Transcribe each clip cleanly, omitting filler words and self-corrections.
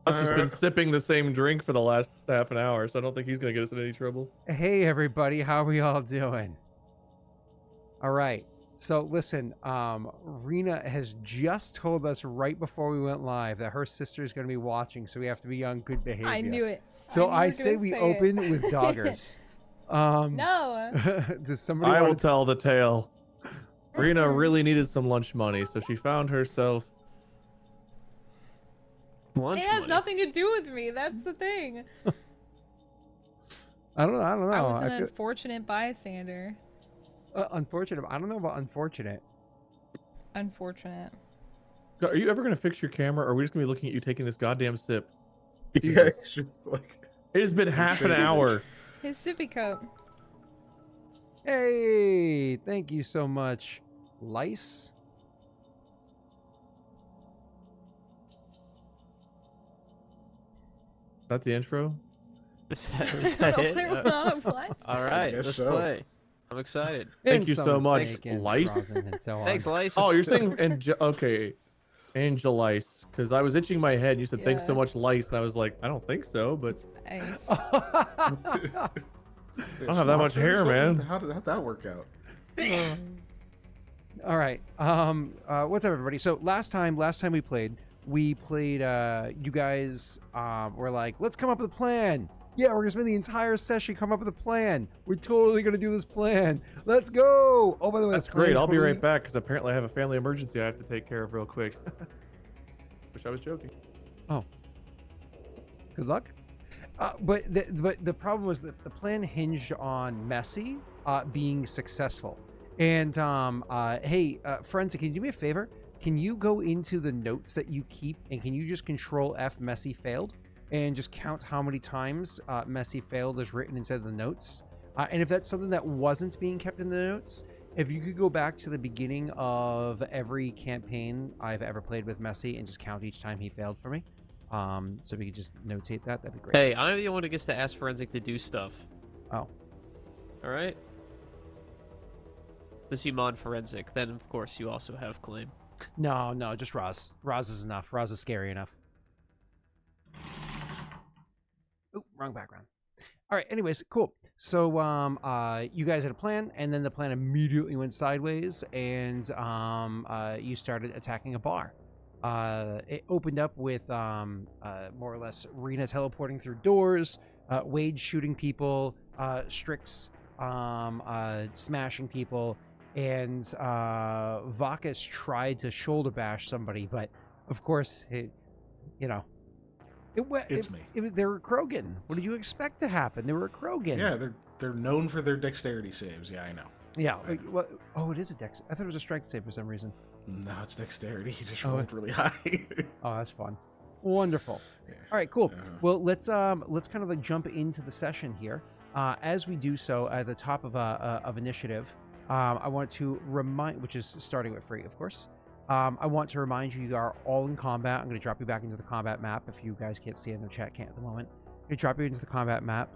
I've just been sipping the same drink for the last half an hour, so I don't think he's gonna get us in any trouble. Hey everybody, how we all doing? All right. So listen, Rena has just told us right before we went live that her sister is going to be watching, so we have to be on good behavior. I knew it. So I say we open with doggers. No. Does somebody? I will tell the tale. Rena really needed some lunch money, so she found herself Lunch It has money. nothing to do with me. That's the thing. I don't know. I was an unfortunate bystander. Unfortunate. I don't know about unfortunate. Unfortunate. Are you ever gonna fix your camera, or are we just gonna be looking at you taking this goddamn sip? Yeah, Jesus. it's just like It has been half an hour. His sippy cup. Hey, thank you so much, Lice. Is that the intro? Is that it? What? All right, guess let's so. play. I'm excited. Thank And you some so much, bacon, Lice. rosin, and so on. Thanks, Lice. Oh, you're saying okay, Angelice, because I was itching my head. And you said thanks so Yeah. much, Lice, and I was like, I don't think so, but Nice. I don't have that much hair, man. How'd that work out? All right. What's up, everybody? So last time we played. You guys were like, let's come up with a plan. Yeah, we're gonna spend the entire session come up with a plan. We're totally gonna do this plan. Let's go. Oh, by the way, That's great. I'll be right back because apparently I have a family emergency I have to take care of real quick. Wish I was joking. Oh. Good luck. But the problem was that the plan hinged on Messy being successful. And hey, Forensic, can you do me a favor? Can you go into the notes that you keep and can you just control F Messy failed and just count how many times Messy failed is written inside of the notes? And if that's something that wasn't being kept in the notes, if you could go back to the beginning of every campaign I've ever played with Messy and just count each time he failed for me. So we could just notate that, that'd be great. Hey, I'm the one who gets to ask Forensic to do stuff. Oh. All right. Since you mod Forensic, then of course you also have claim. No, just Roz. Roz is enough. Roz is scary enough. Oh, wrong background. All right, anyways, cool. So you guys had a plan, and then the plan immediately went sideways, and you started attacking a bar. It opened up with more or less Rena teleporting through doors, Wade shooting people, Strix smashing people, and Vakas tried to shoulder bash somebody, but of course, they were Krogan. What did you expect to happen? They were a Krogan. Yeah, they're known for their dexterity saves. Yeah, I know. Yeah. Oh, it is a dex. I thought it was a strength save for some reason. No, it's dexterity. He just rolled really high. Oh, that's fun. Wonderful. Yeah. All right, cool. Well, let's kind of like jump into the session here. As we do so, at the top of initiative, I want to remind, which is starting with Frait, of course. I want to remind you are all in combat. I'm going to drop you back into the combat map. If you guys can't see it, no chat can't at the moment. I'm going to drop you into the combat map.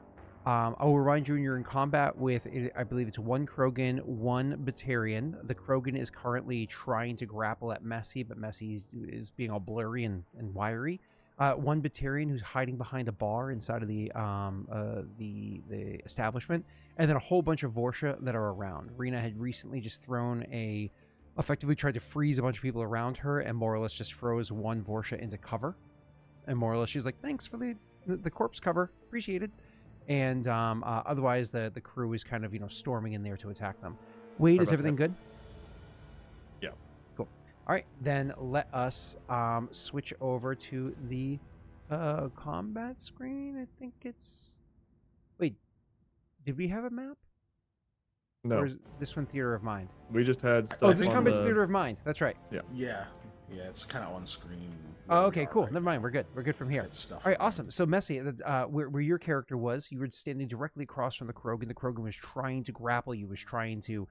I will remind you when you're in combat with, I believe it's one Krogan, one Batarian. The Krogan is currently trying to grapple at Messy, but Messy is being all blurry and wiry. One Batarian who's hiding behind a bar inside of the establishment, and then a whole bunch of Vorsha that are around. Rena had recently just effectively tried to freeze a bunch of people around her, and more or less just froze one Vorsha into cover. And more or less she's like, thanks for the corpse cover, appreciated. And otherwise the crew is kind of storming in there to attack them. Wade, is everything good? Yeah. Cool. All right, then let us switch over to the combat screen. I think it's... Wait, did we have a map? No. Or is this one Theater of Mind? We just had stuff. Oh, this on combat's the... Theater of Mind. That's right. Yeah, it's kind of on screen. Oh, okay, cool. Never mind. We're good. We're good from here. Stuff All right, awesome. So, Messy, where your character was, you were standing directly across from the Krogan. The Krogan was trying to grapple you, was trying to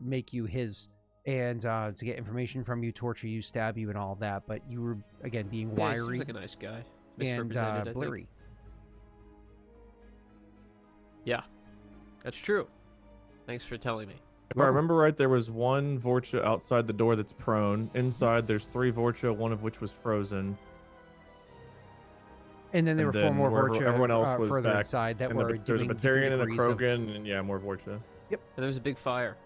make you his, and to get information from you, torture you, stab you, and all of that. But you were, again, being Yeah, he wiry seems like a nice guy. and Misrepresented, I blurry. think. Yeah, that's true. Thanks for telling me. If I remember right, there was one Vorcha outside the door that's prone. Inside, there's 3 Vorcha, one of which was frozen. And then there were four then more wherever Vorcha everyone else was further back, inside that and were there's a doing Batarian and a different degrees of- Krogan, and yeah, more Vorcha. And there was a big fire.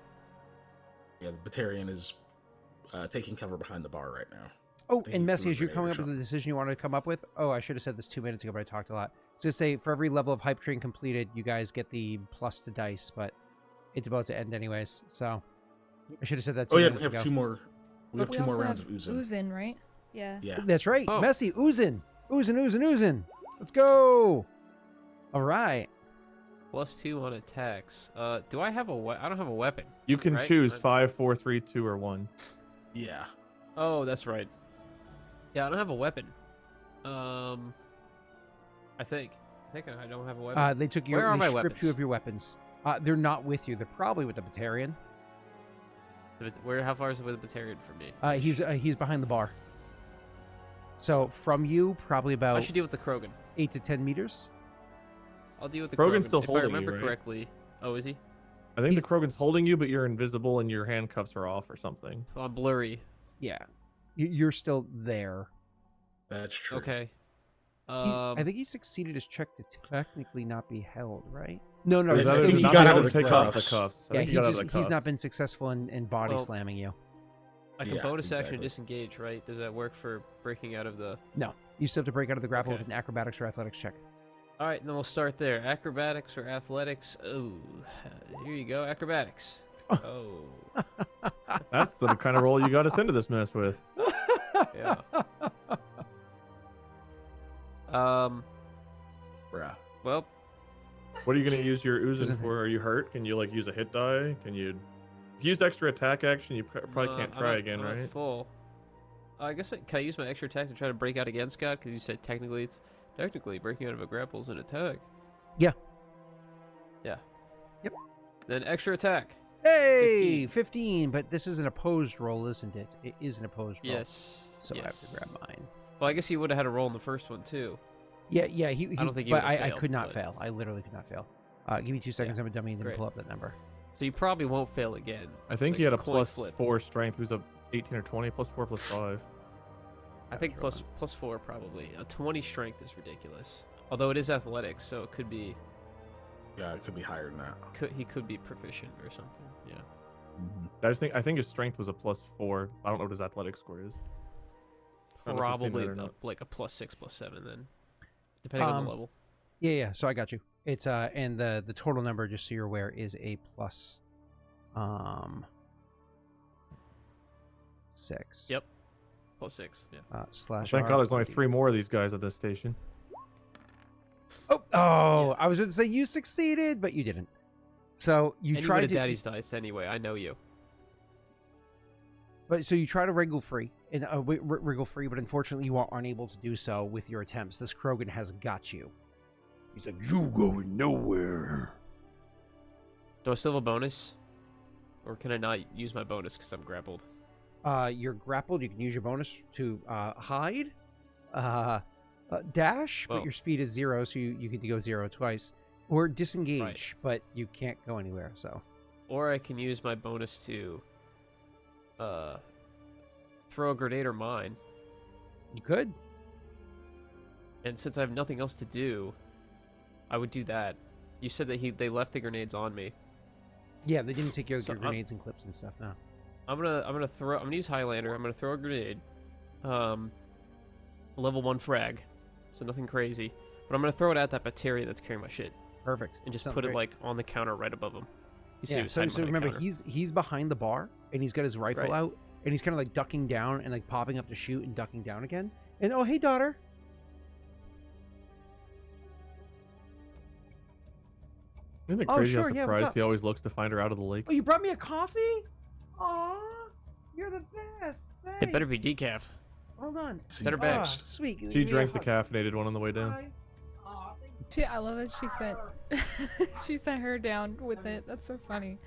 Yeah, the Batarian is taking cover behind the bar right now. Oh, think and he Messy, threw a as you're grenade coming or up with the something. decision you wanted to come up with, oh, I should have said this 2 minutes ago, but I talked a lot. So say for every level of hype train completed, you guys get the plus to dice, but it's about to end anyways. So I should have said that 2 Oh yeah, we minutes have ago. two more. We have We two more also rounds have of Uzin. Uzin, right? Yeah. Yeah. That's right. Oh. Messy, oozing. Oozing. Let's go. All right. +2 on attacks. Do I have I don't have a weapon. You can Right? choose 5, 4, 3, 2, or 1. Yeah. Oh, that's right. Yeah, I don't have a weapon. I think I don't have a weapon. They took Where your are my stripped you weapons? of your weapons. They're not with you. They're probably with the Batarian. How far is it with the Batarian from me? He's behind the bar. So from you, probably I about should deal with the Krogan. 8 to 10 meters. I'll deal with the Krogan's Krogan. still If holding I you, remember right? correctly. Oh, is he? I think He's- the Krogan's holding you, but you're invisible and your handcuffs are off or something. Oh, I'm blurry. Yeah, you're still there. That's true. Okay. I think he succeeded his check to technically not be held, right? No, I he's think still- he he's got still out held of as the take well. off the cuffs. cuffs. I Yeah, think he got out of the he's not cuffs. been successful in body Well- slamming you. I can Yeah, bonus action exactly. disengage, right? Does that work for breaking out of the... No, you still have to break out of the grapple Okay. with an acrobatics or athletics check. All right, then we'll start there. Acrobatics or athletics? Oh, here you go. Acrobatics. Oh, That's the kind of roll you got us into this mess with. yeah. Bruh. Well, What are you going to use your Uzin Doesn't for? Are you hurt? Can you, like, use a hit die? Can you... If you use extra attack action, you probably can't I'm try not- again, I'm not right? Full. I guess can I use my extra attack to try to break out again, Scott? Because you said technically breaking out of a grapple is an attack. Yeah. Yeah. Yep. Then extra attack. Hey, 15, but this is an opposed roll, isn't it? It is an opposed roll. Yes. So I have yes. to grab mine. Well, I guess he would have had a roll in the first one too. Yeah. He I don't think he but would've I failed, could not but- fail. I literally could not fail. Give me 2 seconds. I'm a dummy and then great. pull up that number. So you probably won't fail again. I think It's he had a like coin plus flip. 4 strength. Who's a 18 or 20? Plus 4, plus 5. I think plus 4 probably. A 20 strength is ridiculous. Although it is athletics, so it could be Yeah, it could be higher than that. he could be proficient or something. Yeah. I think his strength was a plus 4. I don't know what his athletic score is. I don't know if you've seen Probably that or not. like a plus 6, plus 7 then, depending on the level. Yeah. So I got you. It's and the total number, just so you're aware, is a plus 6. Yep. Plus 6. Yeah. Slash. Thank R. God there's only 3 more of these guys at this station. Oh, I was going to say you succeeded, but you didn't. So you And tried you to, daddy's dice anyway. I know you. but so you try to wriggle free and wriggle free, but unfortunately you are unable to do so with your attempts. This Krogan has got you. He's like, you going nowhere. Do I still have a bonus, or can I not use my bonus because I'm grappled? You're grappled. You can use your bonus to hide, dash, but Well- your speed is 0, so you can go 0 twice, or disengage, but you can't go anywhere. So Or I can use my bonus to throw a grenade or mine. you could. And since I have nothing else to do, I would do that. You said that they left the grenades on me. Yeah, they didn't take your So I'm- grenades and clips and stuff. No. I'm gonna use Highlander. I'm gonna throw a grenade. Level 1 frag, so nothing crazy. But I'm gonna throw it at that Batarian that's carrying my shit Perfect. and just Sounds put it great. like on the counter right above him. You see, he Yeah. was So, hiding so behind a remember, counter. he's behind the bar and he's got his rifle Right. out and he's kind of like ducking down and like popping up to shoot and ducking down again. And oh, hey, daughter. Isn't it Oh, crazy sure, how yeah, what's surprised up? he always looks to find her out of the lake? Oh, you brought me a coffee? Aw, you're the best. It better be Thanks. decaf. Hold on. See, Better Ah, bags. sweet. Give She me a drank the hug. caffeinated one on the way down. Bye. Aw, thank you. I love that she sent she sent her down with it. That's so funny.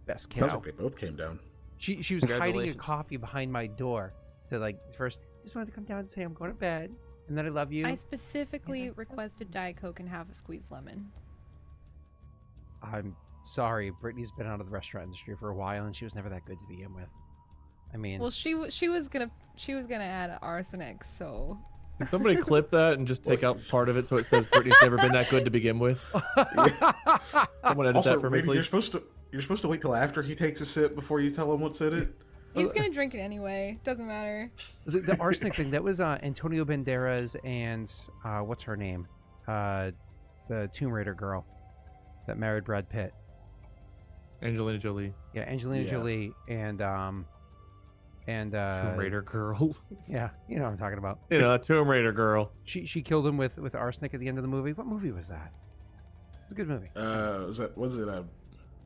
Best Sounds kiddo. like they both came down. She was hiding a Congratulations. coffee behind my door. So like first, just wanted to come down and say I'm going to bed, and then I love you. I specifically requested Diet Coke and half a squeezed lemon. I'm sorry, Brittany's been out of the restaurant industry for a while, and she was never that good to begin with. I mean, Well, she was gonna add arsenic, so Can somebody clip that and just take out part of it so it says Brittany's never been that good to begin with? Someone edit Also, that for me, Rena, you're please. supposed to wait till after he takes a sip before you tell him what's in it. he's gonna drink it anyway. Doesn't matter. the arsenic thing, that was Antonio Banderas and what's her name? The Tomb Raider girl that married Brad Pitt. Angelina Jolie. Yeah, Angelina Yeah. Jolie and Tomb Raider girl. yeah, you know what I'm talking about. You know, that Tomb Raider girl. She killed him with arsenic at the end of the movie. What movie was that? It was a good movie.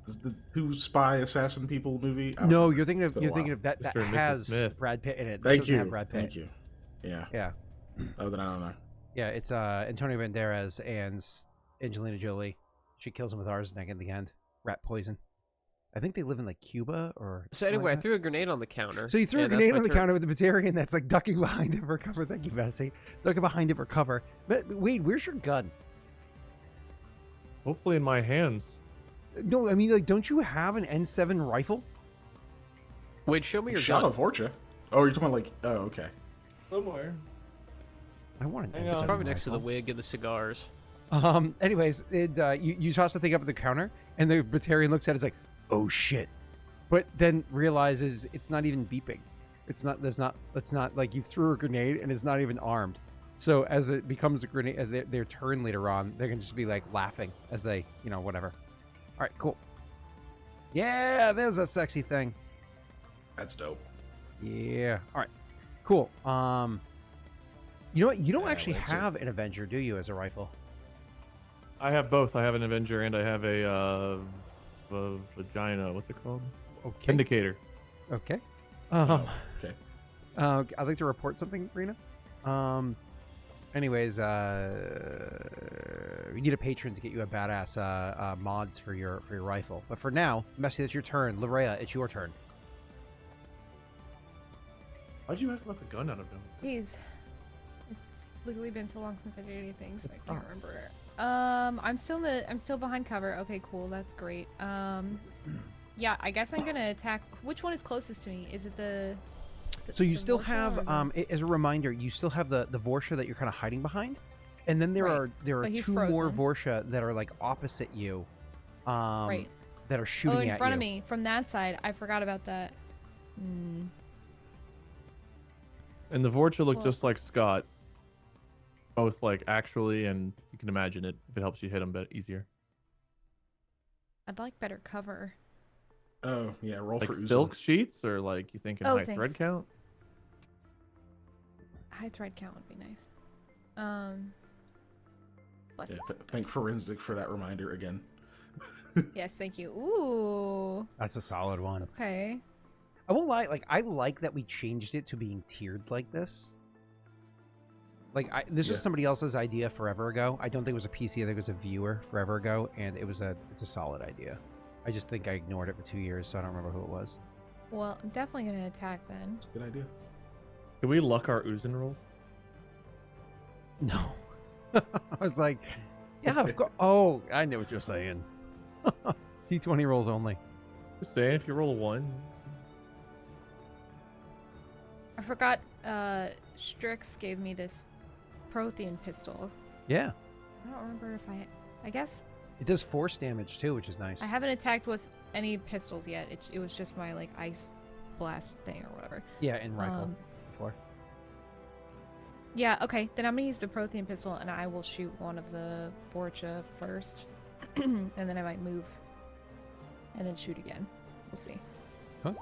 Was the two spy assassin people movie? I don't No, know. you're thinking of Been a while. that Mr. and Mrs. has Smith. Brad Pitt in it. This Thank doesn't you. have Brad Pitt. Thank you. Yeah. Yeah, Oh, then I don't know. yeah. It's Antonio Banderas and Angelina Jolie. She kills him with arsenic in the end. Rat poison. I think they live in like Cuba or. So something anyway, I like threw a grenade on the counter. that. So you threw a and that's grenade my on the turn. counter with the Batarian that's like ducking behind it for cover. Thank you, Bessie. Ducking behind it for cover. But Wade, where's your gun? Hopefully in my hands. No, I mean, like, don't you have an N7 rifle? Wait, show me your Shot gun. of Vorcha. Oh, you're talking about like? Oh, okay. Somewhere. I want an Hang N7 on. It's probably next to the rifle. wig and the cigars. Anyways, you toss the thing up at the counter, and the Batarian looks at it, it's like, oh shit, but then realizes it's not even beeping. It's not like you threw a grenade and it's not even armed. So as it becomes a grenade, their turn later on, they can just be like laughing as they, whatever. All right, cool. Yeah, there's a sexy thing. That's dope. Yeah. All right, cool. You know what? You don't Yeah, actually that's it. have an Avenger, do you, as a rifle? I have both. I have an Avenger and I have a vagina. What's it called? Okay. Vindicator. Okay. Oh, okay. I'd like to report something, Rena. Anyways, we need a patron to get you a badass mods for your rifle. But for now, Messi, it's your turn. Larrea, it's your turn. Why'd you ask about the gun out of them? Please. It's literally been so long since I did anything, so I can't Oh. remember. I'm still behind cover. Okay, cool. That's great. Yeah, I guess I'm gonna attack. Which one is closest to me? Is it the So you the still Vorcha have, or the- as a reminder, you still have the Vorcha that you're kind of hiding behind, and then there Right, are but he's two more frozen. Vorcha that are like opposite you, right. that are shooting Oh, in at front you. of me from that side. I forgot about that. And the Vorcha look Well- just like Scott. Both like actually, and you can imagine it if it helps you hit them easier. I'd like better cover. Oh, yeah. Roll Like for Uzan. silk sheets, or like you thinking Oh, high thread thanks. count? High thread count would be nice. Bless Yeah, you. thank Forensic for that reminder again. Yes, thank you. Ooh. That's a solid one. Okay. I won't lie, like I like that we changed it to being tiered like this. Like this was Yeah. somebody else's idea forever ago. I don't think it was a PC. I think it was a viewer forever ago, and it's a solid idea. I just think I ignored it for 2 years, so I don't remember who it was. Well, I'm definitely gonna attack then. Good idea. Can we luck our Uzin rolls? No, I was like, yeah, of course. Oh, I know what you're saying. D20 rolls only. Just saying, if you roll a 1, I forgot. Strix gave me this Prothean pistol. Yeah, I don't remember if I guess it does force damage too, which is nice. I haven't attacked with any pistols yet. It was just my like ice blast thing or whatever. Yeah, in rifle Um, before. Yeah, okay. Then I'm gonna use the Prothean pistol and I will shoot one of the Vorcha first. And then I might move. And then shoot again. We'll see. All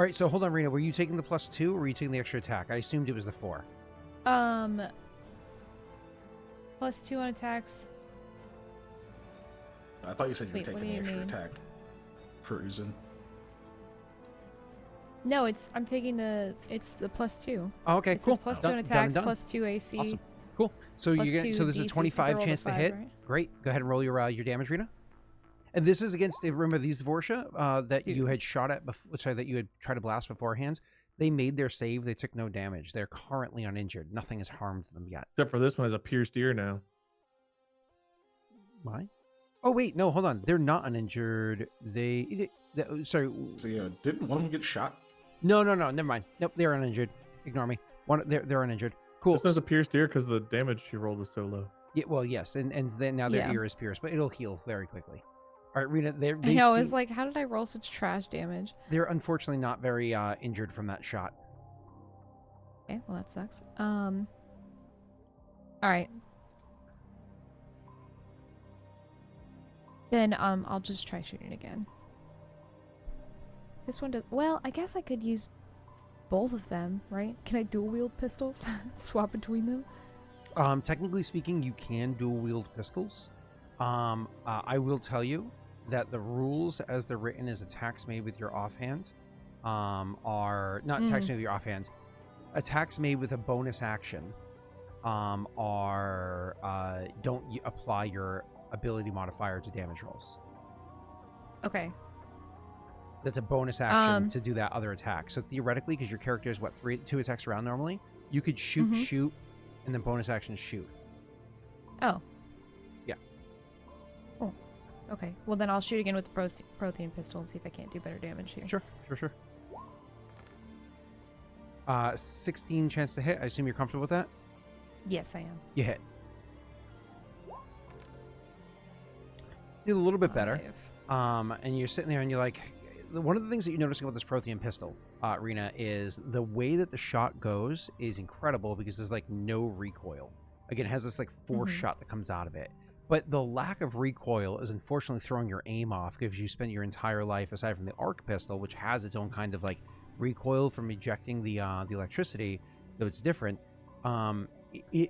right, so hold on, Rena. Were you taking the +2 or were you taking the extra attack? I assumed it was the 4. +2 on attacks. I thought you said you Wait, were what taking do the you extra mean? attack for Uzan. No, I'm taking the +2. Oh, okay, It says cool. +2 Done- on done attacks, and done. +2 AC. Awesome. Cool. So you get +2 so this is a DC, 25 roll chance to 5, hit. right? Great. Go ahead and roll your damage, Rena. And this is against, remember these Vorcha that you Dude. had shot at that you had tried to blast beforehand. They made their save. They took no damage. They're currently uninjured. Nothing has harmed them yet. except for this one has a pierced ear now. Why? Oh wait, no, hold on. They're not uninjured. Sorry. So, didn't one of them get shot? No. Never mind. Nope, they're uninjured. Ignore me. They're uninjured. Cool. This is a pierced ear because the damage she rolled was so low. Yeah. Well, yes, and then now their Yeah. ear is pierced, but it'll heal very quickly. All right, Rena. They I know. seem- It's like, how did I roll such trash damage? they're unfortunately not very injured from that shot. Okay, well that sucks. All right. Then I'll just try shooting again. This one does. Well, I guess I could use both of them, right? Can I dual wield pistols? Swap between them? Technically speaking, you can dual wield pistols. I will tell you that the rules as they're written as attacks made with your offhand are not attacks made with your offhand. Attacks made with a bonus action are don't apply your ability modifier to damage rolls. Okay. That's a bonus action to do that other attack. So theoretically, because your character is what, 2 attacks around normally, you could shoot, and then bonus action shoot. Oh. Yeah. Oh. Okay. Well, then I'll shoot again with the prothean pistol and see if I can't do better damage here. Sure. 16 chance to hit. I assume you're comfortable with that? Yes, I am. You hit. Did a little bit better. 5. And you're sitting there and you're like, one of the things that you notice about this prothean pistol, Rena, is the way that the shot goes is incredible because there's like no recoil. Again, it has this like force shot that comes out of it. But the lack of recoil is unfortunately throwing your aim off because you spend your entire life, aside from the arc pistol, which has its own kind of like recoil from ejecting the electricity, though it's different. You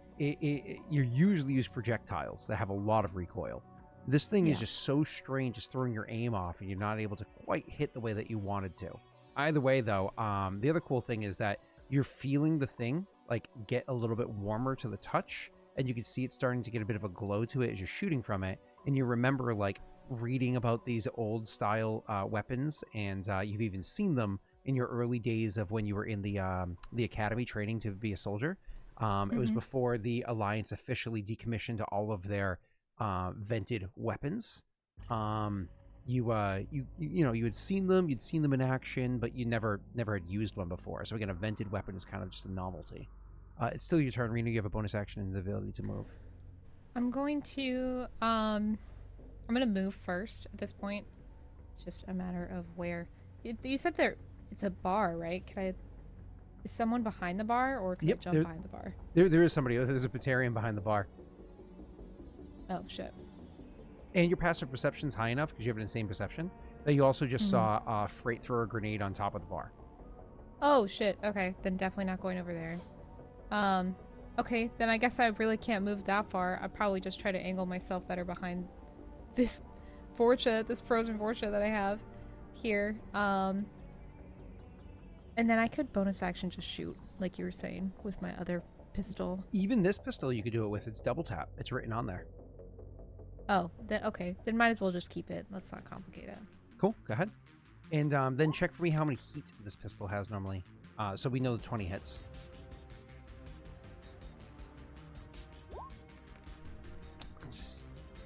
usually use projectiles that have a lot of recoil. This thing is just so strange, just throwing your aim off, and you're not able to quite hit the way that you wanted to. Either way, though, the other cool thing is that you're feeling the thing like get a little bit warmer to the touch, and you can see it starting to get a bit of a glow to it as you're shooting from it. And you remember like reading about these old style weapons, and you've even seen them in your early days of when you were in the academy training to be a soldier. It was before the Alliance officially decommissioned all of their vented weapons. You had seen them, you'd seen them in action, but you never had used one before. So again, a vented weapon is kind of just a novelty. It's still your turn, Rena. You have a bonus action and the ability to move. I'm going to I'm gonna move first at this point. It's just a matter of where. You said it's a bar, right? Is someone behind the bar, or can I jump behind the bar? There is somebody. There's a Batarian behind the bar. Oh shit. And your passive perception's high enough because you have an insane perception that you also just saw Frait throw a grenade on top of the bar. Oh shit. Okay, then definitely not going over there. Okay, then I guess I really can't move that far. I'd probably just try to angle myself better behind this this frozen Vorcha that I have here. And then I could bonus action just shoot, like you were saying, with my other pistol. Even this pistol you could do it with. It's double tap. It's written on there. Oh, then okay. Then might as well just keep it. Let's not complicate it. Cool. Go ahead. And then check for me how many heat this pistol has normally. So we know the 20 hits.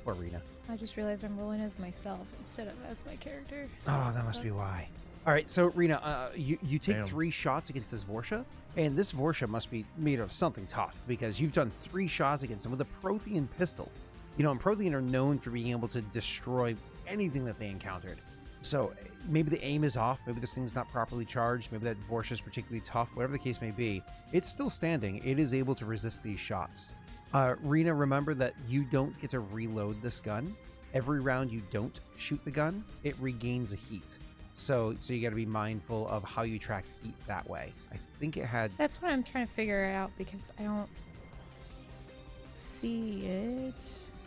Poor Rena. I just realized I'm rolling as myself instead of as my character. Oh, that must be why. All right, so Rena, you take Damn. 3 shots against this Vorcha, and this Vorcha must be made of something tough because you've done 3 shots against him with a Prothean pistol. You know, and Prothean are known for being able to destroy anything that they encountered. So maybe the aim is off, maybe this thing's not properly charged, maybe that Vorcha is particularly tough, whatever the case may be. It's still standing. It is able to resist these shots. Rena, remember that you don't get to reload this gun. Every round you don't shoot the gun, it regains a heat. So you got to be mindful of how you track heat that way. I think it had... That's what I'm trying to figure out because I don't see it.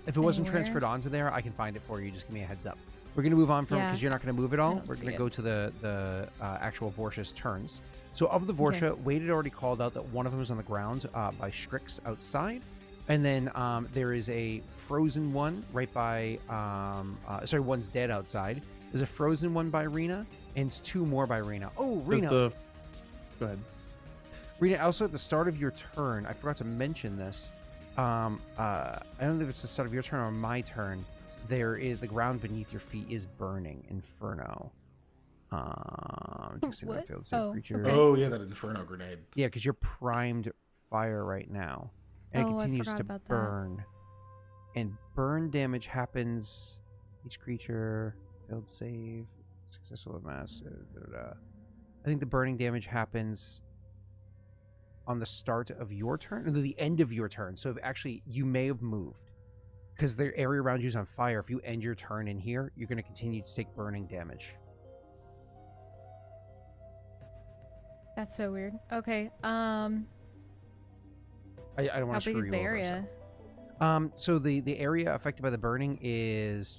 If it wasn't anywhere. transferred onto there, I can find it for you. Just give me a heads up. We're going to move on from because you're not going to move it all. don't We're see going to it. go to the actual Vorcha's turns. So of the Vorcha, Wade had already called out that one of them is on the ground by Strix outside. And then there is a frozen one right by... one's dead outside. There's a frozen one by Rena, and 2 more by Rena. Oh, Rena. Go ahead. Rena, also at the start of your turn, I forgot to mention this. I don't know if it's the start of your turn or my turn. There is the ground beneath your feet is burning, Inferno. Just What? field save Oh, creature. okay. Oh yeah, that inferno grenade. Yeah, because you're primed fire right now, and it Oh, I continues forgot to about that. burn. And burn damage happens. Each creature failed save, successful at mass. I think the burning damage happens on the start of your turn, or the end of your turn. So if actually, you may have moved because the area around you is on fire. If you end your turn in here, you're going to continue to take burning damage. That's so weird. Okay. I don't How want to big screw is you the over. area? So the area affected by the burning is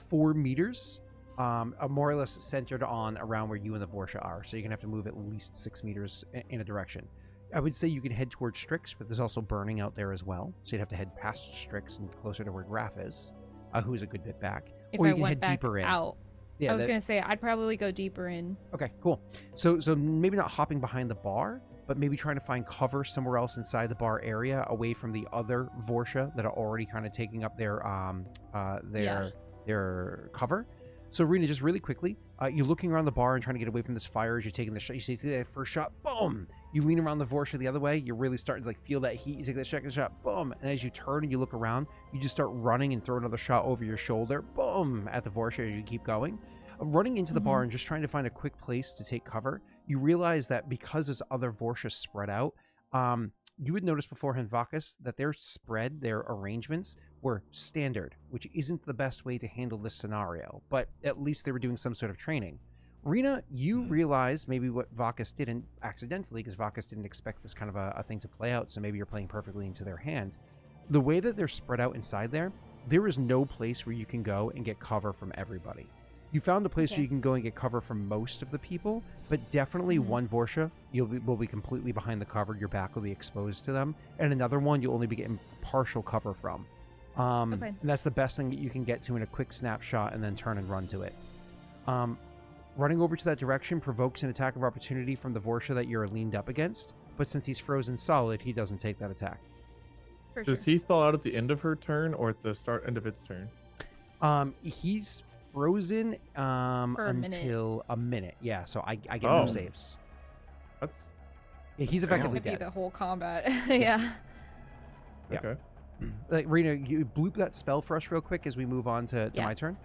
4 meters, more or less centered on around where you and the Vorsha are. So you're gonna have to move at least 6 meters in a direction. I would say you can head towards Strix, but there's also burning out there as well. So you'd have to head past Strix and closer to where Graff is, who's a good bit back. If or you I can went head back deeper in. out. Yeah, I was gonna say I'd probably go deeper in. Okay, cool. So maybe not hopping behind the bar, but maybe trying to find cover somewhere else inside the bar area, away from the other Vorsha that are already kind of taking up their cover. So Rena, just really quickly, you're looking around the bar and trying to get away from this fire as you're taking the shot. You see that first shot, boom! You lean around the Vorsha the other way. You're really starting to like feel that heat. You take that second shot, boom! And as you turn and you look around, you just start running and throw another shot over your shoulder, boom! At the Vorsha as you keep going. Running into the bar and just trying to find a quick place to take cover, you realize that because there's other Vorsha spread out, you would notice beforehand, Vakas, that their spread, their arrangements were standard, which isn't the best way to handle this scenario, but at least they were doing some sort of training. Rena, you realize maybe what Vakas didn't accidentally, because Vakas didn't expect this kind of a thing to play out, so maybe you're playing perfectly into their hands. The way that they're spread out inside there is no place where you can go and get cover from everybody. You found a place where you can go and get cover from most of the people, but definitely one Vorsha will be completely behind the cover. Your back will be exposed to them, and another one you'll only be getting partial cover from. And that's the best thing that you can get to in a quick snapshot, and then turn and run to it. Running over to that direction provokes an attack of opportunity from the Vorsha that you're leaned up against, but since he's frozen solid, he doesn't take that attack. Does he thaw out at the end of her turn or at the end of its turn? He's frozen until a minute. Yeah, so I get no saves. That's he's effectively Could be dead. the whole combat. Yeah. okay. Like Rena, you bloop that spell for us real quick as we move on to my turn.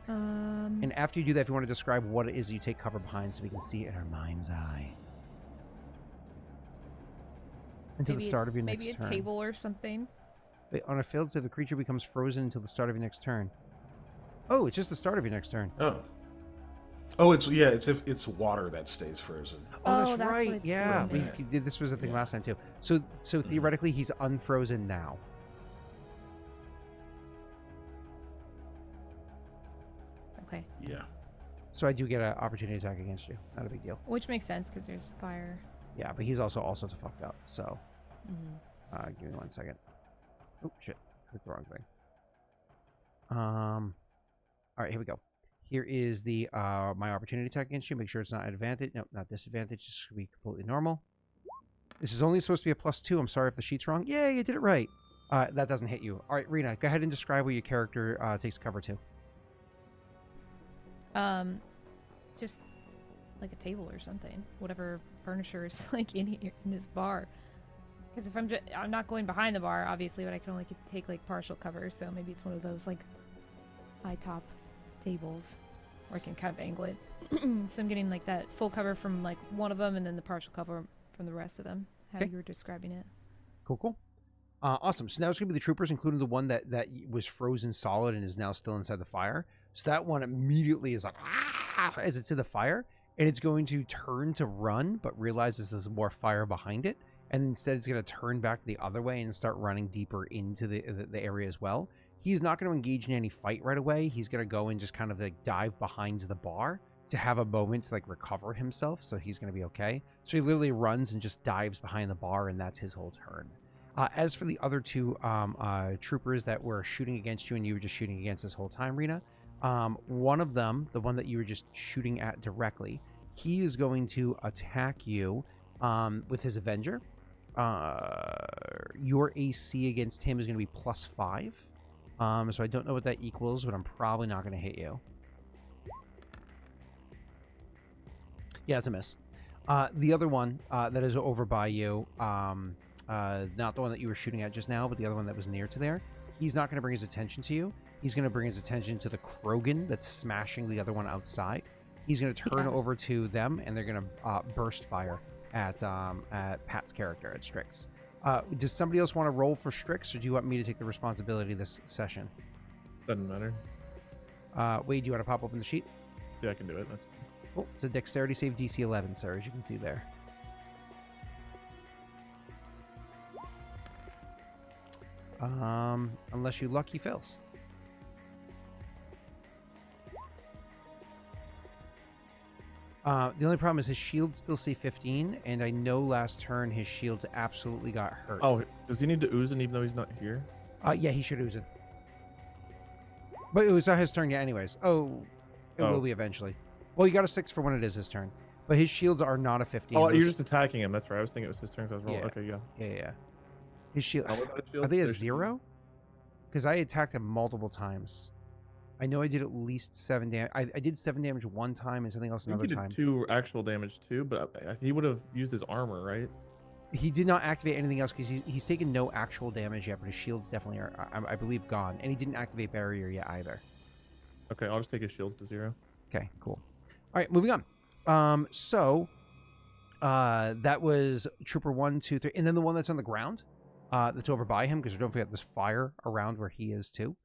And after you do that, if you want to describe what it is you take cover behind so we can see it in our mind's eye. Until the start of your next turn. Maybe a table or something. On a failed save, the creature becomes frozen until the start of your next turn. Oh, it's just the start of your next turn. It's water that stays frozen. Oh, that's right. Yeah, this was the thing last time too. So theoretically, he's unfrozen now. Okay. Yeah. So I do get an opportunity attack against you. Not a big deal. Which makes sense because there's fire. Yeah, but he's also fucked up. So, give me 1 second. Oh shit! Clicked the wrong thing. All right, here we go. Here is the my opportunity attack against you. Make sure it's not at advantage. No, not disadvantage. This should be completely normal. This is only supposed to be a +2. I'm sorry if the sheet's wrong. Yeah, you did it right. That doesn't hit you. All right, Rena, go ahead and describe where your character takes cover to. Just like a table or something. Whatever furniture is like in here in this bar. Because if I'm not going behind the bar, obviously, but I can only take like partial cover. So maybe it's one of those like high top tables where I can kind of angle it. So I'm getting like that full cover from like one of them, and then the partial cover from the rest of them. How you were describing it. Cool. Awesome. So now it's gonna be the troopers, including the one that was frozen solid and is now still inside the fire. So that one immediately is like as it's in the fire, and it's going to turn to run, but realizes there's more fire behind it. And instead it's going to turn back the other way and start running deeper into the area as well. He's not going to engage in any fight right away. He's going to go and just kind of like dive behind the bar to have a moment to like recover himself. So he's going to be okay. So he literally runs and just dives behind the bar, and that's his whole turn. As for the other two troopers that were shooting against you and you were just shooting against this whole time, Rena, one of them, the one that you were just shooting at directly, he is going to attack you with his Avenger. Your AC against him is going to be +5. So I don't know what that equals, but I'm probably not going to hit you. Yeah, it's a miss. The other one that is over by you, not the one that you were shooting at just now, but the other one that was near to there, he's not going to bring his attention to you. He's going to bring his attention to the Krogan that's smashing the other one outside. He's going to turn over to them, and they're going to burst fire at Pat's character, at Strix. Does somebody else want to roll for Strix, or do you want me to take the responsibility this session? Doesn't matter. Wade, do you want to pop open the sheet? Yeah, I can do it. That's Oh, it's a dexterity save DC 11, sir, as you can see there. Unless you luck, he fails. The only problem is his shields still say 15, and I know last turn his shields absolutely got hurt. Oh, does he need to ooze it even though he's not here? Yeah, he should ooze it. But it was not his turn yet anyways. Oh, it will be eventually. Well, you got a 6 for when it is his turn. But his shields are not a 15. Oh, you're just attacking him. That's right. I was thinking it was his turn, so I was rolling. Yeah. Okay, yeah. Yeah. His shield... What about his shield? Are they a There's- 0? Because I attacked him multiple times. I know I did at least 7 damage. I did 7 damage one time and something else I think another he time. did 2 actual damage too, but he would have used his armor, right? He did not activate anything else because he's taken no actual damage yet, but his shields definitely are, I believe, gone. And he didn't activate barrier yet either. Okay, I'll just take his shields to 0. Okay, cool. All right, moving on. That was Trooper 1, 2, 3, and then the one that's on the ground, that's over by him, because don't forget there's fire around where he is too.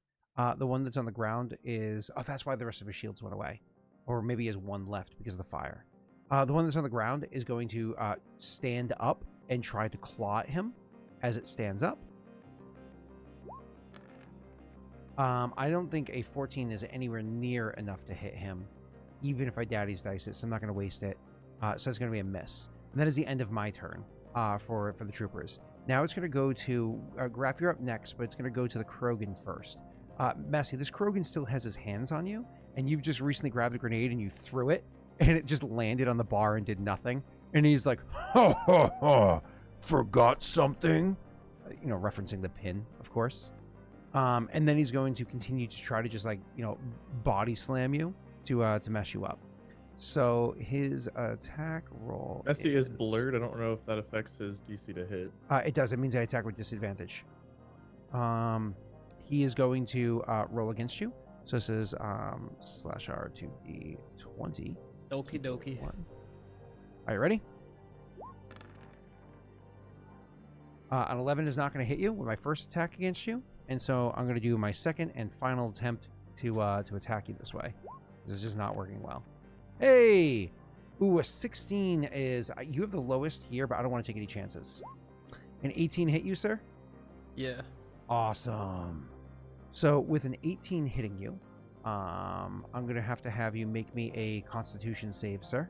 The one that's on the ground is... Oh, that's why the rest of his shields went away. Or maybe he has one left because of the fire. The one that's on the ground is going to stand up and try to claw at him as it stands up. I don't think a 14 is anywhere near enough to hit him, even if I daddy's dice it, so I'm not going to waste it. So it's going to be a miss. And that is the end of my turn for the troopers. Now it's going to go to... Graff, you're up next, but it's going to go to the Krogan first. Messy, this Krogan still has his hands on you, and you've just recently grabbed a grenade and you threw it, and it just landed on the bar and did nothing. And he's like, ha ha ha, forgot something? You know, referencing the pin, of course. And then he's going to continue to try to just like, you know, body slam you to mess you up. So his attack roll Messy is blurred. I don't know if that affects his DC to hit. It does. It means I attack with disadvantage. He is going to roll against you. So this is /R to D20. Okie dokie. Are you ready? An 11 is not going to hit you with my first attack against you, and so I'm going to do my second and final attempt to attack you this way. This is just not working well. Hey! Ooh, a 16 is... you have the lowest here, but I don't want to take any chances. An 18 hit you, sir? Yeah. Awesome. So with an 18 hitting you, I'm going to have you make me a Constitution save, sir.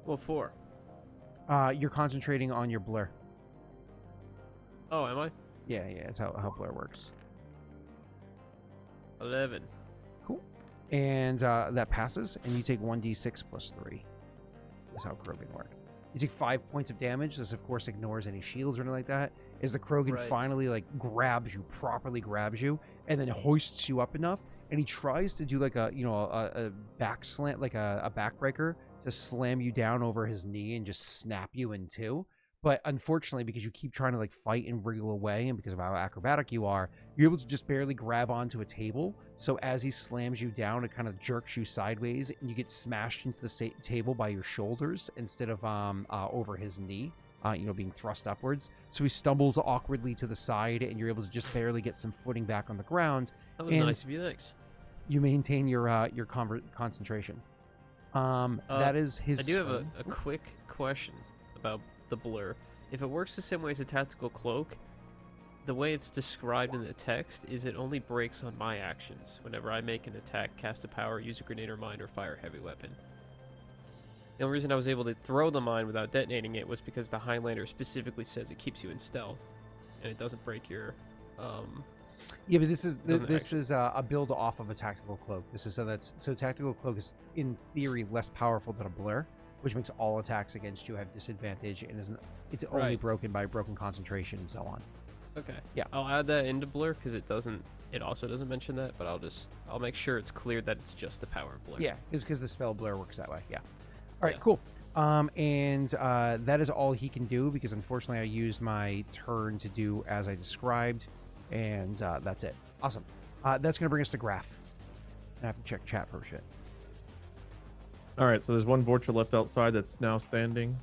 What for? You're concentrating on your blur. Oh, am I? Yeah, it's how blur works. 11. Cool. And that passes, and you take 1d6 plus 3. That's how Krogan work. You take 5 points of damage. This, of course, ignores any shields or anything like that. As the Krogan finally, like, properly grabs you, and then hoists you up enough, and he tries to do, like, a back slant, like a backbreaker, to slam you down over his knee and just snap you in two. But unfortunately, because you keep trying to like fight and wriggle away, and because of how acrobatic you are, you're able to just barely grab onto a table. So as he slams you down, it kind of jerks you sideways, and you get smashed into the table by your shoulders instead of over his knee, being thrust upwards. So he stumbles awkwardly to the side, and you're able to just barely get some footing back on the ground. That was nice of you, thanks. You maintain your concentration. That is his. I do have a quick question about the blur. If it works the same way as a tactical cloak, the way it's described in the text is it only breaks on my actions whenever I make an attack, cast a power, use a grenade or mine, or fire a heavy weapon. The only reason I was able to throw the mine without detonating it was because the Highlander specifically says it keeps you in stealth, and it doesn't break your. Yeah, but this is a build off of a tactical cloak. This is so tactical cloak is in theory less powerful than a blur, which makes all attacks against you have disadvantage, and it's only broken by broken concentration and so on. Okay. Yeah. I'll add that into blur because it doesn't. It also doesn't mention that, but I'll make sure it's clear that it's just the power blur. Yeah, is because the spell blur works that way. Yeah. All right, Yeah. cool. And that is all he can do because unfortunately I used my turn to do as I described, and that's it. Awesome. That's gonna bring us to Graff. I have to check chat for shit. All right, so there's one Vorcha left outside that's now standing.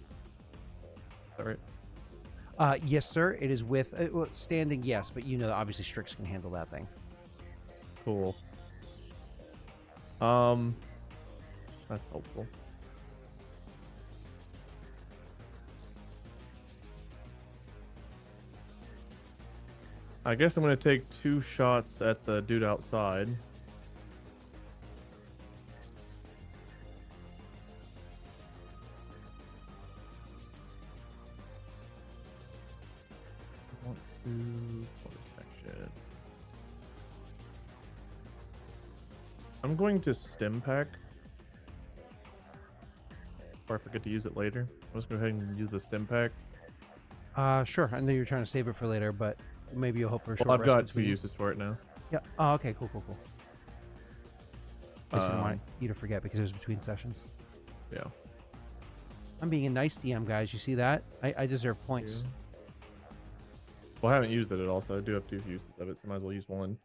Is that right? Yes, sir. It is with well, standing. Yes, but you know, obviously Strix can handle that thing. Cool. That's helpful. I guess I'm gonna take 2 shots at the dude outside. I want to protection. I'm going to stim pack. Or I forget to use it later. I'll just go ahead and use the stim pack. Sure. I know you were trying to save it for later, but maybe you'll hope for a short Well, I've rest got 2 between. uses for it now. Yeah. Oh, okay. Cool. I just didn't want you to forget because it was between sessions. Yeah. I'm being a nice DM, guys. You see that? I deserve points. Well, I haven't used it at all, so I do have 2 uses of it, so I might as well use one.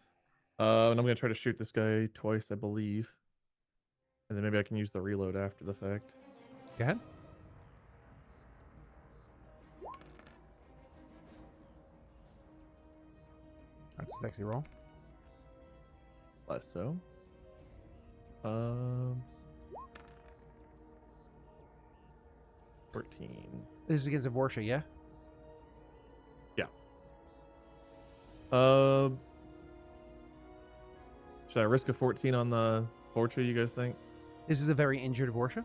And I'm gonna try to shoot this guy twice, I believe. And then maybe I can use the reload after the fact. Go ahead. That's a sexy roll. Less so. 14. This is against Vorcha, yeah? Should I risk a 14 on the Vorcha, you guys think? This is a very injured Vorcha.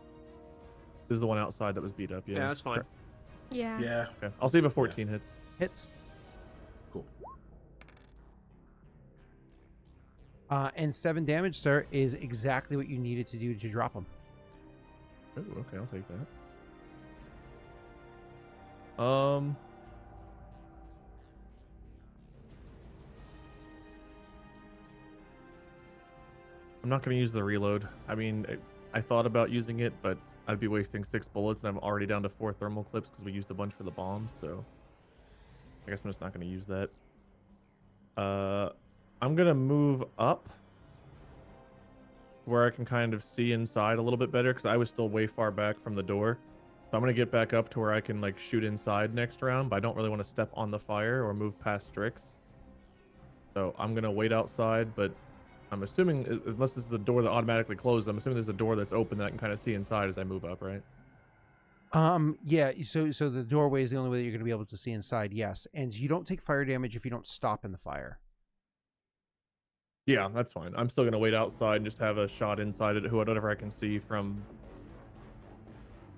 This is the one outside that was beat up, Yeah, yeah. that's fine. Yeah. Yeah. Okay. I'll see if a 14 hits. Hits. Cool. And 7 damage, sir, is exactly what you needed to do to drop him. Oh, okay, I'll take that. I'm not going to use the reload. I mean, I thought about using it, but I'd be wasting 6 bullets, and I'm already down to 4 thermal clips because we used a bunch for the bombs, so I guess I'm just not going to use that. I'm going to move up where I can kind of see inside a little bit better because I was still way far back from the door. So I'm going to get back up to where I can like shoot inside next round, but I don't really want to step on the fire or move past Strix. So I'm going to wait outside, but I'm assuming, unless this is a door that automatically closes, I'm assuming there's a door that's open that I can kind of see inside as I move up, right? Yeah, so the doorway is the only way that you're going to be able to see inside, yes. And you don't take fire damage if you don't stop in the fire. Yeah, that's fine. I'm still going to wait outside and just have a shot inside at whatever I can see from...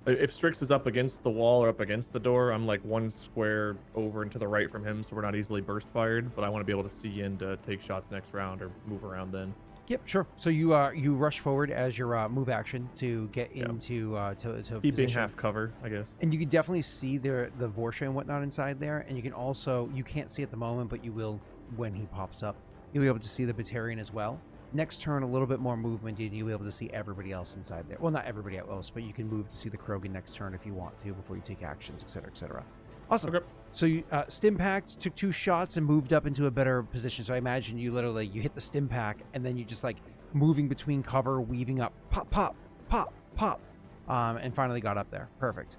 If Strix is up against the wall or up against the door, I'm like 1 square over and to the right from him, so we're not easily burst fired, but I want to be able to see in to take shots next round or move around then. Yep, sure. So you rush forward as your move action to get into to Keeping position. half cover, I guess. And you can definitely see the Vorcha and whatnot inside there, and you can also, you can't see at the moment, but you will when he pops up. You'll be able to see the Batarian as well. Next turn, a little bit more movement, and you'll be able to see everybody else inside there. Well, not everybody else, but you can move to see the Krogan next turn if you want to before you take actions, etc., etc. Awesome. Okay. So you stim packed, took 2 shots, and moved up into a better position. So I imagine you literally, you hit the stim pack, and then you just like moving between cover, weaving up, pop, pop, pop, pop, and finally got up there. Perfect.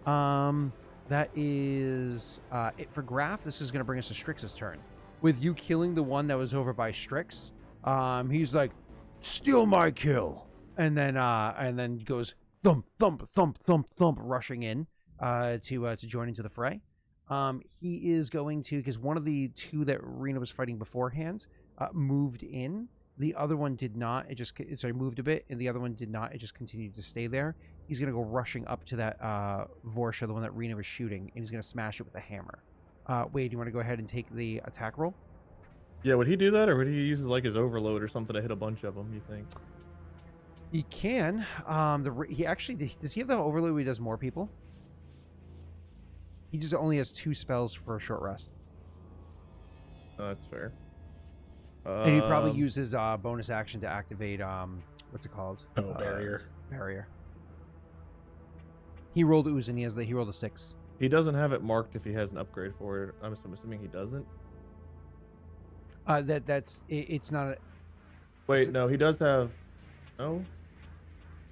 That is it for Graff. This is going to bring us to Strix's turn. With you killing the one that was over by Strix, he's like, steal my kill, and then goes thump, thump, thump, thump, thump, rushing in to join into the fray. He is going to, because one of the 2 that Rena was fighting beforehand moved in. The other one did not. It just moved a bit, and the other one did not. It just continued to stay there. He's going to go rushing up to that Vorcha, the one that Rena was shooting, and he's going to smash it with a hammer. Wade, do you want to go ahead and take the attack roll? Yeah, would he do that, or would he use like his overload or something to hit a bunch of them, you think? He can. He actually, does he have the overload where he does more people? He just only has 2 spells for a short rest. That's fair. And he'd probably use his bonus action to activate what's it called? Oh, barrier. Barrier. He rolled ooze and he rolled a 6. He doesn't have it marked if he has an upgrade for it. I'm assuming he doesn't. It's not. Wait, no, he does have. No.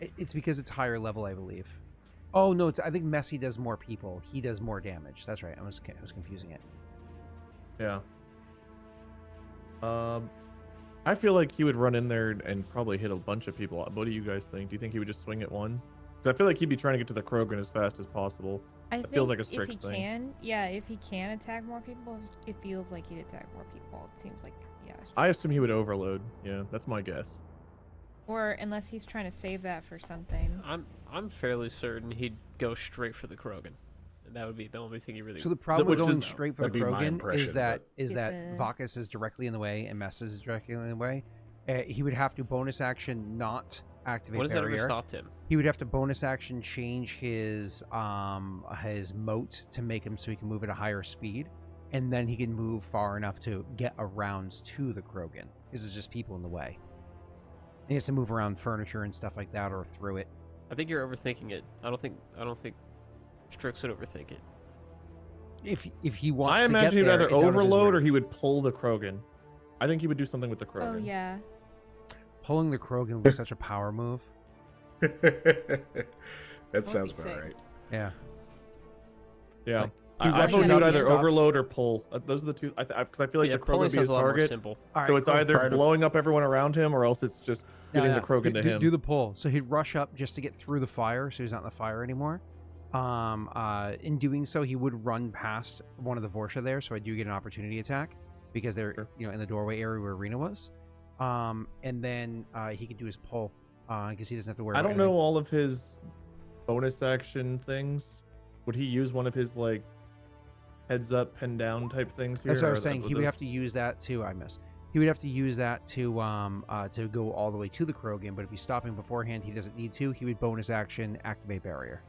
It's because it's higher level, I believe. Oh no, I think Messi does more people. He does more damage. That's right. I was confusing it. Yeah. I feel like he would run in there and probably hit a bunch of people. What do you guys think? Do you think he would just swing at one? Because I feel like he'd be trying to get to the Krogan as fast as possible. It feels like a Strix thing. If he can attack more people, it feels like he'd attack more people. It seems like, yeah. I assume he would overload. Yeah, that's my guess. Or unless he's trying to save that for something. I'm fairly certain he'd go straight for the Krogan. And that would be the only thing he really. So the problem with Which going is- straight for the that'd be my Krogan impression, is that Get the- Vakas is directly in the way and Mess is directly in the way. He would have to bonus action not activate What has that barrier. ever stopped him? He would have to bonus action change his moat to make him so he can move at a higher speed, and then he can move far enough to get around to the Krogan. Because there's just people in the way. And he has to move around furniture and stuff like that or through it. I think you're overthinking it. I don't think Strix would overthink it. If he wants I to imagine get he'd there, either it's out of his overload or range. he would pull the Krogan. I think he would do something with the Krogan. Oh, yeah. Pulling the Krogan would be such a power move. That sounds be about sick. right. Yeah. Yeah. Like, he I rushes vote he up, would he either stops. overload or pull. Those are the two. Because I feel like yeah, the Krogan pulling would be his sounds a lot more target. simple. All right, So it's cool. either Try to- blowing up everyone around him or else it's just getting the Krogan to him. Do the pull. So he'd rush up just to get through the fire, so he's not in the fire anymore. In doing so, he would run past one of the Vorsha there, so I do get an opportunity attack because they're in the doorway area where Rena was. And then he could do his pull because he doesn't have to worry. I about don't know anything. all of his bonus action things. Would he use one of his like heads up, pen down type things here? That's what I or was saying. would He would those- have to use that to. I missed. He would have to use that to go all the way to the Krogan. But if he's stopping beforehand, he doesn't need to. He would bonus action activate barrier.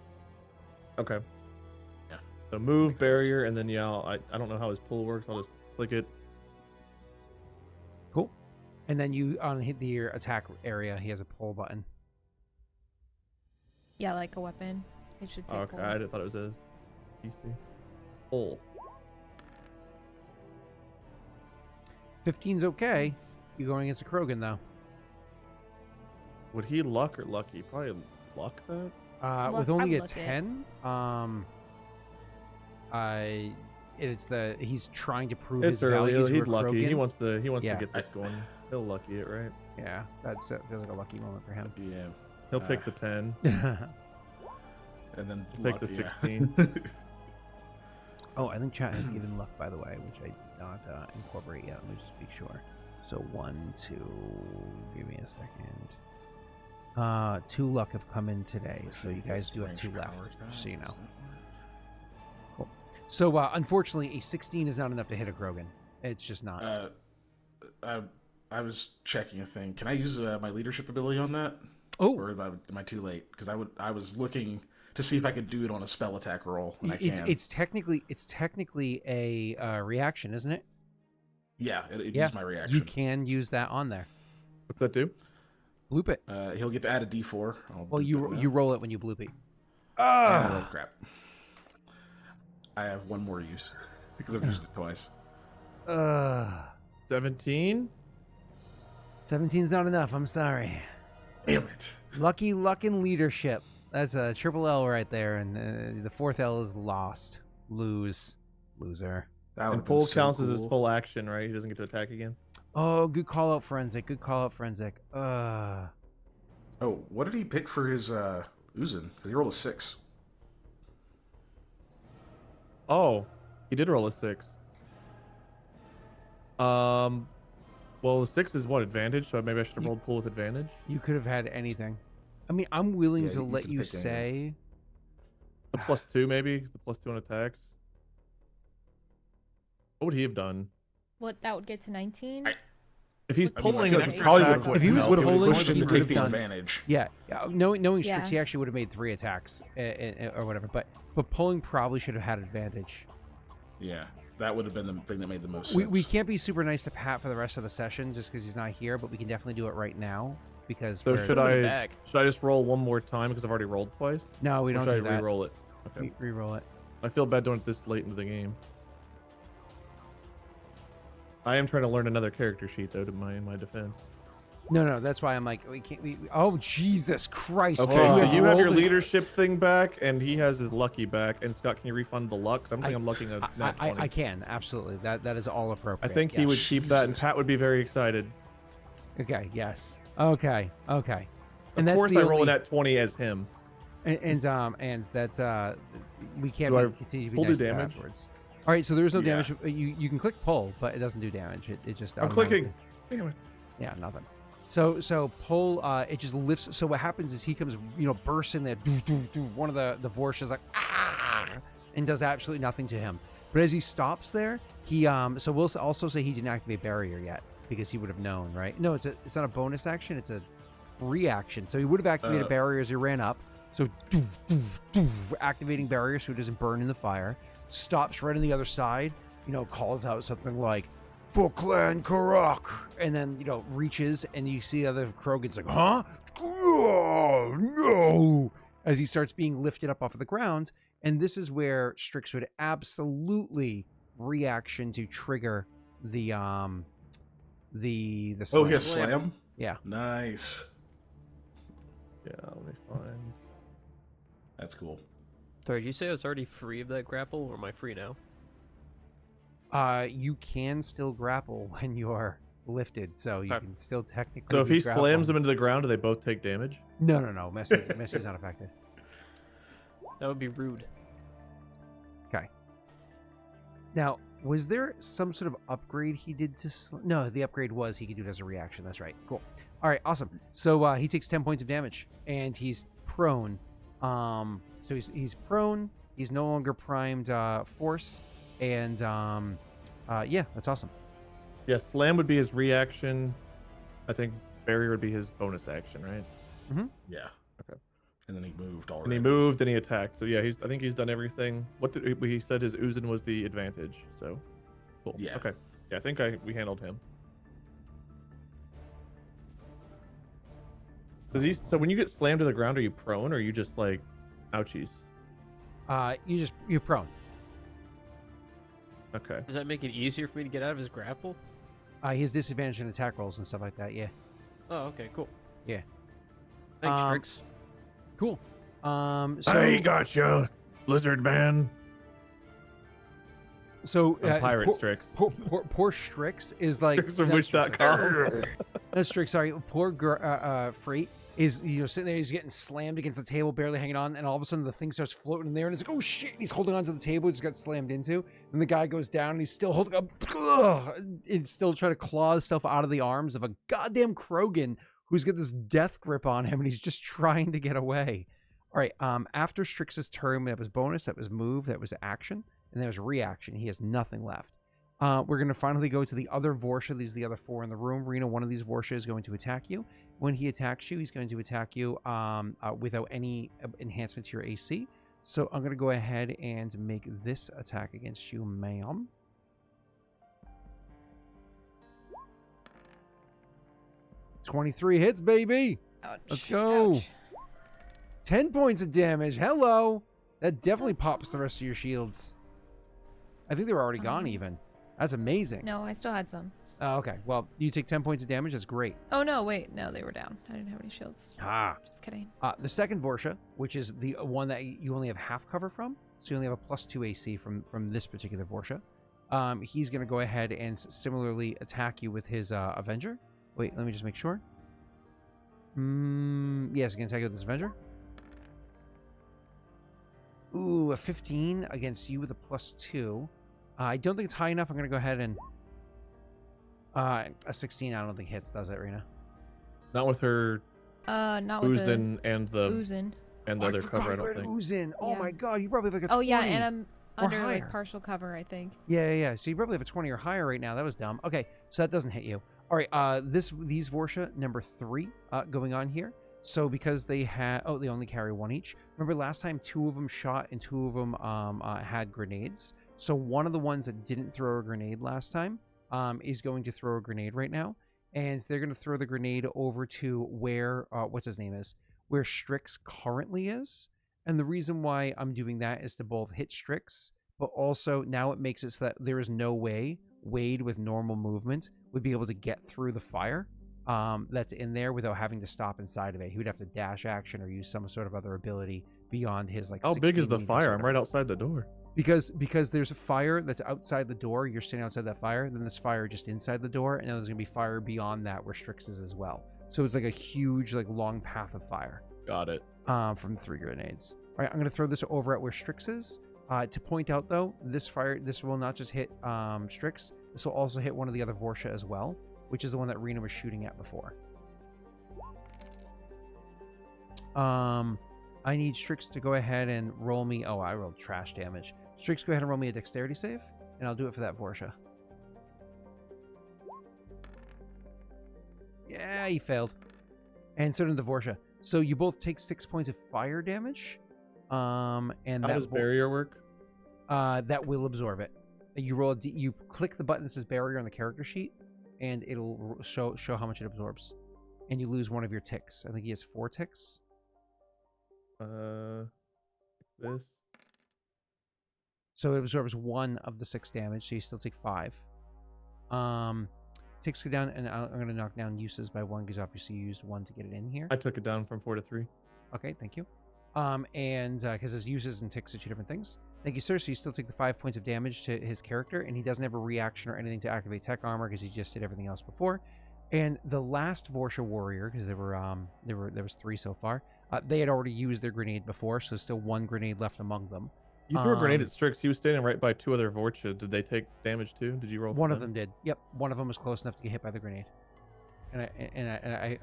Okay. Yeah. So move barrier and then I don't know how his pull works. I'll just click it. Cool. And then you on hit the attack area, he has a pull button. Yeah, like a weapon. It should say Oh, okay. pull. I thought it was his PC. Pull. 15's okay. Nice. You're going against a Krogan though. Would he luck or lucky? Probably luck that. With I only would a look it. 10, he's trying to prove It's his early. value to He'd a lucky. Krogan. He wants to Yeah. get this going. He'll lucky it, right? Yeah, that's it. Feels like a lucky moment for him. Yeah. He'll take the 10. And then Take the luck, yeah. 16. Oh, I think chat has given luck, by the way, which I did not incorporate yet. Let me just make sure. So 1, 2. Give me a second. 2 luck have come in today, so you guys do have 2 left, just so you know. Cool. So unfortunately, a 16 is not enough to hit a Krogan. It's just not. I was checking a thing. Can I use my leadership ability on that? Oh, Or am I too late? Because I was looking to see if I could do it on a spell attack roll, and I can. it's technically a reaction, isn't it? Yeah, it Yeah, used my reaction. You can use that on there. What's that do? Bloop it. He'll get to add a D4. I'll Well, bloop it now. you roll it when you bloop it. Oh, crap. I have one more use because I've used it twice. 17? 17's not enough. I'm sorry. Damn it. Lucky luck and leadership. That's a triple L right there, and the 4th L is lost. Loser. That would've And been pull so counts as his cool. full action, right? He doesn't get to attack again. Oh, good call out, Forensic. Good call out, Forensic. Oh, what did he pick for his Uzin? Because he rolled a 6. Oh, he did roll a 6. Well, the 6 is what, advantage? So maybe I should have rolled pull with advantage. You could have had anything. I mean, I'm willing Yeah, to you let can you pick anything. say. The +2 maybe. The +2 on attacks. What would he have done? What, that would get to 19? If he's I mean, pulling I a think he it probably attack- would've If he was would've pulling, pushed him he to would've take the done- advantage. Yeah, knowing Yeah. Strix, he actually would have made 3 attacks or whatever. But pulling probably should have had advantage. Yeah. That would have been the thing that made the most sense. We can't be super nice to Pat for the rest of the session just because he's not here, but we can definitely do it right now because. So should Put him in the I bag. just roll one more time because I've already rolled twice? No, we Or don't should do I that. re-roll it? Okay. Re-roll it. I feel bad doing it this late into the game. I am trying to learn another character sheet though, in my defense. No, that's why I'm like, we can't. Oh Jesus Christ! Okay, you so you have your rolled it. leadership thing back, and he has his lucky back. And Scott, can you refund the luck? 'Cause I'm thinking I'm lucking a nat 20. I can absolutely. That is all I appropriate. think he would yes. keep that, and Pat would be very excited. Okay. Yes. Okay. Of course, I roll a nat 20 as him. And that we can't Do I continue to be pull nice do to damage? afterwards. All right, so there is no Yeah. damage. You can click pull, but it doesn't do damage. It just I'm clicking. Damn it. Yeah, nothing. So pull. It just lifts. So what happens is he comes, bursts in there. One of the Vorsh is like and does absolutely nothing to him. But as he stops there, he So we'll also say he didn't activate barrier yet because he would have known, right? No, it's not a bonus action. It's a reaction. So he would have activated barrier as he ran up. So activating barrier so he doesn't burn in the fire. Stops right on the other side. Calls out something like, "For Clan Karruk," and then reaches, and you see the other Krogan's like, "Huh? Oh, no!" As he starts being lifted up off of the ground, and this is where Strix would absolutely reaction to trigger the Oh, he has slam. slam? Yeah. Nice. Yeah, let me find. That's cool. Sorry, did you say I was already free of that grapple, or am I free now? You can still grapple when you're lifted, so you Okay. can still technically. So if be he slams grappling. them into the ground, do they both take damage? No. Messy's not affected. That would be rude. Okay. Now, was there some sort of upgrade he did to? No, the upgrade was he could do it as a reaction. That's right. Cool. All right, awesome. So he takes 10 points of damage, and he's prone. So he's prone. He's no longer primed force, and yeah, that's awesome. Yeah, slam would be his reaction. I think barrier would be his bonus action, right? Yeah. Okay. And then he moved already. And he moved and he attacked. So yeah, I think he's done everything. What did he said? His Uzin was the advantage. So cool. Yeah. Okay. Yeah, I think we handled him. So when you get slammed to the ground, are you prone or are you just like, ouchies? You're prone. Okay. Does that make it easier for me to get out of his grapple? He has disadvantage in attack rolls and stuff like that. Yeah. Oh, okay, cool. Yeah. Thanks, Strix. Cool. So I gotcha, lizard man. So Pirate Strix. Poor Strix is like Strix from Wish.com. No, Strix, sorry. Poor Frait is sitting there. He's getting slammed against the table, barely hanging on, and all of a sudden the thing starts floating in there, and it's like, oh shit! And he's holding onto the table. He just got slammed into, and the guy goes down, and he's still holding up, and still trying to claw himself out of the arms of a goddamn Krogan who's got this death grip on him, and he's just trying to get away. All right. After Strix's turn, that was bonus, that was move, that was action, and that was reaction. He has nothing left. We're going to finally go to the other Vorsha. These are the other four in the room. Rena, one of these Vorsha is going to attack you. When he attacks you, he's going to attack you without any enhancement to your AC. So I'm going to go ahead and make this attack against you, ma'am. $23 hits, baby. Ouch. Let's go. Ouch. 10 points of damage. Hello. That definitely pops the rest of your shields. I think they were already gone even. That's amazing. No, I still had some. Oh, okay. Well, you take 10 points of damage. That's great. Oh no, wait, no, they were down. I didn't have any shields. Just kidding. The second Vorsha, which is the one that you only have half cover from, so you only have a +2 AC from this particular Vorsha. He's going to go ahead and similarly attack you with his Avenger. Wait, let me just make sure. Yes, going to attack you with this Avenger. Ooh, a 15 against you with a +2. I don't think it's high enough. I'm going to go ahead and... a 16 I don't think hits, does it, Rena? Not with her Not with Uzin the and the Uzin. and the other cover, I don't think. Uzin. Oh Yeah. my god, you probably have like a 20. Oh yeah, and I'm or under like higher. partial cover, I think. Yeah. So you probably have a 20 or higher right now. That was dumb. Okay, so that doesn't hit you. All right, these Vorsha, number 3, going on here. So because they had... Oh, they only carry 1 each. Remember last time 2 of them shot and 2 of them had grenades. So one of the ones that didn't throw a grenade last time is going to throw a grenade right now. And they're going to throw the grenade over to where, what's his name is, where Strix currently is. And the reason why I'm doing that is to both hit Strix, but also now it makes it so that there is no way Wade with normal movement would be able to get through the fire that's in there without having to stop inside of it. He would have to dash action or use some sort of other ability beyond his like. How big is the 16 fire? I'm meters. right outside the door. Because there's a fire that's outside the door. You're standing outside that fire. Then there's fire just inside the door, and then there's gonna be fire beyond that where Strix is as well. So it's like a huge like long path of fire. Got it. From 3 grenades. All right, I'm gonna throw this over at where Strix is. To point out though, this will not just hit Strix. This will also hit one of the other Vorsha as well, which is the one that Rena was shooting at before. I need Strix to go ahead and roll me. Oh, I rolled trash damage. Strix, go ahead and roll me a dexterity save, and I'll do it for that Vorsha. Yeah, he failed. And so did the Vorsha. So you both take 6 points of fire damage. And How that does barrier work? that will absorb it. You roll you click the button that says barrier on the character sheet, and it'll show how much it absorbs. And you lose one of your ticks. I think he has 4 ticks. This. So it absorbs 1 of the 6 damage, so you still take 5. Ticks go down, and I'm going to knock down uses by 1 because obviously you used 1 to get it in here. I took it down from 4 to 3. Okay, thank you. And because his uses and ticks are 2 different things. Thank you, sir. So you still take the 5 points of damage to his character, and he doesn't have a reaction or anything to activate tech armor because he just did everything else before. And the last Vorsha warrior, because there was 3 so far, they had already used their grenade before, so there's still 1 grenade left among them. You threw a grenade at Strix. He was standing right by 2 other Vorsha. Did they take damage too? Did you roll? One of them did. Yep, one of them was close enough to get hit by the grenade, and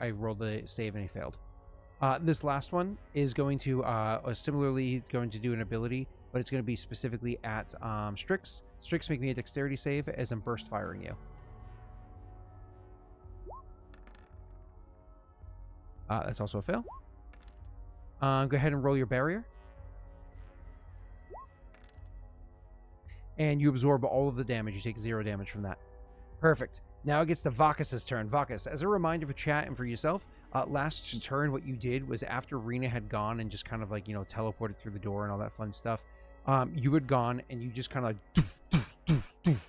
I rolled the save and he failed. This last one is going to similarly going to do an ability, but it's going to be specifically at Strix. Strix, make me a dexterity save as I'm burst firing you. That's also a fail. Go ahead and roll your barrier. And you absorb all of the damage. You take 0 damage from that. Perfect. Now it gets to Vakas' turn. Vakas, as a reminder for chat and for yourself, last turn what you did was after Rena had gone and just kind of like, teleported through the door and all that fun stuff, you had gone and you just kind of like,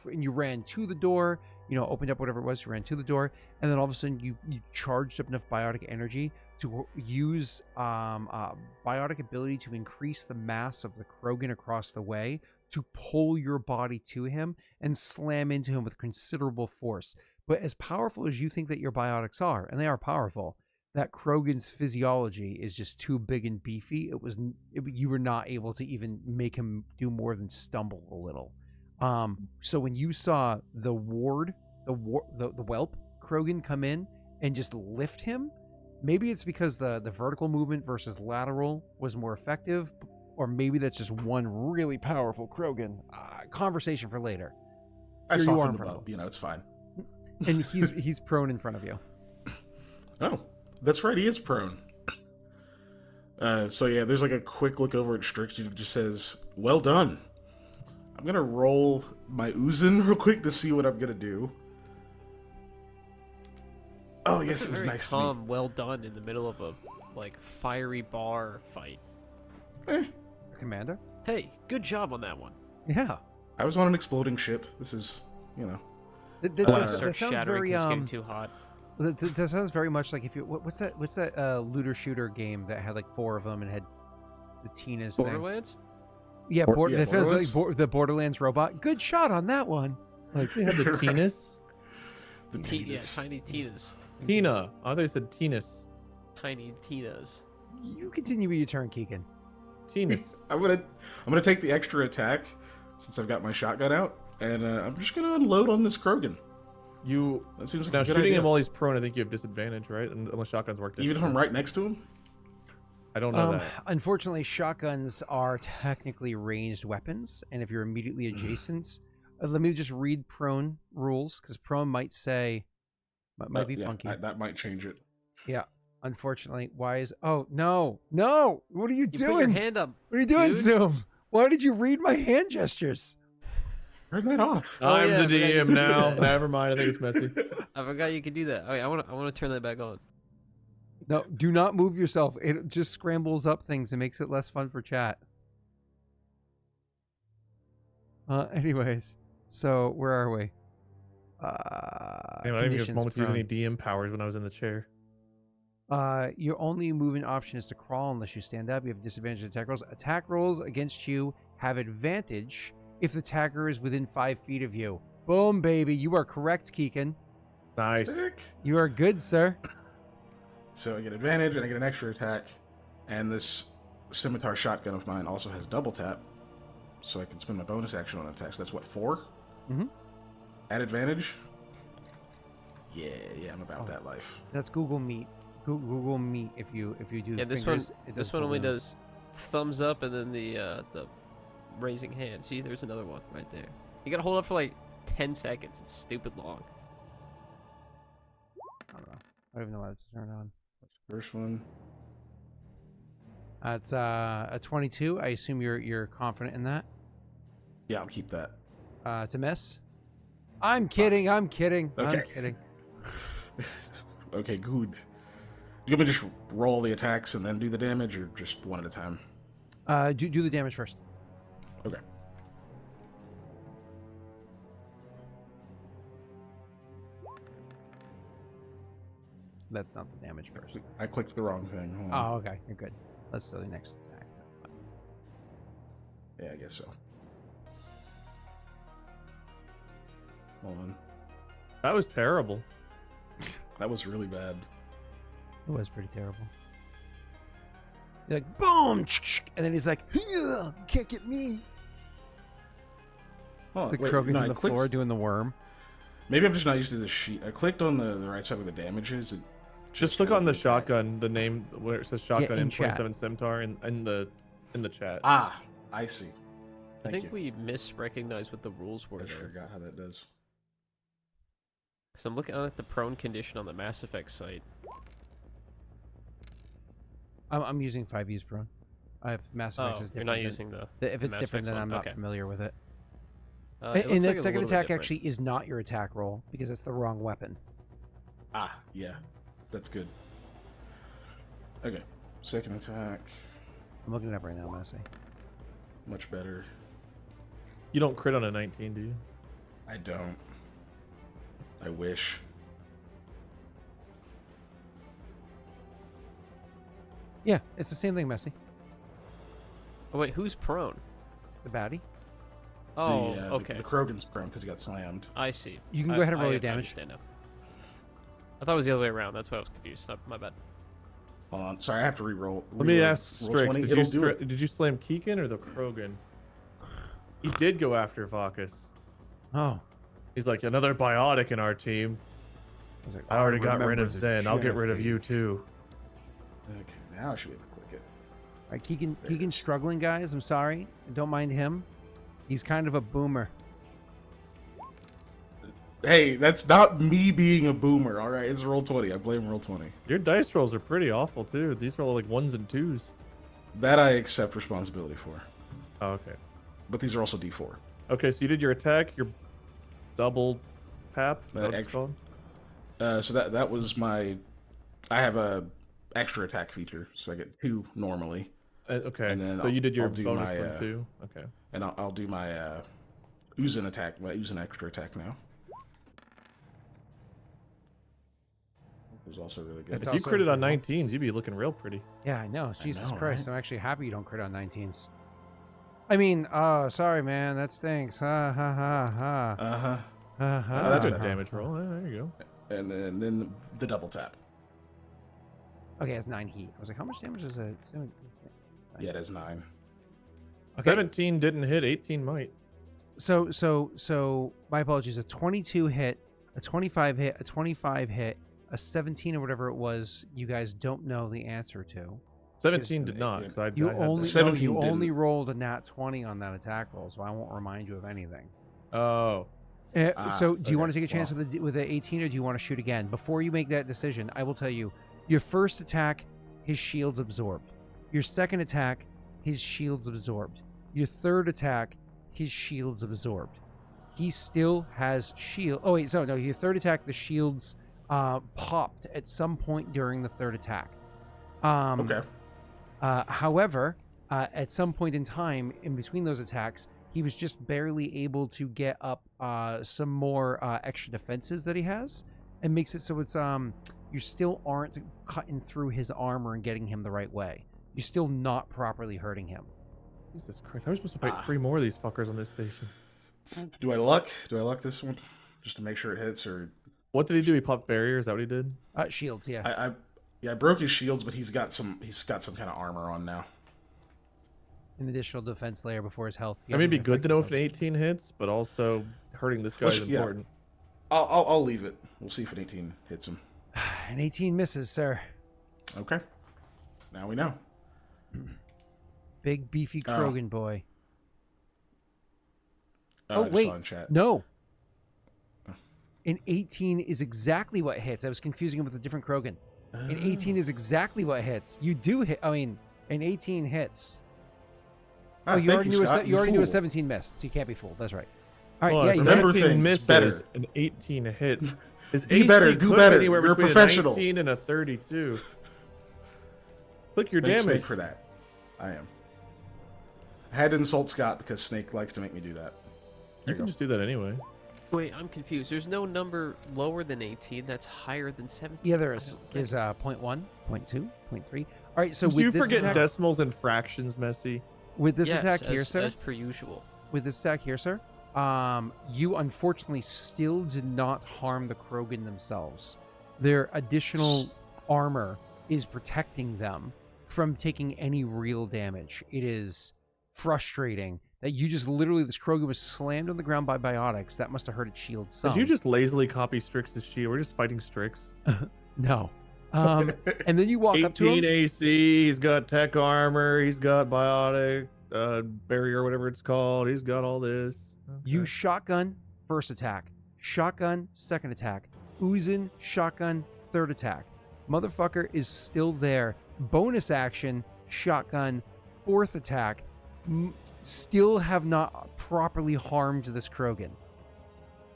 and you ran to the door, opened up whatever it was, you ran to the door, and then all of a sudden you charged up enough biotic energy to use biotic ability to increase the mass of the Krogan across the way to pull your body to him and slam into him with considerable force. But as powerful as you think that your biotics are, and they are powerful, that Krogan's physiology is just too big and beefy. You were not able to even make him do more than stumble a little. So when you saw the whelp Krogan come in and just lift him, maybe it's because the vertical movement versus lateral was more effective, or maybe that's just one really powerful Krogan. Conversation for later. I Here saw you are from in front of above. It's fine. And he's prone in front of you. Oh, that's right. He is prone. So yeah, there's like a quick look over at Strix. He just says, "Well done." I'm gonna roll my Uzin real quick to see what I'm gonna do. Oh yes, it was very nice calm, to me. well done in the middle of a fiery bar fight. Commander? Hey, good job on that one. Yeah. I was on an exploding ship. This is, That Start sounds shattering very 'cause it's getting too hot. that sounds very much like what's that looter shooter game that had like 4 of them and had the Tina's thing. Borderlands? Yeah, Yeah, it feels like Borderlands? the Borderlands robot. Good shot on that one. Like they had the Tinas. The Yeah, Tinas. tiny Tinas. Tina. I thought you said Tinas. Tiny Tinas. You continue with your turn, Keegan. Tinas. I'm gonna take the extra attack since I've got my shotgun out, and I'm just gonna unload on this Krogan. That seems like Now a good shooting idea. him while he's prone, I think you have disadvantage, right? Unless shotguns work. Even if I'm right next to him. I don't know that. Unfortunately, shotguns are technically ranged weapons, and if you're immediately adjacent, let me just read prone rules because prone might say might be Yeah, funky. that might change it. Yeah. Unfortunately, why is no! What are you You put your doing? hand up. What are you doing, dude. Zoom? Why did you read my hand gestures? Turn that off. Oh, I'm yeah, I the forgot you DM could do now. that. Never mind. I think it's messy. I forgot you could do that. Okay, I want to turn that back on. No, do not move yourself. It just scrambles up things and makes it less fun for chat. Anyways, so where are we? Damn, I didn't even get a Conditions moment to use prone. any DM powers when I was in the chair. Your only movement option is to crawl unless you stand up. You have disadvantage on attack rolls. Attack rolls against you have advantage if the attacker is within 5 feet of you. Boom, baby. You are correct, Keegan. Nice. Sick. You are good, sir. So I get advantage and I get an extra attack. And this scimitar shotgun of mine also has double tap. So I can spend my bonus action on attacks. That's what, 4? Mhm. At advantage? Yeah, I'm about that life. That's Google Meet. Google Meet if you do. Yeah, the this fingers, one it this one only balloons. does thumbs up and then the raising hand. See, there's another one right there. You gotta hold up for like 10 seconds. It's stupid long. I don't know. I don't even know why it's turned on. First one. It's a 22. I assume you're confident in that. Yeah, I'll keep that. It's a miss. I'm kidding. I'm kidding. I'm Okay. kidding. Okay, good. You want me to just roll the attacks and then do the damage, or just one at a time? Do the damage first. Okay. That's not the damage first. I clicked the wrong thing. Hold on. Oh, okay. You're good. Let's do the next attack. Yeah, I guess so. Hold on. That was terrible. That was really bad. It was pretty terrible. You're like, boom! And then he's like, yeah, can't get me. Hold The on, wait, Krogan's no, on I the clicked- floor doing the worm. Maybe I'm just not used to this sheet. I clicked on the right side where the damage is. It Just click showed on the attack. shotgun, the name where it says shotgun in in chat. 27 Scimitar in the chat. Ah, I see. I Thank think you. we misrecognized what the rules were I there. forgot how that does. Because I'm looking at the prone condition on the Mass Effect site. I'm using 5E's prone. I have Mass Effect Oh, is you're different. not than- using the. If it's Mass different, Effect then one, I'm not okay. familiar with it. It And looks that like it's a second little bit attack different. actually is not your attack roll because it's the wrong weapon. Ah, yeah. That's good. Okay. Second attack. I'm looking it up right now, Massey. Much better. You don't crit on a 19, do you? I don't. I wish. Yeah, it's the same thing, Massey. Oh wait, who's prone? The baddie. Oh, the, okay. The Krogan's prone because he got slammed. I see. You can go ahead and roll your I damage. understand now. I thought it was the other way around. That's why I was confused. My bad. Hold on. Sorry, I have to re-roll. Let me Reroll. ask Roll Strix, 20, did it'll you, do it. did you slam Keegan or the Krogan? He did go after Vakas. Oh. He's like, another biotic in our team. I was like, I already got rid remember of the Zen. I'll get rid of Genevieve. you too. Okay, now I should be able to click it. All right, Keegan's struggling, guys. I'm sorry. Don't mind him. He's kind of a boomer. Hey, that's not me being a boomer, all right? It's roll 20. I blame roll 20. Your dice rolls are pretty awful too. These are all like 1s and 2s. That I accept responsibility for. Oh, okay. But these are also D4. Okay, so you did your attack, your double tap. Is that what it's extra- called? So that was my... I have a extra attack feature, so I get 2 normally. Okay, and then so you did your I'll do bonus my, one too. Okay. And I'll do my Uzin attack, my Uzin extra attack now. It was also really good. It's If you also critted on pretty 19s, you'd be looking real pretty. Yeah, I know. Jesus know, Christ. right? I'm actually happy you don't crit on 19s. I mean, oh, sorry, man. That stinks. Ha, ha, ha, ha. Uh-huh. Ha, ha, Oh, that's a better. damage roll. There you go. And then the double tap. Okay, it's 9 heat. I was like, how much damage is it? Yeah, it is 9. Okay. 17 didn't hit. 18 might. So my apologies. A 22 hit, a 25 hit, a 25 hit, a 17 or whatever it was. You guys don't know the answer to. 17 did not. 'Cause I You had only that. 17 you didn't. only rolled a nat 20 on that attack roll, so I won't remind you of anything. Oh. So do you want to okay, take a chance well. with the 18, or do you want to shoot again? Before you make that decision, I will tell you, your first attack, his shield's absorbed. Your second attack, his shield's absorbed. Your third attack, his shield's absorbed. he still has shield. Oh wait, so no, your third attack, the shields popped at some point during the third attack. Okay. However, at some point in time in between those attacks, he was just barely able to get up some more extra defenses that he has, and makes it so it's you still aren't cutting through his armor and getting him the right way. You're still not properly hurting him. Jesus Christ, how are we supposed to fight 3 more of these fuckers on this station? Do I luck? Do I luck this one? Just to make sure it hits, or... What did he do? He popped barriers? Is that what he did? Shields, yeah. I broke his shields, but he's got some kind of armor on now. An additional defense layer before his health. I mean, it'd be good to know if an 18 hits, but also hurting this guy is Yeah. important. I'll leave it. We'll see if an 18 hits him. An 18 misses, sir. Okay. Now we know. Big beefy Krogan boy. Oh, I wait, saw in chat. no. An 18 is exactly what hits. I was confusing him with a different Krogan. An 18 is exactly what hits. You do hit. I mean, an 18 hits. Ah, Oh, you already knew Scott, you already knew a fool. 17 missed, so you can't be fooled. That's right. All right, Well, yeah, if you an remember 18 things misses, better. an 18 hits. His Be AC better, do could better. Anywhere You're a between professional. A 19 and a 32. Click your Thanks, damage. Snake, for that. I am. I had to insult Scott because Snake likes to make me do that. You can just do that anyway. Wait, I'm confused. There's no number lower than 18 that's higher than 17. Yeah, there I is. don't think. There's 0.1, 0.2, 0.3. All right, so Do with you this forget attack, decimals and fractions, Messy? with this Yes, attack here, as, sir. as per usual. With this attack here, sir, you unfortunately still did not harm the Krogan themselves. Their additional armor is protecting them from taking any real damage. It is frustrating that you just literally, this Krogan was slammed on the ground by biotics. That must have hurt its shield some. Did you just lazily copy Strix's shield? We're just fighting Strix. No. And then you walk up to 18 him. AC, he's got tech armor, he's got biotic, barrier, whatever it's called. He's got all this. You Okay. shotgun first attack, shotgun second attack, Uzin shotgun third attack. Motherfucker is still there. Bonus action, shotgun fourth attack. Still have not properly harmed this Krogan.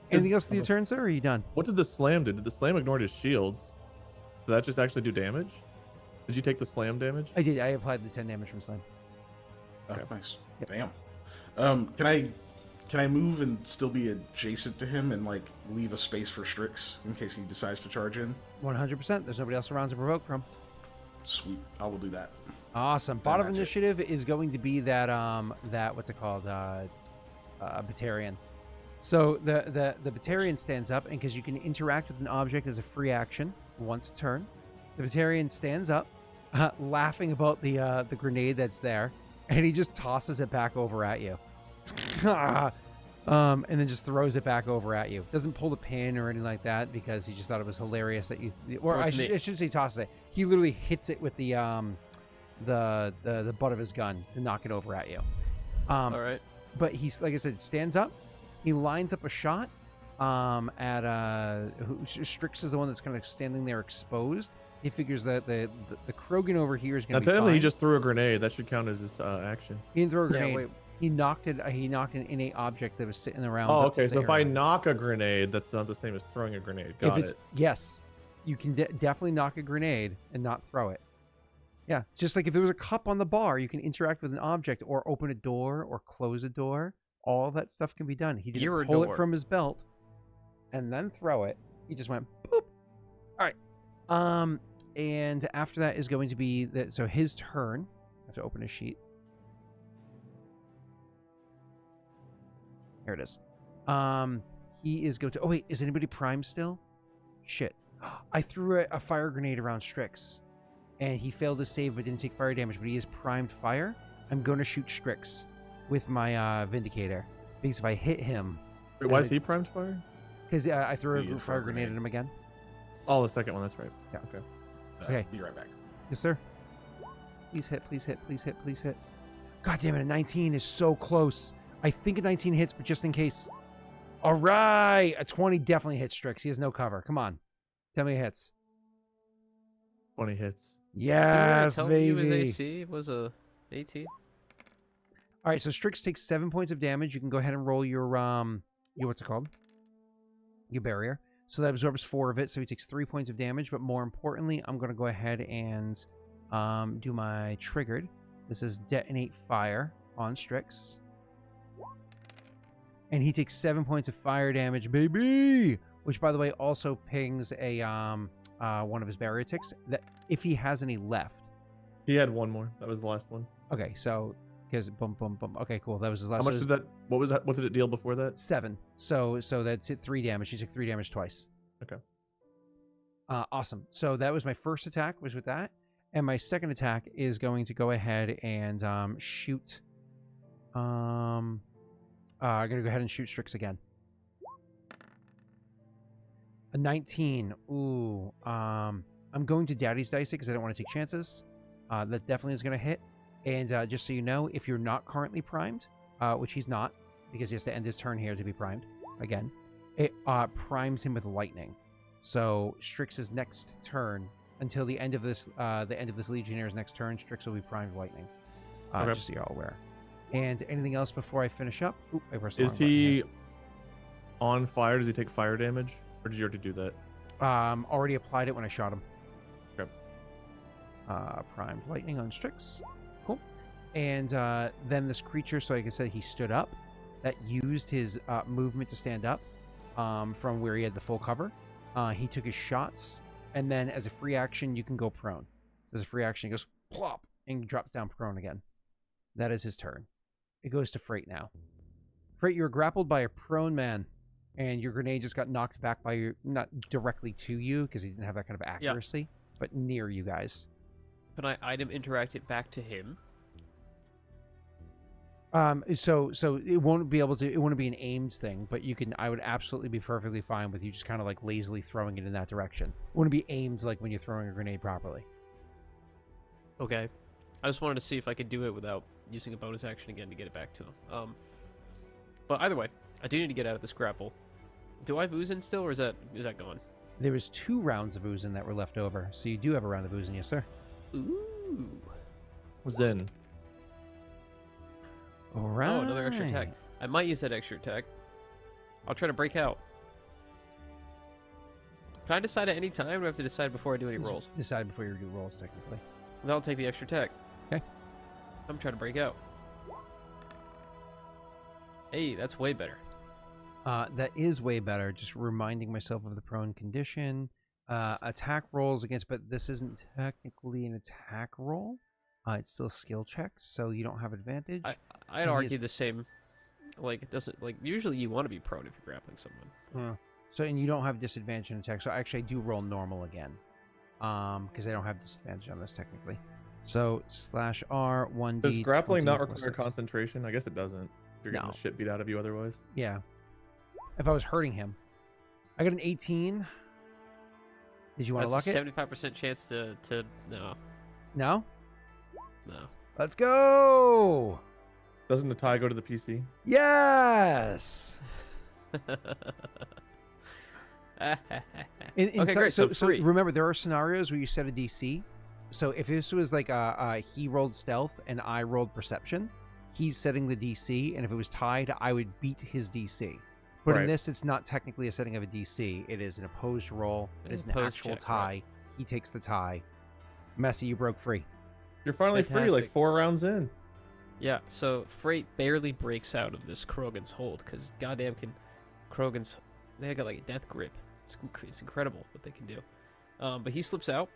Anything else to your turn, sir? Or are you done? What did the slam do? Did the slam ignore his shields? Did that just actually do damage? Did you take the slam damage? I did. I applied the 10 damage from slam. Oh, Okay. nice. Yep. Damn. Can I move and still be adjacent to him and like leave a space for Strix in case he decides to charge in? 100%. There's nobody else around to provoke from. Sweet. I will do that. Awesome. Bottom that's it. initiative is going to be that that what's it called? Batarian. So the Batarian stands up, and because you can interact with an object as a free action once a turn, the Batarian stands up, laughing about the grenade that's there, and he just tosses it back over at you. And then just throws it back over at you. Doesn't pull the pin or anything like that because he just thought it was hilarious that you. Or I should say tosses it. He literally hits it with the butt of his gun to knock it over at you. All right. But he's, like I said, stands up. He lines up a shot at Strix is the one that's kind of standing there exposed. He figures that the Krogan over here is Now, going to be technically, fine. he just threw a grenade. That should count as his action. He didn't throw a Yeah, grenade. wait. He knocked it. He knocked an innate object that was sitting around. Oh, the- okay. the So if I area. knock a grenade, that's not the same as throwing a grenade. if Got it's it. yes, you can definitely knock a grenade and not throw it. Yeah, just like if there was a cup on the bar, you can interact with an object or open a door or close a door. All of that stuff can be done. He didn't You're a pull it door. from his belt and then throw it. He just went boop. All right. And after that is going to be that. So his turn. I have to open a sheet. Here it is. He is going to. Oh wait, is anybody primed still? Shit. I threw a fire grenade around Strix, and he failed to save but didn't take fire damage. But he is primed fire. I'm going to shoot Strix with my Vindicator because if I hit him, Wait, why is he primed fire? because I threw You a get fire fire grenade grenade. at him again. Oh, the second one. That's right. Yeah. Okay. Okay. Be right back. Yes, sir. Please hit. Please hit. Please hit. Please hit. God damn it! A 19 is so close. I think a 19 hits, but just in case. All right, a 20 definitely hits Strix. He has no cover. Come on, tell me it hits. 20 hits. Yes, Tell baby. you his AC was a 18. All right, so Strix takes 7 points of damage. You can go ahead and roll your what's it called? Your barrier. So that absorbs 4 of it, so he takes 3 points of damage. But more importantly, I'm going to go ahead and do my triggered. This is detonate fire on Strix. And he takes 7 points of fire damage, baby! Which, by the way, also pings a one of his barrier ticks. That if he has any left. He had one more. That was the last one. Okay, so because boom, boom, boom. Okay, cool. That was his last. How much did that? What was that? What did it deal before that? 7. So that's it. 3 damage. He took 3 damage twice. Okay. Awesome. So that was my first attack. Was with that, and my second attack is going to go ahead and shoot. I'm gonna go ahead and shoot Strix again. A 19. Ooh. I'm going to Daddy's Dice it because I don't want to take chances. That definitely is going to hit. And just so you know, if you're not currently primed, which he's not, because he has to end his turn here to be primed again, it primes him with lightning. So Strix's next turn, until the end of this Legionnaire's next turn, Strix will be primed with lightning. Okay. Just so you're all aware. And anything else before I finish up? Oop, I pressed the Is wrong button he here. on fire? Does he take fire damage, or did you already do that? Already applied it when I shot him. Okay. Primed lightning on Strix. Cool. And then this creature, so like I said, he stood up. That used his movement to stand up from where he had the full cover. He took his shots, and then as a free action, you can go prone. So as a free action, he goes plop and drops down prone again. That is his turn. It goes to Frait now. Frait, you're grappled by a prone man, and your grenade just got knocked back by your, not directly to you because he didn't have that kind of accuracy, but near you guys. Can I item interact it back to him? So it won't be able to. It won't be an aimed thing, but you can. I would absolutely be perfectly fine with you just kind of like lazily throwing it in that direction. It wouldn't be aimed like when you're throwing a grenade properly. Okay. I just wanted to see if I could do it without using a bonus action again to get it back to him. But either way, I do need to get out of this grapple. Do I have Oozin still, or is that gone? There was 2 rounds of Oozin that were left over, so you do have a round of Oozin, yes, sir. Ooh. Zen. All right. Oh, another extra attack. I might use that extra attack. I'll try to break out. Can I decide at any time, or do I have to decide before I do any rolls? Decide before you do rolls, technically. Then I'll take the extra attack. Okay. I'm trying to break out. Hey, that's way better. That is way better. Just reminding myself of the prone condition. Attack rolls against, but this isn't technically an attack roll. It's still skill checks, so you don't have advantage. I'd argue the same. Like, it doesn't, like, usually you want to be prone if you're grappling someone. So, and you don't have disadvantage in attack. So actually I do roll normal again. Because I don't have disadvantage on this technically. So /R 1D. Does grappling not require 20+6. concentration? I guess it doesn't. You're getting No. the shit beat out of you otherwise. Yeah. If I was hurting him. I got an 18. Did you want to luck That's it? a 75% chance to no. No? No. Let's go! Doesn't the tie go to the PC? Yes! Okay, great. So free. Remember, there are scenarios where you set a DC. So if this was like he rolled stealth and I rolled perception, he's setting the DC, and if it was tied, I would beat his DC. But in Right. this, it's not technically a setting of a DC. It is an opposed roll. It is an Opposed actual check, tie. right. He takes the tie. Messy, you broke free. You're finally free, like Fantastic. 4 rounds in. Yeah, so Frait barely breaks out of this Krogan's hold, because goddamn can Krogan's, they got like a death grip. It's incredible what they can do. But he slips out,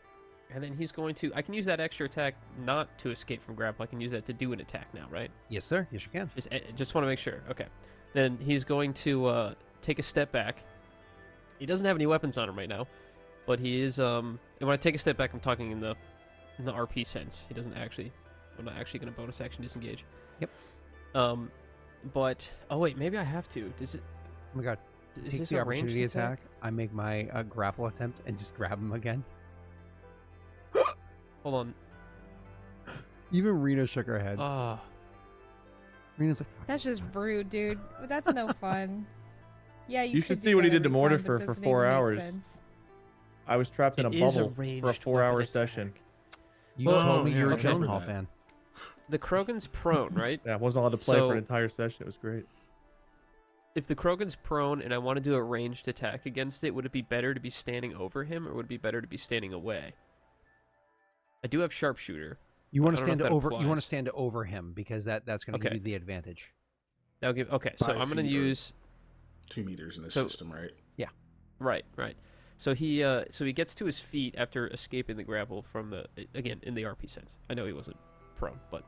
and then he's going to, I can use that extra attack not to escape from grapple, I can use that to do an attack now, right? Yes, sir. Yes, you can. Just want to make sure. Okay. Then he's going to take a step back. He doesn't have any weapons on him right now, but he is, and when I take a step back, I'm talking in the RP sense. He doesn't actually, I'm not actually going to bonus action disengage. Yep. But, oh wait, maybe I have to. Does it, Oh my god. is Takes this the a ranged opportunity attack. I make my grapple attempt and just grab him again. Hold on. Even Rena shook her head. Rena's like, That's just rude, dude. That's no fun. Yeah, you should could see do what he that did to every time, Mortifer but for doesn't 4 even make hours. sense. I was trapped in a It is bubble for a ranged 4-hour weapon session. attack. you Oh, told me yeah, you were a I remember Gyllenhaal that. fan. The Krogan's prone, right? Yeah, I wasn't allowed to play for So- an entire session. It was great. if the Krogan's prone and I want to do a ranged attack against it, would it be better to be standing over him or would it be better to be standing away? I do have sharpshooter. You want to I don't stand know if that over. You want to applies. stand over him because that's going to give Okay. you the advantage. That'll give. Okay, so 5 I'm gonna feet or- use 2 meters in this So- system, right? right. So he gets to his feet after escaping the grapple from the again in the RP sense. I know he wasn't prone, but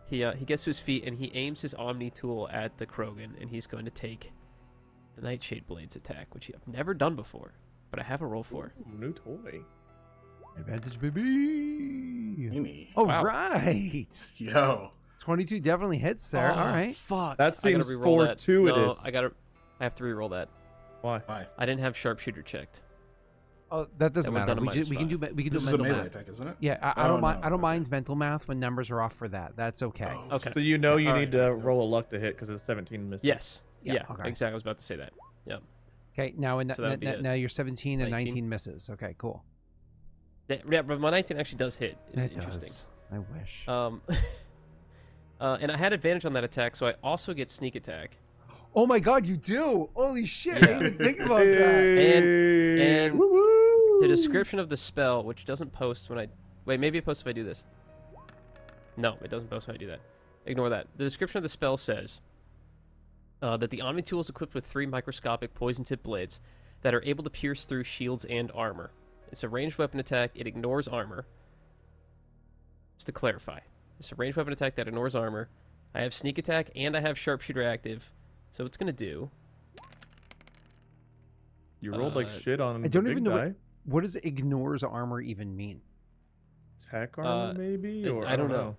he gets to his feet and he aims his Omni tool at the Krogan and he's going to take the Nightshade Blades attack, which I've never done before, but I have a roll for. Ooh, new toy. Advantage, baby. Mimi. All Wow. right. Yo. 22 definitely hits, sir. Oh, All right. Fuck. That I gotta seems reroll that. fortuitous. No, I have to reroll that. Why? Why? I didn't have sharpshooter checked. Oh, that doesn't That would've matter. done a We can do -5. we can do This is a mental melee math. attack, isn't it? Yeah, I don't Oh, mind. no, I don't okay. mind mental math when numbers are off for that. That's okay. Oh, Okay. So you know you All need to roll a luck to hit because it's 17 misses. Yes. Yeah, Yeah. okay. Exactly. I was about to say that. Okay, now So that would be it. now you're 17 and 19. 19 misses. Okay, cool. Yeah, but my 19 actually does hit. It's It interesting. does. I wish. And I had advantage on that attack, so I also get sneak attack. Oh my god, you do! Holy shit! I Yeah. didn't even think about that. And Woo-woo! the description of the spell, which doesn't post when I... Wait, maybe it posts if I do this. No, it doesn't post when I do that. Ignore that. The description of the spell says that the Omni tool is equipped with 3 microscopic poison-tipped blades that are able to pierce through shields and armor. It's a ranged weapon attack. It ignores armor. Just to clarify. It's a ranged weapon attack that ignores armor. I have sneak attack and I have sharpshooter active. So it's going to do... You rolled like Uh, shit on I don't the even big know die. What does ignores armor even mean? Tech armor, maybe? Or I don't know.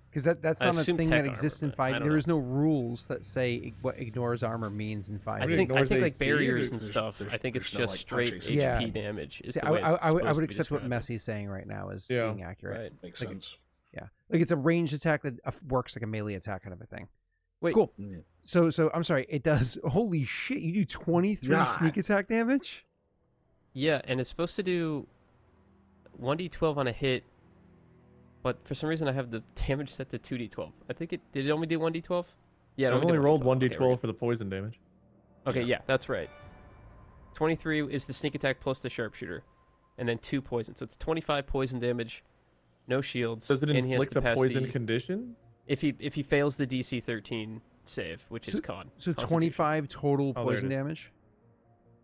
Because that's I not a assume thing tech that armor, exists in but I 5. don't There know. is no rules that say what ignores armor means in 5. I It think ignores like AC, barriers and there's- stuff. there's- I think it's there's no, just like, straight touch HP Yeah. damage. Is See, the way it's I would supposed to be accept what described. Messy's saying right now as Yeah. being accurate. Right. Makes Like- sense. Yeah, like it's a ranged attack that works like a melee attack kind of a thing. Wait. Cool. Mm. So I'm sorry. It does. Holy shit! You do 23 God. sneak attack damage. Yeah, and it's supposed to do 1d12 on a hit, but for some reason I have the damage set to 2d12. I think it did it only do 1d12? Yeah, it I've only did rolled 1d12. 1d12 for the poison damage. Okay, Yeah. yeah, that's right. 23 is the sneak attack plus the sharpshooter, and then 2 poison. So it's 25 poison damage, no shields. Does it and he has inflict to a pass poison the- condition? if he fails the DC 13 save, which is con. So Constitution. 25 total Oh, there it poison is. damage.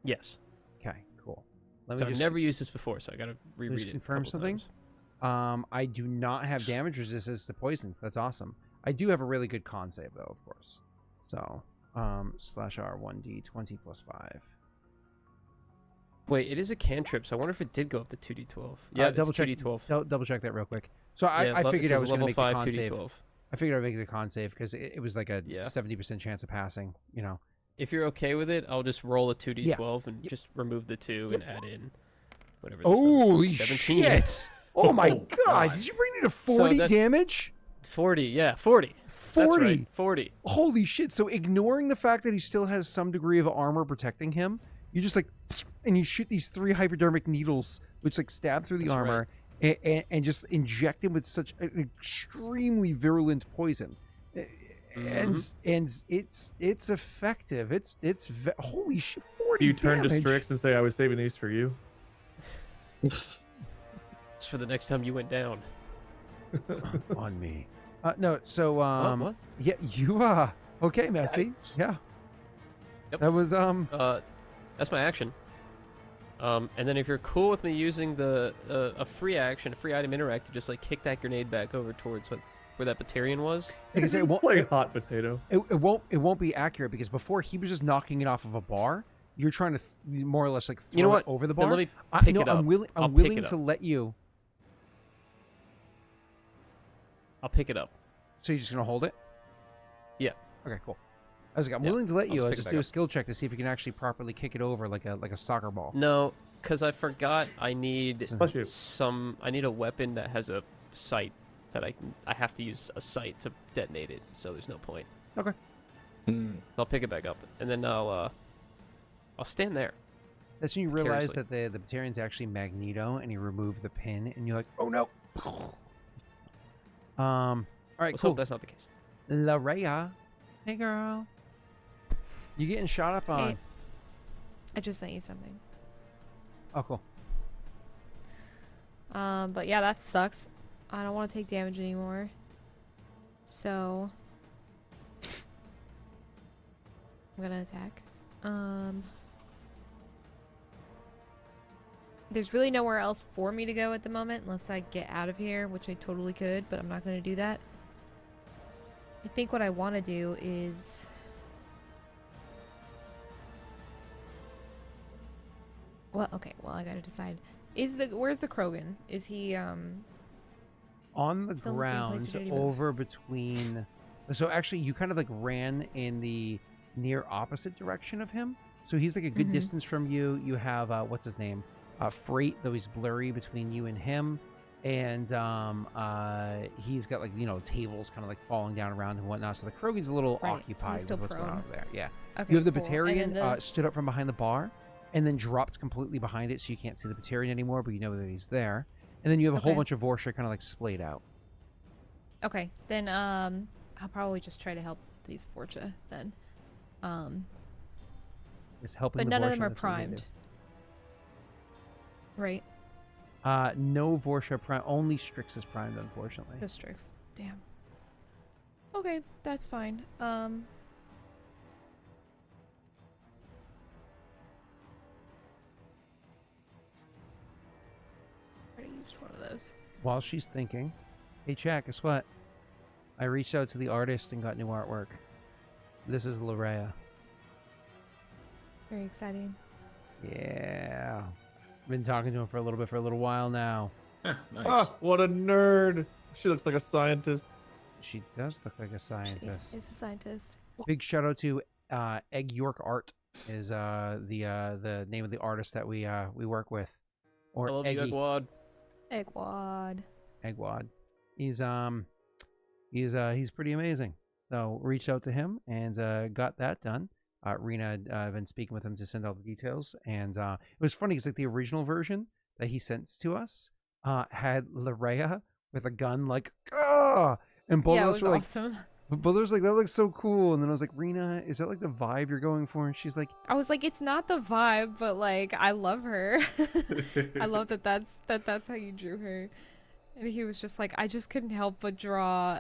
Yes. Okay, cool. Let So me I've just never used this before, so I gotta reread it. a confirm couple something. times. I do not have damage resistance to poisons. That's awesome. I do have a really good con save though, of course. So /R 1d20 plus 5. Wait, it is a cantrip, so I wonder if it did go up to 2d12. Yeah, double it's check. 2d12. Double check that real quick. So Yeah, I figured I was going to level make 5 the con save. 2d12. I figured I'd make the con save because it was like a Yeah. 70% chance of passing. You know. If you're okay with it, I'll just roll a 2d12 and just remove the 2 and add in whatever this number is. Holy 17. shit! Oh my Oh, god! God. Did you bring me to 40 that- damage? 40, yeah, 40. That's 40. right, 40. Holy shit! So ignoring the fact that he still has some degree of armor protecting him, you just like, and you shoot these 3 hypodermic needles, which like stab through the That's right. armor, and just inject him with such an extremely virulent poison. And it's effective. Holy shit! 40 You turn to damage. Strix and say, I was saving these for you. It's for the next time you went down. on me. No, so What? yeah, you okay, Messy. Yikes. Yeah. Yep. That was That's my action. And then if you're cool with me using the a free action, a free item interact to just like kick that grenade back over towards where that Batarian was. like I said, it won't, Play hot potato. it won't be accurate because before he was just knocking it off of a bar. You're trying to more or less like throw You know it what? over the Then bar. let me pick no, it up. I'm willing. I'll I'm pick willing it to up. let you. I'll pick it up. So you're just gonna hold it? Yeah. Okay, cool. I was like, I'm Yeah, willing to let I'll you. just I'll pick it just back do a up. skill check to see if you can actually properly kick it over like a soccer ball. No, because I forgot I need Bless you. I need a weapon that has a sight that I have to use a sight to detonate it, so there's no point. Okay. I'll pick it back up, and then I'll stand there. That's when you realize Precariously. that the Batarian's actually Magneto, and he removed the pin, and you're like, oh no. All right, Let's cool. hope that's not the case. Larrea, hey girl. You getting shot up on? Hey, I just sent you something. Oh, cool. But yeah, that sucks. I don't want to take damage anymore. So I'm gonna attack. There's really nowhere else for me to go at the moment unless I get out of here, which I totally could, but I'm not gonna do that. I think what I want to do is well, okay, well I gotta decide. Where's the Krogan? Is he On the still in the same place, ground or did he move? over between. So actually, you kind of like ran in the near opposite direction of him. So he's like a good Mhm. distance from you. You have what's his name? Frait, though he's blurry between you and him. And he's got like, you know, tables kind of like falling down around and whatnot. So the Krogan's a little Right, so he's occupied still with what's going on prone. over there. Yeah. Okay, You have the cool. And Batarian then stood up from behind the bar and then dropped completely behind it, so you can't see the Batarian anymore, but you know that he's there. And then you have a whole Okay. bunch of Vorsha kind of like splayed out. Okay, then I'll probably just try to help these Forcha then. Just helping But the none of Vorsha, them are that's what you do. primed. Right? No Vorsha prime. Only Strix is primed, unfortunately. The Strix. Damn. Okay, that's fine. Already used one of those. While she's thinking, hey, Jack, guess what? I reached out to the artist and got new artwork. This is Larrea. Very exciting. Yeah. Been talking to him for a little while now. Nice. Ah, what a nerd. She looks like a scientist. She does look like a She scientist. is a scientist. Big shout out to Egg York Art is the name of the artist that we work with. Or I love you, Eggy. Egwad. Eggwad. Eggwad. He's pretty amazing. So reached out to him and got that done. Rena, I've been speaking with him to send all the details, and it was funny because like the original version that he sent to us had Larrea with a gun, like and both Yeah, of it us was were like, awesome. both of us were like, that looks so cool. And then I was like, Rena, is that like the vibe you're going for? And she's like, I was like, it's not the vibe, but like, I love her. I love that's how you drew her. And he was just like, I just couldn't help but draw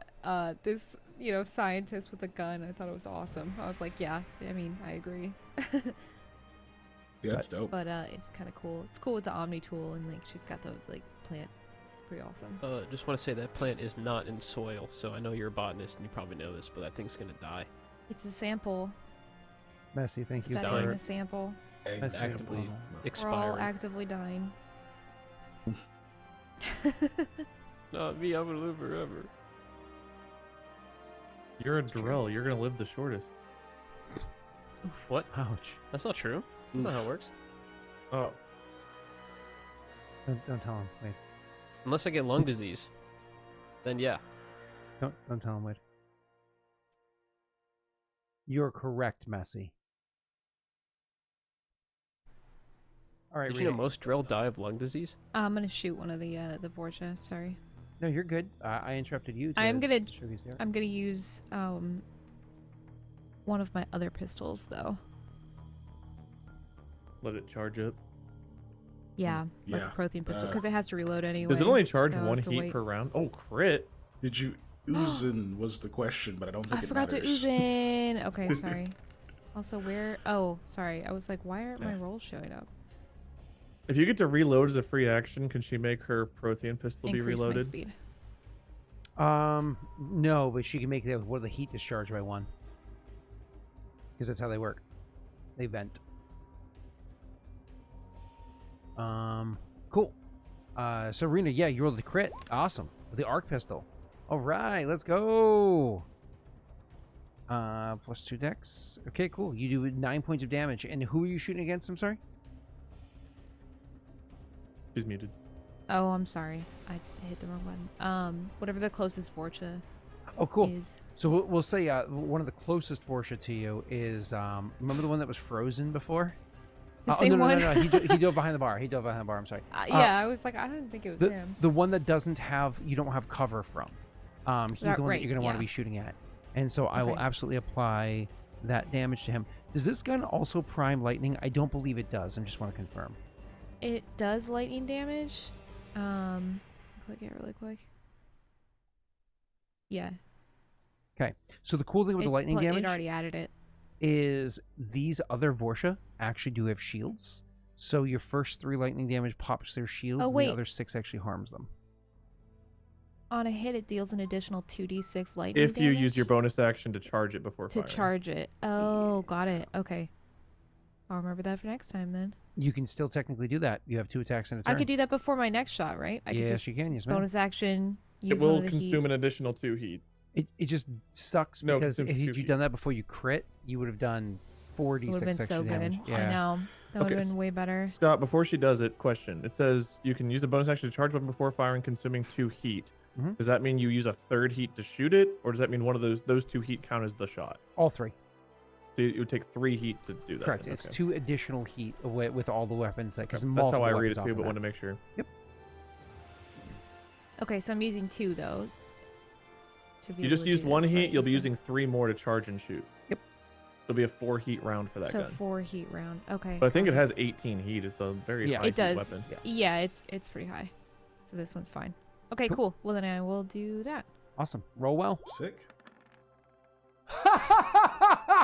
this, you know, scientist with a gun. I thought it was awesome. I was like, yeah, I mean, I agree. Yeah, that's dope. But it's kind of cool. It's cool with the Omni tool, and like she's got the like plant. It's pretty awesome. Just want to say that plant is not in soil, so I know you're a botanist and you probably know this, but that thing's gonna die. It's a sample. Messy, thank you Studying for a sample. That's Example. actively We're all expiring. actively dying. Not me, I'm gonna live forever. You're a Drell. You're gonna live the shortest. What? Ouch. That's not true. That's not how it works. Oh, Don't tell him. Wait. Unless I get lung disease. Then yeah. Don't tell him. Wait. You're correct, Messy. All right, Did you know Rena. most drill die of lung disease? I'm gonna shoot one of the Vorcha. Sorry. No, you're good. I interrupted you. I am gonna- show these there. I'm gonna use one of my other pistols though. let it charge up. Yeah, like Yeah, the Prothean pistol, uh, because it has to reload anyway. Does it only charge so I one have to heat wait. per round? Oh, crit. Did you ooze in was the question, but I don't think I it forgot to matters. ooze in. Okay, sorry. Also, where? Oh, sorry. I was like, why aren't my rolls showing up? If you get to reload as a free action, can she make her Prothean pistol be Increase my reloaded? speed. No, but she can make the heat discharge by one. Because that's how they work. They vent. Cool. So Rena, yeah, you rolled the crit. Awesome. With the arc pistol. All right, let's go. Plus 2 dex. Okay, cool. You do 9 points of damage. And who are you shooting against? I'm sorry. She's muted. Oh, I'm sorry. I hit the wrong button. Whatever the closest Vorcha Oh, cool. is. So we'll say one of the closest Vorsha to you is remember the one that was frozen before? The Oh, same no, one? no. He dove behind the bar. He dove behind the bar. I'm sorry. Yeah, I was like, I didn't think it was him. The one that you don't have cover from. He's the one that Right, you're going to want to yeah. be shooting at. And so I will Okay. absolutely apply that damage to him. Does this gun also prime lightning? I don't believe it does. I just want to confirm. It does lightning damage. Click it really quick. Yeah. Okay. So the cool thing with the lightning It damage already added it. is these other Vorsha actually do have shields. So your first 3 lightning damage pops their shields, Oh, and wait. the other 6 actually harms them. On a hit, it deals an additional 2d6 lightning If you use damage your bonus action to charge it before to firing. charge it. Oh, got it. Okay. I'll remember that for next time then. You can still technically do that. You have 2 attacks in a turn. I could do that before my next shot, right? I could Yes, just you can. Yes, ma'am. bonus action. Use It will one of the consume heat. an additional 2 heat. It just sucks No, because consumes if 2 you'd heat. done that before you crit, you would have done 4d6 It would have been extra so damage. good. I know. That would Okay, have been way better. Scott, before she does it, question. It says you can use a bonus action to charge weapon before firing, consuming 2 heat. Mhm. Does that mean you use a 3rd heat to shoot it, or does that mean one of those 2 heat count as the shot? All 3. So it would take 3 heat to do that. Correct. then, It's okay. 2 additional heat with all the weapons. Because Okay, that's how I read it too, but want to make sure. Okay, so I'm using 2 though. To be You able just to used do 1 this, heat, right? you'll be You said- using 3 more to charge and shoot. Yep. It'll be a 4 heat round for that So gun. 4 heat round. Okay. But I think it got has 18 heat. It's a very Yeah. high It heat does. weapon. Yeah, it's pretty high. So this one's fine. Okay, Cool. cool. Well, then I will do that. Awesome. Roll well. Sick.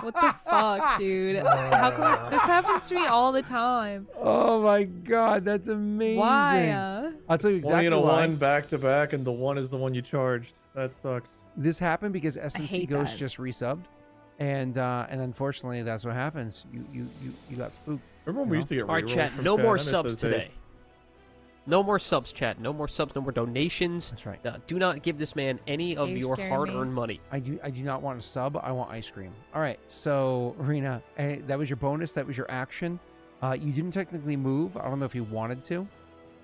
What the fuck, dude? How come this happens to me all the time? Oh my god, that's amazing. Why? I'll tell you exactly 20 and a why. 1 back to back, and the 1 is the one you charged. That sucks. This happened because SMC hate Ghost that. just resubbed, and unfortunately that's what happens. You got spooked. Remember when You we know? used to get All right, rerolls chat. from No chat? more I miss subs those today. days. No more subs, chat. No more subs. No more donations. That's right. Do not give this man any of You're your scaring me. hard-earned money. I do not want a sub. I want ice cream. All right, so Rena, that was your bonus. That was your action. You didn't technically move. I don't know if you wanted to.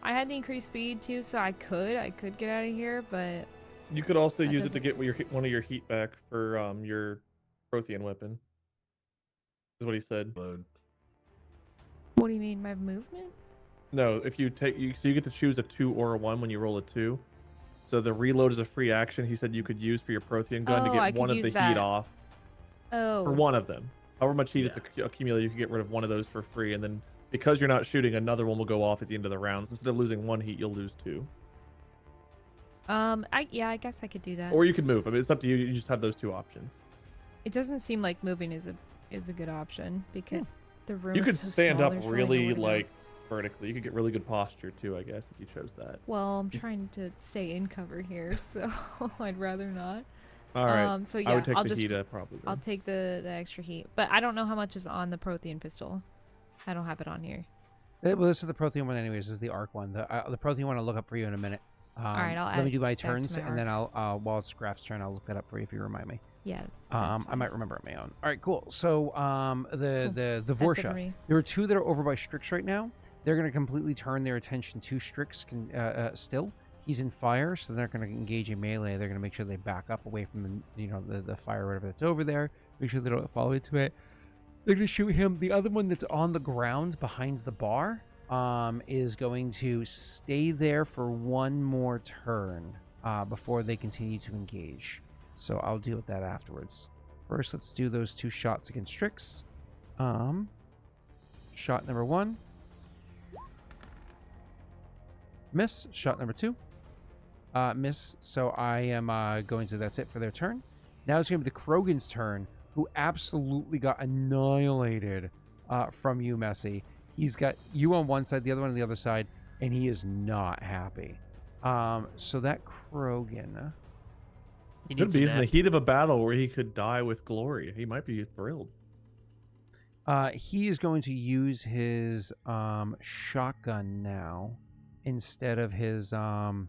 I had the increased speed too, so I could get out of here, but You could also That use it to doesn't- get one of your heat back for your Prothean weapon. Is what he said. Load. what do you mean, my movement? No, if you so you get to choose a 2 or a 1 when you roll a 2. So the reload is a free action. He said you could use for your Prothean gun to Oh, I get could one of use the that. heat off. Oh. For one of them. However much heat it's accumulated, you can get rid of one of those for free, and then because you're not shooting, another one will go off at the end of the round. So instead of losing 1 heat, you'll lose 2. I guess I could do that. Or you could move. I mean, it's up to you. You just have those 2 options. It doesn't seem like moving is a good option because the room You could is so stand small, up there's really nowhere to go. like vertically. You could get really good posture too, I guess, if you chose that. Well, I'm trying to stay in cover here, so I'd rather not. All right. So yeah, I would take I'll the just heat probably. I'll then. take the extra heat, but I don't know how much is on the Prothean pistol. I don't have it on here. Well, this is the Prothean one, anyways. This is the arc one. The Prothean one I'll look up for you in a minute. right, I'll let add me do my it back to turns, my and then I'll while it's Graff's turn, I'll look that up for you if you remind me. Yeah. I that's might remember it my own. All right, cool. So the That's it for Vorsha. me. There are 2 that are over by Strix right now. They're going to completely turn their attention to Strix still. He's in fire, so they're not going to engage in melee. They're going to make sure they back up away from the fire or whatever that's over there. Make sure they don't fall into it. They're going to shoot him. The other one that's on the ground behind the bar is going to stay there for 1 more turn before they continue to engage. So I'll deal with that afterwards. First, let's do those 2 shots against Strix. Shot number 1. Miss. Shot number 2. Miss. So I am going to... That's it for their turn. Now it's going to be the Krogan's turn, who absolutely got annihilated from you, Messi. He's got you on one side, the other one on the other side, and he is not happy. So that Krogan... He Could needs a be in the nap. heat of a battle where he could die with glory. He might be thrilled. He is going to use his shotgun now instead of his advantage.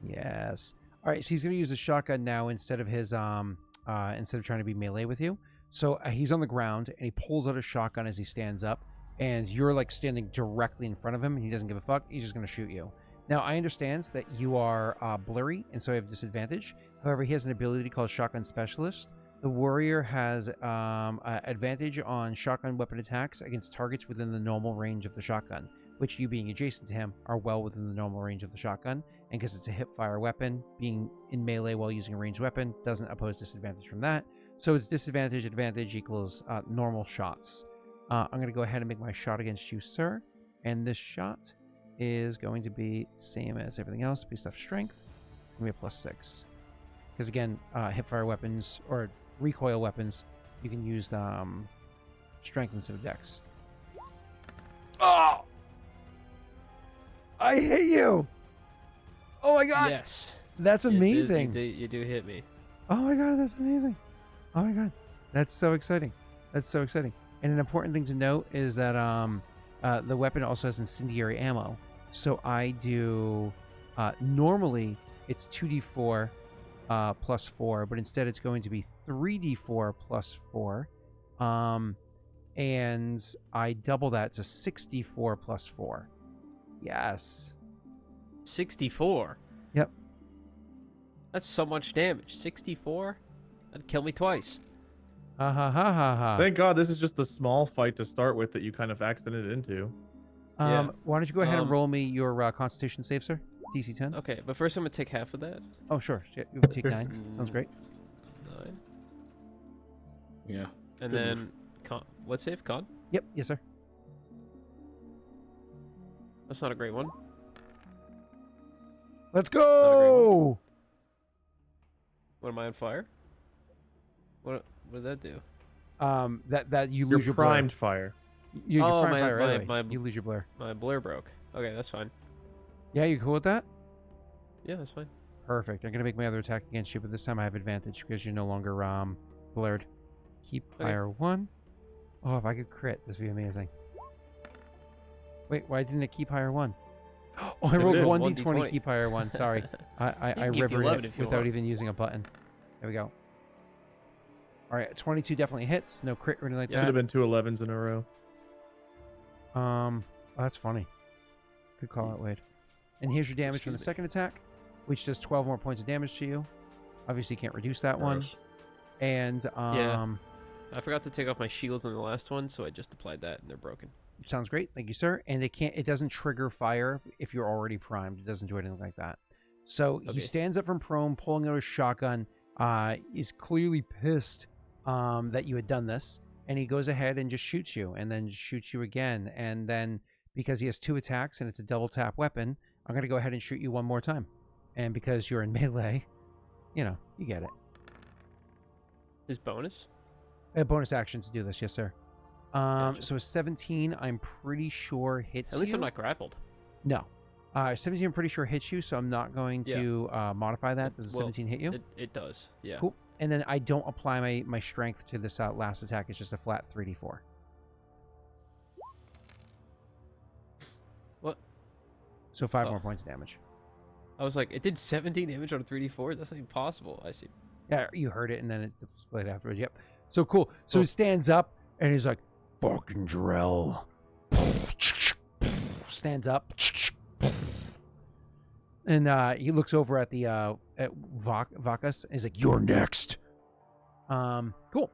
Yes. All right, so he's going to use the shotgun now instead of his instead of trying to be melee with you. So he's on the ground and he pulls out a shotgun as he stands up, and you're like standing directly in front of him, and he doesn't give a fuck. He's just going to shoot you. Now, I understand that you are blurry, and so I have disadvantage. However, he has an ability called Shotgun Specialist. The warrior has advantage on shotgun weapon attacks against targets within the normal range of the shotgun, which, you being adjacent to him, are well within the normal range of the shotgun. And because it's a hip-fire weapon, being in melee while using a ranged weapon doesn't oppose disadvantage from that. So it's disadvantage, advantage equals normal shots. I'm going to go ahead and make my shot against you, sir. And this shot is going to be same as everything else, based off strength. It's going to be a +6. Because again, hipfire weapons or recoil weapons, you can use strength instead of dex. Oh! I hit you! Oh my god! Yes. That's amazing. You do hit me. Oh my god, that's amazing. Oh my god. That's so exciting. That's so exciting. And an important thing to note is that the weapon also has incendiary ammo. So I do normally it's 2d4 +4, but instead it's going to be 3d4 +4. And I double that to 64 +4. Yes. 64. Yep. That's so much damage. 64? That'd kill me twice. Ha ha ha ha ha. Thank God this is just the small fight to start with that you kind of accidented into. Yeah. Why don't you go ahead and roll me your Constitution save, sir? DC 10. Okay, but first I'm gonna take half of that. Oh, sure. Yeah, you can take 9. Sounds great. 9. Yeah. And Good then, move. what save? Con? Yep. Yes, sir. That's not a great one. Let's Not a great go. What, am I on fire? What does that do? That you You're lose your primed blur. fire. You're Oh, primed my- fire right my- away. You lose your blur. My blur broke. Okay, that's fine. Yeah, you cool with that? Yeah, that's fine. Perfect. I'm gonna make my other attack against you, but this time I have advantage because you're no longer blurred. Keep Okay. higher 1. Oh, if I could crit, this would be amazing. Wait, why didn't it keep higher 1? Oh, I It rolled did. 1d20 keep higher 1. Sorry, I can keep the rivered 11 it if you without want. even using a button. There we go. All right, 22 definitely hits. No crit or anything like Should have that. been 2 11s in a row. Oh, that's funny. Good call out, Wade. And here's your damage from the Excuse me. second attack, which does 12 more points of damage to you. Obviously, you can't reduce that Gross. one. And I forgot to take off my shields on the last one, so I just applied that, and they're broken. sounds great. Thank you, sir. And it doesn't trigger fire if you're already primed. It doesn't do anything like that. So Okay. he stands up from prone, pulling out his shotgun, is clearly pissed that you had done this. And he goes ahead and just shoots you, and then shoots you again. And then, because he has 2 attacks and it's a double tap weapon, I'm going to go ahead and shoot you one more time. And because you're in melee, you get it. His bonus? A bonus action to do this, yes, sir. Gotcha. So a 17, I'm pretty sure hits At least you. I'm not grappled. No. 17, I'm pretty sure hits you, so I'm not going to modify that. Does a Well, 17 hit you? It does, yeah. Cool. And then I don't apply my strength to this last attack. It's just a flat 3d4. What? So 5 Oh. more points of damage. I was like, it did 17 damage on a 3d4? That's not even possible. I see. Yeah, you heard it, and then it displayed afterwards. Yep. So cool. So Cool. he stands up, and he's like, fucking drill. Stands up. And he looks over at the at Vakas, and he's like, "You're next." Cool.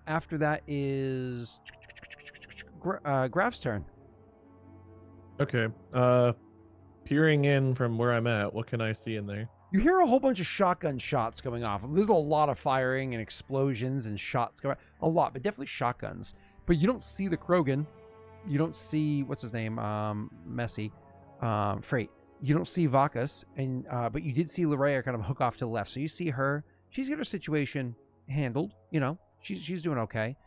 After that is Graff's turn. Okay. Peering in from where I'm at, what can I see in there? You hear a whole bunch of shotgun shots going off. There's a lot of firing and explosions and shots going. A lot, but definitely shotguns. But you don't see the Krogan. You don't see what's his name, Frait. You don't see Vakas, and but you did see Larrea kind of hook off to the left. So you see her. She's got her situation handled. She's doing okay.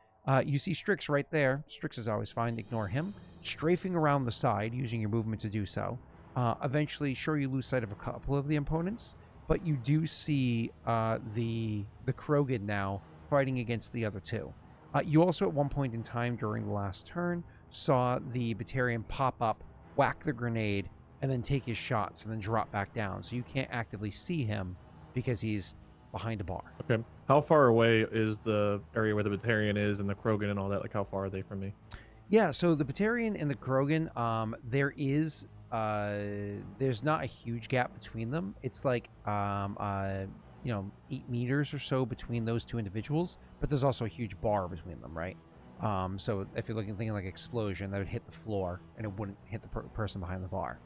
You see Strix right there. Strix is always fine. Ignore him. Strafing around the side, using your movement to do so. Eventually, sure, you lose sight of a couple of the opponents, but you do see the Krogan now fighting against the other 2. You also, at one point in time during the last turn, saw the Batarian pop up, whack the grenade, and then take his shots and then drop back down. So you can't actively see him because he's behind a bar. Okay. How far away is the area where the Batarian is and the Krogan and all that? Like, how far are they from me? Yeah, so the Batarian and the Krogan, there's not a huge gap between them. It's like 8 meters or so between those 2 individuals, but there's also a huge bar between them, right? So if you're thinking like explosion, that would hit the floor and it wouldn't hit the person behind the bar.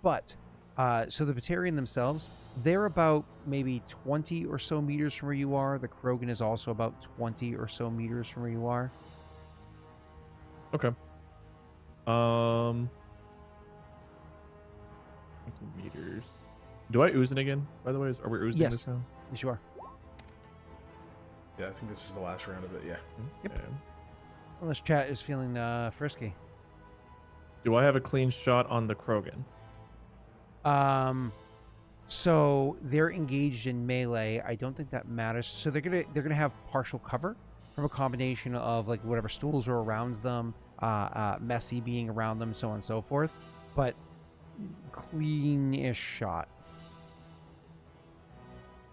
But So the Batarian themselves, they're about maybe 20 or so meters from where you are. The Krogan is also about 20 or so meters from where you are. Okay. 20 meters. Do I ooze it again, by the way? Are we oozing Yes. this now? Yes, you are. Yeah, I think this is the last round of it. Yeah. Yep. Okay. Unless chat is feeling frisky. Do I have a clean shot on the Krogan? So they're engaged in melee. I don't think that matters. So they're gonna have partial cover from a combination of like whatever stools are around them, messy being around them, so on and so forth. But clean-ish shot.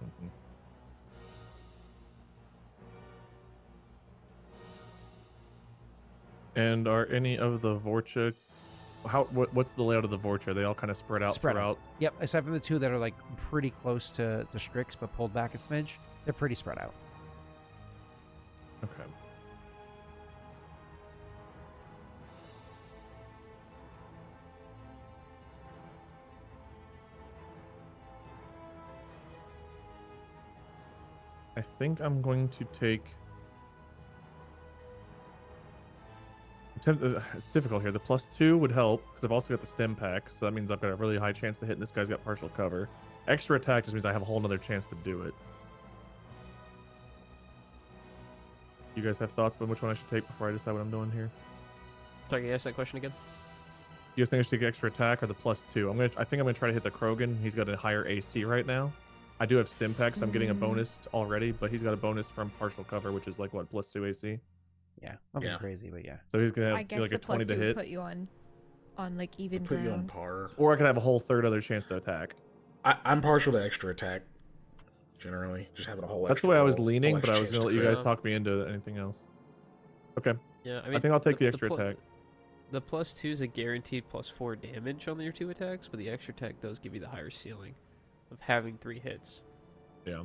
Mhm. And are any of the Vorcha? What's the layout of the Vorcha? Are they all kind of spread out Spread out. throughout? Yep, aside from the two that are like pretty close to Strix but pulled back a smidge, they're pretty spread out. Okay. I think I'm going to take. It's difficult here. The +2 would help because I've also got the stem pack, so that means I've got a really high chance to hit. And this guy's got partial cover. Extra attack just means I have a whole nother chance to do it. You guys have thoughts about which one I should take before I decide what I'm doing here? Sorry, can you ask that question again? You guys think I should take extra attack or the +2? I think I'm gonna try to hit the Krogan. He's got a higher AC right now. I do have stim pack, so I'm getting a bonus already, but he's got a bonus from partial cover, which is like what, +2 AC. Yeah, nothing Yeah. crazy, but yeah. So he's gonna I have guess like the a 20 +2 to would hit, put you on like even Put you on ground. par. or I could have a whole third other chance to attack. I'm partial to extra attack. Generally, just having a whole. That's the extra way I was roll, leaning, whole but I extra was chance gonna let to you crit. guys talk me into anything else. Okay, Yeah, I think I'll take the extra pl- attack. The +2 is a guaranteed +4 damage on your 2 attacks, but the extra attack does give you the higher ceiling of having 3 hits. Yeah.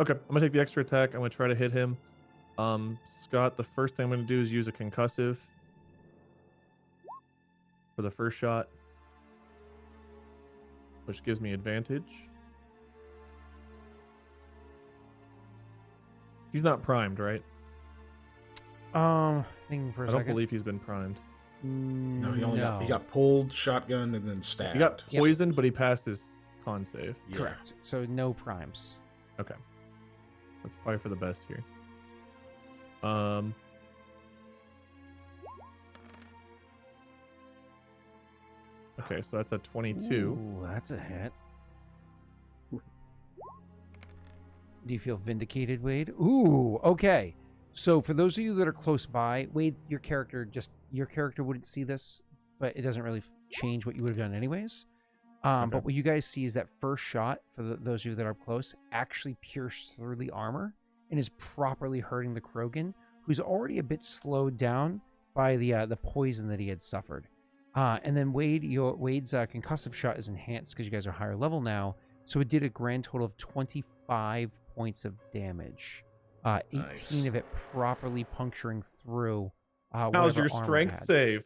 Okay, I'm gonna take the extra attack. I'm gonna try to hit him. Scott, the first thing I'm gonna do is use a concussive for the first shot, which gives me advantage. He's not primed, right? Thinking for a I don't second. believe he's been primed. No, he got pulled, shotgun, and then stabbed. He got Yep. poisoned, but he passed his con save. Yeah. Correct. So no primes. Okay. That's probably for the best here. Okay, so that's a 22. Ooh, that's a hit. Do you feel vindicated, Wade? Ooh, okay. So for those of you that are close by, Wade, your character wouldn't see this, but it doesn't really change what you would have done anyways. Okay. But what you guys see is that first shot, for those of you that are up close, actually pierced through the armor and is properly hurting the Krogan, who's already a bit slowed down by the poison that he had suffered. And then Wade's concussive shot is enhanced because you guys are higher level now, so it did a grand total of 25 points of damage. 18 Nice. of it properly puncturing through. How's whatever your armor it strength had. save?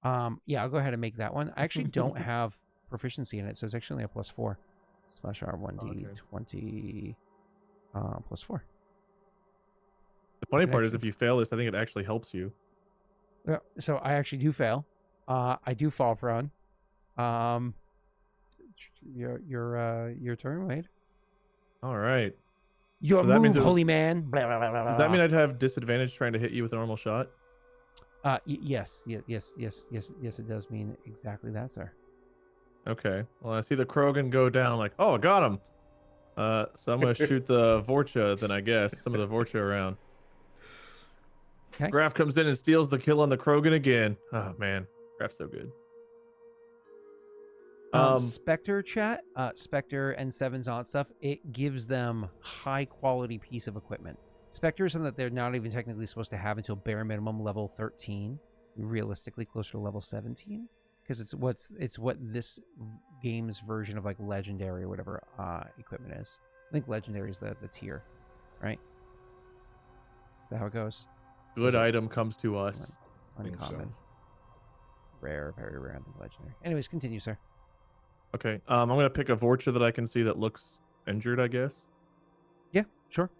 Yeah, I'll go ahead and make that one. I actually don't have proficiency in it, so it's actually a +4 / R1d20 +4. The funny Can part is actually- if you fail this, I think it actually helps you. Yeah, so I actually do fail. I do fall prone. Your turn, Wade. All right. Your So that means move, it- holy man. Blah, blah, blah, blah, Does that mean blah. I'd have disadvantage trying to hit you with a normal shot? Yes, it does mean exactly that, sir. Okay. Well, I see the Krogan go down. Like, oh, I got him. So I'm gonna shoot the Vorcha then, I guess. Some of the Vorcha around. Okay. Graff comes in and steals the kill on the Krogan again. Oh man, Graff's so good. Spectre chat, Spectre and Sevens on stuff, it gives them high quality piece of equipment. Spectre is something that they're not even technically supposed to have until bare minimum level 13, realistically closer to level 17, because it's what this game's version of like legendary or whatever equipment is. I think legendary is the tier, right? Is that how it goes? Good item comes to us. I think so. Uncommon. Rare, very rare, and legendary. Anyways, continue, sir. Okay. I'm gonna pick a Vorcha that I can see that looks injured, I guess. Yeah, sure.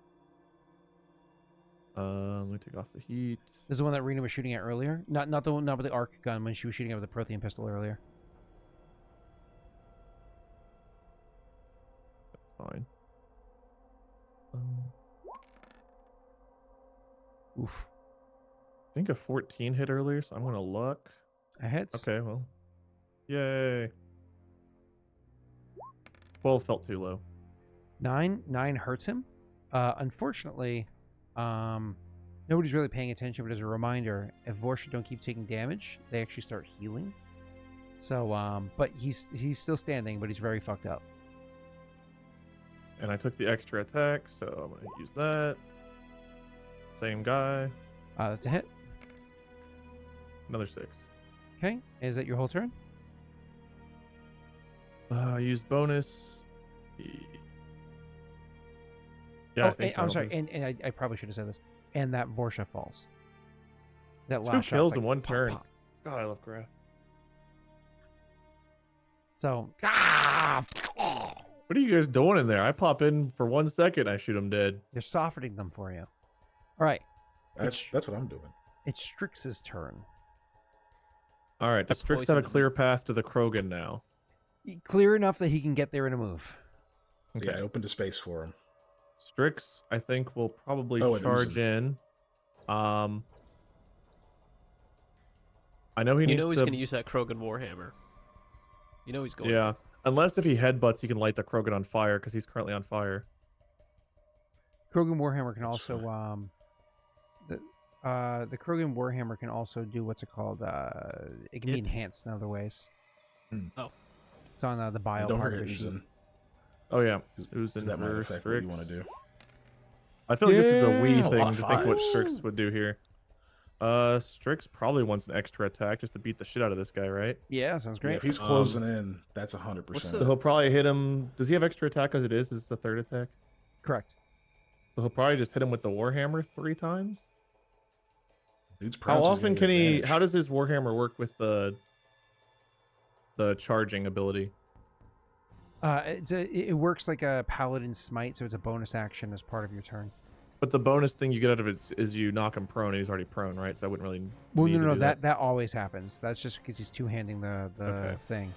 Let me take off the heat. This is the one that Rena was shooting at earlier. Not the one, not with the arc gun when she was shooting at the Prothean pistol earlier. That's fine. Oof. I think a 14 hit earlier, so I'm gonna luck. That hits. Okay, well, yay. 12 felt too low. 9 hurts him. Unfortunately, nobody's really paying attention, but as a reminder, if Vorcha don't keep taking damage, they actually start healing. So, but he's still standing, but he's very fucked up. And I took the extra attack, so I'm gonna use that. Same guy. That's a hit. Another 6. Okay, is that your whole turn? I used bonus. Yeah, I think so. I'm sorry, and I probably should have said this. And that Vorcha falls. That 2 last shot's kills like in one pop, turn. pop. God, I love Graff. So, What are you guys doing in there? I pop in for 1 second, I shoot him dead. they're softening them for you. All right, That's what I'm doing. it's Strix's turn. All right, does I Strix have a poisoned him. clear path to the Krogan now? Clear enough that he can get there in a move. Okay. Yeah, I opened a space for him. Strix, I think, will probably Oh, and charge Uzen. in. I know he You needs know he's to. going to use that Krogan Warhammer. You know he's going Yeah, to. unless if he headbutts, he can light the Krogan on fire because he's currently on fire. Krogan Warhammer can That's also the Krogan Warhammer can also do what's it called? It can be enhanced in other ways. Oh. It's on the bio Don't part of forget the sheet. Uzen. Oh yeah, Because Uzen that might for affect what you Strix. want to do. I feel like this is a Yeah, wee a lot thing of to think what fives. Strix would do here. Strix probably wants an extra attack just to beat the shit out of this guy, right? Yeah, sounds Yeah, great. if he's closing in, that's 100%. So he'll probably hit him. Does he have extra attack as it is? Is this the third attack? Correct. So he'll probably just hit him with the Warhammer 3 times. Dude's How prowess is often getting can he? advantage. How does his Warhammer work with the charging ability? It works like a Paladin Smite, so it's a bonus action as part of your turn. But the bonus thing you get out of it is you knock him prone, and he's already prone, right? So I wouldn't really. Well, need to no, do that always happens. That's just because he's two-handing the Okay. thing.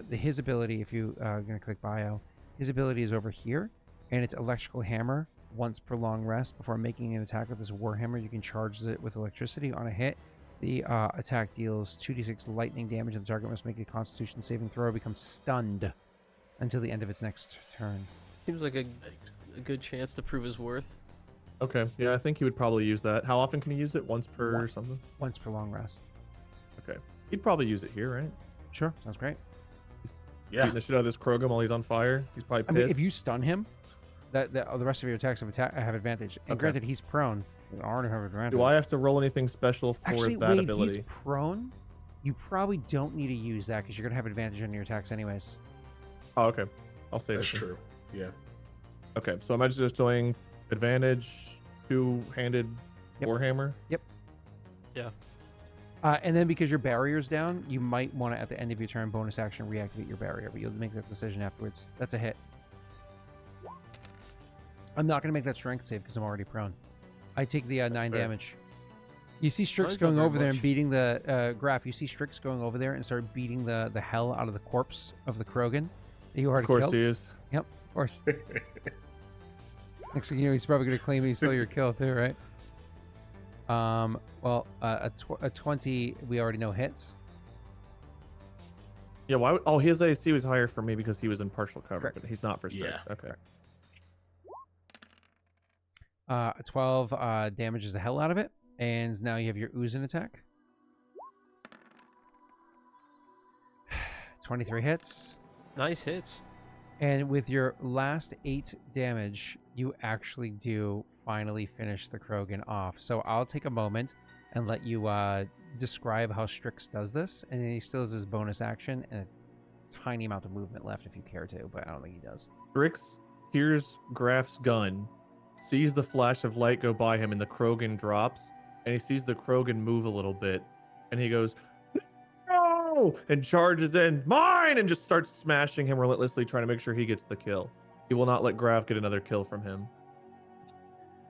His ability, if you gonna click bio, his ability is over here, and it's Electrical Hammer. Once per long rest, before making an attack with this Warhammer, you can charge it with electricity. On a hit, the attack deals 2d6 lightning damage, and the target must make a Constitution saving throw, becomes stunned until the end of its next turn. Seems like a good chance to prove his worth. Okay, yeah, I think he would probably use that. How often can he use it? Once per Once. something? Once per long rest. Okay, he'd probably use it here, right? Sure, sounds great. Yeah. Beating the shit out of this Krogan while he's on fire. He's probably I pissed. mean, if you stun him, the rest of your attacks have advantage. And Okay. granted, he's prone. You already have advantage. Do I have to roll anything special for Actually, that wait, ability? he's prone. You probably don't need to use that because you're gonna have advantage on your attacks anyways. Oh, okay. I'll save That's it. then. true. Yeah. Okay, so I'm just doing advantage, two-handed Yep. Warhammer. And then because your barrier's down, you might want to, at the end of your turn, bonus action reactivate your barrier, but you'll make that decision afterwards. That's a hit. I'm not going to make that strength save because I'm already prone. I take the 9 fair. damage. You see Strix Mine's not going very over there and much. beating the Graff. You see Strix going over there and start beating the hell out of the corpse of the Krogan that you already Of course killed. he is. Of course. Next thing you know, he's probably going to claim he stole your kill too, right? Well, a 20 we already know hits. Yeah, why? Oh, his AC was higher for me because he was in partial cover, Correct. but he's not for Strix. Yeah. Okay. A 12 damages the hell out of it, and now you have your Uzen attack. 23 hits, Nice hits. and with your last 8 damage, you actually do finally finish the Krogan off. So I'll take a moment and let you describe how Strix does this, and then he still has his bonus action and a tiny amount of movement left if you care to, but I don't think he does. Strix hears Graff's gun, sees the flash of light go by him, and the Krogan drops, and he sees the Krogan move a little bit, and he goes, "No!" no! And charges in, mine! And just starts smashing him relentlessly, trying to make sure he gets the kill. He will not let Graff get another kill from him.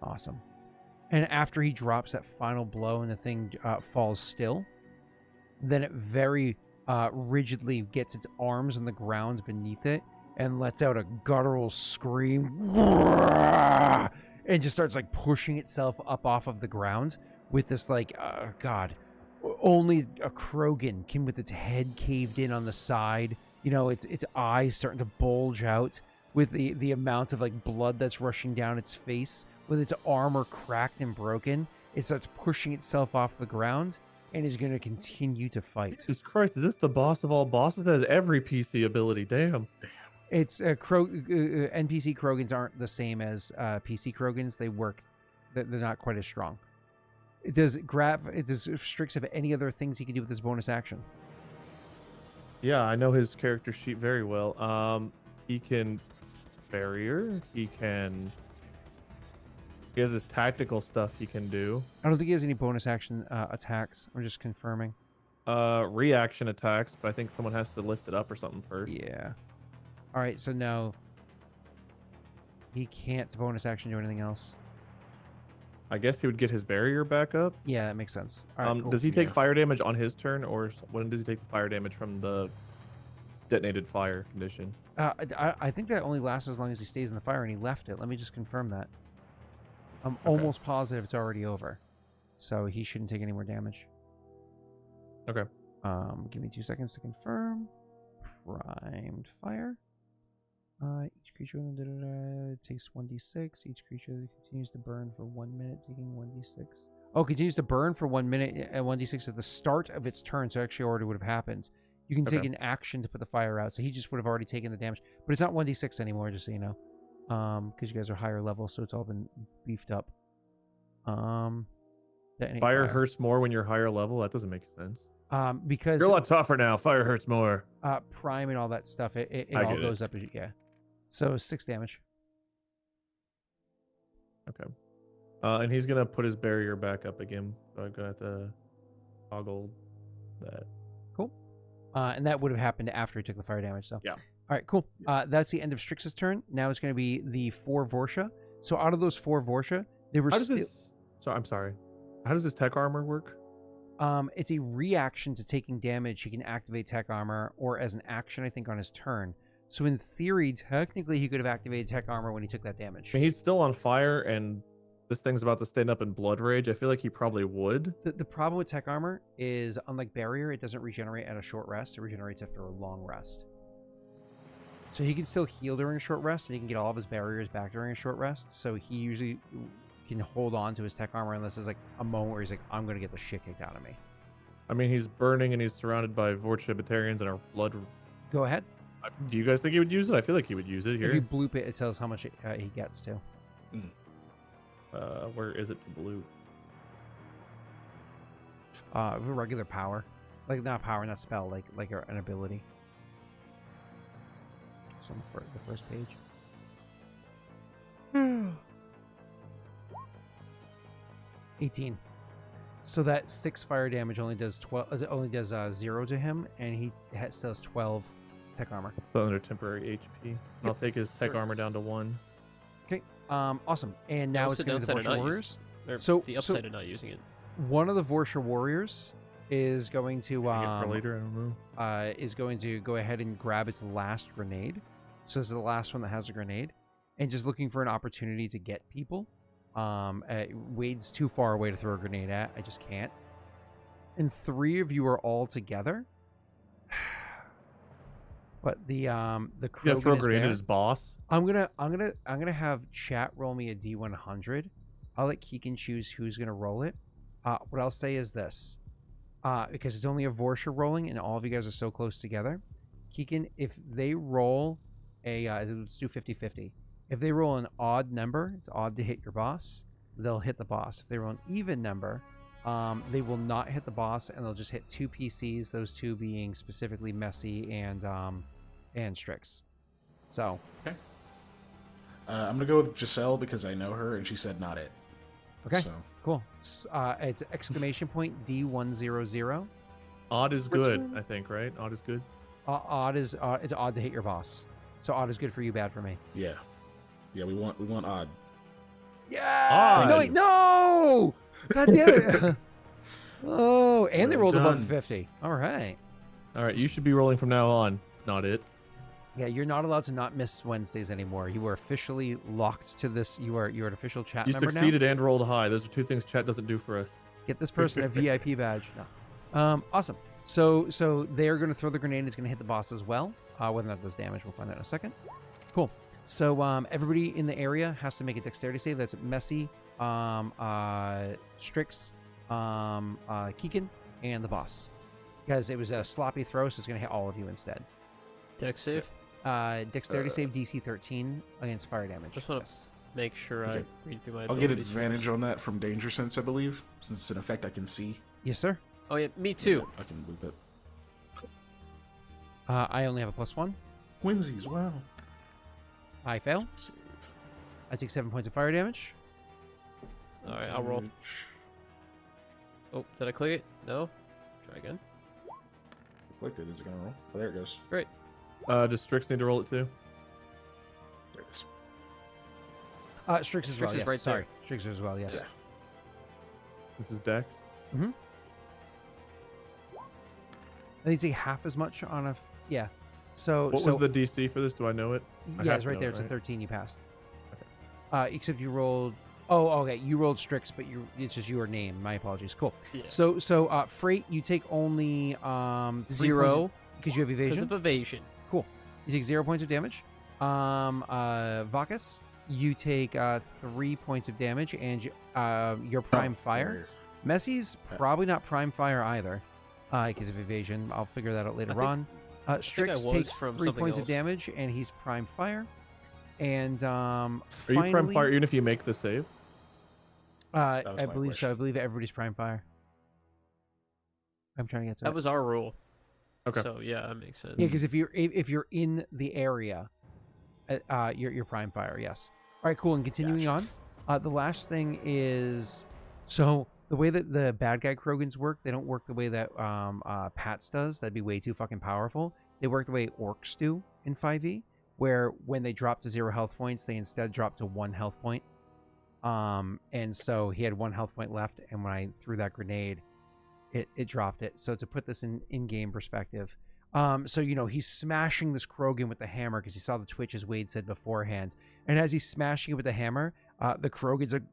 Awesome. And after he drops that final blow and the thing falls still, then it very rigidly gets its arms on the ground beneath it and lets out a guttural scream and just starts like pushing itself up off of the ground with this like, God, only a Krogan can, with its head caved in on the side, you know, its eyes starting to bulge out with the amount of like blood that's rushing down its face, with its armor cracked and broken. It starts pushing itself off the ground and is going to continue to fight. Jesus Christ, is this the boss of all bosses? That has every PC ability. Damn. It's NPC Krogans aren't the same as PC Krogans. They work, they're not quite as strong. Does Strix have any other things he can do with his bonus action? Yeah, I know his character sheet very well. He can barrier. He has his tactical stuff he can do. I don't think he has any bonus action attacks. I'm just confirming. Reaction attacks, but I think someone has to lift it up or something first. Yeah. All right, so no. He can't bonus action do anything else. I guess he would get his barrier back up. Yeah, that makes sense. All right, cool. Does he take fire damage on his turn, or when does he take the fire damage from the detonated fire condition? I think that only lasts as long as he stays in the fire, and he left it. Let me just confirm that. I'm Okay. almost positive it's already over, so he shouldn't take any more damage. Okay. Give me 2 seconds to confirm. Primed fire. Each creature takes 1d6. Each creature continues to burn for 1 minute, taking 1d6. Oh, continues to burn for 1 minute and 1d6 at the start of its turn, so actually already would have happened. You can take Okay. an action to put the fire out, so he just would have already taken the damage. But it's not 1d6 anymore, just so you know. Because you guys are higher level, so it's all been beefed up. Fire hurts more when you're higher level? That doesn't make sense. Because You're a lot tougher now. Fire hurts more. prime and all that stuff, it I all get it. goes up. Yeah. So 6 damage. Okay. And he's going to put his barrier back up again. So I'm going to have to toggle that. Cool. And that would have happened after he took the fire damage. So Yeah. All right, cool. That's the end of Strix's turn. Now it's going to be the 4 Vorsha. So out of those 4 Vorsha, they were How does this... I'm sorry. How does this tech armor work? It's a reaction to taking damage. He can activate tech armor, or as an action, I think, on his turn. So in theory, technically, he could have activated tech armor when he took that damage. I mean, he's still on fire, and this thing's about to stand up in blood rage. I feel like he probably would. The problem with tech armor is, unlike barrier, it doesn't regenerate at a short rest. It regenerates after a long rest. So he can still heal during a short rest, and he can get all of his barriers back during a short rest. So he usually can hold on to his tech armor unless there's like a moment where he's like, I'm going to get the shit kicked out of me. I mean, he's burning, and he's surrounded by Vortibatarians and a blood... Go ahead. Do you guys think he would use it? I feel like he would use it here. If you bloop it, it tells how much he gets to. Where is it to bloop? Regular power. Like, not power, not spell, like an ability. So on the first page. 18. So that 6 fire damage only does 12. Only does 0 to him, and he still has 12 tech armor. Still under temporary HP. I'll take his tech armor down to 1. Okay. Awesome. And now What's it's the going to be the downside of Vorsha not warriors. Or So the upside of not using it. One of the Vorsha warriors is going to For later, I don't know. is going to go ahead and grab its last grenade. So this is the last one that has a grenade, and just looking for an opportunity to get people. Wade's too far away to throw a grenade at. I just can't. And 3 of you are all together. But the Krogan Throw a is grenade there. at his boss. I'm gonna have chat roll me a D100. I'll let Keegan choose who's gonna roll it. What I'll say is this, because it's only a Vorsha rolling, and all of you guys are so close together. Keegan, if they roll a, let's do 50-50. If they roll an odd number, it's odd to hit your boss, they'll hit the boss. If they roll an even number, they will not hit the boss, and they'll just hit 2 PCs. Those 2 being specifically Messy and Strix. So. Okay. I'm gonna go with Giselle because I know her, and she said not it. Okay. So. Cool. It's exclamation point D100. Odd is good, I think, right? Odd is good. Odd is it's odd to hit your boss. So odd is good for you, bad for me. Yeah. Yeah, we want odd. Yeah. Odd. No, wait, no. God damn it. Oh, and they Well rolled above the done. 50. All right. All right, you should be rolling from now on. Not it. Yeah, you're not allowed to not miss Wednesdays anymore. You are officially locked to this. You're an official chat You member succeeded now. and rolled high. Those are two things chat doesn't do for us. Get this person a VIP badge. No. Awesome. So they're going to throw the grenade. It's going to hit the boss as well. Whether or not it does damage, we'll find out in a second. Cool. So everybody in the area has to make a dexterity save. That's Messy, Strix, Kiken, and the boss. Because it was a sloppy throw, so it's going to hit all of you instead. Dex save. Dexterity save DC 13 against fire damage. Just want to Yes. make sure Okay. I read through my. I'll get abilities advantage first. on that from danger sense, I believe, since it's an effect I can see. Yes, sir. Oh yeah, me too. I can loop it. I only have a +1. Whimsies, wow. I fail. Save. I take 7 points of fire damage. All right, I'll roll. Damage. Oh, did I click it? No. Try again. Clicked it. Is it gonna roll? Oh, there it goes. Great. Does Strix need to roll it too? There it is. Strix as Strix well, is yes. right Sorry. there. Strix as well, yes. Yeah. This is Dex. I think it's half as much on a... Yeah. So... What was the DC for this? Do I know it? I Yeah, have it's to right know there. it, It's a right? 13 you passed. Except you rolled... Oh, okay. You rolled Strix, but it's just your name. My apologies. Cool. Yeah. So Frait, you take only 3 0 because you have because evasion. of evasion. Cool. You take 0 points of damage. Vakas, you take 3 points of damage, and your prime fire. Messy's probably not prime fire either, because of evasion. I'll figure that out later think- on. Strix was takes from 3 something points of else. damage, and he's prime fire. And Are you prime fire even if you make the save? That was I my believe so. I question. believe everybody's prime fire. I'm trying to get to That it. was our rule. Okay. So yeah, that makes sense. Yeah, because if you're in the area, you're prime fire. Yes. All right, cool. And continuing on, the last thing is, so the way that the bad guy Krogans work, they don't work the way that Pats does. That'd be way too fucking powerful. They work the way orcs do in 5e, where when they drop to 0 health points, they instead drop to 1 health point. And so he had 1 health point left, and when I threw that grenade, it dropped it. So to put this in game perspective, so he's smashing this Krogan with the hammer because he saw the twitch, as Wade said beforehand. And as he's smashing it with the hammer, the Krogan's like,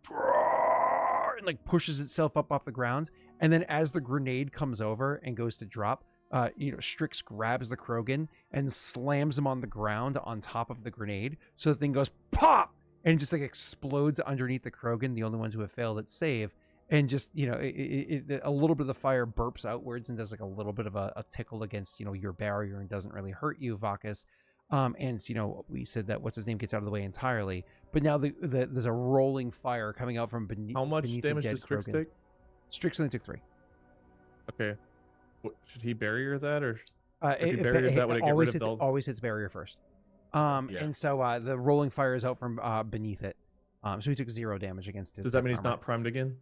and like pushes itself up off the ground. And then as the grenade comes over and goes to drop, Strix grabs the Krogan and slams him on the ground on top of the grenade. So the thing goes pop and just like explodes underneath the Krogan, the only ones who have failed at save. And just, a little bit of the fire burps outwards and does like a little bit of a tickle against, your barrier and doesn't really hurt you, Vakas. And, we said that what's his name gets out of the way entirely. But now there's a rolling fire coming out from beneath. How much beneath damage the dead does Strix Krogan. take? Strix only took 3. Okay. Should he barrier that or? It, he barriers that, would it get rid always of hits, the- always hits barrier first. Yeah. And so the rolling fire is out from beneath it. So he took 0 damage against his. Does that mean he's armor. not primed again?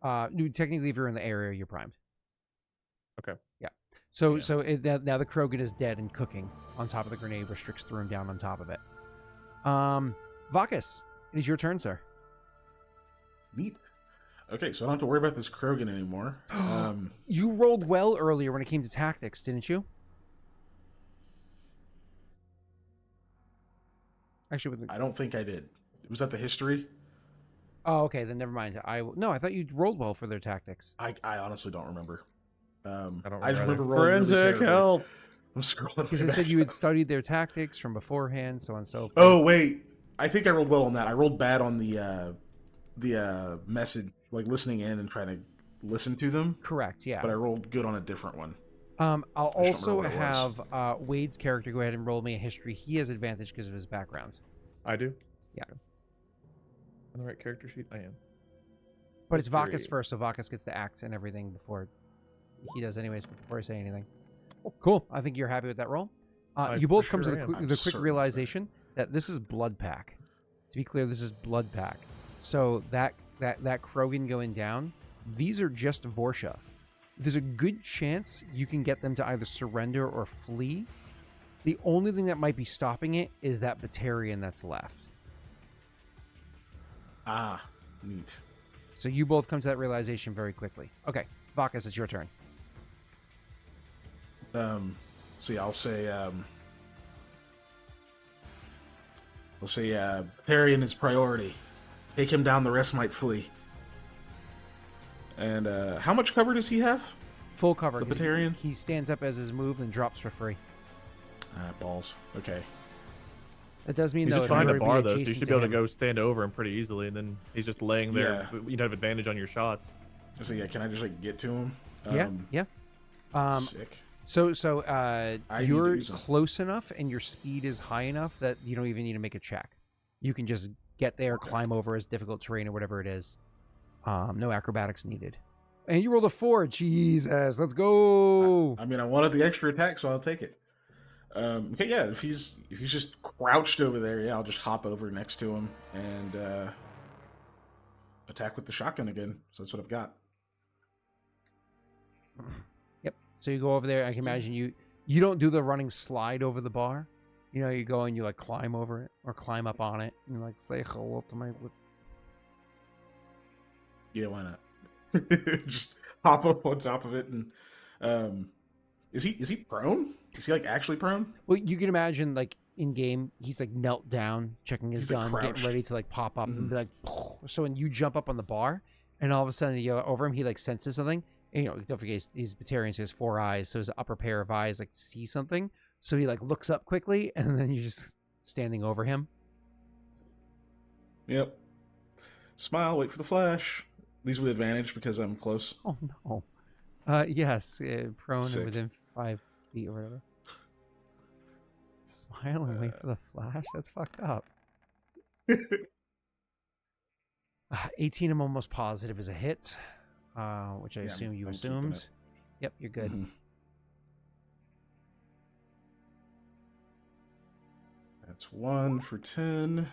No, technically, if you're in the area, you're primed. Okay. Yeah. So Yeah. now the Krogan is dead and cooking on top of the grenade, where Strix threw him down on top of it. Vakas, it is your turn, sir. Neat. Okay, so I don't have to worry about this Krogan anymore. You rolled well earlier when it came to tactics, didn't you? Actually, with the... I don't think I did. Was that the history? Oh, okay, then never mind. I thought you rolled well for their tactics. I honestly don't remember. I don't I just either. remember rolling really Forensic terribly. help. I'm scrolling. Because way they said back. you had studied their tactics from beforehand, so on and so forth. Oh wait, I think I rolled well on that. I rolled bad on the message, like listening in and trying to listen to them. Correct, yeah. But I rolled good on a different one. I'll I just don't also remember what it have Wade's character go ahead and roll me a history. He has advantage because of his background. I do. Yeah. On the right character sheet, I am. But it's Vakas History. first, so Vakas gets to act and everything before he does anyways, before I say anything. Cool. I think you're happy with that roll. I You both for come to sure the, am. quick, I'm the quick certain of that. realization that this is Blood Pack. To be clear, this is Blood Pack. So that Krogan going down, these are just Vorsha. there's a good chance you can get them to either surrender or flee. The only thing that might be stopping it is that Batarian that's left. Ah, neat. So you both come to that realization very quickly. Okay, Vakas, it's your turn. So yeah, I'll say Batarian is priority. Take him down, the rest might flee. And how much cover does he have? Full cover. The Batarian? He stands up as his move and drops for free. Balls. Okay. That does mean He's though, just if you behind were a to be bar though, so you adjacent should be able to him- go stand over him pretty easily, and then he's just laying there. Yeah. You'd have advantage on your shots. So yeah, can I just like get to him? Yeah. Sick. So need to you're use them. close enough and your speed is high enough that you don't even need to make a check. You can just get there, climb over as difficult terrain or whatever it is. No acrobatics needed. And you rolled a 4. Jesus, let's go. I mean, I wanted the extra attack, so I'll take it. Okay, yeah. If he's just crouched over there, yeah, I'll just hop over next to him and attack with the shotgun again. So that's what I've got. Yep. So you go over there. I can imagine you don't do the running slide over the bar. You know, you go and you like climb over it or climb up on it and like say hello to my. Yeah, why not? Just hop up on top of it and is he prone? Is he like actually prone? Well, you can imagine like in game, he's like knelt down, checking his He's, like, gun, crouched. getting ready to like pop up and be like. So when you jump up on the bar, and all of a sudden you yell over him, he like senses something. And, you know, don't forget he's Batarian, so he has 4 eyes, so his upper pair of eyes like see something. So he like looks up quickly, and then you're just standing over him. Yep. Smile, wait for the flash. These with advantage because I'm close. Oh no. Yes, prone Sick. and within 5 feet or whatever. Smile and wait for the flash. That's fucked up. 18. I'm almost positive is a hit, which I Yeah, assume you I'm keeping assumed. it. Yep, you're good. Mhm. That's 1 for 10.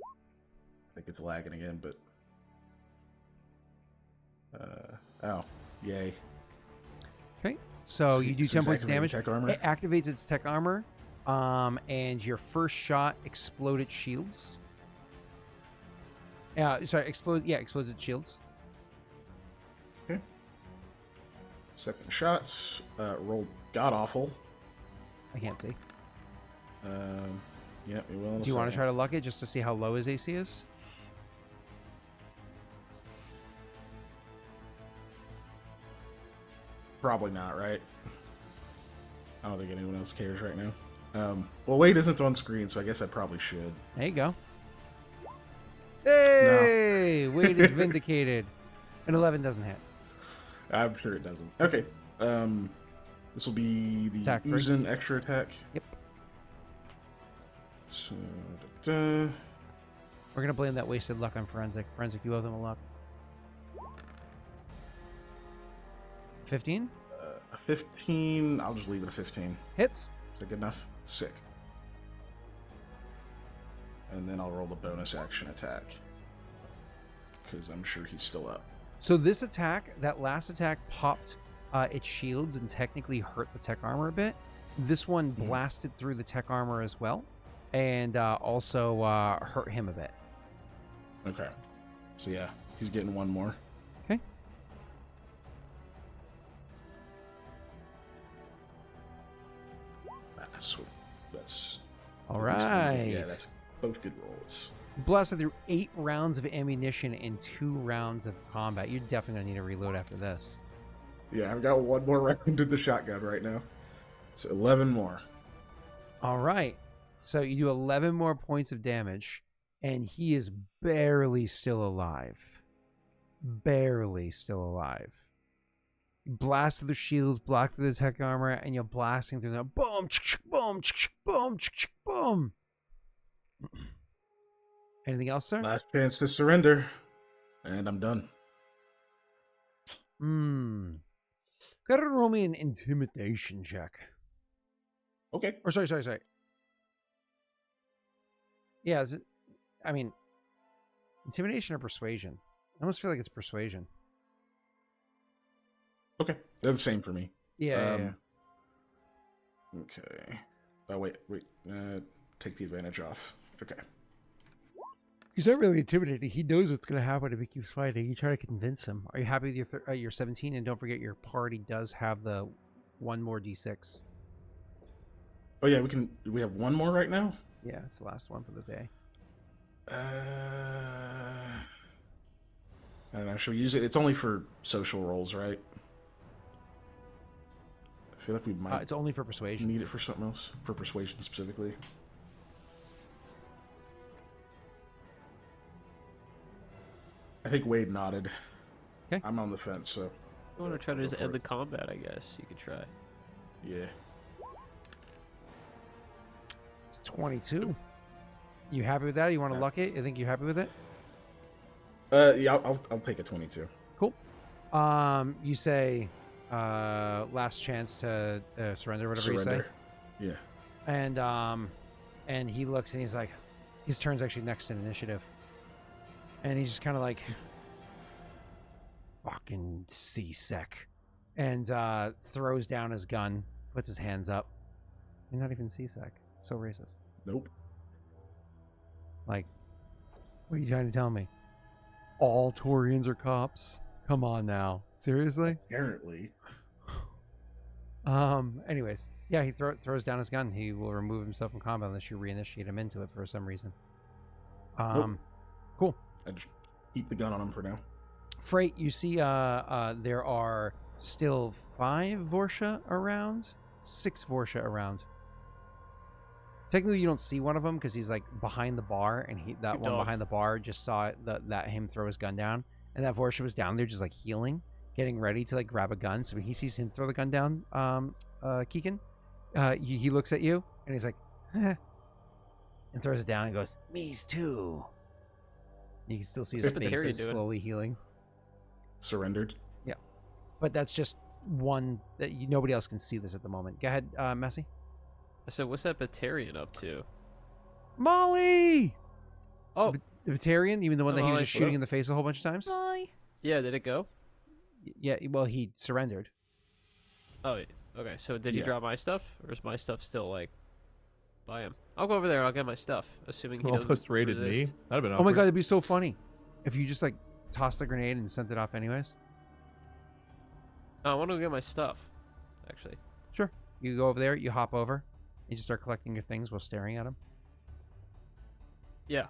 I think it's lagging again, but oh, yay. Okay, so you do So 10 he's points of activating damage. Tech armor. It activates its tech armor, and your first shot exploded shields. Explodes its shields. Okay. Second shot, rolled god awful. I can't see. Yeah, we will. Do you want to try to luck it just to see how low his AC is? Probably not, right? I don't think anyone else cares right now. Well, Wade isn't on screen, so I guess I probably should. There you go. Hey, Wade is vindicated. An 11 doesn't hit. I'm sure it doesn't. Okay. This will be the Attack 3. Uzin extra attack. Yep. So, We're gonna blame that wasted luck on Forensic. Forensic, you owe them a luck. 15 a 15. I'll just leave it a 15. hits. Is that good enough? Sick. And then I'll roll the bonus action attack. Because I'm sure he's still up. So this attack, that last attack, popped its shields and technically hurt the tech armor a bit. This one blasted through the tech armor as well, and also hurt him a bit. Okay. So yeah, he's getting one more. Okay. That's All right. Yeah, that's both good rolls. Blasted through 8 rounds of ammunition in 2 rounds of combat. You're definitely gonna need to reload after this. Yeah, I've got one more round in the shotgun right now. So 11 more. All right. So you do 11 more points of damage, and he is barely still alive. Barely still alive. You blast through the shields, block through the tech armor, and you're blasting through the boom, boom, boom, boom. Anything else, sir? Last chance to surrender. And I'm done. Gotta roll me an intimidation check. Okay. Or sorry. Yeah, intimidation or persuasion? I almost feel like it's persuasion. Okay, they're the same for me. Yeah. Okay. Oh wait. Take the advantage off. Okay. He's not really intimidating. He knows what's going to happen if he keeps fighting. You try to convince him. Are you happy with your 17? And don't forget, your party does have the one more d6. Oh yeah, we have one more right now. Yeah, it's the last one for the day. I don't know. Should we use it? It's only for social roles, right? I feel like we might It's only for persuasion. need it for something else. For persuasion specifically. I think Wade nodded. Okay. I'm on the fence, so. You want to try to go just for end the it. combat, I guess. You could try. Yeah. It's 22. You happy with that? You want to Yeah. luck it? You think you're happy with it? Yeah, I'll take a 22. Cool. You say, last chance to surrender, whatever you say. Yeah. And he looks and he's like, his turn's actually next in initiative. And he's just kind of like, fucking C-sec. And throws down his gun, puts his hands up. You're not even C-sec. So racist. Nope. Like, what are you trying to tell me? All Taurians are cops? Come on now. Seriously? Apparently. Anyways, yeah, he throws down his gun. He will remove himself from combat unless you reinitiate him into it for some reason. Cool. I just keep the gun on him for now. Frait, you see there are still 5 Vorsha around, 6 Vorsha around. Technically, you don't see one of them because he's like behind the bar, and that one behind the bar just saw that him throw his gun down, and that Vorsha was down there just like healing, getting ready to like grab a gun. So when he sees him throw the gun down, Kiken, he looks at you and he's like, and throws it down and goes, "Me's too." You can still see his What's face Batarian is doing? slowly healing, Surrendered. but that's just one that nobody else can see this at the moment. Go ahead, Messy. So what's that Batarian up to? Molly. Oh, The Batarian, even the one that he was Molly. just shooting in the face a whole bunch of times. Bye. yeah, did it go? Yeah, well, he surrendered. Oh, okay. So did he Yeah. drop my stuff, or is my stuff still like by him? I'll go over there. I'll get my stuff, assuming he doesn't Almost raided me. resist. That'd have been Oh my awkward. god, it'd be so funny if you just like tossed the grenade and sent it off anyways. Oh, I want to go get my stuff, actually. Sure. You go over there, you hop over, you just start collecting your things while staring at him. Yeah.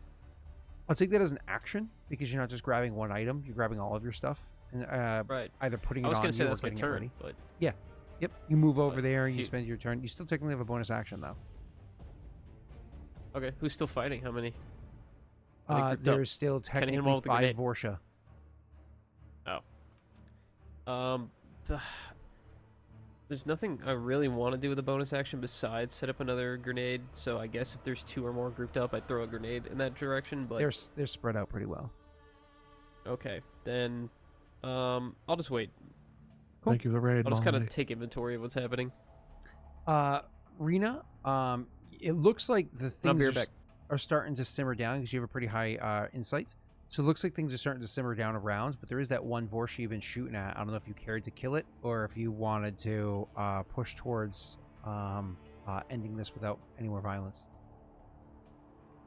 I'll take that as an action because you're not just grabbing one item, you're grabbing all of your stuff and Right. either putting it I was on gonna say you or that's my getting it ready. turn, but Yep. You move over But there, you he- spend your turn. You still technically have a bonus action though. okay. Who's still fighting? How many? Are they grouped up? There's still I hit 'em technically all with the 5 grenade? Vorsha. There's nothing I really want to do with a bonus action besides set up another grenade. So I guess if there's 2 or more grouped up, I'd throw a grenade in that direction. But They're spread out pretty well. okay, then I'll just wait. Cool. Thank you for the raid, I'll just kind Molly. of take inventory of what's happening. Rena, it looks like the I'll things be right back. are starting to simmer down because you have a pretty high insight. So it looks like things are starting to simmer down around, but there is that one Vorsha you've been shooting at. I don't know if you cared to kill it or if you wanted to push towards ending this without any more violence.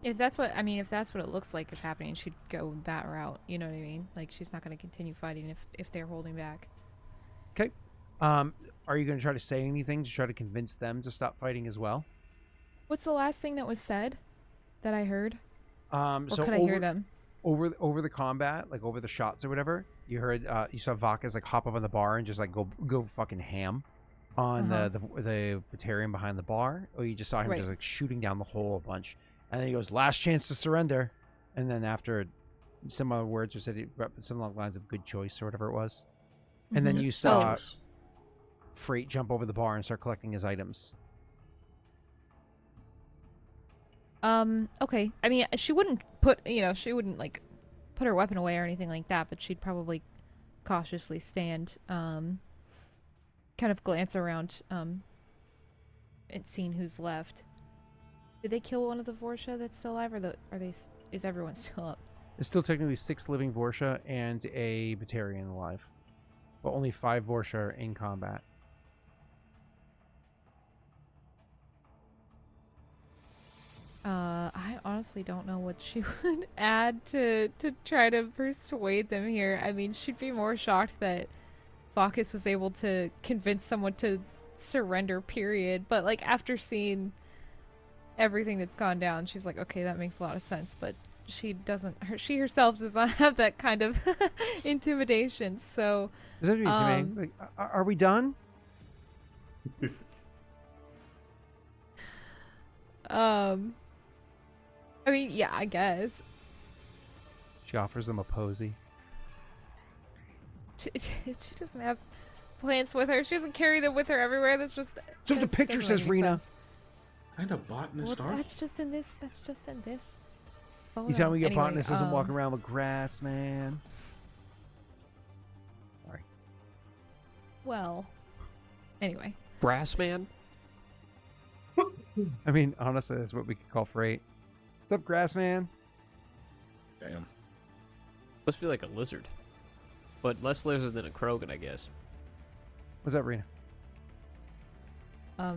If that's what it looks like is happening, she'd go that route. You know what I mean? Like she's not going to continue fighting if they're holding back. Okay. Are you going to try to say anything to try to convince them to stop fighting as well? What's the last thing that was said that I heard? Or So could I hear them? over the combat, like over the shots or whatever, you heard you saw Vakas like hop up on the bar and just like go fucking ham on the Batarian behind the bar, or you just saw him Right. just like shooting down the hole a bunch, and then he goes, "Last chance to surrender," and then after some other words were said, some along the lines of "good choice" or whatever it was, and then Mhm. you Good saw choice. Frait jump over the bar and start collecting his items. Okay. I mean, she wouldn't put like put her weapon away or anything like that, but she'd probably cautiously stand, kind of glance around, and seeing who's left. Did they kill one of the Vorsha that's still alive, or is everyone still up? There's still technically 6 living Vorsha and a Batarian alive. but only 5 Vorsha are in combat. I honestly don't know what she would add to try to persuade them here. I mean, she'd be more shocked that Vakas was able to convince someone to surrender, period. But, like, after seeing everything that's gone down, she's like, okay, that makes a lot of sense. But she doesn't, she herself does not have that kind of intimidation. So, Is that intimidating? Like, are we done? I mean, yeah, I guess. She offers them a posy. She doesn't have plants with her. She doesn't carry them with her everywhere. That's just. So the picture doesn't make says any Rena. sense. Kind of botanist Well, art. that's just in this. That's just in this. You tell me your Anyway, botanist doesn't walk around with grass, man. Sorry. Well. Anyway. Brass man? I mean, honestly, that's what we could call Frait. What's up, grass man? Damn. Must be like a lizard. But less lizard than a Krogan, I guess. What's up, Rena?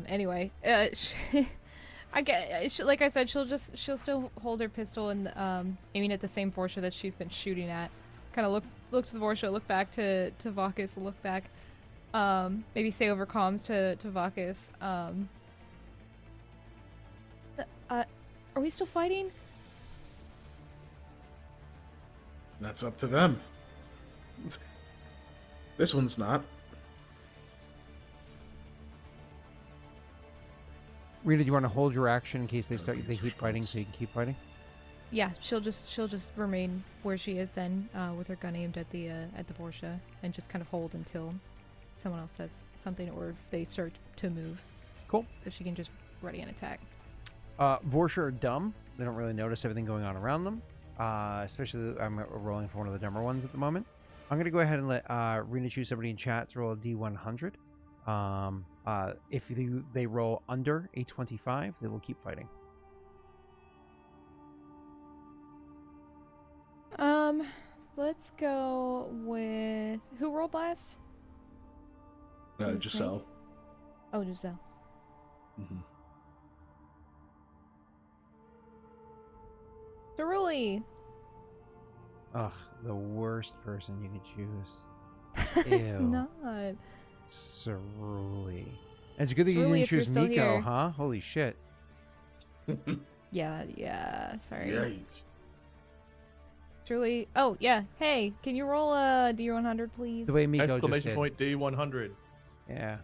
Anyway, I get. Like I said, she'll still hold her pistol and aiming at the same Vorsha that she's been shooting at. Kind of look to the Vorsha, look back to Vakas, look back. Maybe say over comms to Vakas. Are we still fighting? That's up to them. This one's not. Rena, do you want to hold your action in case they keep fighting, so you can keep fighting? Yeah, she'll just remain where she is then, with her gun aimed at the Vorsha, and just kind of hold until someone else says something or if they start to move. Cool. So she can just ready an attack. Vorsha are dumb. They don't really notice everything going on around them. Especially, I'm rolling for one of the dumber ones at the moment. I'm going to go ahead and let Rena choose somebody in chat to roll a D100. If they roll under a 25, they will keep fighting. Let's go with who rolled last? Giselle. Oh, Giselle. Mm-hmm. Cerulli. Ugh, the worst person you could choose. It's Ew. not. Cerulli. It's good that you Cerulli, didn't if you're choose still Miko, here. huh? Holy shit. Yeah, sorry. Yikes. Cerulli. Oh, yeah. Hey, can you roll a D100, please? The way Miko just Exclamation did. point D100. Yeah.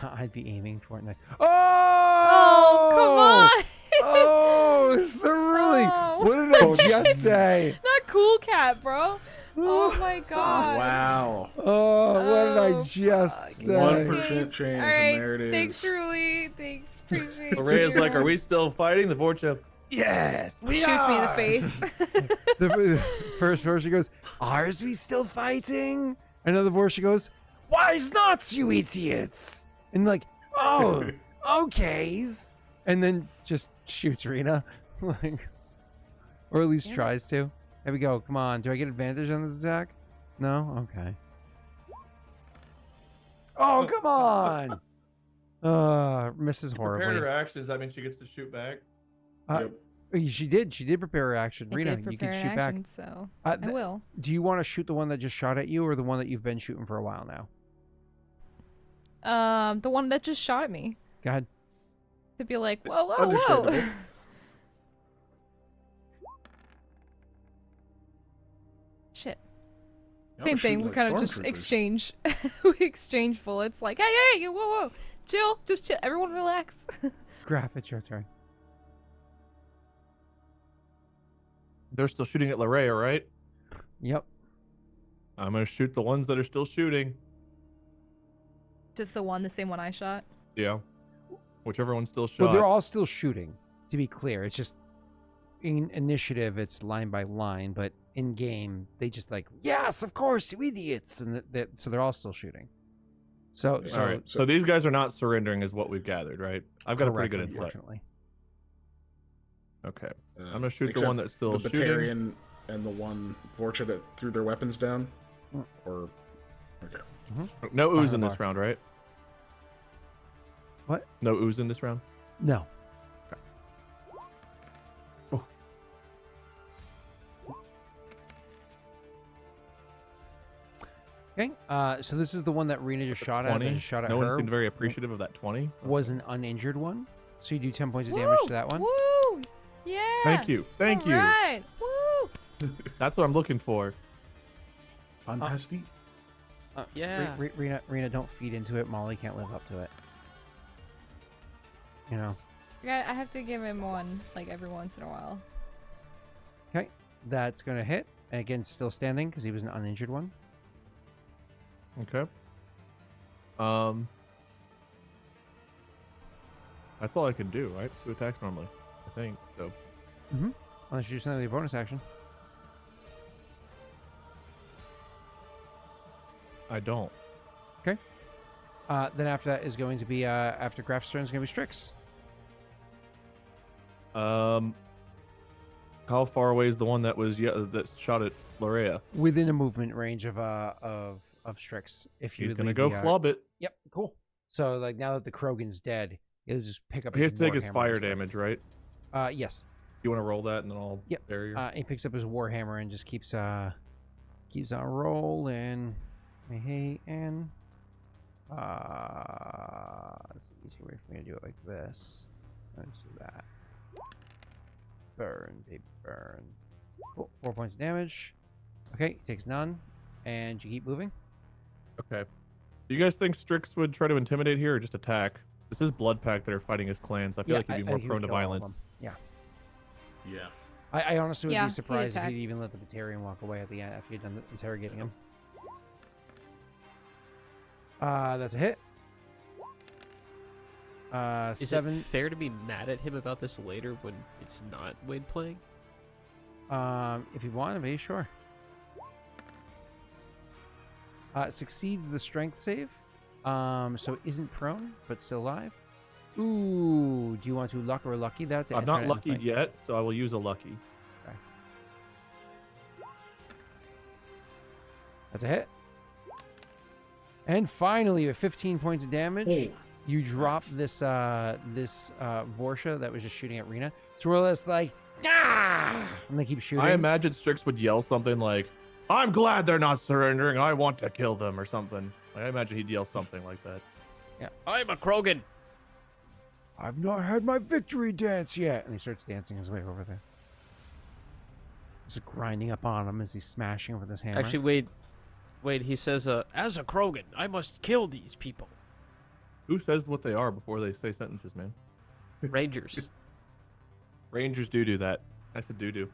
I'd be aiming for it nice. Oh, come on! Oh, Cerulli! Oh. What did I just say? Not cool cat, bro. Oh my god. Wow. Oh, what did I Oh, just fuck. say? 1% change, All and right. there it is. Thanks, Cerulli. Thanks. Appreciate Larrea's you. like, are we still fighting? The Vorcha, yes, we Shoots me in the are." face. The first Vorsha goes, "Ours we still fighting?" Another Vorsha goes, "Why's not, you idiots?" And like, "Oh, okays." And then just shoots Rena, like, or at least Damn it. tries to. Here we go. Come on. Do I get advantage on this attack? No. Okay. Oh, come on. Misses Prepared her horribly. actions. That means she gets to shoot back. Yep. She did prepare her action. I Rena, did you can prepare shoot an back. action, so Uh, I will. Do you want to shoot the one that just shot at you, or the one that you've been shooting for a while now? The one that just shot at me. Go ahead. To be like, whoa, whoa, Understandable. whoa. Shit. Y'all Same are thing. shooting We like kind of just stormtroopers. exchange. We exchange bullets. Like, hey, whoa, whoa, chill, just chill. Everyone, relax. Graff, it's your turn. They're still shooting at Larrea, right? Yep. I'm gonna shoot the ones that are still shooting. Just the same one I shot. Yeah, whichever one's still shot. Well, they're all still shooting. To be clear, it's just in initiative, it's line by line, but in game, they just like, yes, of course, you idiots, and so they're all still shooting. So, Yeah. All right. So these guys are not surrendering, is what we've gathered, right? I've got a pretty correct, good insight. unfortunately. Okay. I'm gonna shoot the Except one that's still the shooting. Batarian and the one Vorcha that threw their weapons down? Mm. Or okay. No ooze Behind in the this bar. round, right? What? No ooze in this round? No. Oh. Okay. So this is the one that Rena just shot at. 20. That just shot at No her. one seemed very appreciative of that 20. Was an uninjured one. So you do 10 points of damage to that one. Woo! Yeah. Thank you. Thank you. Right. Woo! That's what I'm looking for. Fantastic. Yeah. Rena, don't feed into it. Molly can't live up to it. You know. I have to give him one, like, every once in a while. Okay. That's going to hit. And again, still standing because he was an uninjured one. Okay. That's all I can do, right? 2 attacks normally, I think. So Unless you do something with your bonus action. I don't. Then after that is going to be, after Graff's turn is going to be Strix. How far away is the one that was that shot at Larrea? Within a movement range of Strix. If you He's would gonna leave go the, club it. Yep, cool. So like now that the Krogan's dead, he'll just pick up He has his to take his warhammer fire and stuff. damage, right? Yes. You want to roll that, and then I'll Yep. bury you. He picks up his warhammer and just keeps on rolling. Hey, and it's an easier way for me to do it like this. Let's do that. Burn, baby, burn. Cool. 4 points of damage. Okay, takes none, and you keep moving. Okay. Do you guys think Strix would try to intimidate here or just attack? This is Blood Pack that are fighting his clans. I feel like he'd be more think he prone would to kill all of violence. them. Yeah. Yeah. I honestly would Yeah, be he'd surprised if attack. he'd even let the Batarian walk away at the end after you'd done interrogating him. That's a hit. Is 7. it fair to be mad at him about this later when it's not Wade playing? If you want to be, sure. Succeeds the strength save. So isn't prone, but still alive. Ooh, do you want to luck or lucky? That's it. I'm not lucky yet, so I will use a lucky. Okay. That's a hit. And finally, with 15 points of damage, you drop this Vorcha that was just shooting at Rena. So we're just like, ah! And they keep shooting. I imagine Strix would yell something like, "I'm glad they're not surrendering. I want to kill them," or something. I imagine he'd yell something like that. I'm a Krogan. I've not had my victory dance yet. And he starts dancing his way over there. Just grinding up on him as he's smashing with his hammer. Actually, Wade, he says, as a Krogan, I must kill these people. Who says what they are before they say sentences, man? Rangers. Rangers do that. I said do.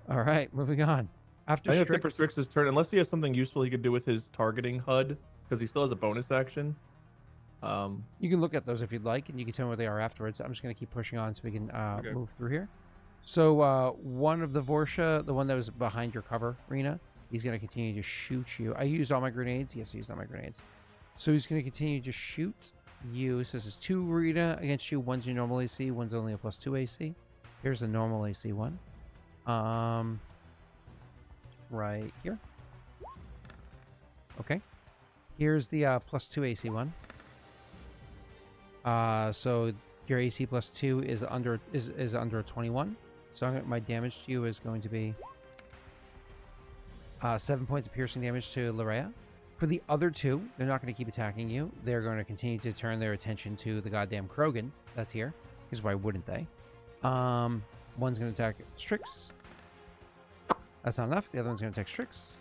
All right, moving on. After I think that's it for Strix, Strix's turn, unless he has something useful he could do with his targeting HUD, because he still has a bonus action. you can look at those if you'd like, and you can tell me what they are afterwards. I'm just going to keep pushing on so we can Okay. move through here. So one of the Vorcha, the one that was behind your cover, Rena, he's going to continue to shoot you. I used all my grenades. Yes, I used all my grenades. So he's going to continue to shoot you. So this is 2 Rena against you. One's your normal AC. One's only a +2 AC. Here's the normal AC one. Right here. Okay. Here's the +2 AC one. So your AC +2 is under a 21. So my damage to you is going to be 7 points of piercing damage to Larrea. For the other 2, they're not going to keep attacking you. They're going to continue to turn their attention to the goddamn Krogan that's here. Because why wouldn't they? One's going to attack Strix. That's not enough. The other one's going to attack Strix.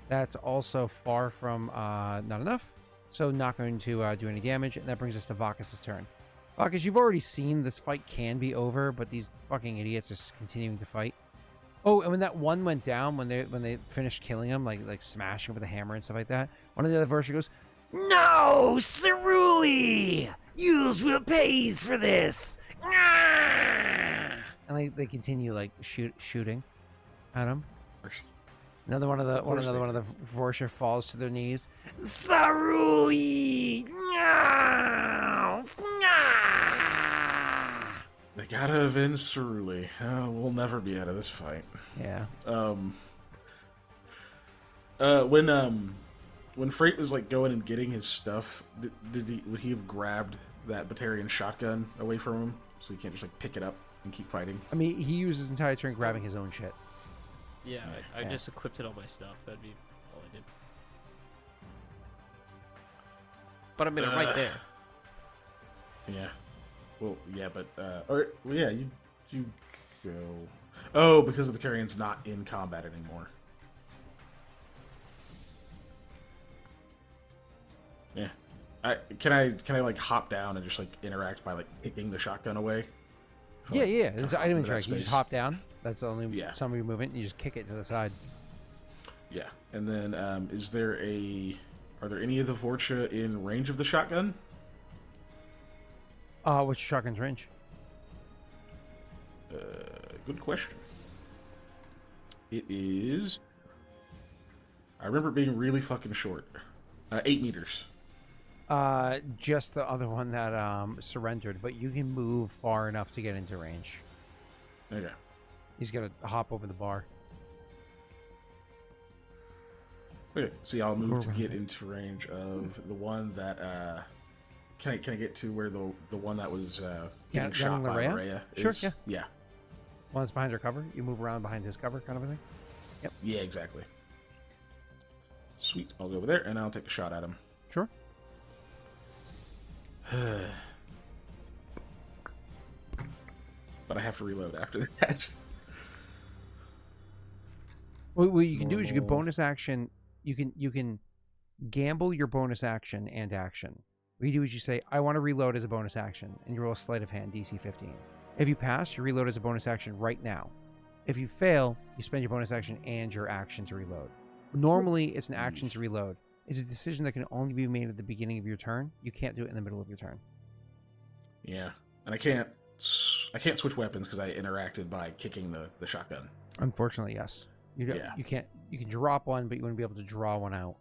That's also far from not enough. So not going to do any damage. And that brings us to Vakas' turn. Vakas, you've already seen this fight can be over, but these fucking idiots are continuing to fight. Oh, and when that one went down, when they finished killing him, like smashing with a hammer and stuff like that, one of the other Vorcha goes, "No, Ceruli! Yous will pays for this!" And they continue like shooting at him. Another one of the Vorcha falls to their knees. Ceruli! They got Gotta avenge Cerule. We'll never be out of this fight. Yeah. When Frait was like going and getting his stuff, would he have grabbed that Batarian shotgun away from him so he can't just like pick it up and keep fighting? I mean, he used his entire turn grabbing his own shit. Yeah, I Yeah. just equipped it all my stuff. That'd be all I did. But I mean, I'm right there. Yeah. Well, yeah, but yeah, you go. Oh, because the Batarian's not in combat anymore. Yeah. Can I like hop down and just like interact by like kicking the shotgun away? For, Yeah, like, yeah. kinda It's hop item into that interaction. You just space? hop down. That's the only Yeah. summary movement. And you just kick it to the side. Yeah. And then are there any of the Vorcha in range of the shotgun? What's your shotgun's range? Good question. It is. I remember it being really fucking short. 8 meters. Just the other one that surrendered, but you can move far enough to get into range. Okay. He's gonna hop over the bar. Okay. See, I'll move to get into range of the one that. Can I get to where the one that was getting down shot by Larrea? Larrea Sure, is? yeah. Yeah. One that's behind her cover. You move around behind his cover, kind of a thing. Yeah, exactly. Sweet. I'll go over there and I'll take a shot at him. Sure. But I have to reload after that. What you can do is you can Normal. bonus action. You can gamble your bonus action and action. What you do is you say, I want to reload as a bonus action, and you roll a sleight of hand, DC 15. If you pass, you reload as a bonus action right now. If you fail, you spend your bonus action and your action to reload. Normally, it's an action to reload. It's a decision that can only be made at the beginning of your turn. You can't do it in the middle of your turn. Yeah. And I can't switch weapons because I interacted by kicking the shotgun. Unfortunately, yes. You don't, Yeah. you can't. You can drop one, but you wouldn't be able to draw one out.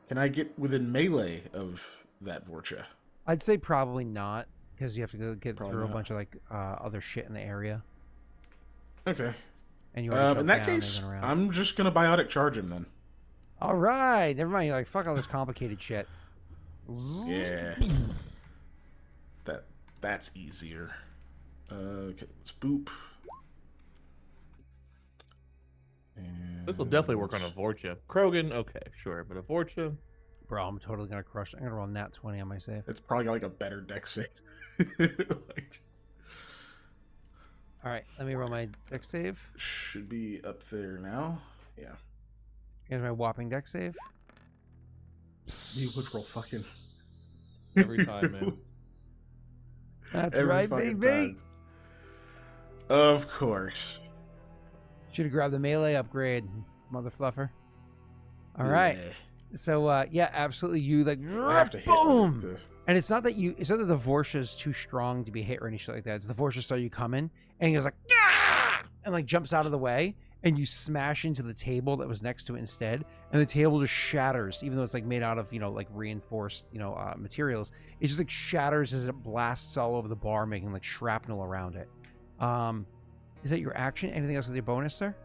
Can I get within melee of that Vorcha? I'd say probably not, because you have to go get Probably through not. a bunch of like other shit in the area, Okay. and you already In jumped that down, case, they've been around. I'm just gonna biotic charge him then. All right, never mind. You're like, fuck all this complicated shit. Yeah. That's easier. Okay, let's boop. And This will definitely work on a Vorcha. Krogan, okay, sure, but a Vorcha. Bro, I'm totally gonna crush. I'm gonna roll nat 20 on my save. It's probably got like a better deck save. Like, All right, let me roll my deck save. should be up there now. Yeah. Here's my whopping deck save. You would roll fucking Every time, man. That's every right, fucking baby. time. Of course. Should have grabbed the melee upgrade, mother fluffer. All right. Yeah. So yeah, absolutely. You like I have to hit boom. the- And it's not that the Vorcha is too strong to be hit or any shit like that. It's the Vorcha saw you coming and he goes like, "Gah!" and like jumps out of the way, and you smash into the table that was next to it instead, and the table just shatters, even though it's like made out of like reinforced materials. It just like shatters as it blasts all over the bar, making like shrapnel around it. Is that your action? Anything else with your bonus, sir?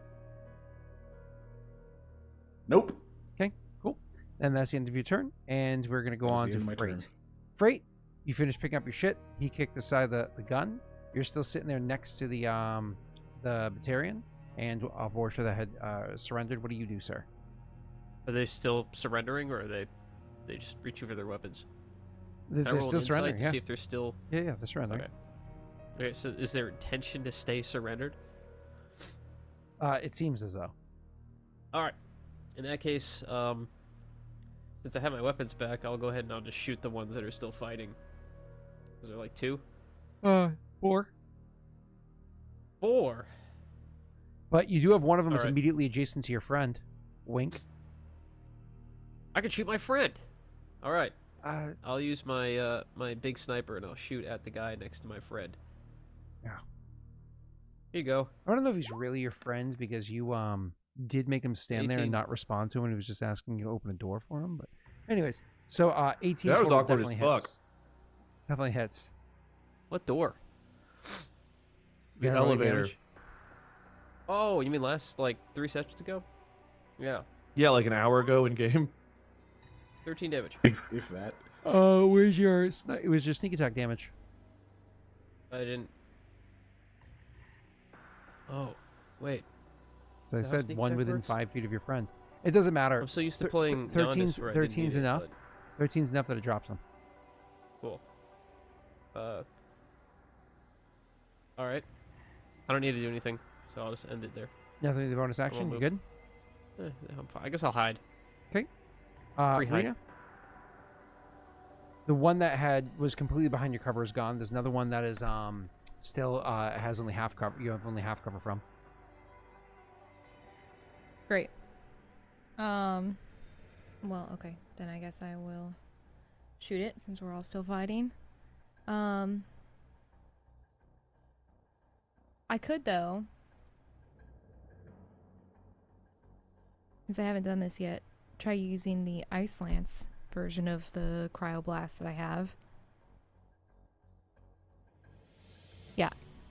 Nope. Okay, cool. And that's the end of your turn, and we're gonna go That is on the to end of my Frait. turn. Frait, you finish picking up your shit. He kicked aside the gun. You're still sitting there next to the Batarian and a Vorcha that had surrendered. What do you do, sir? Are they still surrendering, or are they just reach over their weapons? They're Can I roll still an insight surrendering. to Yeah. see if they're still. Yeah, they're surrendering. Okay. Okay, so is their intention to stay surrendered? It seems as though. All right. In that case, since I have my weapons back, I'll go ahead and I'll just shoot the ones that are still fighting. Was there like 2? 4. 4. But you do have one of them that's Alright. immediately adjacent to your friend. Wink. I can shoot my friend. All right. Uh, I'll use my my big sniper and I'll shoot at the guy next to my friend. Yeah. Here you go. I don't know if he's really your friend because you did make him stand there 18. and not respond to him, and he was just asking you to open a door for him. But anyways, so 18 That was total awkward as definitely fuck. hits. Definitely hits. What door? The Gonna roll your elevator. damage? Oh, you mean last like 3 sessions ago? Yeah, Yeah, like an hour ago in game. 13 damage. If that. Where's your... It was your sneak attack damage. I didn't. Oh, wait. So I Is that how said sneak one attack within works? 5 feet of your friends. It doesn't matter. I'm so used to Thir- playing 13's Nondus where I didn't 13's need enough. It, 13's enough that it drops them. but cool. All right. I don't need to do anything, so I'll just end it there. Nothing to the bonus action. You move. good? I'm fine. I guess I'll hide. Free hide. Rena? The one that was completely behind your cover is gone. There's another one that is still has only half cover. You have only half cover from. Great. Well, okay. Then I guess I will shoot it since we're all still fighting. I could though, since I haven't done this yet, try using the Ice Lance version of the Cryoblast that I have. Yeah.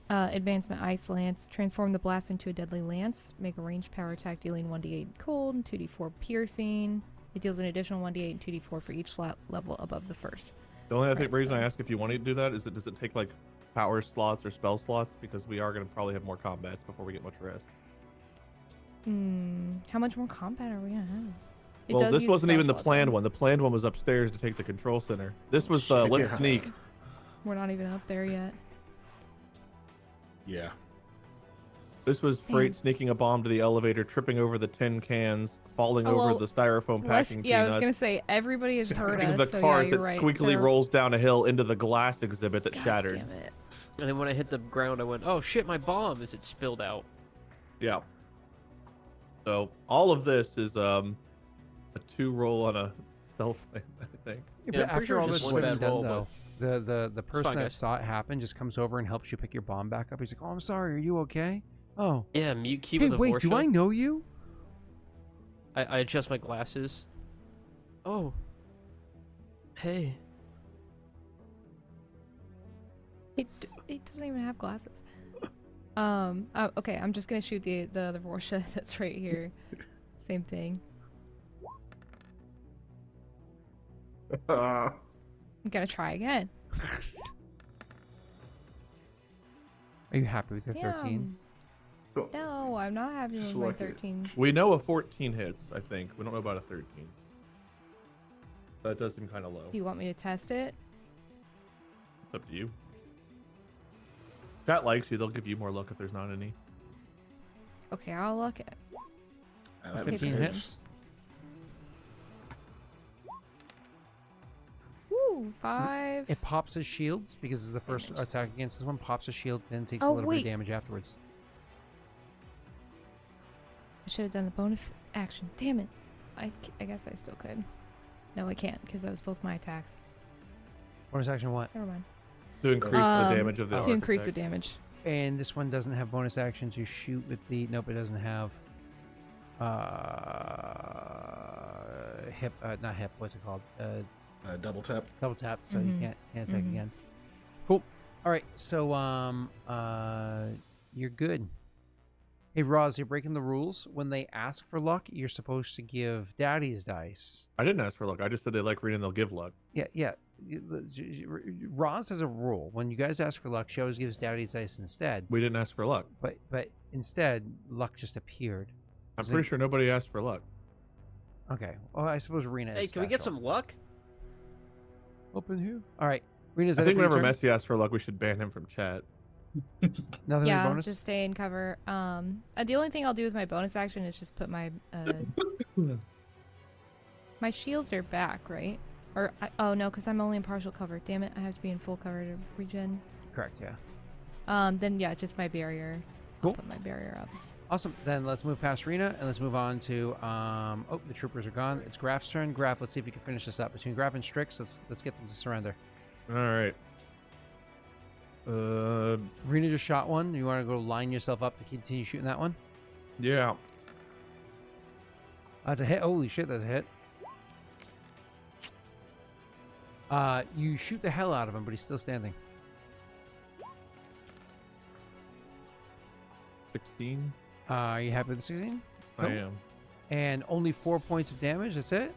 Advancement Ice Lance. Transform the blast into a deadly lance. Make a ranged power attack dealing 1d8 cold and 2d4 piercing. It deals an additional 1d8 and 2d4 for each slot level above the first. The only Right, reason so- I ask if you want to do that is does it take like power slots or spell slots? Because we are going to probably have more combats before we get much rest. How much more combat are we gonna have? It Well, does this use wasn't spell even the slot, planned though. one. The planned one was upstairs to take the control center. This was the Shit, let's yeah. sneak. We're not even up there yet. Yeah. This was Frait sneaking a bomb to the elevator, tripping over the tin cans, falling Oh, over well, the styrofoam packing Yeah, I was peanuts. gonna say everybody has heard hitting us. the So cart yeah, that you're right. squeakily They're- rolls down a hill into the glass exhibit that God shattered. Damn it. And then when I hit the ground, I went, "Oh shit, my bomb!" As it spilled out. Yeah. So all of this is a 2 roll on a stealth thing, I think. Yeah, Yeah, but I'm pretty after sure all it's this just is one said and bad done, roll, though, the person fine, that guys. saw it happen just comes over and helps you pick your bomb back up. He's like, "Oh, I'm sorry. Are you okay? Oh, Yeah, mute key hey, with a wait. Do Vorshal. I know you? I adjust my glasses. Oh. Hey. It doesn't even have glasses. Okay, I'm just gonna shoot the Rorschach that's right here. Same thing. I'm gonna try again. Are you happy with your 13? Damn. No, I'm not happy with my Select it. 13. We know a 14 hits, I think. We don't know about a 13. That does seem kind of low. Do you want me to test it? It's up to you. Chat likes you. They'll give you more luck if there's not any. Okay, I'll look at. 15 hits. Woo, 5. It pops his shields because it's the first Damage. attack against this one. Pops his shields and takes a Oh, little bit wait. of damage afterwards. I should have done the bonus action. Damn it. I guess I still could. No, I can't because that was both my attacks. Bonus action what? Never mind. To increase the damage of the To increase the architect. damage. And this one doesn't have bonus action to shoot with the. Nope, it doesn't have. Hip. Not hip. What's it called? Double tap. Double tap. So you Mhm. can't attack Mhm. again. Cool. All right. So you're good. Hey Roz, you're breaking the rules. When they ask for luck, you're supposed to give Daddy's dice. I didn't ask for luck. I just said they like reading, they'll give luck. Yeah. Roz has a rule. When you guys ask for luck, she always gives Daddy's dice instead. We didn't ask for luck. But instead, luck just appeared. I'm Is it- pretty sure nobody asked for luck. Okay. Well, I suppose Rena is Hey, can we get special. some luck? Open here? All right. Rena's I that think it for your whenever turn? Messi asks for luck, we should ban him from chat. Nothing Yeah, bonus? just stay in cover. The only thing I'll do with my bonus action is just put my my shields are back, right? Or oh no, because I'm only in partial cover. Damn it, I have to be in full cover to regen. Correct, yeah. Then yeah, just my barrier. Cool. I'll put my barrier up. Awesome. Then let's move past Rena and let's move on to oh, the troopers are gone. It's Graff's turn. Graff, let's see if you can finish this up. Between Graff and Strix, let's get them to surrender. All right. Rena just shot one. You want to go line yourself up to continue shooting that one? Yeah. That's a hit. Holy shit, that's a hit. You shoot the hell out of him, but he's still standing. 16. Are you happy with the 16? I Cool. am. And only 4 points of damage. That's it.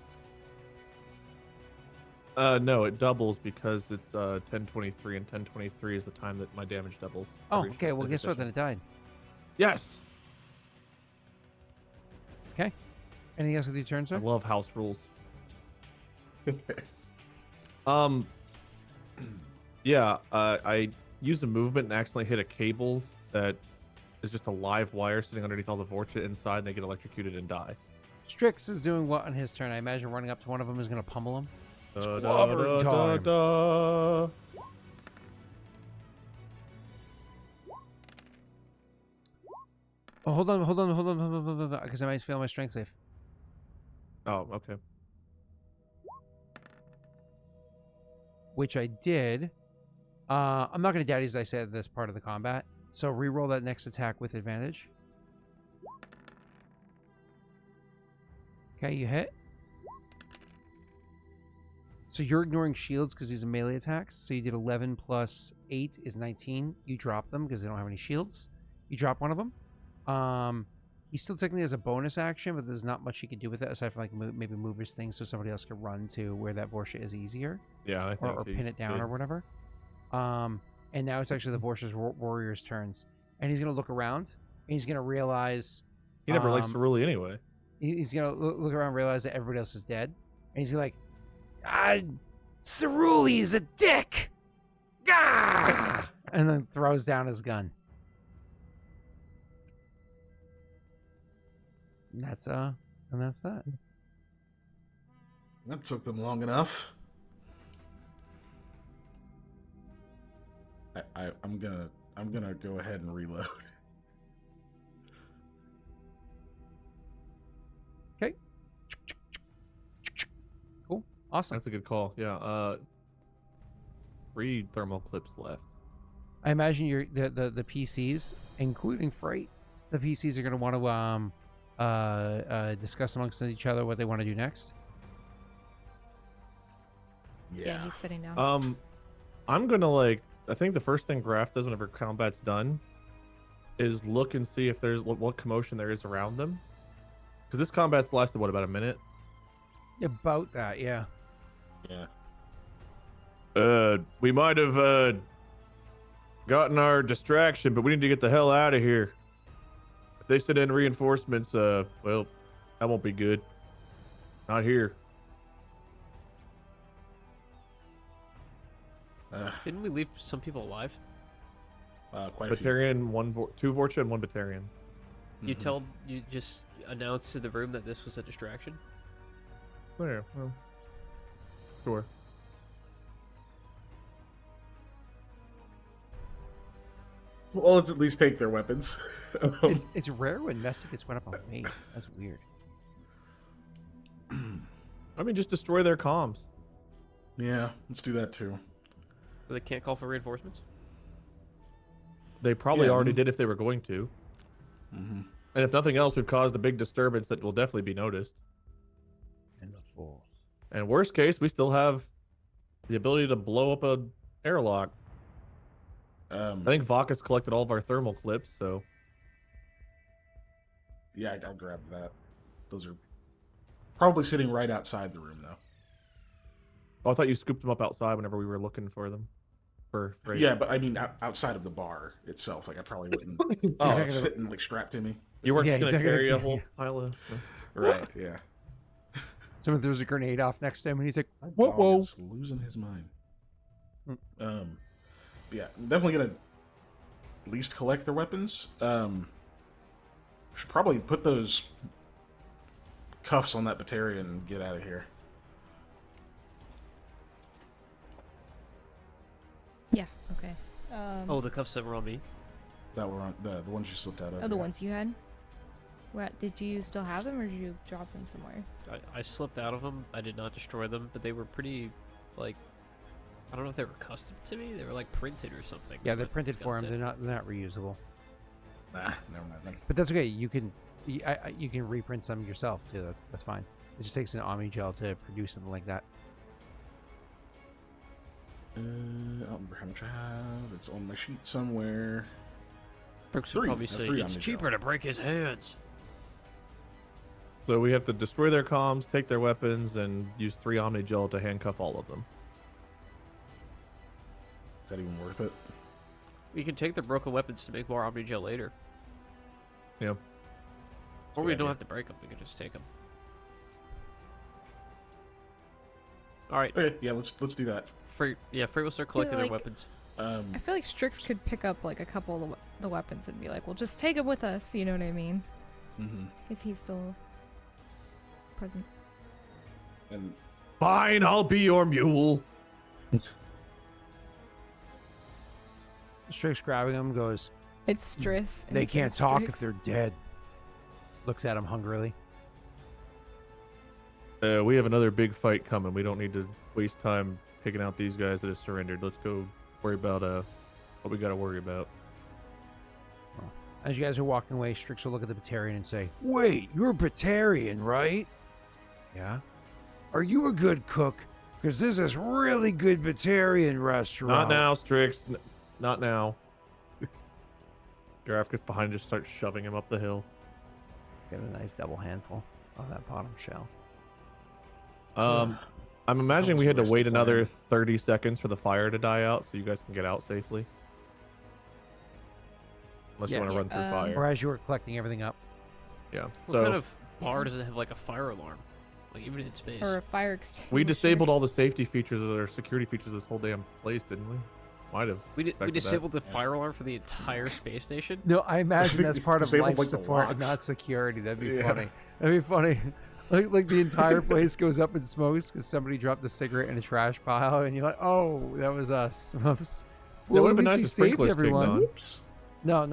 No, it doubles because it's 10:23, and 10:23 is the time that my damage doubles. Oh, every okay. Well, every guess what? Then session. it died. Yes. Okay. Anything else with your turn, I sir? love house rules. Um. Yeah. I used a movement and accidentally hit a cable that is just a live wire sitting underneath all the Vorcha inside, and they get electrocuted and die. Strix is doing what on his turn? I imagine running up to one of them is going to pummel him. Da, Squabbering time. da. Oh, hold on, because I might fail my strength save. Oh, okay. Which I did. I'm not going to daddies dice at this part of the combat, so re-roll that next attack with advantage. Okay, you hit. So you're ignoring shields because these are melee attacks. So you did 11 plus 8 is 19. You drop them because they don't have any shields. You drop one of them. He still technically has a bonus action, but there's not much he can do with it aside from like maybe move his thing so somebody else can run to where that Vorcha is easier, Yeah, I think or pin he's it down good. or whatever. And now it's actually the Vorcha's warrior's turns, and he's gonna look around and he's gonna realize He never likes to really anyway. he's gonna look around and realize that everybody else is dead, and he's gonna like, Cerule's a dick, Gah! And then throws down his gun. And that's that. That took them long enough. I'm gonna go ahead and reload. Okay. Cool. Awesome. That's a good call. Yeah. 3 thermal clips left. I imagine the PCs, including Frait, the PCs are going to want to discuss amongst each other what they want to do next. Yeah, he's sitting down. I'm gonna I think the first thing Graff does whenever combat's done is look and see if there's what commotion there is around them. Because this combat's lasted about a minute. About that, yeah. Yeah. We might have gotten our distraction, but we need to get the hell out of here. If they send in reinforcements, well, that won't be good. Not here. Didn't we leave some people alive? Quite a few. Batarian, 2 Vorcha, and 1 Batarian. You just announced to the room that this was a distraction? There, well, sure. Well, let's at least take their weapons. It's rare when Messi gets went up on me. That's weird. I mean, just destroy their comms. Yeah, let's do that too. So they can't call for reinforcements? They probably Yeah, already mm. did if they were going to. Mm-hmm. And if nothing else, we've caused a big disturbance that will definitely be noticed. And the force. And worst case, we still have the ability to blow up a airlock. I think Vakas collected all of our thermal clips, so Yeah, I'll grab that. Those are probably sitting right outside the room, though. oh, I thought you scooped them up outside whenever we were looking for them. Frait. Yeah, but I mean outside of the bar itself. Like I probably wouldn't. Oh, It's sitting like strapped to me. you weren't Yeah, just he's gonna not gonna carry a kill whole you. pile of. Right. Yeah. Someone throws a grenade off next to him, and he's like, My "Whoa, dog whoa!" is losing his mind. Hmm. Yeah, I'm definitely gonna at least collect their weapons. Should probably put those cuffs on that Batarian and get out of here. Yeah, okay. Oh, the cuffs that were on me? That were on the ones you slipped out of. Oh, the yeah. ones you had? What, did you still have them, or did you drop them somewhere? I slipped out of them. I did not destroy them, but they were pretty, like, I don't know if they were custom to me. They were like printed or something. Yeah, they're but printed it's for got him. zip. They're not reusable. Nah, never mind then. But that's okay. You can reprint some yourself too. That's fine. It just takes an Omni gel to produce something like that. I don't remember how much I have. It's on my sheet somewhere. Brooks would Three. probably I have say three it's Omni cheaper Gel. to break his hands. So we have to destroy their comms, take their weapons, and use 3 Omni Gel to handcuff all of them. Is that even worth it? We can take the broken weapons to make more Omni Gel later. Yeah. Or Good we don't idea. have to break them. We can just take them. All right. Okay, yeah, let's do that. Freight will start collecting their like- weapons. I feel like Strix could pick up like a couple of the weapons and be like, well, just take them with us. You know what I mean? Mm-hmm. If he's still present. And Fine, I'll be your mule. Strix grabbing him goes, It's Strix. they instead can't of talk Strix. if they're dead. Looks at him hungrily. We have another big fight coming. We don't need to waste time picking out these guys that have surrendered. Let's go worry about what we got to worry about. As you guys are walking away, Strix will look at the Batarian and say, "Wait, you're a Batarian, right?" "Yeah." "Are you a good cook? Because this is really good Batarian restaurant." Not now, Strix. Not now. Graff gets behind and just starts shoving him up the hill. Get a nice double handful of that bottom shell. I'm imagining we was had the to rest wait of the another plan? 30 seconds for the fire to die out so you guys can get out safely. Unless Yeah. you want to run through Yeah, Or fire. as you were collecting everything up. Yeah. What So kind of bar doesn't have like a fire alarm? Like even in space. Or a fire extinguisher. we disabled all the safety features or security features of this whole damn place, didn't we? Might have. We back to that. disabled the fire alarm for the entire space station. No, I imagine think that's we part of disabled, life like, the support and locks. not security. That'd be Yeah. funny. That'd be funny. Like the entire place goes up in smokes because somebody dropped a cigarette in a trash pile, and you're like, "Oh, that was us." Oops. That would at have been least nice we if saved sprinklers kicked everyone. on. Oops. No,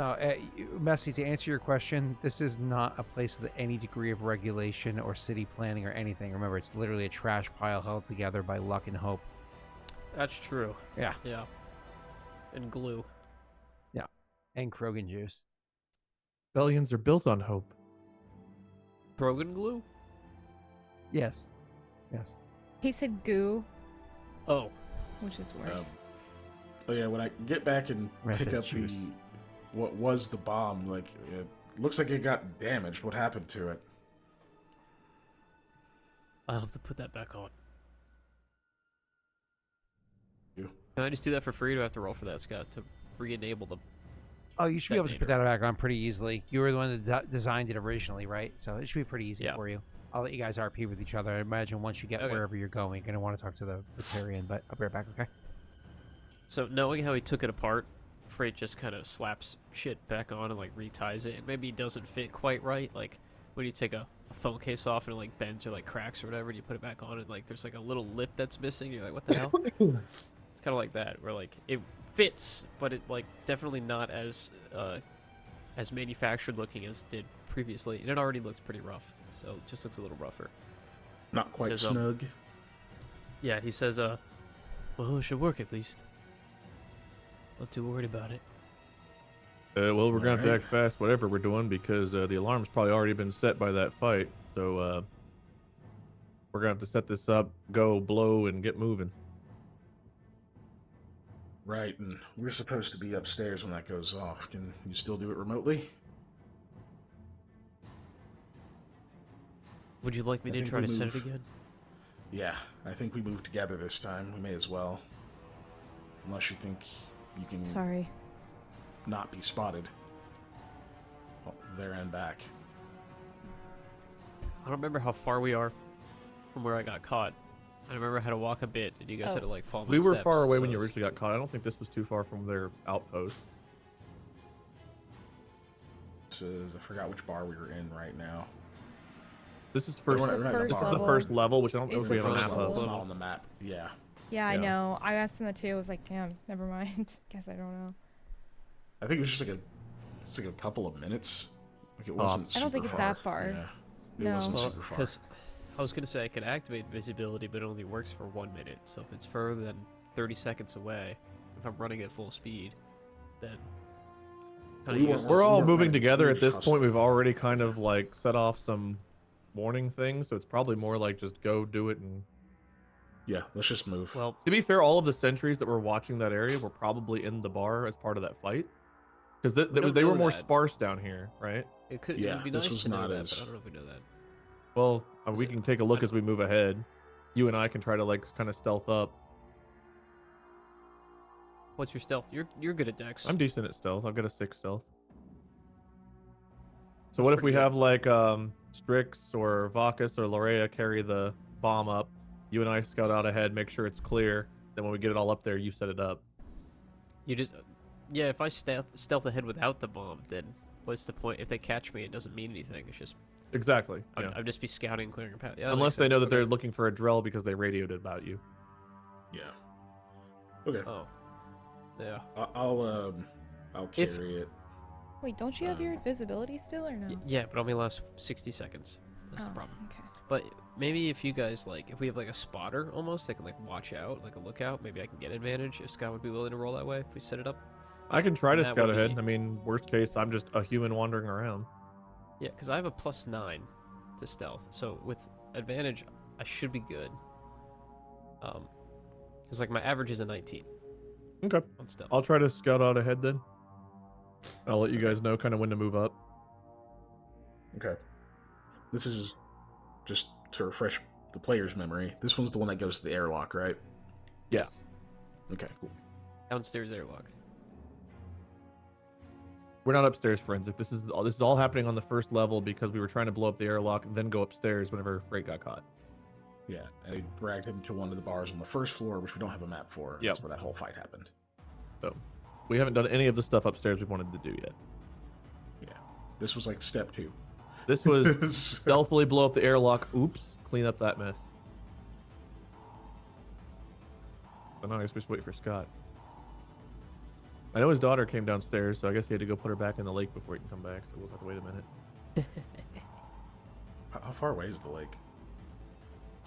Messi, to answer your question, this is not a place with any degree of regulation or city planning or anything. Remember, it's literally a trash pile held together by luck and hope. That's true. Yeah. Yeah. And glue. And Krogan juice. Rebellions are built on hope. Brogan glue? Yes. Yes. He said goo, Oh. which is worse. Oh yeah, when I get back and Rest pick in up juice. what was the bomb, like it looks like it got damaged. What happened to it? I'll have to put that back on. You. Can I just do that for free, or do I have to roll for that, Scott, to re-enable the... Oh, you should be able to put Detonator. that back on pretty easily. You were the one that designed it originally, right? So it should be pretty easy Yeah. for you. I'll let you guys RP with each other. I imagine once you get Okay. wherever you're going, you're going to want to talk to the Batarian, but I'll be right back, okay? So, knowing how he took it apart, Freight just kind of slaps shit back on and, like, reties it. And maybe it doesn't fit quite right. Like, when you take a phone case off and it, like, bends or, like, cracks or whatever, and you put it back on and, like, there's, like, a little lip that's missing. You're like, what the hell? It's kind of like that, where, like, it fits, but it, like, definitely not as manufactured looking as it did previously. And it already looks pretty rough, so it just looks a little rougher. Not quite Says, snug. Yeah, he says, well, it should work at least. Not too worried about it. Well, we're going to have to Alright. act fast, whatever we're doing, because the alarm's probably already been set by that fight. So we're going to have to set this up, go, blow, and get moving. Right, and we're supposed to be upstairs when that goes off. Can you still do it remotely? Would you like me I to think try we to set it move. again? Yeah, I think we move together this time. We may as well. Unless you think you can Sorry. not be spotted. Well, there and back. I don't remember how far we are from where I got caught. I remember how to walk a bit, and you guys had to, like, follow We my were steps, far away so when you it's- originally got caught. I don't think this was too far from their outpost. I forgot which bar we were in right now. This is We're first. not- we're not in a This is bar. the first level, which I don't know Is if we the have a first map level. It's of. not on the map. Yeah. Yeah, I Yeah. know. I asked him that too. I was like, damn, never mind. Guess I don't know. I think it was just like a couple of minutes. Like it wasn't. I don't think super it's that far. Yeah. It No. wasn't Well, super far. because I was gonna say I can activate visibility, but it only works for 1 minute. So if it's further than 30 seconds away, if I'm running at full speed, then We use weren't- this- We're all weren't moving running, together we at were this just point. We've already kind of like set off some warning things, so it's probably more like just go do it. And Yeah, let's just move. Well, to be fair, all of the sentries that were watching that area were probably in the bar as part of that fight, Because We don't they were know more that. sparse down here, right? It could. It Yeah, would be this nice was to know not that, as- but I don't know if we know that. Well, Is we it- can take a look as we move ahead. You and I can try to like kind of stealth up. What's your stealth? You're good at Dex. I'm decent at stealth. I've got a 6 stealth. So That's what if we pretty good. have like Strix or Vakas or Larrea carry the bomb up? You and I scout out ahead, make sure it's clear. Then when we get it all up there, you set it up. You just. Yeah, if I stealth ahead without the bomb, then what's the point? If they catch me, it doesn't mean anything. It's just Exactly. Yeah. I'd just be scouting, clearing a path. Yeah, that Unless makes they know sense. that they're Okay. looking for a drill because they radioed about you. Yeah. Okay. Oh. Yeah. I'll If- carry it. Wait, don't you have your invisibility still or no? Yeah, but only lasts 60 seconds. That's the Oh, problem. Okay. But maybe if you guys like, if we have like a spotter almost, that can like watch out, like a lookout. Maybe I can get advantage if Scott would be willing to roll that way if we set it up. I can try to That scout would ahead. be- I mean, worst case, I'm just a human wandering around. Yeah, because I have a +9 to stealth, so with advantage, I should be good. Because like my average is a 19 Okay. on stealth. I'll try to scout out ahead then. I'll let you guys know kind of when to move up. Okay. This is just to refresh the player's memory. This one's the one that goes to the airlock, right? Yeah. Okay, cool. Downstairs airlock. We're not upstairs forensic. This is all happening on the first level because we were trying to blow up the airlock and then go upstairs whenever Frait got caught. Yeah, and they dragged him to one of the bars on the first floor, which we don't have a map for. Yep. That's where that whole fight happened. So we haven't done any of the stuff upstairs we wanted to do yet. Yeah. This was like step 2. This was stealthily blow up the airlock. Oops. Clean up that mess. So now I guess we just wait for Scott. I know his daughter came downstairs, so I guess he had to go put her back in the lake before he can come back. So we'll have to wait a minute. How far away is the lake?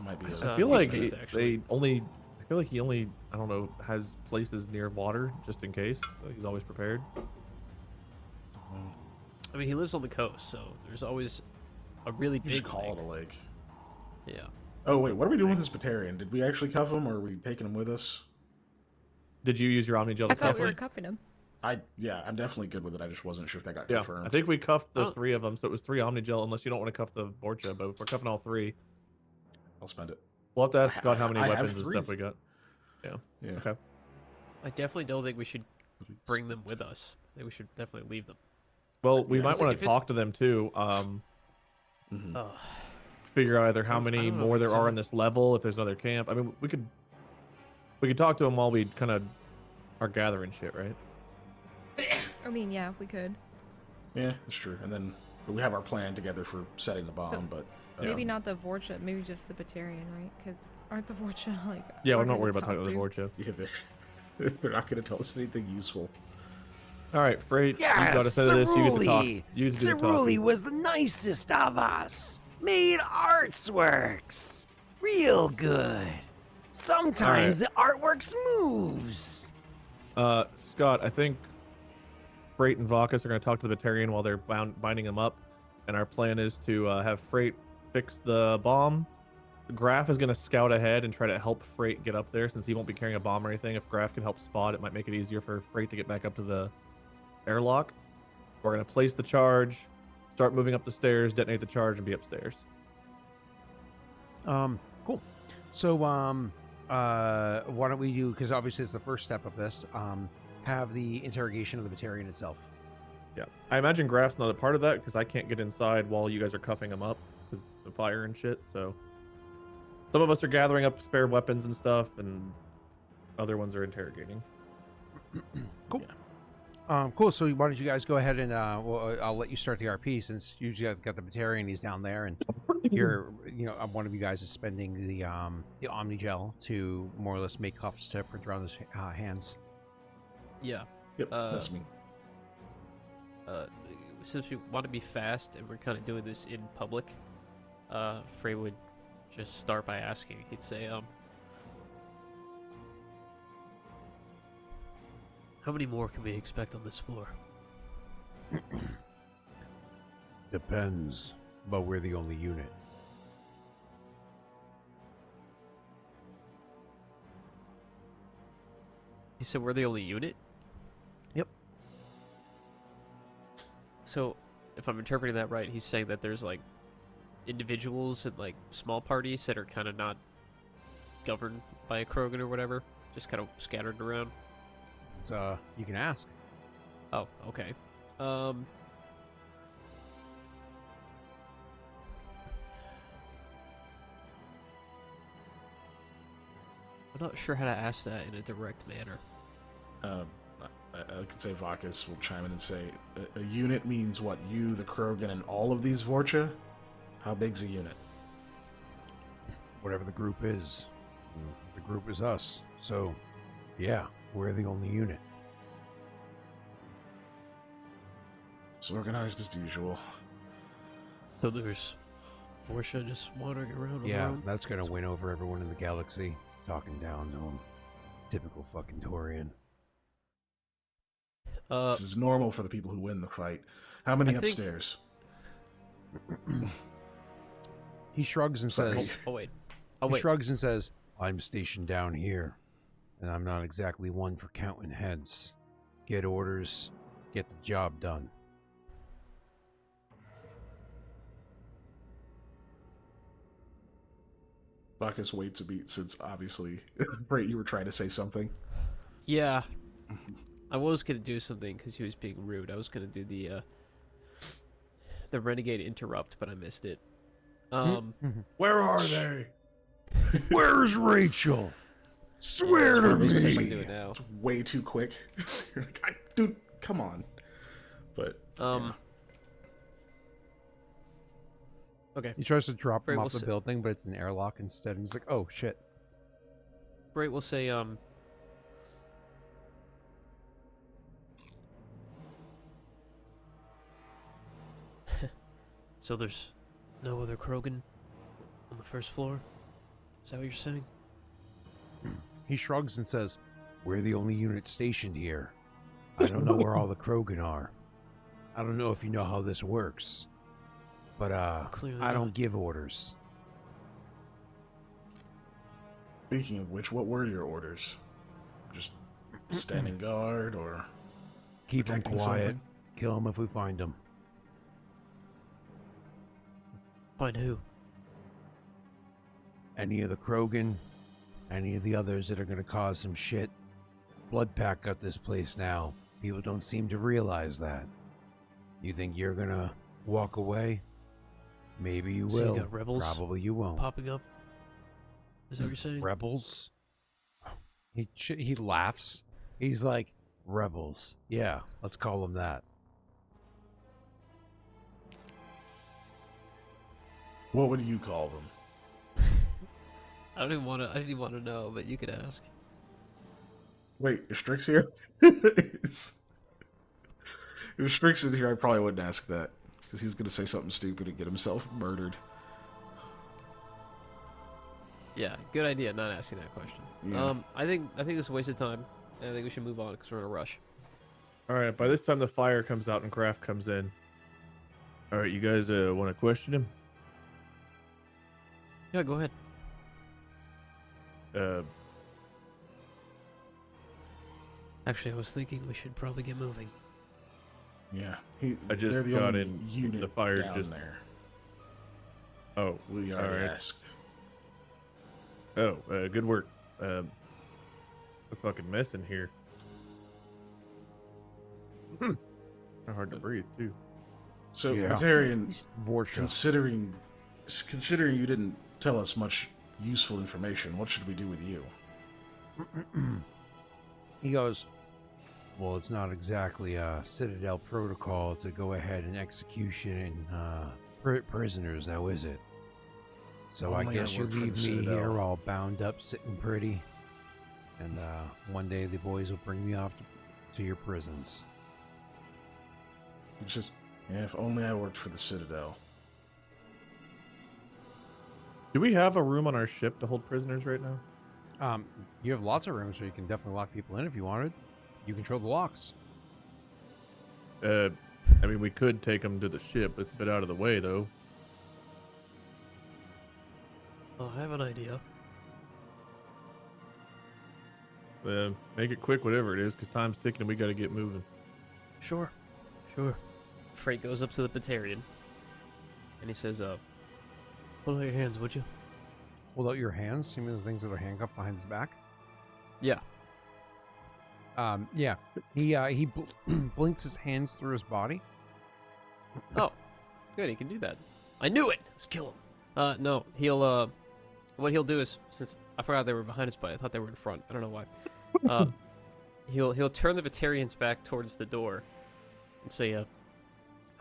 It might be. I I feel few like minutes, actually. I feel like he only, I don't know, has places near water just in case. So he's always prepared. I mean, he lives on the coast, so there's always a really You big just call lake. it a lake. Yeah. Oh wait, what are we doing with this Batarian? Did we actually cuff him, or are we taking him with us? Did you use your Omni Gel I to thought cuff we were him? cuffing him. Yeah, I'm definitely good with it. I just wasn't sure if that got Yeah, confirmed. I think we cuffed the Oh. 3 of them, so it was 3 Omni Gel, unless you don't want to cuff the Borgia, but if we're cuffing all 3, I'll spend it. we'll have to ask Scott how many I have weapons and 3. stuff we got. Yeah. Okay. I definitely don't think we should bring them with us. I think we should definitely leave them. Well, we Yeah, might it's want like to if it's- talk to them too. Mhm. Oh, Figure out either how I many don't know more if there it's are on- in this level, if there's another camp. I mean, we could talk to them while we kind of are gathering shit, right? I mean, yeah, we could. Yeah, that's true. And then we have our plan together for setting the bomb, but Maybe not the Vorcha, maybe just the Batarian, right? Because aren't the Vorcha like? Yeah, I'm harder not to worried about talk talking to the Borgia. Yeah, they're not going to tell us anything useful. All right, Frait, Yeah, you got to say this. You get to talk. Cerulli. You get to do the Cerulli talking. was the nicest of us. Made artworks. Real good. Sometimes the artworks moves. Scott, I think Frait and Vakas are going to talk to the Batarian while they're binding him up, and our plan is to have Frait fix the bomb. Graff is going to scout ahead and try to help Frait get up there since he won't be carrying a bomb or anything. If Graff can help spot, it might make it easier for Frait to get back up to the airlock. We're going to place the charge, start moving up the stairs, detonate the charge, and be upstairs. Cool. So, why don't we do? Because obviously it's the first step of this. Have the interrogation of the Batarian itself. Yeah, I imagine Graff's not a part of that because I can't get inside while you guys are cuffing him up because it's the fire and shit. So some of us are gathering up spare weapons and stuff, and other ones are interrogating. Cool. Cool. So why don't you guys go ahead and I'll let you start the RP since you got the Batarian. He's down there, and you're one of you guys is spending the Omni Gel to more or less make cuffs to print around his hands. yeah. Yep, that's me. Since we want to be fast and we're kind of doing this in public, Frey would just start by asking. He'd say, how many more can we expect on this floor? Depends, but we're the only unit. He said we're the only unit? Yep. So, if I'm interpreting that right, he's saying that there's like individuals and like small parties that are kind of not governed by a Krogan or whatever, just kind of scattered around. It's, you can ask. Oh, okay. I'm not sure how to ask that in a direct manner. I could say Vakas will chime in and say, a unit means what? You, the Krogan, and all of these Vorcha? How big's a unit? Whatever the group is. The group is us. So, yeah, we're the only unit. It's organized as usual. So there's Vorsha just wandering around on their Yeah, own? that's gonna win over everyone in the galaxy. Talking down to him. Typical fucking Torian. This is normal for the people who win the fight. How many I think- upstairs? He shrugs and Sorry. says, Oh wait. Oh he wait. shrugs and says, I'm stationed down here, and I'm not exactly one for counting heads. Get orders, get the job done. Vakas waits a beat since obviously, Frait, you were trying to say something. Yeah. I was gonna do something because he was being rude. I was gonna do the renegade interrupt, but I missed it. Where are they? Where's Rachel? Swear to I guess I can me. do it now. It's way too quick. You're like, dude, come on. But yeah. Okay. He tries to drop Frait him will off the sit- building, but it's an airlock instead. And he's like, oh, shit. Frait will say, so there's no other Krogan on the first floor? Is that what you're saying? He shrugs and says, we're the only unit stationed here. I don't know where all the Krogan are. I don't know if you know how this works. But, Clearly I not. don't give orders. Speaking of which, what were your orders? Just standing guard or Keep them protecting quiet. something? Kill them if we find them. Find who? Any of the Krogan, any of the others that are going to cause some shit. Blood Pack got this place now. People don't seem to realize that. You think you're going to walk away? Maybe you So you will. got rebels Probably you won't. Popping up? Is that what you're saying? Rebels? He laughs. He's like, rebels. Yeah, let's call them that. What would you call them? I didn't even want to know, but you could ask. Wait, is Strix here? If Strix is here, I probably wouldn't ask that. Because he's going to say something stupid and get himself murdered. Yeah, good idea not asking that question. Yeah. I think this is a waste of time. I think we should move on because we're in a rush. All right. By this time, the fire comes out and Graff comes in. All right, you guys want to question him? Yeah, go ahead. Actually, I was thinking we should probably get moving. Yeah. I just they're the got only in, unit the fire down just- there. Oh, We all already right. asked. Oh, good work. A fucking mess in here. Kinda hard to breathe too. So, Yeah. Batarian, Vorsha. considering you didn't tell us much useful information, what should we do with you? He goes, well, it's not exactly a Citadel protocol to go ahead and execution prisoners, now is it? So I Only guess you work for the leave me Citadel. here all bound up, sitting pretty. And one day the boys will bring me off to your prisons. It's just, yeah, if only I worked for the Citadel. Do we have a room on our ship to hold prisoners right now? You have lots of rooms, so you can definitely lock people in if you wanted. You control the locks. I mean, we could take them to the ship. It's a bit out of the way, though. Oh, I have an idea. Make it quick, whatever it is, because time's ticking and we got to get moving. Sure. Frait goes up to the Batarian, and he says, "Hold out your hands, would you?" Hold out your hands. You mean the things that are handcuffed behind his back? Yeah. Yeah. He blinks his hands through his body. Oh, good. He can do that. I knew it. Let's kill him. No, he'll what he'll do is, since I forgot they were behind us, but I thought they were in front. I don't know why. He'll turn the Batarians back towards the door, and say, "All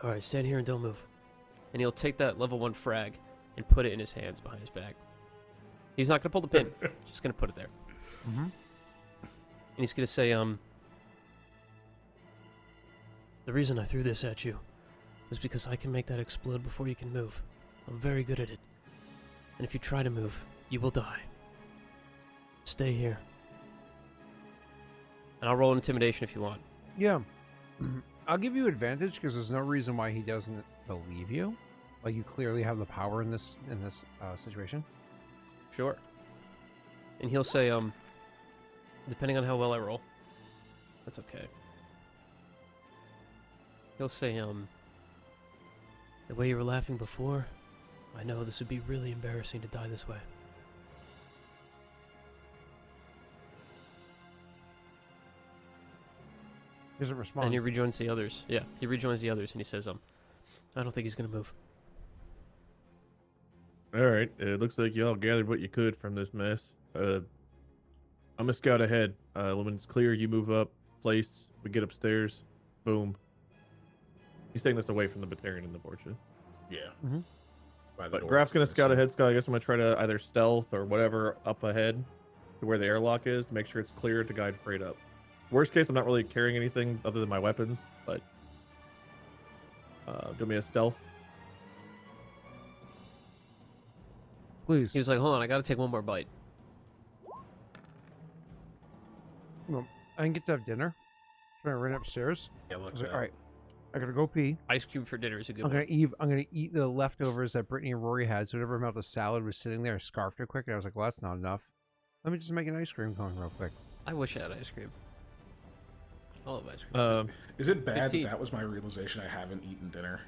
right, stand here and don't move." And he'll take that level 1 frag and put it in his hands behind his back. He's not gonna pull the pin. He's just gonna put it there. Mm-hmm. And he's gonna say, "The reason I threw this at you was because I can make that explode before you can move. I'm very good at it. And if you try to move, you will die. Stay here." And I'll roll intimidation if you want. Yeah. I'll give you advantage because there's no reason why he doesn't believe you. Like, you clearly have the power in this situation. Sure. And he'll say, depending on how well I roll, that's okay. He'll say, the way you were laughing before, I know this would be really embarrassing to die this way. He doesn't respond. And he rejoins the others. Yeah, he rejoins the others and he says, I don't think he's gonna move. All right, it looks like y'all gathered what you could from this mess. I'm gonna scout ahead. When it's clear, you move up, place, we get upstairs, boom. He's taking this away from the Batarian and the Fortune. Yeah. Mhm. By the But door. Graff's gonna scout ahead, Scott. I guess I'm gonna try to either stealth or whatever up ahead to where the airlock is to make sure it's clear to guide Frait up. Worst case, I'm not really carrying anything other than my weapons, but do me a stealth. Please. He was like, hold on, I gotta take one more bite. I didn't get to have dinner. Trying to run upstairs. Yeah, I look was like, all right, I gotta go pee. Ice cream for dinner is a good I'm one. gonna eat the leftovers that Brittany and Rory had. So whatever amount of salad was sitting there, I scarfed it quick, and I was like, well, that's not enough. Let me just make an ice cream cone real quick. I wish I had ice cream. I love ice cream. Is it bad 15. that was my realization I haven't eaten dinner?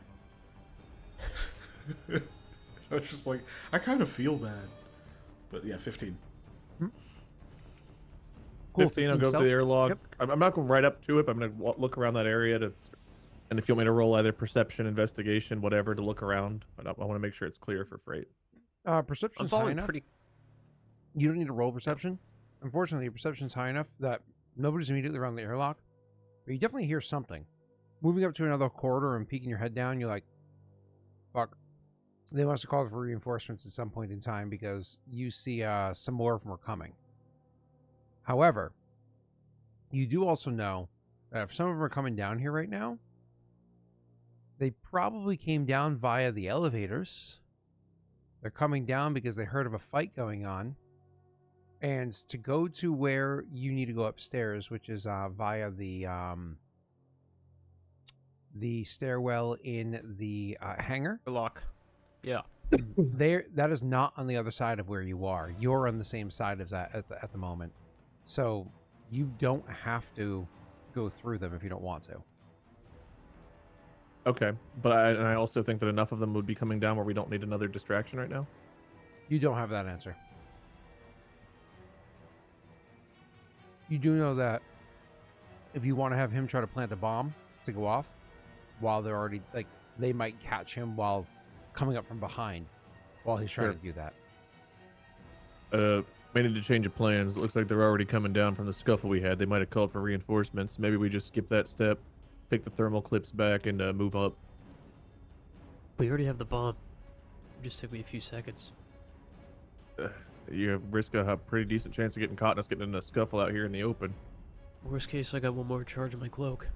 I was just like, I kind of feel bad. But yeah, 15. Cool. 15, I'll go up to Stealth? the airlock. Yep. I'm not going right up to it, but I'm going to look around that area to, and if you want me to roll either perception, investigation, whatever, to look around, but I want to make sure it's clear for Frait. I'm Perception's high following enough. pretty. You don't need to roll perception. Unfortunately, your perception's high enough that nobody's immediately around the airlock. But you definitely hear something. Moving up to another corridor and peeking your head down, you're like, fuck. They must have called for reinforcements at some point in time because you see some more of them are coming. However, you do also know that if some of them are coming down here right now, they probably came down via the elevators. They're coming down because they heard of a fight going on. And to go to where you need to go upstairs, which is via the stairwell in the hangar, Lock. Yeah. that is not on the other side of where you are. You're on the same side as that at the moment. So you don't have to go through them if you don't want to. Okay, but I also think that enough of them would be coming down where we don't need another distraction right now. You don't have that answer. You do know that if you want to have him try to plant a bomb to go off while they're already, like, they might catch him while coming up from behind while he's trying Sure. to do that. May need to change of plans. It looks like they're already coming down from the scuffle we had. They might have called for reinforcements. Maybe we just skip that step, pick the thermal clips back, and move up. We already have the bomb. It just took me a few seconds. You risk a pretty decent chance of getting caught and us getting in a scuffle out here in the open. Worst case, I got one more charge in my cloak.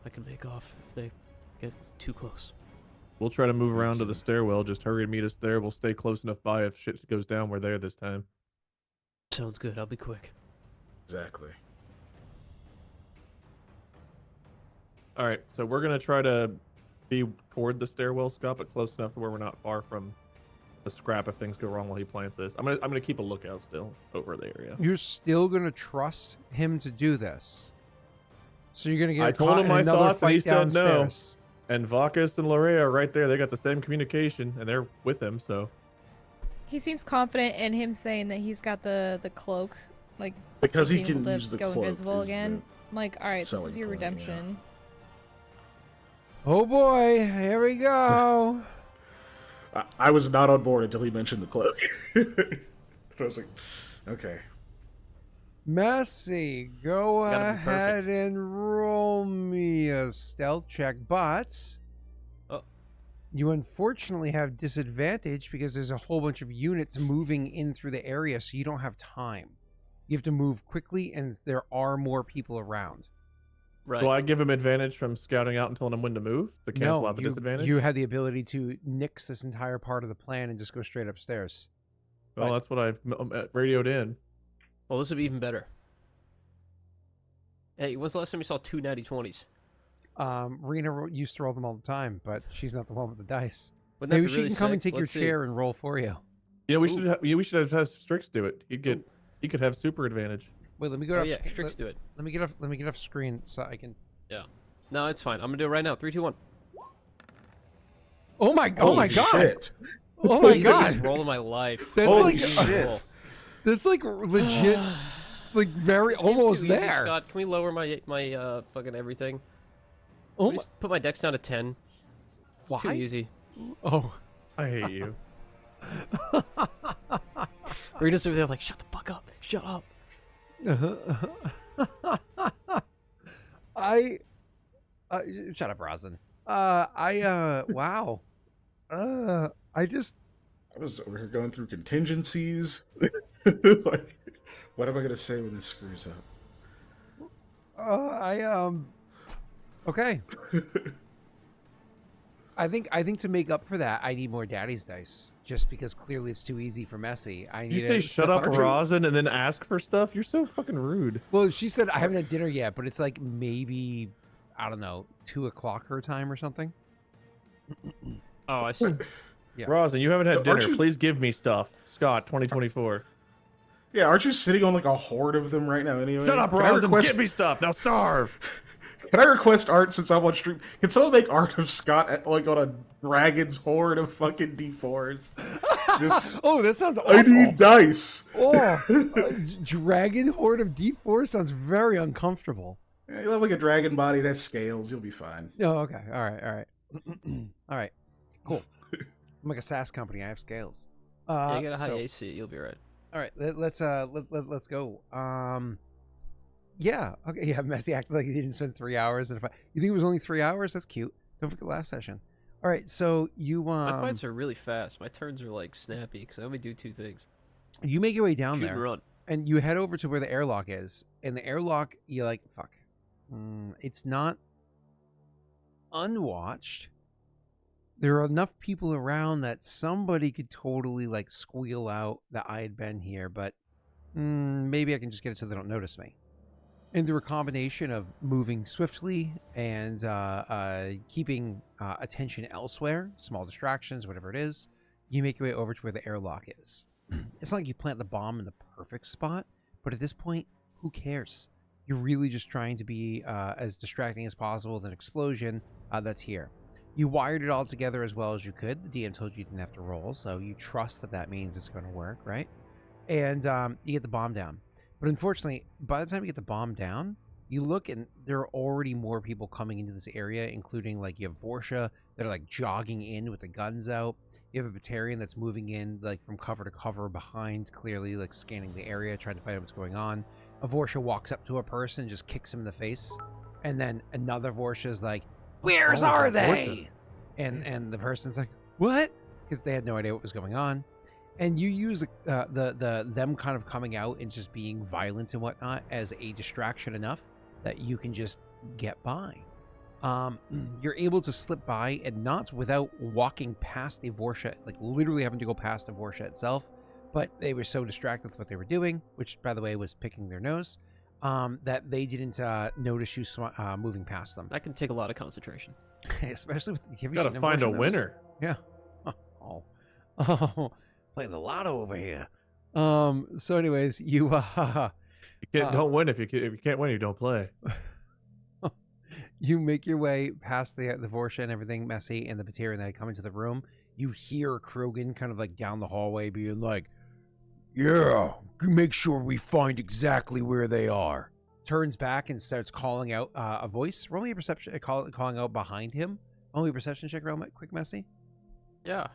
I can make off if they get too close. We'll try to move around to the stairwell. Just hurry and meet us there. We'll stay close enough by if shit goes down. We're there this time. Sounds good. I'll be quick. Exactly. All right, so we're gonna try to be toward the stairwell, Scott, but close enough to where we're not far from the scrap if things go wrong while he plants this. I'm gonna keep a lookout still over the area. You're still going to trust him to do this. So you're going to get I told caught him in my another thoughts and he fight said no. downstairs. And Vakas and Larrea are right there. They got the same communication, and they're with him. So He seems confident in him saying that he's got the cloak, like Because he being able can to use the go cloak. invisible is again. I'm like, all right, this selling is your point, yeah. redemption. Oh boy, here we go. I was not on board until he mentioned the cloak. I was like, okay. Messy, go Gotta be ahead perfect. and roll me a stealth check, but Oh. you unfortunately have disadvantage because there's a whole bunch of units moving in through the area, so you don't have time. You have to move quickly, and there are more people around. Right. do I give him advantage from scouting out and telling him when to move to cancel out the disadvantage? you had the ability to nix this entire part of the plan and just go straight upstairs. Well, that's what I radioed in. Well, this would be even better. Hey, when's the last time you saw 2 natty 20s? Rena used to roll them all the time, but she's not the one with the dice. Wouldn't that Maybe be she really can come and sick? take your Let's see. chair and roll for you. You know, we should have Strix do it. He could have super advantage. Wait, let me go Oh off. yeah, Strix do it. Let me get off screen so I can. Yeah. No, it's fine. I'm gonna do it right now. 3, 2, 1. Oh my Holy god! shit. Oh my Easiest god! roll of my life. That's Holy like shit. that's like legit, like very This game's almost too easy, there. Scott, can we lower my fucking everything? Oh, Can we just put my dex down to 10. It's too Why? easy. oh. I hate you. Rena's over there like, shut the fuck up. Shut up. I shut up, Rosin. Wow. I just I was over here going through contingencies. Like, what am I going to say when this screws up? okay. I think to make up for that, I need more daddy's dice. Just because clearly it's too easy for Messy. I need You say to shut step up, up. Rosin, and then ask for stuff? You're so fucking rude. Well, she said I haven't had dinner yet, but it's like maybe I don't know, 2:00 her time or something. Oh, I see. Yeah. Rosin, you haven't had Aren't dinner. you- Please give me stuff. Scott, 2024. Yeah, aren't you sitting on like a horde of them right now anyway? Shut up, Can I Rosin. request- Give me stuff. Now starve. Can I request art since I'm on stream? Can someone make art of Scott like on a dragon's horde of fucking D4s? Just, Oh, that sounds awful. I need dice. Oh, dragon horde of D4 sounds very uncomfortable. Yeah, you'll have like a dragon body that has scales. You'll be fine. Oh, okay. All right. All right. Cool. I'm like a SaaS company. I have scales. Yeah, you got a high so- AC. You'll be right. All right, let's go. Yeah, okay, yeah. Messy acted like he didn't spend 3 hours, and if you think it was only 3 hours, that's cute. Don't forget last session. All right, so you My fights are really fast. My turns are like snappy because I only do 2 things. you make your way down Shoot there, and run. and you head over to where the airlock is, and the airlock, you're like, fuck, it's not unwatched. There are enough people around that somebody could totally like squeal out that I had been here, but maybe I can just get it so they don't notice me. And through a combination of moving swiftly and keeping attention elsewhere, small distractions, whatever it is, you make your way over to where the airlock is. It's not like you plant the bomb in the perfect spot, but at this point, who cares? You're really just trying to be as distracting as possible with an explosion that's here. You wired it all together as well as you could. The DM told you didn't have to roll, so you trust that that means it's going to work, right? And you get the bomb down. But unfortunately, by the time you get the bomb down, you look and there are already more people coming into this area, including like you have Vorsha that are like jogging in with the guns out. You have a Batarian that's moving in like from cover to cover behind, clearly like scanning the area, trying to find out what's going on. A Vorsha walks up to a person and just kicks him in the face. And then another Vorsha is like, Where's are they? and the person's like, what? Because they had no idea what was going on. And you use the them kind of coming out and just being violent and whatnot as a distraction enough that you can just get by. You're able to slip by and not without walking past a Vorsha, like literally having to go past a Vorsha itself. But they were so distracted with what they were doing, which by the way was picking their nose, that they didn't notice you moving past them. That can take a lot of concentration. Especially with You gotta find a winner. Yeah. Oh, playing the lotto over here. So anyways, you You can't don't win if you can't win. You don't play. You make your way past the Vorsha and everything, Messy, and the Batarian that come into the room. You hear Krogan kind of like down the hallway being like, "Yeah, make sure we find exactly where they are." Turns back and starts calling out a voice. Roll me a perception, calling out behind him. Roll me a perception check real quick, Messy. Yeah.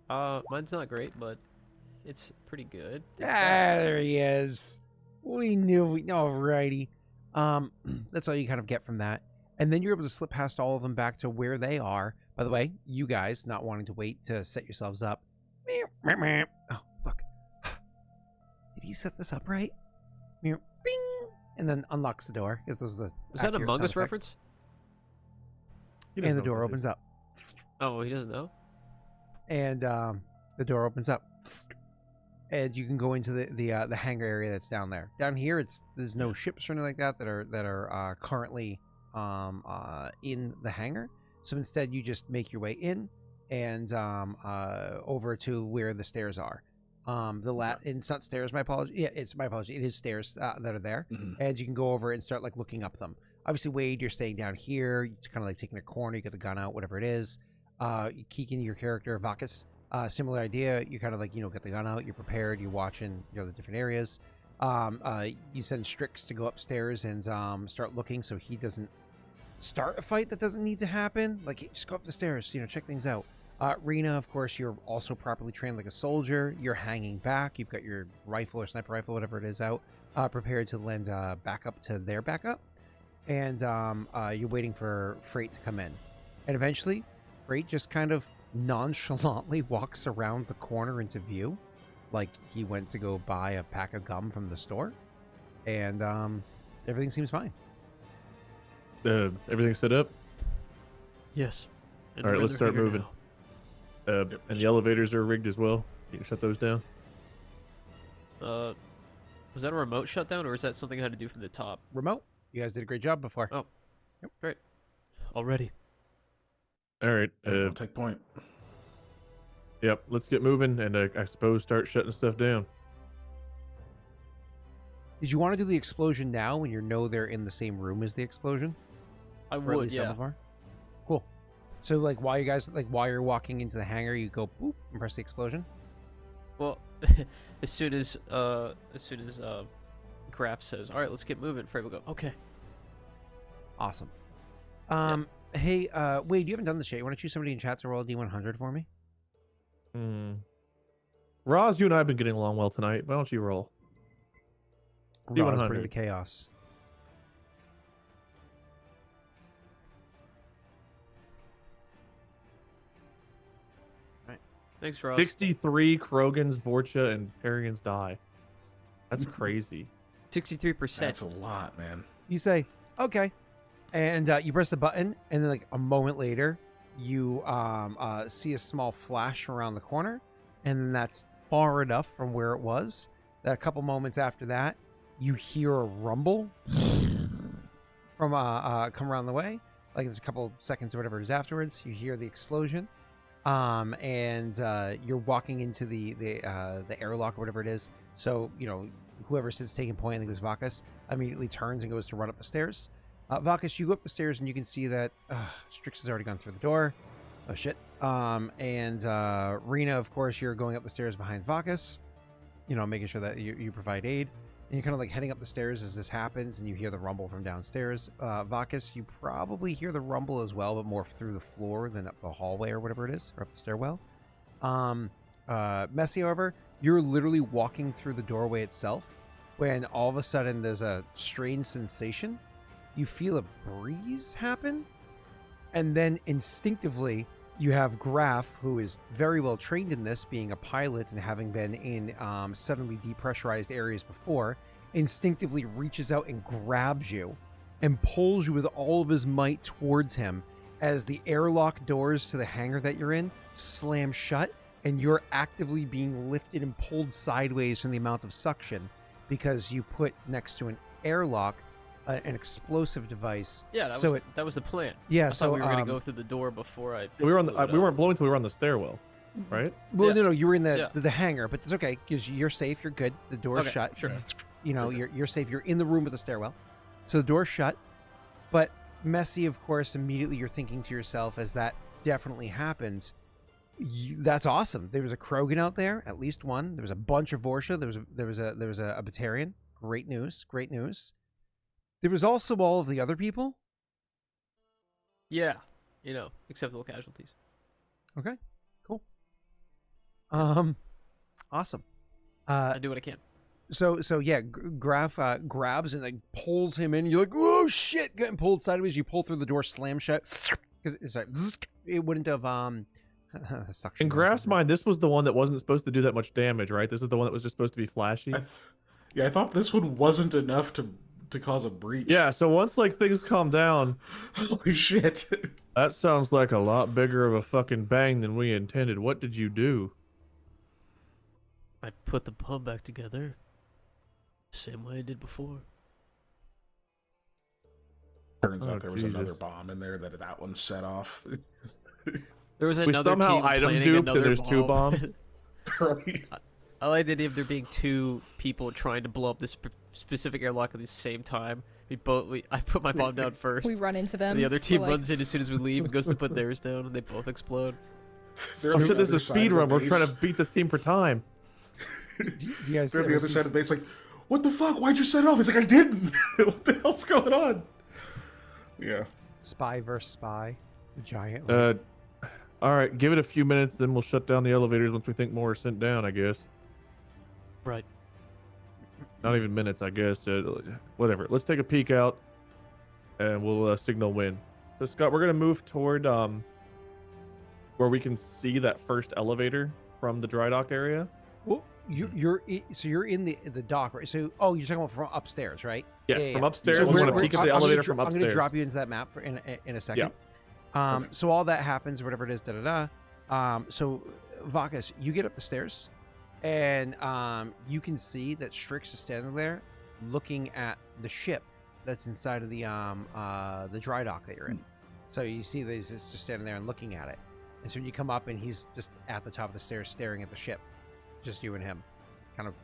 Mine's not great, but it's pretty good. There he is. We knew. Alrighty. That's all you kind of get from that. And then you're able to slip past all of them back to where they are. By the way, you guys not wanting to wait to set yourselves up. Oh, fuck. Did he set this up right? Bing! And then unlocks the door. Because those are the Was that a Among Us reference? And the door opens up. Oh, he doesn't know? And the door opens up. And you can go into the hangar area that's down there. Down here, there's no ships or anything like that are currently in the hangar. So instead, you just make your way in and over to where the stairs are. It's not stairs. My apology. Yeah, it's my apology. It is stairs that are there, and you can go over and start like looking up them. Obviously, Wade, you're staying down here. You're kind of like taking a corner. You get the gun out, whatever it is. Keeking your character, Vakas. Similar idea. You kind of like get the gun out. You're prepared. You're watching the different areas. You send Strix to go upstairs and start looking so he doesn't start a fight that doesn't need to happen. Like, hey, just go up the stairs. Check things out. Rena, of course, you're also properly trained like a soldier. You're hanging back. You've got your rifle or sniper rifle, whatever it is, out, prepared to lend backup to their backup. And you're waiting for Frait to come in. And eventually, Frait just kind of nonchalantly walks around the corner into view, like he went to go buy a pack of gum from the store. And everything seems fine. Everything's set up? Yes. All right, let's start moving. And the elevators are rigged as well. You can shut those down. Was that a remote shutdown, or is that something I had to do from the top? Remote. You guys did a great job before. Oh, yep. Great. Already. All right. I'll take point. Yep. Let's get moving, and I suppose start shutting stuff down. Did you want to do the explosion now when you know they're in the same room as the explosion? I Or at would, least some yeah. of them are? Cool. So like while you're walking into the hangar, you go boop and press the explosion. Well, as soon as Graff says, "All right, let's get moving," Frait will go, "Okay." Awesome. Hey, Wade, you haven't done this yet. You want to choose somebody in chat to roll a D100 for me? Roz, you and I have been getting along well tonight. Why don't you roll? Roz, D100. bring the chaos. Thanks, Ross. 63 Krogans, Vorcha, and Parians die. That's crazy. 63%. That's a lot, man. You say, okay. And you press the button, and then like a moment later, you see a small flash around the corner, and then that's far enough from where it was that a couple moments after that, you hear a rumble from come around the way. Like it's a couple seconds or whatever it is afterwards, you hear the explosion. And you're walking into the airlock or whatever it is. So, whoever sits taking point, I think it was Vakas, immediately turns and goes to run up the stairs. Vakas, you go up the stairs and you can see that Strix has already gone through the door. Oh, shit. And Rena, of course, you're going up the stairs behind Vakas, making sure that you provide aid. And you're kind of like heading up the stairs as this happens, and you hear the rumble from downstairs. Vakas, you probably hear the rumble as well, but more through the floor than up the hallway or whatever it is, or up the stairwell. Messy, however, you're literally walking through the doorway itself when all of a sudden there's a strange sensation. You feel a breeze happen, and then instinctively you have Graff, who is very well trained in this, being a pilot and having been in suddenly depressurized areas before, instinctively reaches out and grabs you and pulls you with all of his might towards him as the airlock doors to the hangar that you're in slam shut, and you're actively being lifted and pulled sideways from the amount of suction because you put next to an airlock an explosive device. Yeah, that was the plan. Yeah, I thought we were going to go through the door before I... We were we weren't blowing until we were on the stairwell, right? Well, Yeah. no, you were in the hangar, but it's okay because you're safe. You're good. The door's Okay, shut. sure. You're safe. You're in the room with the stairwell, so the door's shut. But Messy, of course, immediately you're thinking to yourself as that definitely happens. That's awesome. There was a Krogan out there, at least one. There was a bunch of Vorsha. There was a Batarian. Great news. Great news. There was also all of the other people. Yeah, acceptable casualties. Okay, cool. Awesome. I do what I can. So yeah, Graff grabs and like pulls him in. You're like, oh shit, getting pulled sideways. You pull through the door, slam shut, because it's like it wouldn't have suction. In Graff's mind, this was the one that wasn't supposed to do that much damage, right? This is the one that was just supposed to be flashy. I thought this one wasn't enough to cause a breach. Yeah, so once like things calm down, holy shit. that sounds like a lot bigger of a fucking bang than we intended. What did you do? I put the bomb back together. Same way I did before. Turns out Oh, there was Jesus. another bomb in there that one set off. There was We another somehow team item planning duped another and there's two bomb. bombs. Right. I like the idea of there being two people trying to blow up this specific airlock at the same time. I put my bomb down first. We run into them. And the other We're team like, runs in as soon as we leave and goes to put theirs down, and they both explode. They're Oh on the shit, this is other a side speed of the run. We're base. trying to beat this team for time. Do you guys They're on the ever other see side of the base, like, what the fuck? Why'd you set it off? He's like, I didn't. What the hell's going on? Yeah. Spy versus Spy? The giant. All right, give it a few minutes, then we'll shut down the elevators once we think more are sent down, I guess. Right. Not even minutes, I guess. Whatever. Let's take a peek out, and we'll signal win. So Scott, we're gonna move toward where we can see that first elevator from the dry dock area. Well, you're in the dock, right? So you're talking about from upstairs, right? Yes, from upstairs. So we want to we're- peek at I'm the gonna elevator dro- from I'm upstairs. going to drop you into that map in a second. Okay. So all that happens, whatever it is, so Vakas, you get up the stairs, and you can see that Strix is standing there, looking at the ship that's inside of the dry dock that you're in. So you see that he's just standing there and looking at it. And so when you come up, and he's just at the top of the stairs, staring at the ship, just you and him, kind of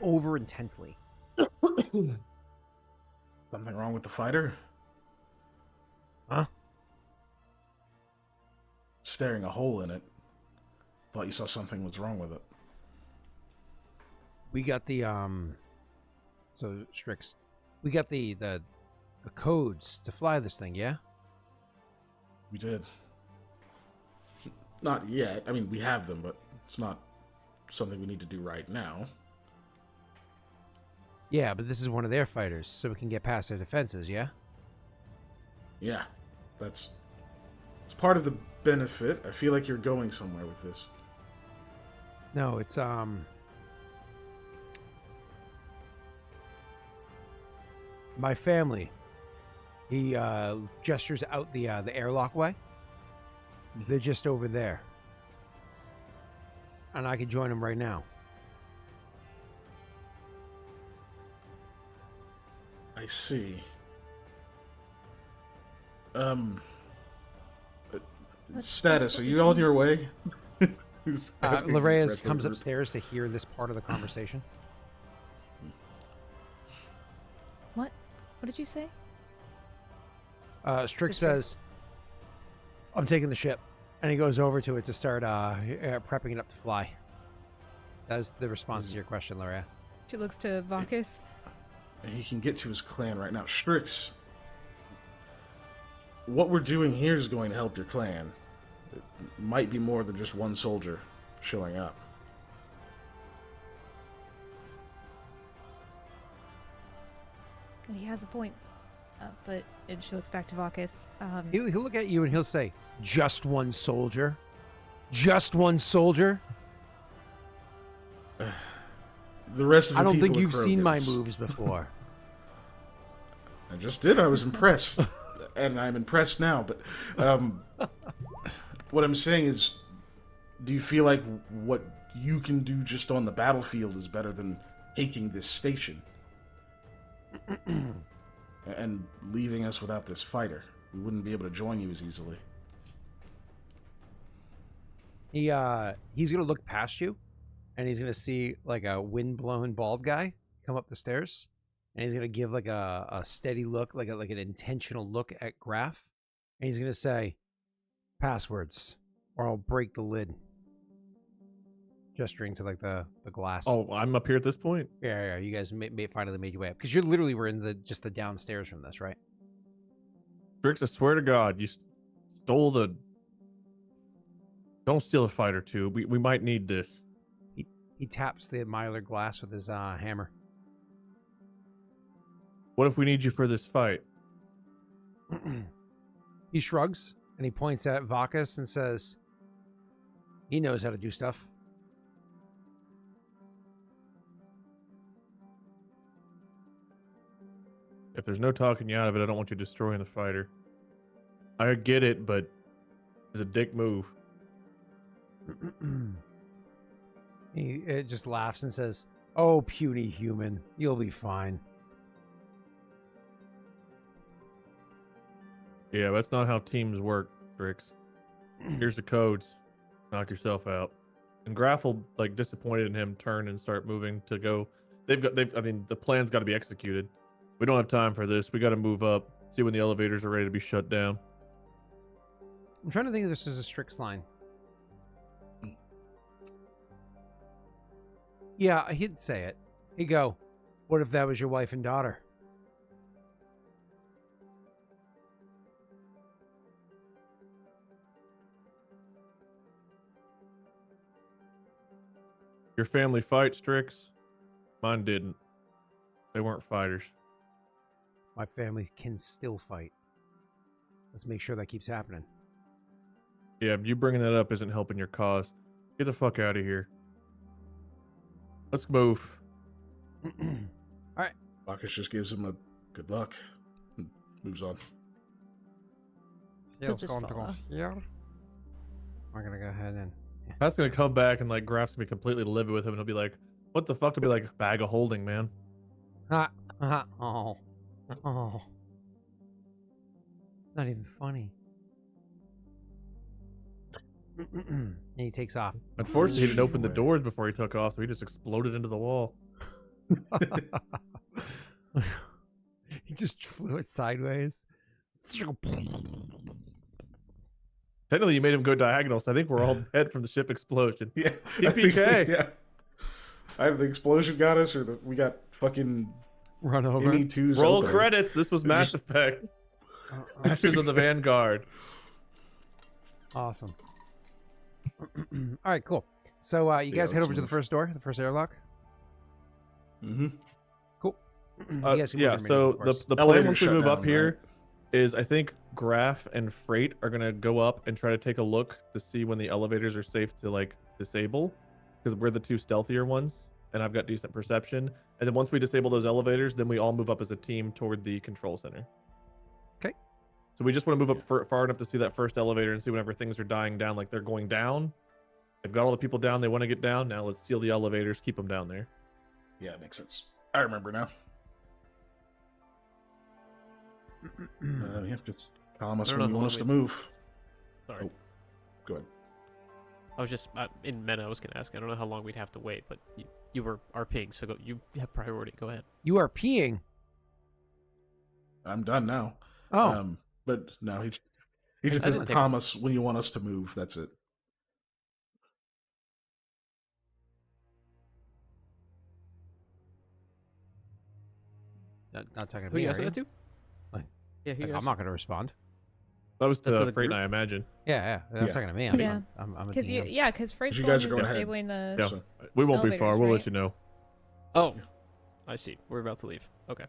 over intensely. Something wrong with the fighter? Huh? Staring a hole in it. Thought you saw something was wrong with it. We got the so Strix, we got the codes to fly this thing, yeah? We did. Not yet. I mean, we have them, but it's not something we need to do right now. Yeah, but this is one of their fighters, so we can get past their defenses, yeah? Yeah, it's part of the benefit. I feel like you're going somewhere with this. No, it's my family. He gestures out the airlock way. They're just over there. And I could join them right now. I see. Status, are you on your way? He's asking Larrea the rest of the comes group. upstairs to hear this part of the conversation. What? What did you say? Strix says, I'm taking the ship. And he goes over to it to start prepping it up to fly. That is the response to your question, Larrea. She looks to Vakas. He can get to his clan right now. Strix, what we're doing here is going to help your clan. It might be more than just one soldier showing up. And he has a point. And she looks back to Vakas. He'll look at you and he'll say, just one soldier? Just one soldier? The rest of the I don't think people are you've seen my Krogans. moves before. I just did. I was impressed. And I'm impressed now. But what I'm saying is, do you feel like what you can do just on the battlefield is better than taking this station? And leaving us without this fighter? We wouldn't be able to join you as easily. He's gonna look past you, and he's gonna see like a wind-blown bald guy come up the stairs, and he's gonna give like a steady look, like an intentional look at Graff, and he's gonna say, "Passwords, or I'll break the lid." Gesturing to like the glass. Oh, I'm up here at this point. Yeah. You guys finally made your way up because you literally were in just the downstairs from this, right? Strix, I swear to God, you stole the. Don't steal a fighter too. We might need this. He taps the mylar glass with his hammer. What if we need you for this fight? He shrugs and he points at Vakas and says, "He knows how to do stuff." If there's no talking you out of it, I don't want you destroying the fighter. I get it, but it's a dick move. He just laughs and says, "Oh, puny human, you'll be fine." Yeah, that's not how teams work, Strix. Here's the codes. Knock yourself out. And Graff will, like, disappointed in him, turn and start moving to go. I mean, the plan's got to be executed. We don't have time for this. We got to move up. See when the elevators are ready to be shut down. I'm trying to think of this as a Strix line. Yeah, he'd say it. He'd go, "What if that was your wife and daughter?" Your family fight, Strix? Mine didn't. They weren't fighters. My family can still fight. Let's make sure that keeps happening. Yeah, you bringing that up isn't helping your cause. Get the fuck out of here. Let's move. Vakas just gives him a good luck and moves on. He'll just follow. Yeah. We're gonna go ahead and Pat's gonna come back and like Graff's gonna be completely livid with him and he'll be like, "What the fuck?" To be like, "Bag of holding, man." Oh. Not even funny. And he takes off. Unfortunately, he didn't open the doors before he took off, so he just exploded into the wall. He just flew it sideways. Technically, you made him go diagonal, so I think we're all dead from the ship explosion. Yeah. TPK. Yeah. Either the explosion got us or we got fucking Run over. ME2s. Roll opening. credits. This was Mass Effect. Ashes of the Vanguard. Awesome. All right, cool. So you guys head let's over to the move. first door, the first airlock. Mm-hmm. Cool. You guys can move Yeah, your so minions, of course. the plan Elevator's once we shut move down, up here is I think Graff and Frait are gonna go up and try to take a look to see when the elevators are safe to like disable, because we're the two stealthier ones, and I've got decent perception. And then once we disable those elevators, then we all move up as a team toward the control center. Okay. So we just want to move up far enough to see that first elevator and see whenever things are dying down, like they're going down. They've got all the people down they want to get down. Now let's seal the elevators, keep them down there. Yeah, it makes sense. I remember now. Yeah, just calm us I don't when know you how want us to long move. Sorry. Oh. Go ahead. I was just in Mena. I was gonna ask. I don't know how long we'd have to wait, but you were RPing, so you have priority. Go ahead. You are peeing. I'm done now. Oh, But no, he just I says didn't take- calm us when you want us to move. That's it. not talking to Who me. you Are asking you? that to? Like, Yeah, who you I'm asking? not going to respond. That was That's to the Freight and group? I imagine. Yeah. I'm Yeah. talking to me. Yeah. I'm a Because DM. because Freight's You the one guys are who's going ahead. disabling the. Yeah. So, We won't be far. Elevators, We'll right? let you know. Oh, I see. We're about to leave. Okay.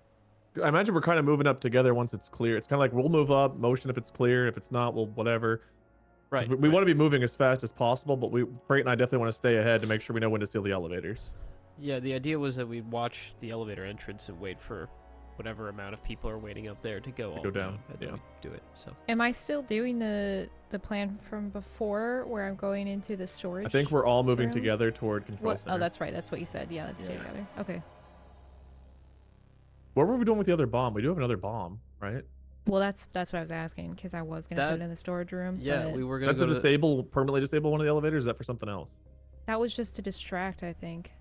I imagine we're kind of moving up together once it's clear. It's kind of like we'll move up, motion if it's clear. If it's not, we'll whatever. 'Cause Right. We want to be moving as fast as possible, but Freight and I definitely want to stay ahead to make sure we know when to seal the elevators. Yeah, the idea was that we'd watch the elevator entrance and wait for whatever amount of people are waiting up there to go all down, and then yeah. we do it. So Am I still doing the plan from before where I'm going into the storage? I think we're all moving room? together toward control What? center. Oh, that's right. That's what you said. Yeah, let's stay Yeah. together. Okay. What were we doing with the other bomb? We do have another bomb, right? Well, that's what I was asking because I was gonna put That- it in the storage room. yeah, but we were Is gonna that to go to permanently disable one of the elevators? Or is that for something else? that was just to distract. I think.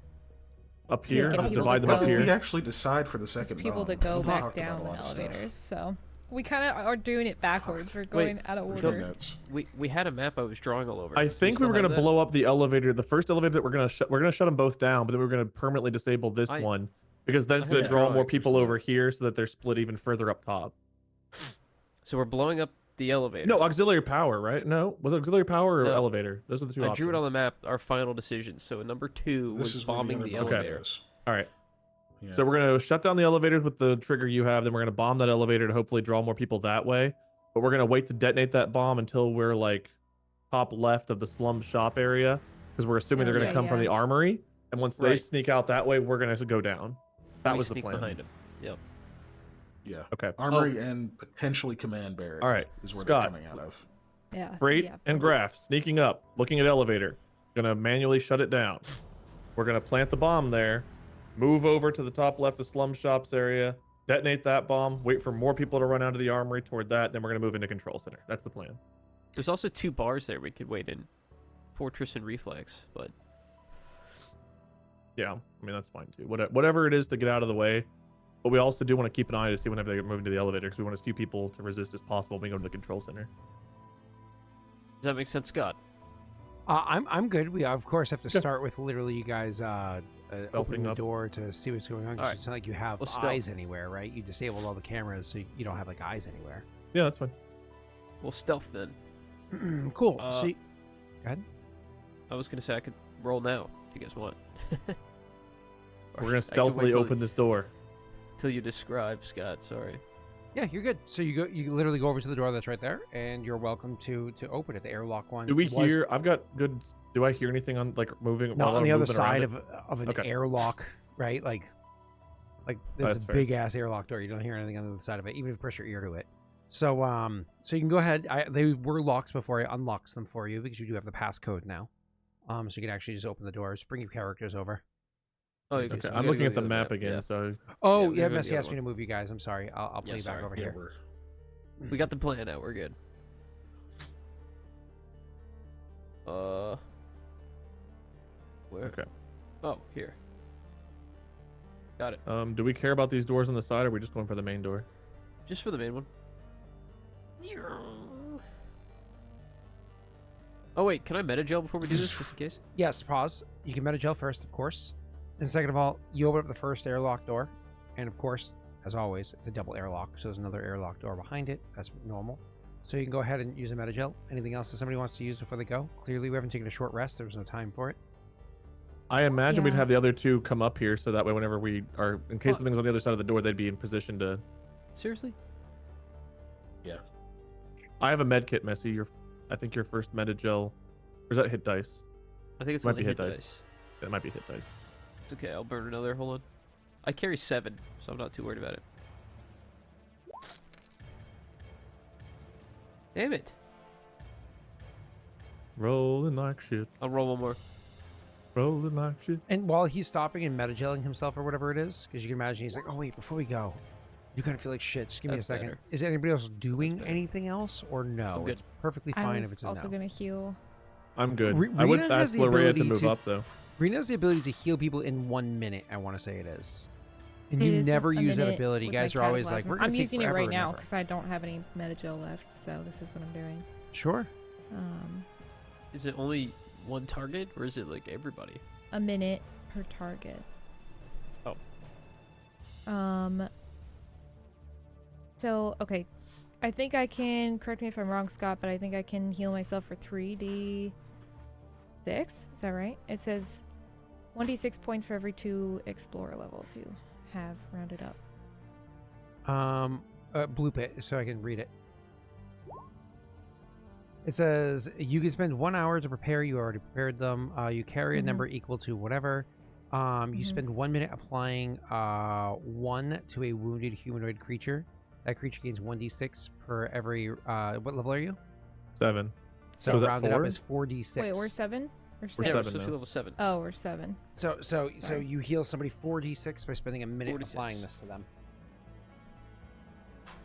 up To here, get just people divide to them up go. Did we here. actually decide for the There's second people to bomb? go We back talked about down a the lot of stuff. elevators, so we kind of are doing it backwards. We're Wait, going out of Good order. notes. We had a map I was drawing all over. I Do you think we still were have gonna that? blow up the elevator, the first elevator that we're gonna shut them both down, but then we're gonna permanently disable this I- one because then I it's have gonna a draw drawing more for people some of over it. here so that they're split even further up top. So we're blowing up the elevator. No, auxiliary power, right? No, was it auxiliary power or No. elevator? Those are the two I options. drew it on the map. Our final decision. So number 2 This was is where bombing other the bomb elevator. goes. All right. Yeah. So we're gonna shut down the elevators with the trigger you have. Then we're gonna bomb that elevator to hopefully draw more people that way. But we're gonna wait to detonate that bomb until we're like top left of the slum shop area, because we're assuming they're gonna Yeah, come from yeah. the armory. And once they Right. sneak out that way, we're gonna go down. That We was the sneak plan. behind him. Yep. Yeah. Okay. Armory and potentially command barracks. All right, Is where Scott. they're coming out of. Yeah. Frait yeah. and Graff sneaking up, looking at elevator. Gonna manually shut it down. We're gonna plant the bomb there. Move over to the top left of slum shops area. Detonate that bomb. Wait for more people to run out of the armory toward that. Then we're gonna move into control center. That's the plan. There's also 2 bars there we could wait in. Fortress and Reflex, but Yeah, I mean that's fine too. Whatever it is to get out of the way. But we also do want to keep an eye to see whenever they get moving to the elevator, because we want as few people to resist as possible when we go to the control center. does that make sense, Scott? I'm good. We of course have to Yeah. start with literally you guys opening the up. door to see what's going on. 'Cause Alright. It's not like you have Well, stealth. eyes anywhere, right? You disabled all the cameras, so you don't have like eyes anywhere. Yeah, that's fine. Well, stealth then. Cool. Uh, so I was gonna say I could roll now if you guys want. We're gonna stealthily open this door. Till you describe, Scott. Sorry. yeah, you're good. So you literally go over to the door that's right there, and you're welcome to open it. The airlock one. Do we was- hear? I've got good. Do I hear anything on like moving? No, while on I'm the other moving around side it? of an Okay. airlock, right? Like this That's is a fair. big ass airlock door. You don't hear anything on the other side of it, even if you press your ear to it. So so you can go ahead. They were locked before I unlocks them for you because you do have the passcode now. So you can actually just open the doors, bring your characters over. Oh, Okay, so we I'm gotta looking go at the other map again. Yeah. So Oh we yeah, gotta go to Messy the asked other me to move you guys. I'm sorry. I'll play Yeah, you back sorry. over Yeah, here. We got the plan out. We're good. Where? okay. Oh, here. Got it. Do we care about these doors on the side, or are we just going for the main door? Just for the main one. Oh wait, can I meta gel before we do this, just in case? Yes, pause. You can meta gel first, of course. And second of all, you open up the first airlock door. And of course, as always, it's a double airlock. So there's another airlock door behind it. That's normal. So you can go ahead and use a meta gel. Anything else that somebody wants to use before they go? Clearly, we haven't taken a short rest. There was no time for it. I imagine we'd Yeah. have the other two come up here, so that way, whenever we are, in case something's on the other side of the door, they'd be in position to. Seriously? Yeah. I have a med kit, Messy. I think your first meta gel, or is that hit dice? I think it's Might only be hit hit dice. dice. That might be hit dice. It's okay, I'll burn another. Hold on. I carry 7, so I'm not too worried about it. Damn it. Rolling like shit. I'll roll one more. Rolling like shit. And while he's stopping and meta gelling himself or whatever it is, because you can imagine he's like, oh, wait, before we go, you're going to feel like shit. Just give me a That's second. better. Is anybody else doing better. anything else or no? I'm good. It's perfectly I fine was if it's a also no. gonna heal. I'm good. Re- I would Rena has ask the Larrea to ability move to- up though. Rena has the ability to heal people in 1 minute, I want to say it is. And It you is never a use that minute ability. You with my guys are always like, cataplasm. we're going I'm to take using it forever right and now ever. because I don't have any metagel left, so this is what I'm doing. Sure. Is it only one target, or is it like everybody? A minute per target. Oh. So, okay. I think I can, correct me if I'm wrong, Scott, but I think I can heal myself for 3d6. Is that right? It says 1d6 points for every 2 explorer levels you have rounded up. Bloop it so I can read it. It says you can spend 1 hour to prepare. You already prepared them. You carry a number equal to whatever. You spend 1 minute applying 1 to a wounded humanoid creature. That creature gains 1d6 per every. What level are you? 7. So is that rounded up 4? is 4d6. Wait, we're 7? Or We're 6? Yeah, we're 7 supposed to now. be level 7. Oh, we're 7. So Sorry. you heal somebody 4d6 by spending a minute 46. applying this to them.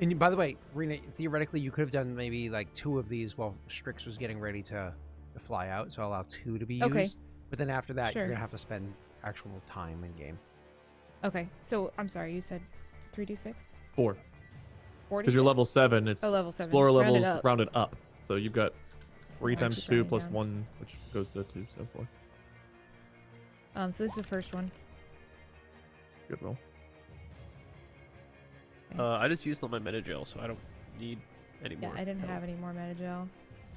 And by the way, Rena, theoretically, you could have done maybe like 2 of these while Strix was getting ready to fly out. So allow 2 to be Okay. used. But then after that, Sure. you're gonna have to spend actual time in game. Okay, so I'm sorry, you said 3d6? 4. 40? Because you're level 7, it's Oh, level 7. explorer Rounded levels up. rounded up. So you've got 3 I'm times just 2 rounding plus down. 1, which goes to 2, so 4. So this is the first one. Good roll. I just used all my meta gel, so I don't need any Yeah, more. I didn't at all. have any more meta gel.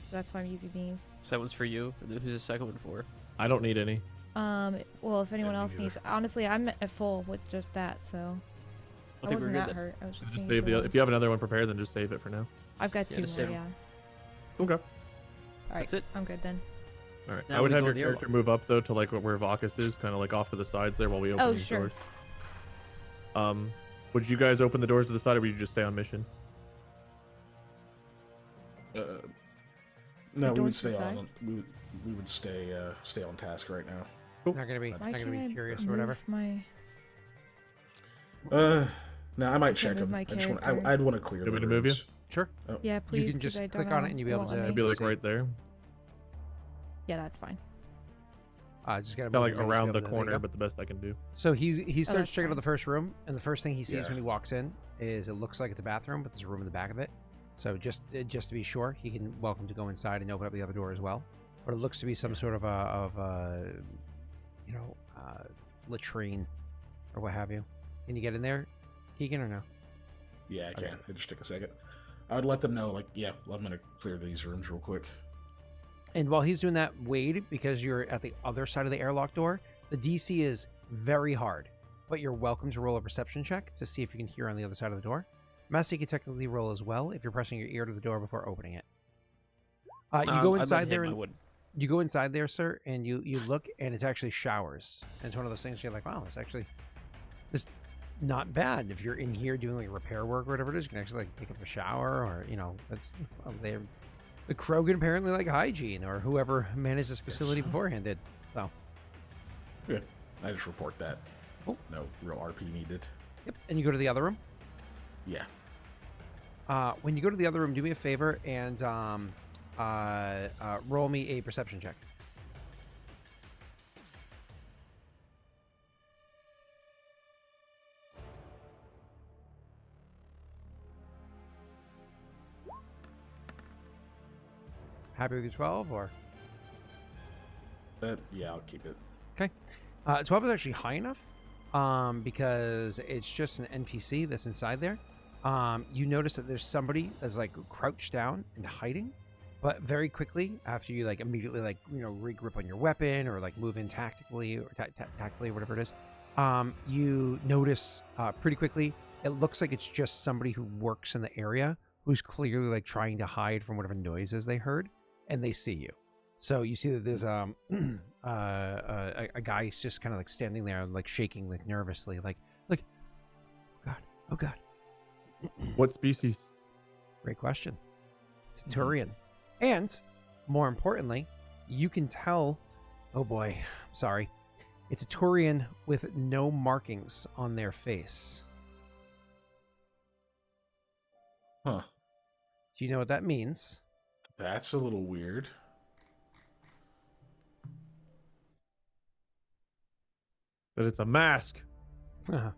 So that's why I'm using these. So that one's for you. And then who's the second one for? I don't need any. Well, if anyone me else neither. needs... Honestly, I'm at full with just that, so... I I think we're wasn't good that then. hurt. I was just Just thinking save for the, one. if you have another one prepared, then just save it for now. I've got Yeah, 2 just more, save 'em. yeah. Okay. Alright, That's it. I'm good then. All right. Now I would we have go your in the character move up though to like where Vakas is, kind of like off to the sides there while we open Oh, these sure. doors. Would you guys open the doors to the side, or would you just stay on mission? No, The we would doors to stay the on. We would stay on task right now. Not gonna be, Why not can't gonna I be curious or move whatever. my... No, I might check move them. my I just want. character. I'd want to clear You the want me to move you? rooms. Sure. Yeah, please, can 'cause just I don't click on know. it and you'll be It able won't let to- me. It'd be like see. right there, Yeah, that's fine. Just gotta kind of move like your minis around to the be able to- there you corner, go. but the best I can do. So he starts that's checking out fine. the first room, and the first thing he sees Yeah. when he walks in is it looks like it's a bathroom, but there's a room in the back of it. So just to be sure, he can welcome to go inside and open up the other door as well. But it looks to be some sort of a latrine or what have you. Can you get in there, Keegan, or no? Yeah, I Okay. can. It just take a second. I would let them know, like, yeah, I'm gonna clear these rooms real quick. And while he's doing that, Wade, because you're at the other side of the airlock door, the DC is very hard, but you're welcome to roll a perception check to see if you can hear on the other side of the door. Massey can technically roll as well if you're pressing your ear to the door before opening it. You go I let inside him, there I and wouldn't. you go inside there, sir, and you look, and it's actually showers. And it's one of those things you're like, wow, it's not bad. If you're in here doing like repair work or whatever it is, you can actually like take up a shower, or that's the Krogan apparently like hygiene, or whoever managed this facility beforehand did. So Good. I just report that. Oh. No real RP needed. yep. And you go to the other room. Yeah. When you go to the other room, do me a favor and roll me a perception check. Happy with your 12, or Yeah, I'll keep it. 12 is actually high enough because it's just an NPC that's inside there. You notice that there's somebody that's like crouched down and hiding, but very quickly after you like immediately like regrip on your weapon or like move in tactically or tactically or whatever it is, you notice pretty quickly it looks like it's just somebody who works in the area who's clearly like trying to hide from whatever noises they heard, and they see you. So you see that there's a guy just kind of like standing there, like shaking, like nervously, like, oh god. What species? Great question. It's a Turian, and more importantly, you can tell. Oh boy, sorry. It's a Turian with no markings on their face. Huh. Do you know what that means? That's a little weird. That it's a mask. Uh-huh.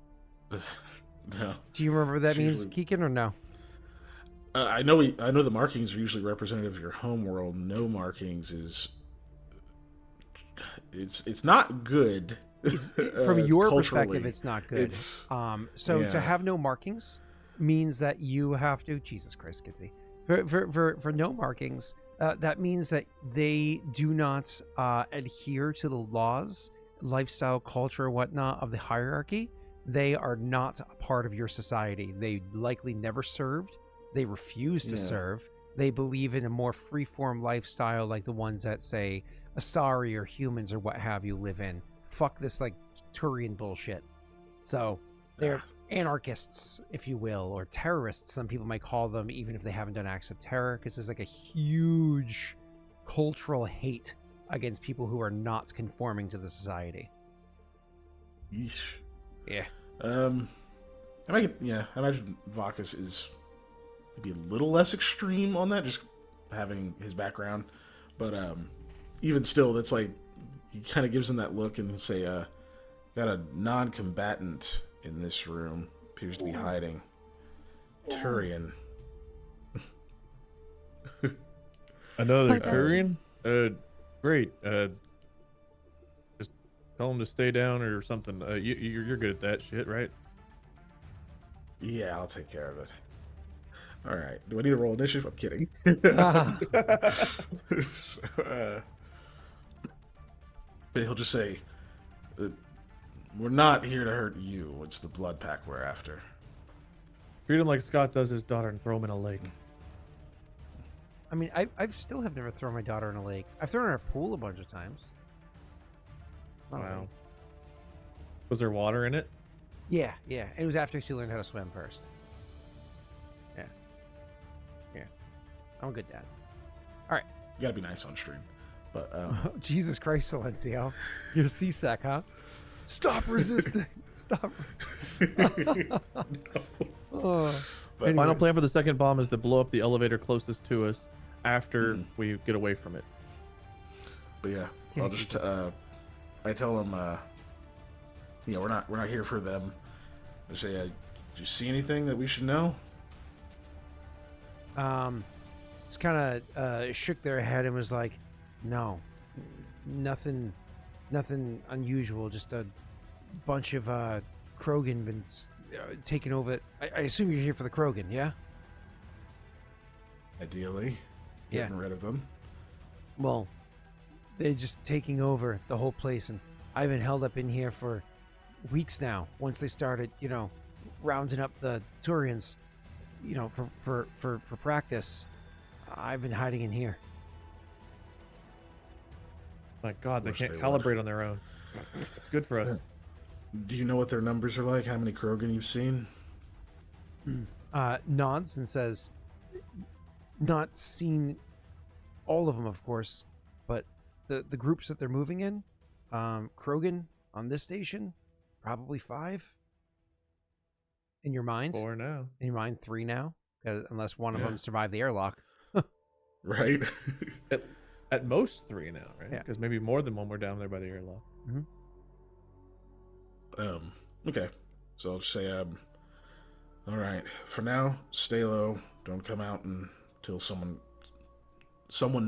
No. Do you remember what that It's means, usually- Keegan, or no? I know the markings are usually representative of your home world. No markings is. It's not good. From your culturally. perspective, it's not good. It's So to yeah. have no markings means that you have to. Jesus Christ, Kitsy. For no markings, that means that they do not adhere to the laws, lifestyle, culture, whatnot of the hierarchy. They are not a part of your society. They likely never served. They refuse to Yeah. serve. They believe in a more free-form lifestyle like the ones that, say, Asari or humans or what have you live in. Fuck this, like, Turian bullshit. So, they're anarchists, if you will, or terrorists, some people might call them, even if they haven't done acts of terror, because there's, like, a huge cultural hate against people who are not conforming to the society. Yeesh. Yeah. I imagine Vakas is maybe a little less extreme on that, just having his background. But even still, that's like he kind of gives him that look and say, Got a non-combatant in this room. Appears to be hiding. Turian. Another That's- Turian? Great. Just tell him to stay down or something. You're good at that shit, right? Yeah, I'll take care of it. All right. Do I need to roll initiative? I'm kidding. So, but he'll just say, "We're not here to hurt you. It's the blood pack we're after." Treat him like Scott does his daughter and throw him in a lake. I mean, I still have never thrown my daughter in a lake. I've thrown her in a pool a bunch of times. Not a Wow. lake. Was there water in it? Yeah, yeah. It was after she learned how to swim first. Yeah. Yeah. I'm a good dad. You gotta be nice on stream. But Oh, Jesus Christ, Silencio. You're CSEC, huh? Stop resisting. Stop resisting. Oh. but Anyway. Final plan for the second bomb is to blow up the elevator closest to us after Mhm. we get away from it. But yeah, Yeah, I'll just I tell them yeah, we're not here for them. I say, do you see anything that we should know? Just kind of shook their head and was like, no, nothing unusual. Just a bunch of Krogan been taking over. I assume you're here for the Krogan, yeah? Ideally, Yeah. getting rid of them. Well, they're just taking over the whole place, and I've been held up in here for weeks now. Once they started, rounding up the Turians, for practice, I've been hiding in here. My God, they Wish can't they calibrate on their own. It's good for us. Do you know what their numbers are like? How many Krogan you've seen? Nods and says, not seen all of them, of course, but the groups that they're moving in, Krogan on this station, probably 5. In your mind? 4 now. In your mind, 3 now? Unless one of Yeah. them survived the airlock. Right? At most 3 now, right? Yeah. Because maybe more than one were down there by the airlock. Okay. So I'll just say, all right. For now, stay low. Don't come out until someone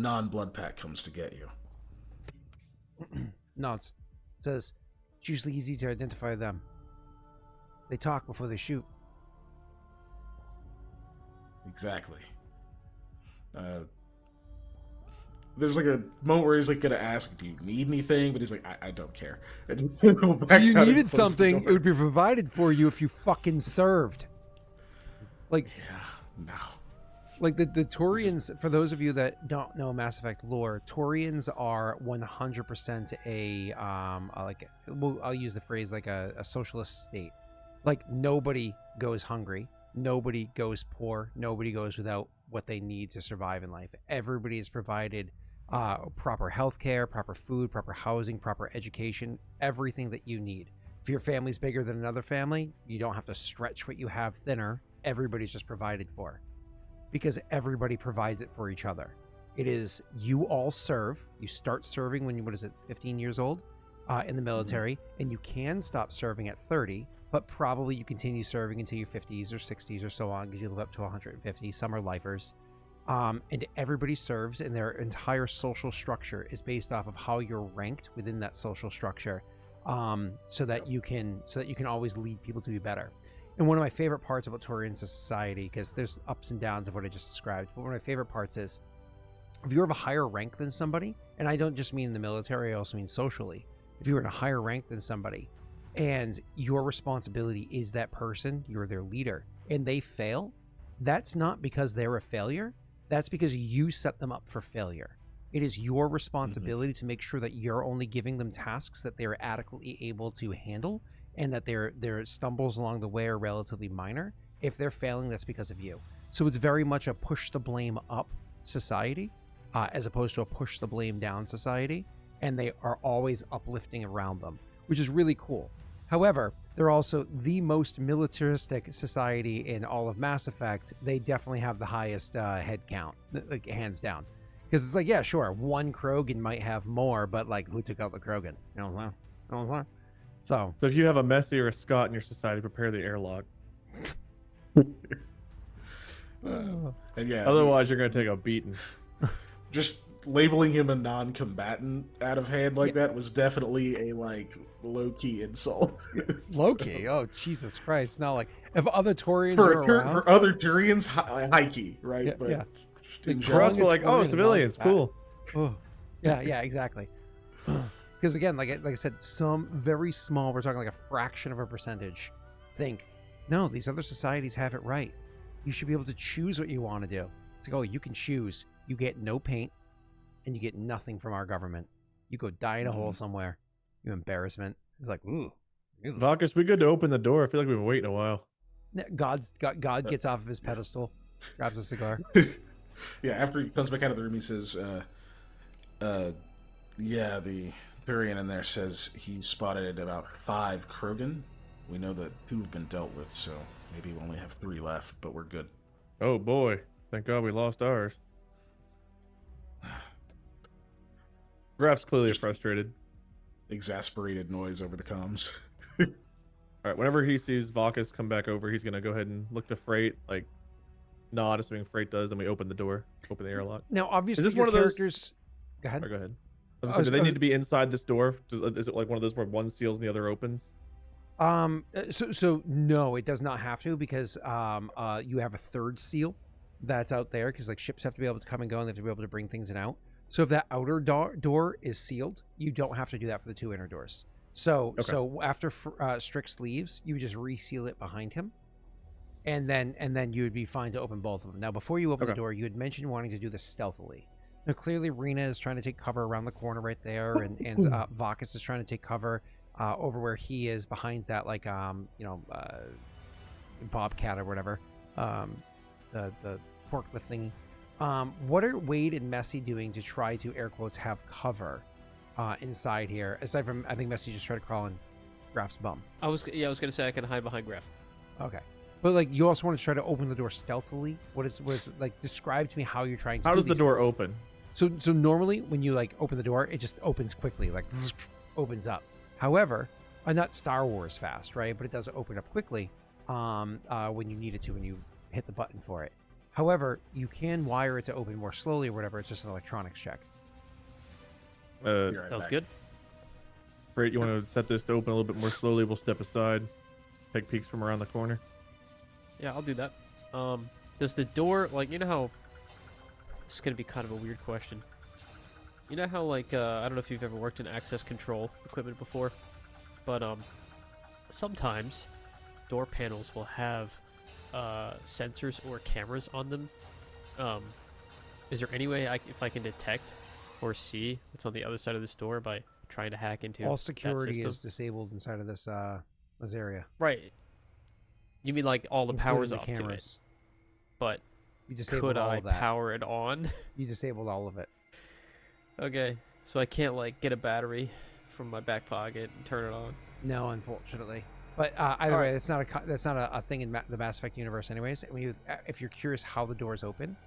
non-blood pack comes to get you. Nods. Says, it's usually easy to identify them. They talk before they shoot. Exactly. There's like a moment where he's like gonna ask, "Do you need anything?" But he's like, "I don't care." And go If back you out and needed close the something, door. it would be provided for you if you fucking served. Like, Yeah. No. like the Taurians, for those of you that don't know Mass Effect lore, Taurians are 100% I'll use the phrase like a socialist state. Like, nobody goes hungry, nobody goes poor, nobody goes without what they need to survive in life. Everybody is provided proper health care, proper food, proper housing, proper education, everything that you need. If your family's bigger than another family, you don't have to stretch what you have thinner. Everybody's just provided for, because everybody provides it for each other. It is, you all serve. You start serving when you, 15 years old in the military, and you can stop serving at 30, but probably you continue serving until your 50s or 60s or so on, because you live up to 150. Some are lifers. And everybody serves, and their entire social structure is based off of how you're ranked within that social structure, so that you can always lead people to be better. And one of my favorite parts about Taurian society, because there's ups and downs of what I just described, but one of my favorite parts is, if you're of a higher rank than somebody, and I don't just mean in the military, I also mean socially, if you're in a higher rank than somebody, and your responsibility is that person, you're their leader, and they fail, that's not because they're a failure, that's because you set them up for failure. It is your responsibility to make sure that you're only giving them tasks that they're adequately able to handle, and that their stumbles along the way are relatively minor. If they're failing, that's because of you. So it's very much a push the blame up society, as opposed to a push the blame down society, and they are always uplifting around them, which is really cool. However, they're also the most militaristic society in all of Mass Effect. They definitely have the highest head count, like, hands down. Because it's like, yeah, sure, one Krogan might have more, but like, who took out the Krogan? You know what? So So if you have a Messi or a Scott in your society, prepare the airlock. And yeah, Otherwise, you're gonna take a beating. just labeling him a non-combatant out of hand like that was definitely a like low-key insult. Loki. Oh Jesus Christ! Not like if other Taurians for, are around. for other Tyrians, high key, right? Yeah, but yeah. just in Like, general- For us, we're like, oh, Taurian civilians, non-combatant. cool. Oh, yeah, exactly. Because again, like I said, some very small. We're talking like a fraction of a percentage. Think, no, these other societies have it right. You should be able to choose what you want to do. It's like, oh, you can choose. You get no paint, and you get nothing from our government. You go die in a hole somewhere. You embarrassment. It's like, ooh. Vakas, we good to open the door. I feel like we've been waiting a while. God gets off of his pedestal, grabs a cigar. yeah, after he comes back out of the room, he says, yeah, the Tyrian in there says he spotted about 5 Krogan. We know that 2 have been dealt with, so maybe we only have 3 left, but we're good. Oh boy, thank God we lost ours. Graff's clearly Just- frustrated. Exasperated noise over the comms. All right, whenever he sees Vakas come back over, he's gonna go ahead and look to Frait, like nod, assuming Frait does, and we open the door, open the airlock. Now, obviously, this your one of those- characters. Go ahead. All right, go ahead. was- Do they I was- need to be inside this door? Is it like one of those where one seals and the other opens? So no, it does not have to because you have a third seal that's out there because like ships have to be able to come and go and they have to be able to bring things in out. So if that outer door is sealed, you don't have to do that for the 2 inner doors. So Okay. so after Strix leaves, you just reseal it behind him, and then you would be fine to open both of them. Now, before you open the Okay. door, you had mentioned wanting to do this stealthily. Now, clearly, Rena is trying to take cover around the corner right there, and Vakas is trying to take cover over where he is behind that bobcat or whatever, the forklift thingy. What are Wade and Messi doing to try to air quotes have cover inside here? Aside from, I think Messi just tried to crawl in Graff's bum. I was gonna say I can hide behind Graff. Okay, but like you also want to try to open the door stealthily. What is like? Describe to me how you're trying to. How do does the these door things. open? So normally when you like open the door, it just opens quickly, like opens up. However, not Star Wars fast, right? But it does open up quickly when you need it to, when you hit the button for it. However, you can wire it to open more slowly or whatever. It's just an electronics check. Be right Sounds back. good. Frait, you want to set this to open a little bit more slowly? We'll step aside, take peeks from around the corner. Yeah, I'll do that. Does the door, like, you know how... This is going to be kind of a weird question. You know how, like, I don't know if you've ever worked in access control equipment before, but, sometimes door panels will have, sensors or cameras on them. Is there any way, if I can detect or see what's on the other side of this door by trying to hack into All that security system? is disabled inside of this area. Right. You mean, like, all the including power's the off to it, cameras. but... You disabled Could all I of that. power it on? You disabled all of it. Okay, so I can't like get a battery from my back pocket and turn it on. No, unfortunately. But either All way, right. that's not a thing in the Mass Effect universe, anyways. When if you're curious how the doors open,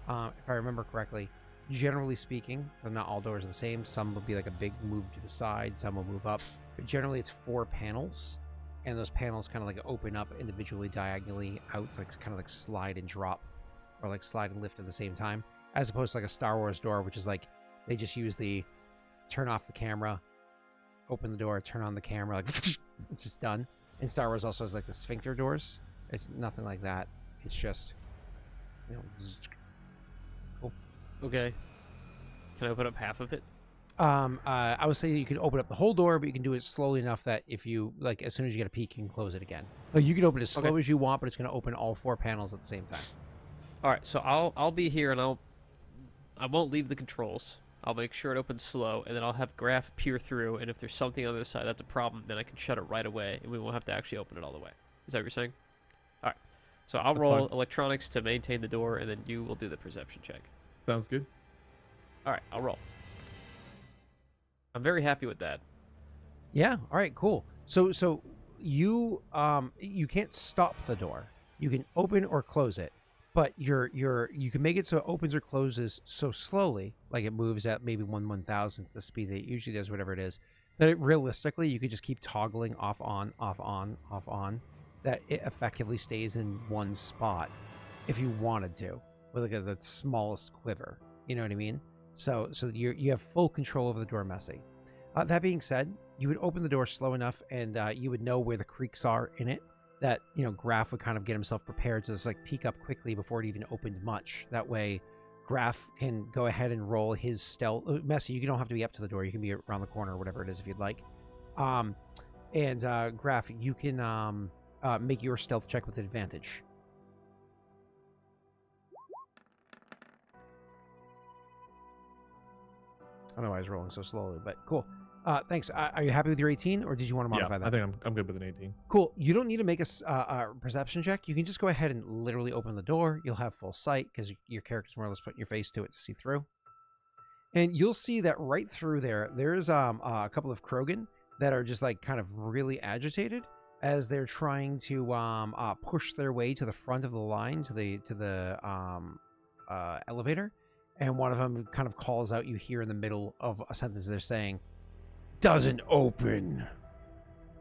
if I remember correctly, generally speaking, though not all doors are the same. Some will be like a big move to the side, some will move up. But generally, it's 4 panels, and those panels kind of like open up individually, diagonally out, like kind of like slide and drop, or like slide and lift at the same time, as opposed to like a Star Wars door, which is like they just use the turn off the camera, open the door, turn on the camera, like it's just done. And Star Wars also has like the sphincter doors. It's nothing like that. It's just, you know, Okay. Can I open up half of it? I would say you can open up the whole door, but you can do it slowly enough that if you like, as soon as you get a peek, you can close it again. Like you can open it as slow Okay. as you want, but it's going to open all 4 panels at the same time. All right, so I'll be here and I won't leave the controls. I'll make sure it opens slow, and then I'll have Graff peer through. And if there's something on the other side that's a problem, then I can shut it right away, and we won't have to actually open it all the way. Is that what you're saying? All right. So I'll That's roll fine. electronics to maintain the door, and then you will do the perception check. Sounds good. All right, I'll roll. I'm very happy with that. Yeah. All right. Cool. So you you can't stop the door. You can open or close it, but you can make it so it opens or closes so slowly, like it moves at maybe 1/1000th the speed that it usually does, whatever it is, that realistically you could just keep toggling off on, off on, off on, that it effectively stays in one spot if you wanted to, with like the smallest quiver. You know what I mean? So you have full control over the door, Messy. That being said, you would open the door slow enough, and you would know where the creaks are in it. That Graff would kind of get himself prepared to just like peek up quickly before it even opened much. That way, Graff can go ahead and roll his stealth. Messy, you don't have to be up to the door. You can be around the corner or whatever it is if you'd like. And Graff, you can make your stealth check with advantage. I don't know why I was rolling so slowly, but cool. Thanks. Are you happy with your 18, or did you want to modify that? I think I'm good with an 18. Cool. You don't need to make a perception check. You can just go ahead and literally open the door. You'll have full sight because your character's more or less putting your face to it to see through. And you'll see that right through there's a couple of Krogan that are just like kind of really agitated as they're trying to push their way to the front of the line to the elevator. And one of them kind of calls out, you hear in the middle of a sentence they're saying, "Doesn't open.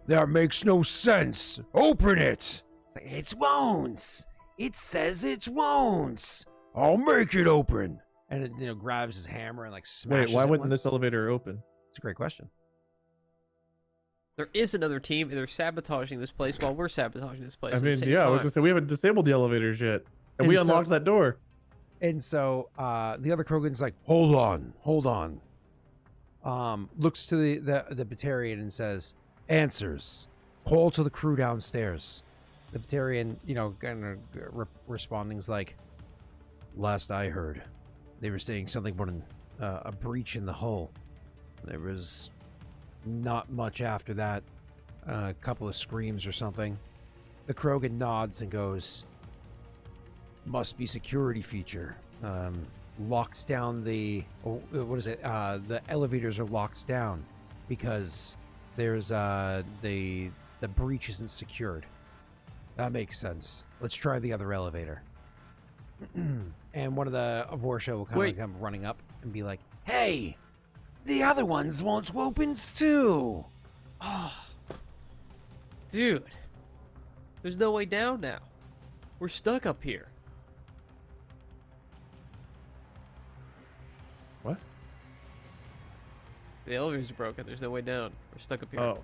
That makes no sense. Open it." It won't. It says it won't. "I'll make it open." And it grabs his hammer and like smashes Wait, why it wouldn't once. this elevator open? It's a great question. There is another team, and they're sabotaging this place while we're sabotaging this place. I at the mean, same yeah, I was time. gonna say we haven't disabled the elevators yet, and And we so- unlocked that door. And so the other Krogan's like, hold on. Looks to the Batarian and says, "Answers. Call to the crew downstairs." The Batarian, kind of responding's like, "Last I heard, they were saying something about a breach in the hull. There was not much after that. A couple of screams or something." The Krogan nods and goes, "Must be security feature. Locks down the elevators are locked down because there's the breach isn't secured." That makes sense. Let's try the other elevator. And one of the Avorsha will kind of come running up and be like, Hey, the other ones won't open too. Oh, dude, there's no way down now. We're stuck up here. What? The elevator's broken. There's no way down. We're stuck up here. Oh.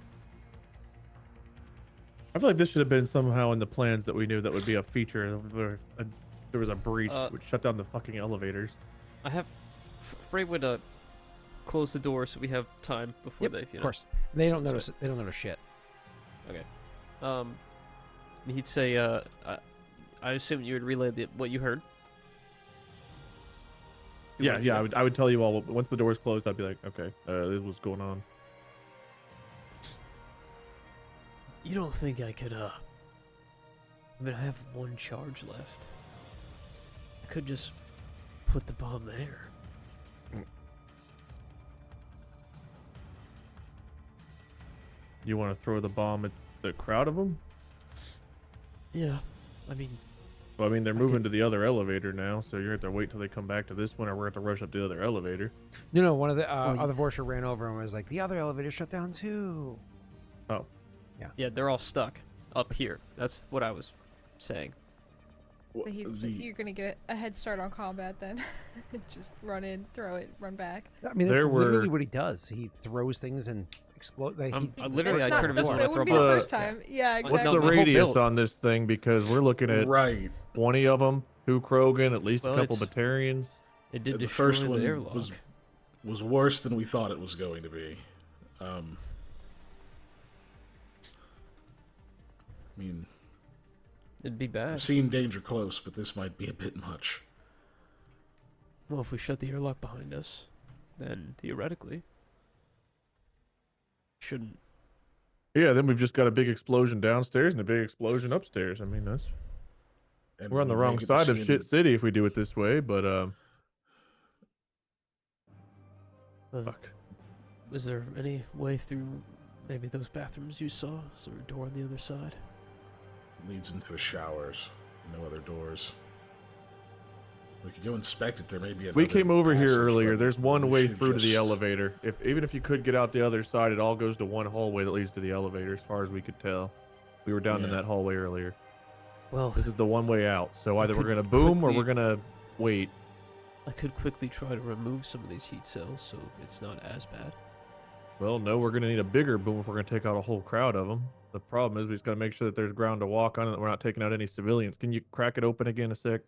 I feel like this should have been somehow in the plans that we knew that would be a feature. There was a breach which shut down the fucking elevators. I have. Frait would close the door so we have time before "Yep, they. of course." They don't notice it. They don't notice shit. Okay. He'd say, I assume you would relay what you heard. Yeah. I would tell you all once the doors closed. I'd be like, okay, this is what's going on. You don't think I could, I mean, I have one charge left. I could just put the bomb there. You want to throw the bomb at the crowd of them? Yeah, I mean, Well, I mean, they're moving to the other elevator now, so you're going to have to wait till they come back to this one, or we're going to have to rush up to the other elevator. No, one of the other Vorsha ran over and was like, "The other elevator shut down too." Oh. yeah, they're all stuck up here. That's what I was saying. So you're gonna get a head start on combat then. Just run in, throw it, run back. I mean, that's There literally were- what he does. He throws things and explode. Like, Literally, I That's turn not- invisible It and throw wouldn't be the bombs. first time. Yeah, exactly. What's No, the my whole radius build. on this thing? Because we're looking at Right. 20 of them, 2 Krogan, at least Well, a couple it's- Batarians. It did The destroy first the one airlock. was worse than we thought it was going to be. I mean, It'd be bad. I've seen danger close, but this might be a bit much. Well, if we shut the airlock behind us, then theoretically, shouldn't. Yeah, then we've just got a big explosion downstairs and a big explosion upstairs. I mean, And we're on the we may wrong get to side of see shit any- city if we do it this way, but fuck. Was there any way through maybe those bathrooms you saw? Is there a door on the other side? Leads into the showers. No other doors. We could go inspect it. There may be. We came over here passage, earlier. but There's one we way should through to the just- elevator. Even if you could get out the other side, it all goes to one hallway that leads to the elevator, as far as we could tell. We were down in Yeah. that hallway earlier. Well, This is the one way out. So either we're could gonna boom or quickly- we're gonna wait. I could quickly try to remove some of these heat cells so it's not as bad. Well, no, we're gonna need a bigger boom if we're gonna take out a whole crowd of them. The problem is we just gotta make sure that there's ground to walk on and that we're not taking out any civilians. Can you crack it open again a sec?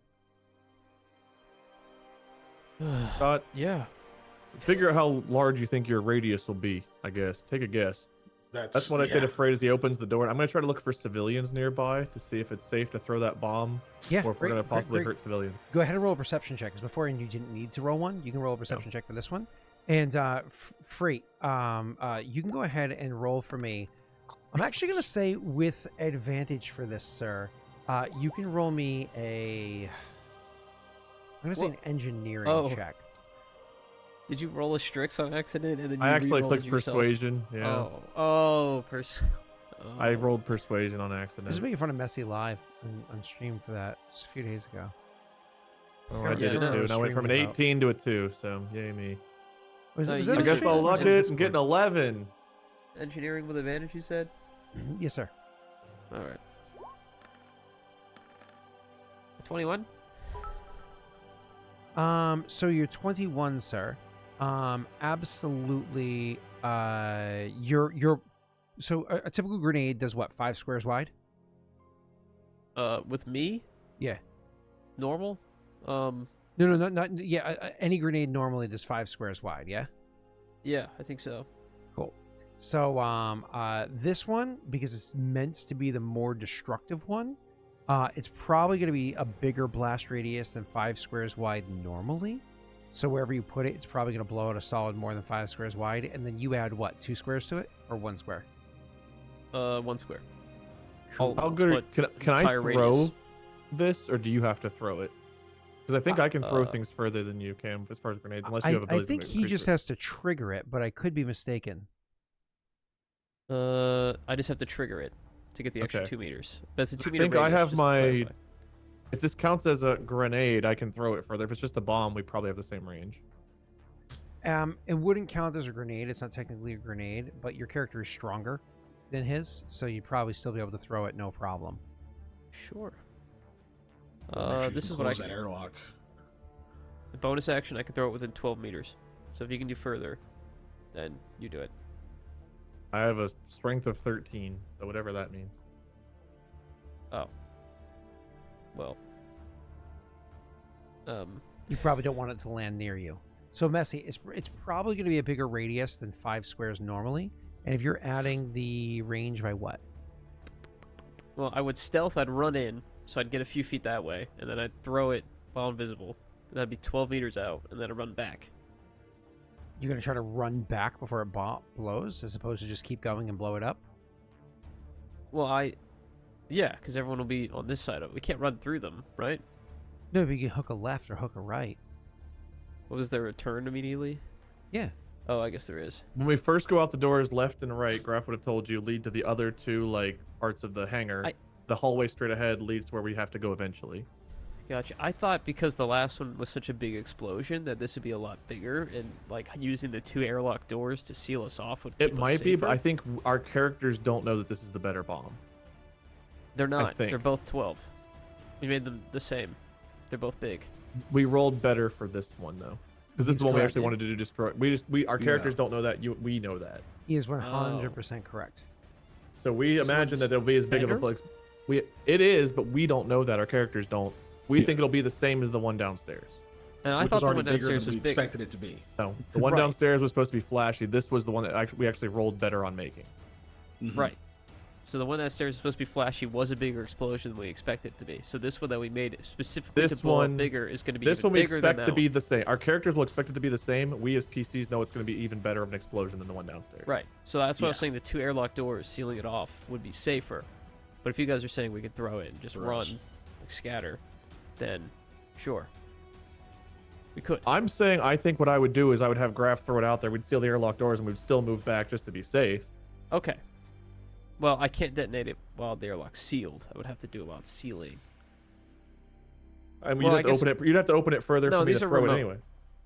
Scott, Yeah. figure out how large you think your radius will be, I guess. Take a guess. That's what I say to Frait as he opens the door. I'm going to try to look for civilians nearby to see if it's safe to throw that bomb Yeah. or if we're great, going to possibly great. hurt civilians. Go ahead and roll a perception check, because before you didn't need to roll one. You can roll a perception check for this one. And Frait, you can go ahead and roll for me. I'm actually going to say with advantage for this, sir. You can roll me a... I'm going to say an engineering Oh. check. Did you roll a Strix on accident and then you I actually re-rolled clicked it yourself? persuasion. Yeah. Oh. I rolled persuasion on I was accident. making fun of Messy live on stream for that just a few days ago. Oh, I Yeah, did it no, too. And I went from an streaming about- 18 to a 2, so yay me. Was, No, was you that I a guess stream I'll or was luck it it. I'm Discord? getting 11. Engineering with advantage, you said? Yes, sir. All right. 21? So you're 21, sir. Absolutely. You're. So a typical grenade does what? 5 squares wide. With me? Yeah. Normal? No, not yeah. Any grenade normally does 5 squares wide. Yeah. Yeah, I think so. Cool. So this one, because it's meant to be the more destructive one, it's probably going to be a bigger blast radius than 5 squares wide normally. So wherever you put it, it's probably going to blow out a solid more than 5 squares wide. And then you add what? 2 squares to it or 1 square? 1 square. Cool. How good But can I entire throw radius. this, or do you have to throw it? Because I think I can throw Uh, things further than you can as far as grenades, unless you I, have I abilities think to he increase just it. has to trigger it, but I could be mistaken. I just have to trigger it to get the extra Okay. 2 meters. But it's a I 2 meter think I radius, have just to my- clarify. If this counts as a grenade, I can throw it further. If it's just a bomb, we probably have the same range. It wouldn't count as a grenade. It's not technically a grenade, but your character is stronger than his, so you'd probably still be able to throw it no problem. Sure. Make sure you This can is what I close can that do. airlock. The bonus action, I can throw it within 12 meters. So if you can do further, then you do it. I have a strength of 13, so whatever that means. Oh. Well. You probably don't want it to land near you. So Messy, it's probably going to be a bigger radius than 5 squares normally. And if you're adding the range by what? Well, I would stealth, I'd run in, so I'd get a few feet that way, and then I'd throw it while invisible. And that'd be 12 meters out, and then I'd run back. You're going to try to run back before it blows, as opposed to just keep going and blow it up? Well, yeah, because everyone will be on this side of it. We can't run through them, right? No, but you can hook a left or hook a right. What was there a turn immediately? Yeah. Oh, I guess there is. When we first go out the doors, left and right, Graff would have told you lead to the other two like parts of the hangar. The hallway straight ahead leads to where we have to go eventually. Gotcha. I thought because the last one was such a big explosion that this would be a lot bigger, and like using the 2 airlock doors to seal us off would keep It us might be, but safer. I think our characters don't know that this is the better bomb. They're not. think. They're both 12. We made them the same. They're both big. We rolled better for this one though, because this is the one we correct, actually yeah. wanted to do. Destroy. Our characters don't know that. We know that. He is 100% correct. So we This imagine one's that it'll be as big of a better? place. It is, but we don't know that. Our characters don't. We think it'll be the same as the one downstairs. And I Which thought was the already one bigger downstairs than was we big. expected it to be. No, the one Right. downstairs was supposed to be flashy. This was the one that we actually rolled better on making. Mhm. Right. So the one downstairs is supposed to be flashy was a bigger explosion than we expected it to be. So this one that we made specifically This to blow one- up bigger is going to be This even one we bigger expect than to that be one. the same. Our characters will expect it to be the same. We as PCs know it's going to be even better of an explosion than the one downstairs. Right. So that's what I was Yeah. saying. The 2 airlock doors sealing it off would be safer. But if you guys are saying we could throw it and just Gross. run, like scatter, then sure. We could. I'm saying I think what I would do is I would have Graff throw it out there. We'd seal the airlock doors and we'd still move back just to be safe. Okay. Well, I can't detonate it while the airlock's sealed. I would have to do it while it's sealing. I mean, Well, I you'd have to open it. You'd have to open it further No, for me to these are throw it remote. anyway.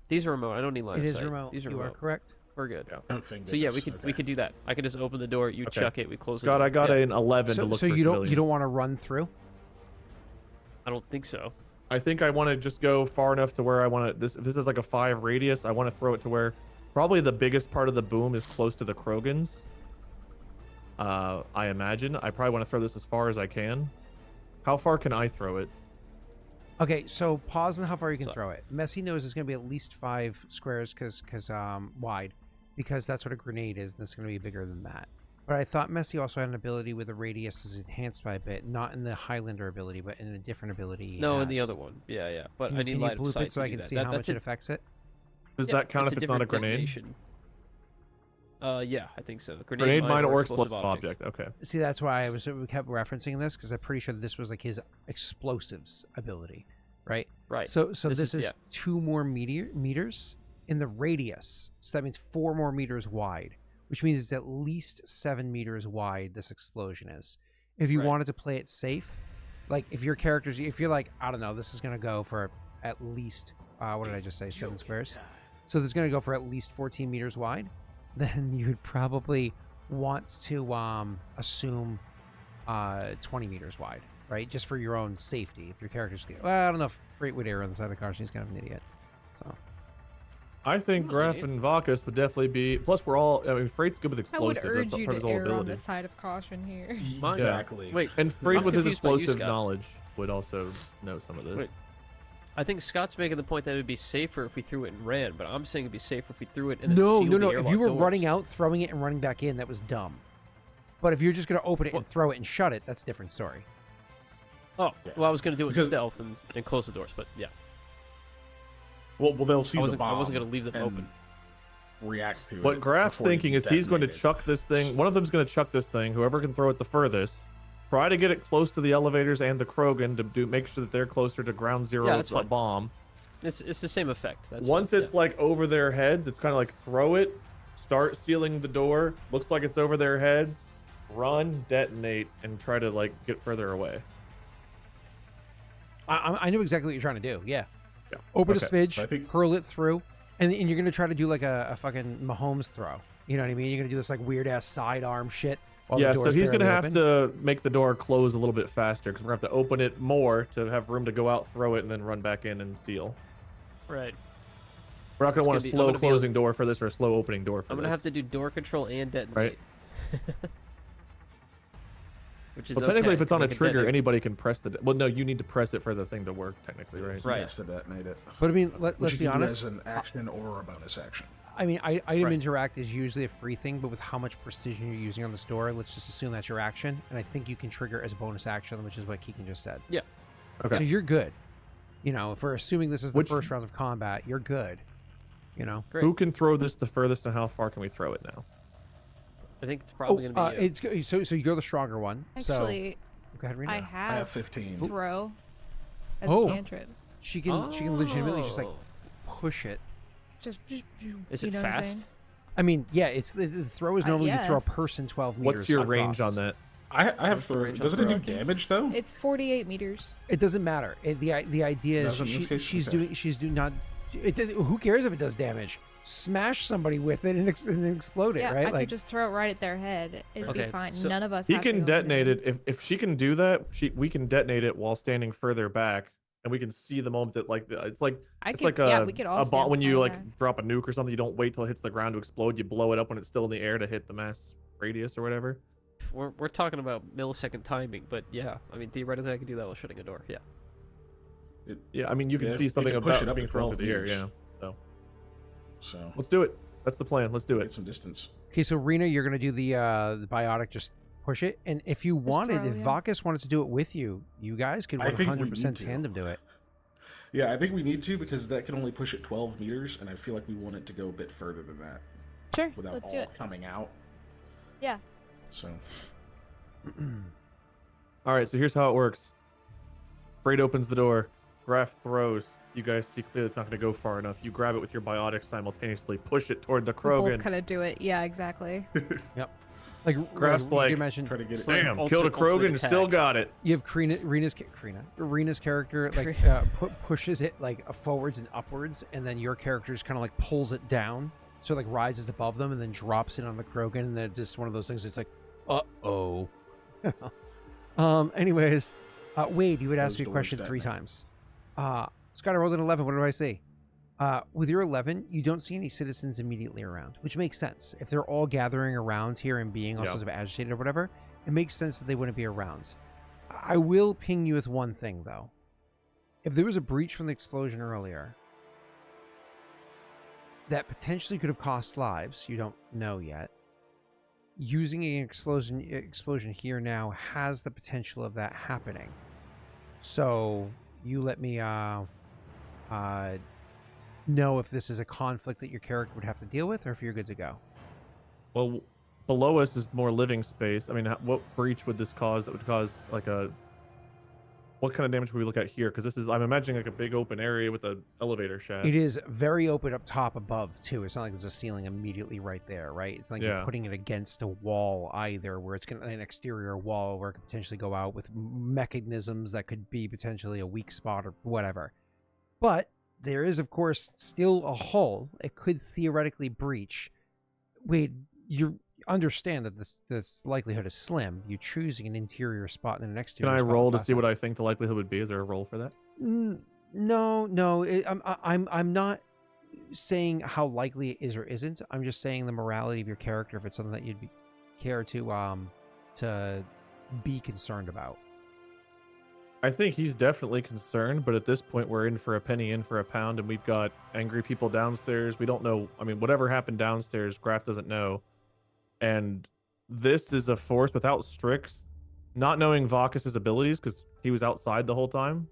These are remote. I don't need line It of is sight. remote. These are You are remote. correct. We're good. Yeah. Oh, thank So yeah, goodness. we could do that. I could just open the door. You Okay. chuck it. We close Scott, the door. I got Yeah. an 11 to So, look so for you don't civilians. want to run through? I don't think so. I think I want to just go far enough to where I want to. If this is like a 5 radius, I want to throw it to where probably the biggest part of the boom is close to the Krogans. I imagine. I probably want to throw this as far as I can. How far can I throw it? Okay, so pause on how far you can So- throw it. Messy knows it's going to be at least 5 squares because wide, because that's what a grenade is. And it's going to be bigger than that. But I thought Messy also had an ability where the radius is enhanced by a bit, not in the Highlander ability, but in a different ability. he No, in the has. other one. Yeah, yeah. But Can I you- need can you line of bloop sight it so to I do can that. see That- how that's much it affects it? Does yeah, that count it's if it's not a different grenade? detonation. Yeah, I think so. Grenade, mine, or explosive object. Okay. See, that's why we kept referencing this, because I'm pretty sure this was like his explosives ability, right? Right. So This this is yeah. 2 more meters in the radius. So that means 4 more meters wide, which means it's at least 7 meters wide. This explosion is. If you Right. wanted to play it safe, like if your characters, if you're like, I don't know, this is gonna go for at least what did I just say? 7 squares. So this is gonna go for at least 14 meters wide. Then you'd probably want to assume 20 meters wide, right? Just for your own safety. If your character's well, I don't know if Frait would err on the side of the car. She's kind of an idiot. So I think Graff and Vakas would definitely be. Plus, we're all. I mean, Freight's good with I would explosives. urge you That's part of his to whole err on ability. the side of caution here. Mine- Exactly. Wait, And Frait I'm with his confused by you, explosive Scott. knowledge would also know some of this. Wait. I think Scott's making the point that it would be safer if we threw it and ran, but I'm saying it'd be safer if we threw it and then no. sealed the If airlock you were doors. running out, throwing it, and running back in, that was dumb. But if you're just gonna open it Well- and throw it and shut it, that's a different story. Oh, Yeah. well, I was going to do it in Because- stealth and close the doors, but yeah. Well, they'll see I the wasn't bomb. going to leave them and open. React to it. What Graff's before you thinking is he's going to detonate it. chuck this thing. One of them's going to chuck this thing. Whoever can throw it the furthest. Try to get it close to the elevators and the Krogan to make sure that they're closer to ground zero Yeah, with that's the fine. bomb. It's the same effect. That's Once fine, it's like over their heads, it's kind of like throw it, start sealing the door. Looks like it's over their heads. Run, detonate, and try to like get further away. I know exactly what you're trying to do. Yeah. Yeah. Open Okay. a smidge, I think- hurl it through, and you're gonna try to do like a fucking Mahomes throw. You know what I mean? You're gonna do this like weird ass sidearm shit. While Yeah, the so door's he's gonna barely have open. to make the door close a little bit faster because we're gonna have to open it more to have room to go out, throw it, and then run back in and seal. Right. We're not gonna It's want gonna a be- I'm slow gonna be closing door for this or a slow opening door for I'm this. going to have to do door control and detonate. Right. Which is Well, technically, okay, if it's on 'cause a I can trigger, detonate. anybody can press the. Well, no, you need to press it for the thing to work, technically, right? He Right. has to detonate it. But I mean, let's Which you be can do honest. as an action or a bonus action. I mean, item Right. interact is usually a free thing, but with how much precision you're using on this door, let's just assume that's your action, and I think you can trigger as a bonus action, which is what Keegan just said. Yeah. Okay. So you're good. You know, if we're assuming this is the Which- first round of combat, you're good. You know. Great. Who can throw this the furthest, and how far can we throw it now? I think it's probably going to be you. so you're the stronger one. Actually, So go ahead, Rena. I I have have 15. throw as Oh. a cantrip. She can legitimately just like Oh. push it. Just Is you it know what I'm fast? saying? I mean, yeah, it's the throw is normally you yeah. throw a person 12 meters. What's your across. range on that? I have What's the throw. range on Doesn't it do throw? damage though? It's 48 meters. It doesn't matter. The idea is Doesn't in this case? she's Okay. doing not. Who cares if it does damage? Smash somebody with it and then explode it, Yeah, right? I like could just throw it right at their head. It'd Okay, be fine. so None of us. He have to can go detonate into it. If she can do that, we can detonate it while standing further back, and we can see the moment that it's like I it's could, like yeah, a we could all bomb stand when you far like back. drop a nuke or something. You don't wait till it hits the ground to explode. You blow it up when it's still in the air to hit the mass radius or whatever. We're talking about millisecond timing, but yeah, I mean theoretically I could do that while shutting a door. Yeah. Yeah, I mean you can Yeah, see you something can push about it up being to thrown 12 through the air. meters. Yeah, So let's do it. That's the plan. Let's do get it. some distance. Okay, so Rena, you're gonna do the biotic, just push it, and if you wanted, throw, if yeah. Vakas wanted to do it with you, you guys could I think we 100% need to. tandem do it. Yeah, I think we need to because that can only push it 12 meters, and I feel like we want it to go a bit further than that Sure, without let's all do it. coming out. Yeah. So All right, so here's how it works. Freight opens the door. Graff throws. You guys see clearly it's not going to go far enough. You grab it with your biotics simultaneously, push it toward the We both Krogan. kind of do it. Yeah, exactly. Like Graff's you like, mentioned Try to get it. Damn, Ultimate- killed a ultimate Krogan and attack. still got it. you have Rena's character like pushes it like forwards and upwards, and then your character just kind of like pulls it down, so it like rises above them and then drops it on the Krogan, and then it's just one of those things. It's like, uh-oh. Anyways, Wade, you would ask Those me a doors question that 3 night. times. Scott, I rolled an 11. What do I see? With your 11, you don't see any citizens immediately around, which makes sense. If they're all gathering around here and being all Yeah. sorts of agitated or whatever, it makes sense that they wouldn't be around. I will ping you with one thing, though. If there was a breach from the explosion earlier that potentially could have cost lives, you don't know yet, using an explosion here now has the potential of that happening. So you let me know if this is a conflict that your character would have to deal with, or if you're good to go. Well, below us is more living space. I mean, what breach would this cause that would cause like a... What kind of damage would we look at here? Because this is, I'm imagining like a big open area with an elevator shaft. It is very open up top above, too. It's not like there's a ceiling immediately right there, right? It's not like you're Yeah. putting it against a wall either, where it's going to an exterior wall where it could potentially go out with mechanisms that could be potentially a weak spot or whatever. But there is, of course, still a hole. It could theoretically breach. Wait, you understand that this likelihood is slim. You choosing an interior spot and an Can exterior I spot roll to would see what cost I think the likelihood would be? Is there a roll for that? No. I'm not saying how likely it is or isn't. I'm just saying the morality of your character, if it's something that you'd care to be concerned about. I think he's definitely concerned, but at this point we're in for a penny, in for a pound, and we've got angry people downstairs. We don't know. I mean, whatever happened downstairs, Graff doesn't know. And this is a force without Strix, not knowing Vakas' abilities because he was outside the whole time.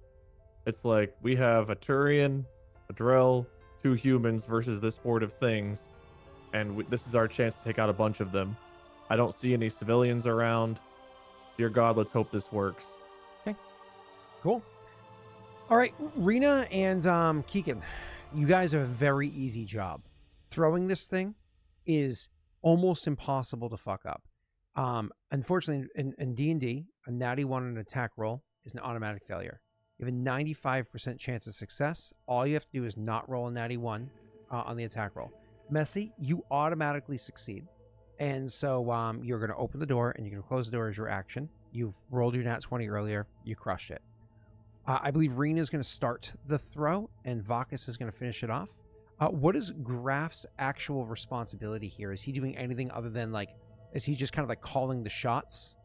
It's like we have a Turian, a Drell, 2 humans versus this horde of things, and this is our chance to take out a bunch of them. I don't see any civilians around. Dear God, let's hope this works. Cool. All right, Rena and Keegan, you guys have a very easy job. Throwing this thing is almost impossible to fuck up. Unfortunately, in D&D, a natty 1 on an attack roll is an automatic failure. You have a 95% chance of success. All you have to do is not roll a natty 1 on the attack roll. Messy, you automatically succeed. And so you're going to open the door and you're going to close the door as your action. You've rolled your nat 20 earlier. You crushed it. I believe Rena is going to start the throw and Vakas is going to finish it off. What is Graff's actual responsibility here? Is he doing anything other than is he just kind of like calling the shots?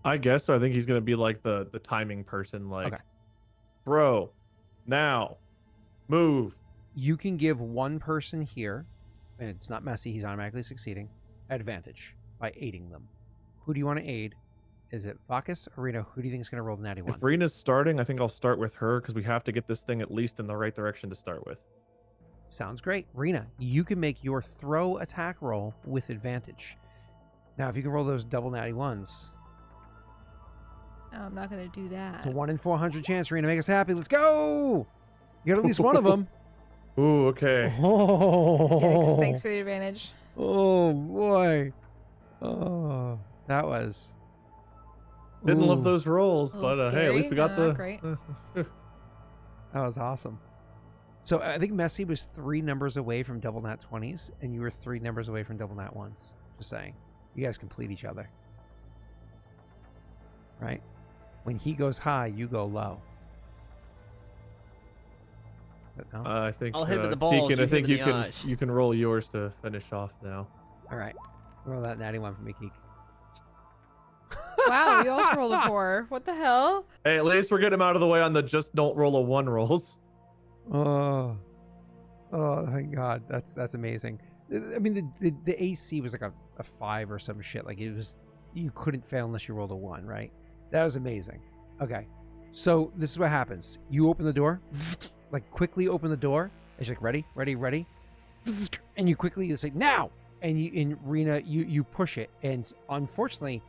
I guess so. I think he's gonna be like the timing person, like, Okay. Bro, now, move. You can give one person here, and it's not messy, he's automatically succeeding, advantage by aiding them. Who do you want to aid? Is it Vakas or Rena? Who do you think is going to roll the natty 1? If Rena's starting, I think I'll start with her because we have to get this thing at least in the right direction to start with. Sounds great. Rena, you can make your throw attack roll with advantage. Now, if you can roll those double natty 1s, I'm not gonna do that. it's a 1 in 400 chance, Rena. Make us happy. Let's go! You got at least one of them. Ooh, okay. Oh, Yikes, thanks for the advantage. oh boy. Oh, that was... Didn't love Ooh, those rolls, A but little hey, at least we scary. got No, the... great. That was awesome. So I think Messy was 3 numbers away from double nat 20s, and you were 3 numbers away from double nat 1s. Just saying. You guys complete each other. Right? When he goes high, you go low. Is that no? I think I'll hit him in the balls, Keegan, you I think hit you him in the can eyes. you can roll yours to finish off now. All right. Roll that natty 1 for me, Keek. Wow, we also rolled a 4. What the hell? Hey, at least we're getting him out of the way on the just don't roll a 1 rolls. Oh, thank God. That's amazing. I mean, the AC was like a 5 or some shit. Like, it was, you couldn't fail unless you rolled a 1, right? That was amazing. Okay. So this is what happens. You open the door, like quickly open the door. And she's like, ready. And you quickly say, now! And Rena, you push it. And unfortunately,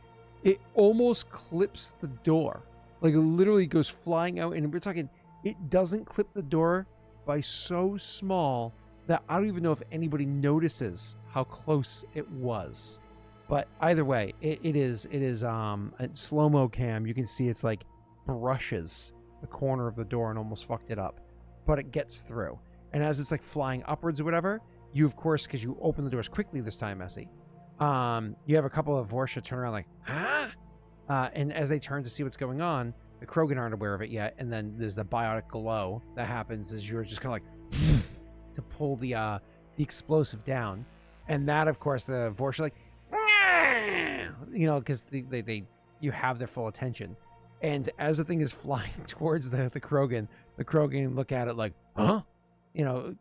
it almost clips the door. Like, it literally goes flying out. And we're talking, it doesn't clip the door by so small that I don't even know if anybody notices how close it was. But either way, it is at slow-mo cam. You can see it's like brushes the corner of the door and almost fucked it up, but it gets through. And as it's like flying upwards or whatever, you of course, because you open the doors quickly this time, Messy. You have a couple of Vorsha turn around like, huh? And as they turn to see what's going on, the Krogan aren't aware of it yet. And then there's the biotic glow that happens as you're just kind of like to pull the explosive down. And that, of course, the Vorsha like, you know, because you have their full attention. And as the thing is flying towards the Krogan look at it like, huh? You know,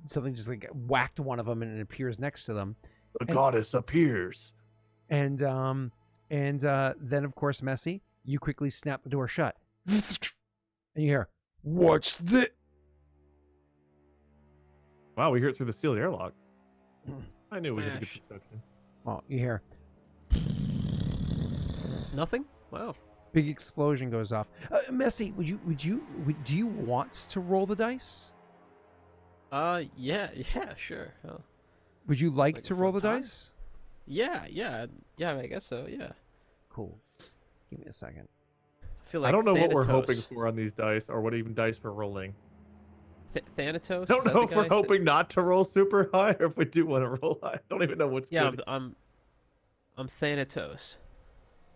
something just like whacked one of them and it appears next to them. The goddess appears. And then of course, Messy, you quickly snap the door shut. And you hear, "What's this?" Wow, we hear it through the sealed airlock. I knew we had a good Mash. perception. Oh, you hear Nothing? Wow. big explosion goes off. Messy, do you want to roll the dice? Yeah, sure. Oh. Would you like Like to a roll the fun time? dice? Yeah, I guess so, yeah. Cool. Give me a second. I feel like I don't know what we're Thanatos. hoping for on these dice, or what even dice we're rolling. Thanatos? I Is don't that know the if we're guy? hoping not to roll super high, or if we do want to roll high. I don't even know what's Yeah, good. I'm Thanatos.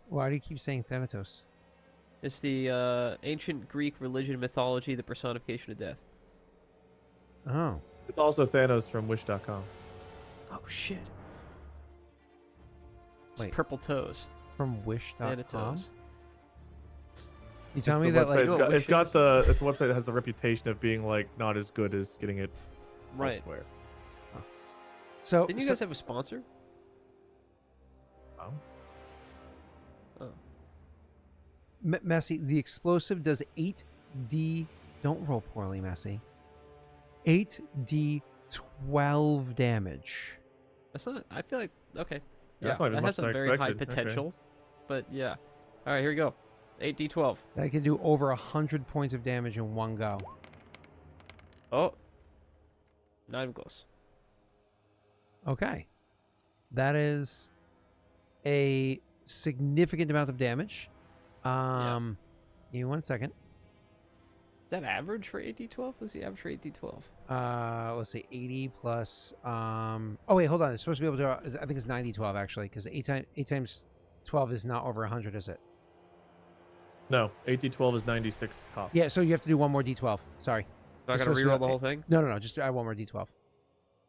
Why do you keep saying Thanatos? It's the ancient Greek religion mythology, the personification of death. Oh. It's also Thanos from Wish.com. Oh shit. It's Wait. purple toes. From Wish.com? Thanatos. You tell me It's the that, website- like, it's Oh, got, Wish it's got is? the it's a website that has the reputation of being like not as good as getting it Right. elsewhere. so, Didn't you guys have a sponsor? Oh. Oh. Messy, the explosive does 8d. Don't roll poorly, Messy. 8d 12 damage. That's not. I feel like okay. Yeah, That's not even that much has some I very high expected. Okay. potential, but yeah. All right, here we go. 8d12. That can do over 100 points of damage in one go. Oh, not even close. Okay. That is a significant amount of damage. Give me 1 second. Is that average for 8d12? What's the average for 8d12? Let's see, 80 plus. Oh wait, hold on. It's supposed to be able to. I think it's 90-12 actually, because 8 times 12 is not over 100, is it? No, 8d12 is 96 cops. Yeah. So you have to do one more d12. Sorry. Do I It's gotta supposed to be- reroll the whole thing? No. Just add one more d12.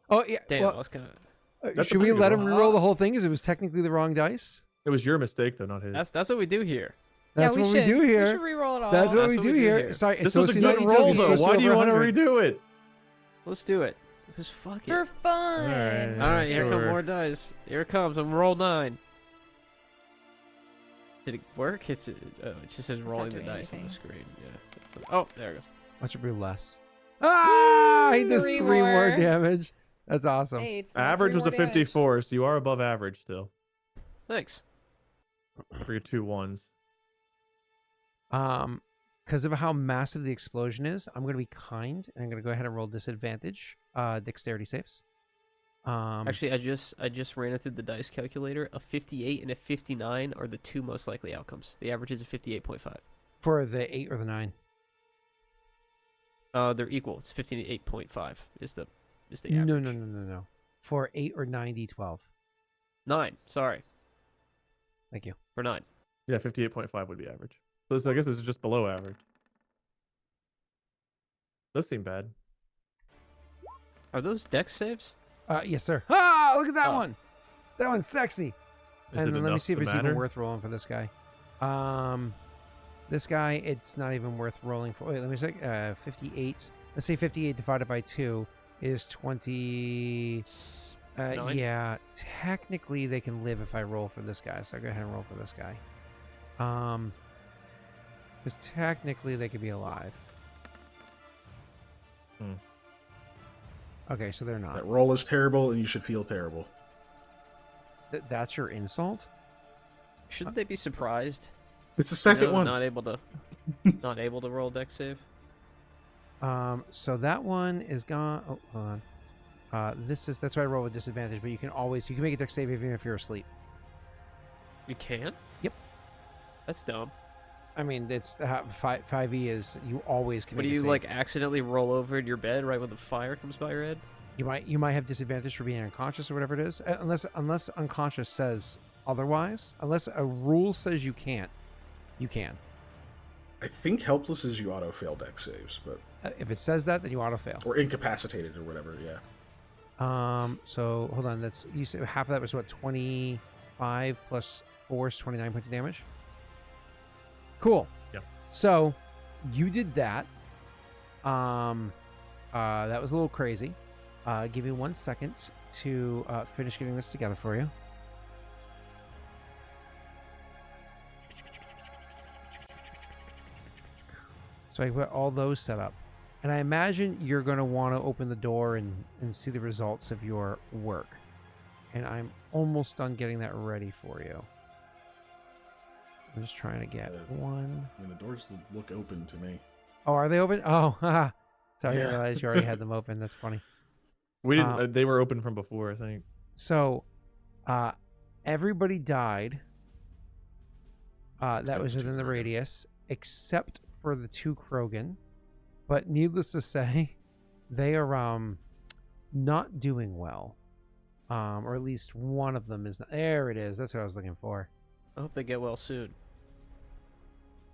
Oh yeah. Damn, I Well, was kind of. That's should a we pretty let good him roll. reroll the whole thing? Because it was technically the wrong dice. It was your mistake though, not his. That's what we do here. That's yeah, what we do We here. should re-roll it all. That's what That's we what do we do here. here. Sorry, This so was a it's good 92, roll it's though. supposed Why be do you over want to 100. redo it? Let's do it. Because fuck it. For fun. Alright. All right, here come Sure. more dice. Here it comes. I'm roll 9. Did it work? It just says not rolling the doing dice on anything. the screen. Yeah. Oh, there it goes. Watch it brew less. Ah! He does Three 3 more more. damage. That's awesome. Hey, it's Average was a 3 more damage. 54, so you are above average still. Thanks. For your 2 ones. Because of how massive the explosion is, I'm gonna be kind and I'm gonna go ahead and roll disadvantage. Dexterity saves. Actually, I just ran it through the dice calculator. A 58 and a 59 are the 2 most likely outcomes. The average is a 58.5. for the 8 or the 9. They're equal. It's 58.5 is the average. No. For 8 or 9 d12. 9. Sorry, Thank you. for 9. Yeah, 58.5 would be average. So I guess this is just below average. Does seem bad. Are those dex saves? Yes, sir. Ah, look at that Oh. one. That one's sexy. Is And it then let me enough see if to it's matter? even worth rolling for this guy. This guy, it's not even worth rolling for. Wait, let me check. 58. Let's say 58 divided by 2 is 20. 9? Yeah, technically they can live if I roll for this guy. So I'll go ahead and roll for this guy. Because technically they could be alive. Hmm. Okay, so they're not. That roll is terrible, and you should feel terrible. That's your insult? Shouldn't they be surprised? It's the second You know, one. Not able to roll dex save. So that one is gone. Oh, hold on. That's why I roll with disadvantage, but you can make a dex save even if you're asleep. You can? Yep. That's dumb. I mean, it's 5e is you always can What make do a you save. like accidentally roll over in your bed right when the fire comes by your head? You might have disadvantage for being unconscious or whatever it is, unless unconscious says otherwise. Unless a rule says you can't, you can. I think helpless is you auto fail deck saves, but If it says that, then you auto fail. or incapacitated or whatever. Yeah. So hold on. That's you said half of that was what 25 plus 4 is 29 points of damage. Cool. Yeah. So you did that. That was a little crazy. Give me 1 second to finish getting this together for you. So I got all those set up. And I imagine you're going to want to open the door and see the results of your work. And I'm almost done getting that ready for you. I'm just trying to get one. I mean, the doors look open to me. Oh, are they open? Oh, haha. So I Yeah. didn't realize you already had them open. That's funny. We didn't. They were open from before, I think. So, everybody died. That was within the radius, except for the 2 Krogan. But needless to say, they are not doing well. Or at least one of them is not. There it is. That's what I was looking for. I hope they get well soon.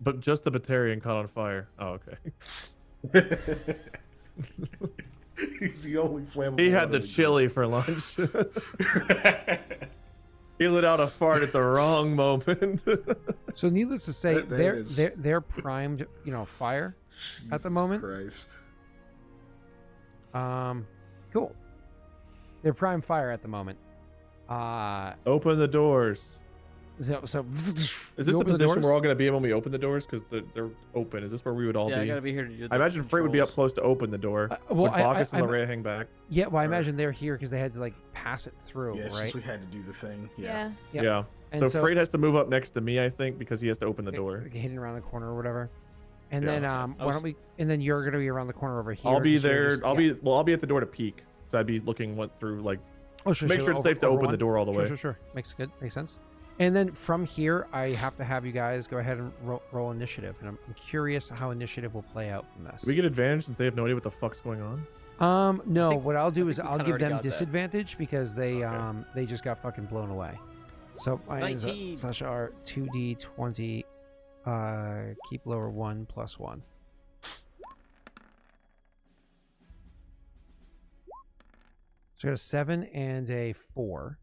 But just the Batarian caught on fire. Oh, okay. He's the only flammable. He had the one. chili for lunch. He let out a fart at the wrong moment. So needless to say, There it is. they're primed, fire at the moment. Christ. Cool. They're prime fire at the moment. Open the doors. So Is you this the open position doors? we're all going to be in when we open the doors? Because they're open. Is this where we would all Yeah, I be? gotta be here to do the I imagine Frait would be up controls. close to open the door. well, Would Vakas I- and Larrea hang back? Yeah, well, I Or- imagine they're here because they had to like pass it through, Yeah, right? since we had to do the thing. Yeah. Yep. Yeah. And So Frait has to move up next to me, I think, because he has to open the door. like, hidden around the corner or whatever. And Yeah. then why don't we? And then you're gonna be around the corner over here. I'll be 'cause you're there. just- I'll yeah. be at the door to peek. So I'd be looking through like. Oh, sure, Make sure it's safe to open the door all the way. Sure. Makes sense. And then from here, I have to have you guys go ahead and roll initiative. And I'm curious how initiative will play out from this. Do we get advantage since they have no idea what the fuck's going on? No. think- What I'll do I is think we I'll kinda give already them got that. disadvantage because they Okay. they just got fucking blown away. So mine is 19. /R 2d20. Keep lower 1 plus 1. So I got a 7 and a 4.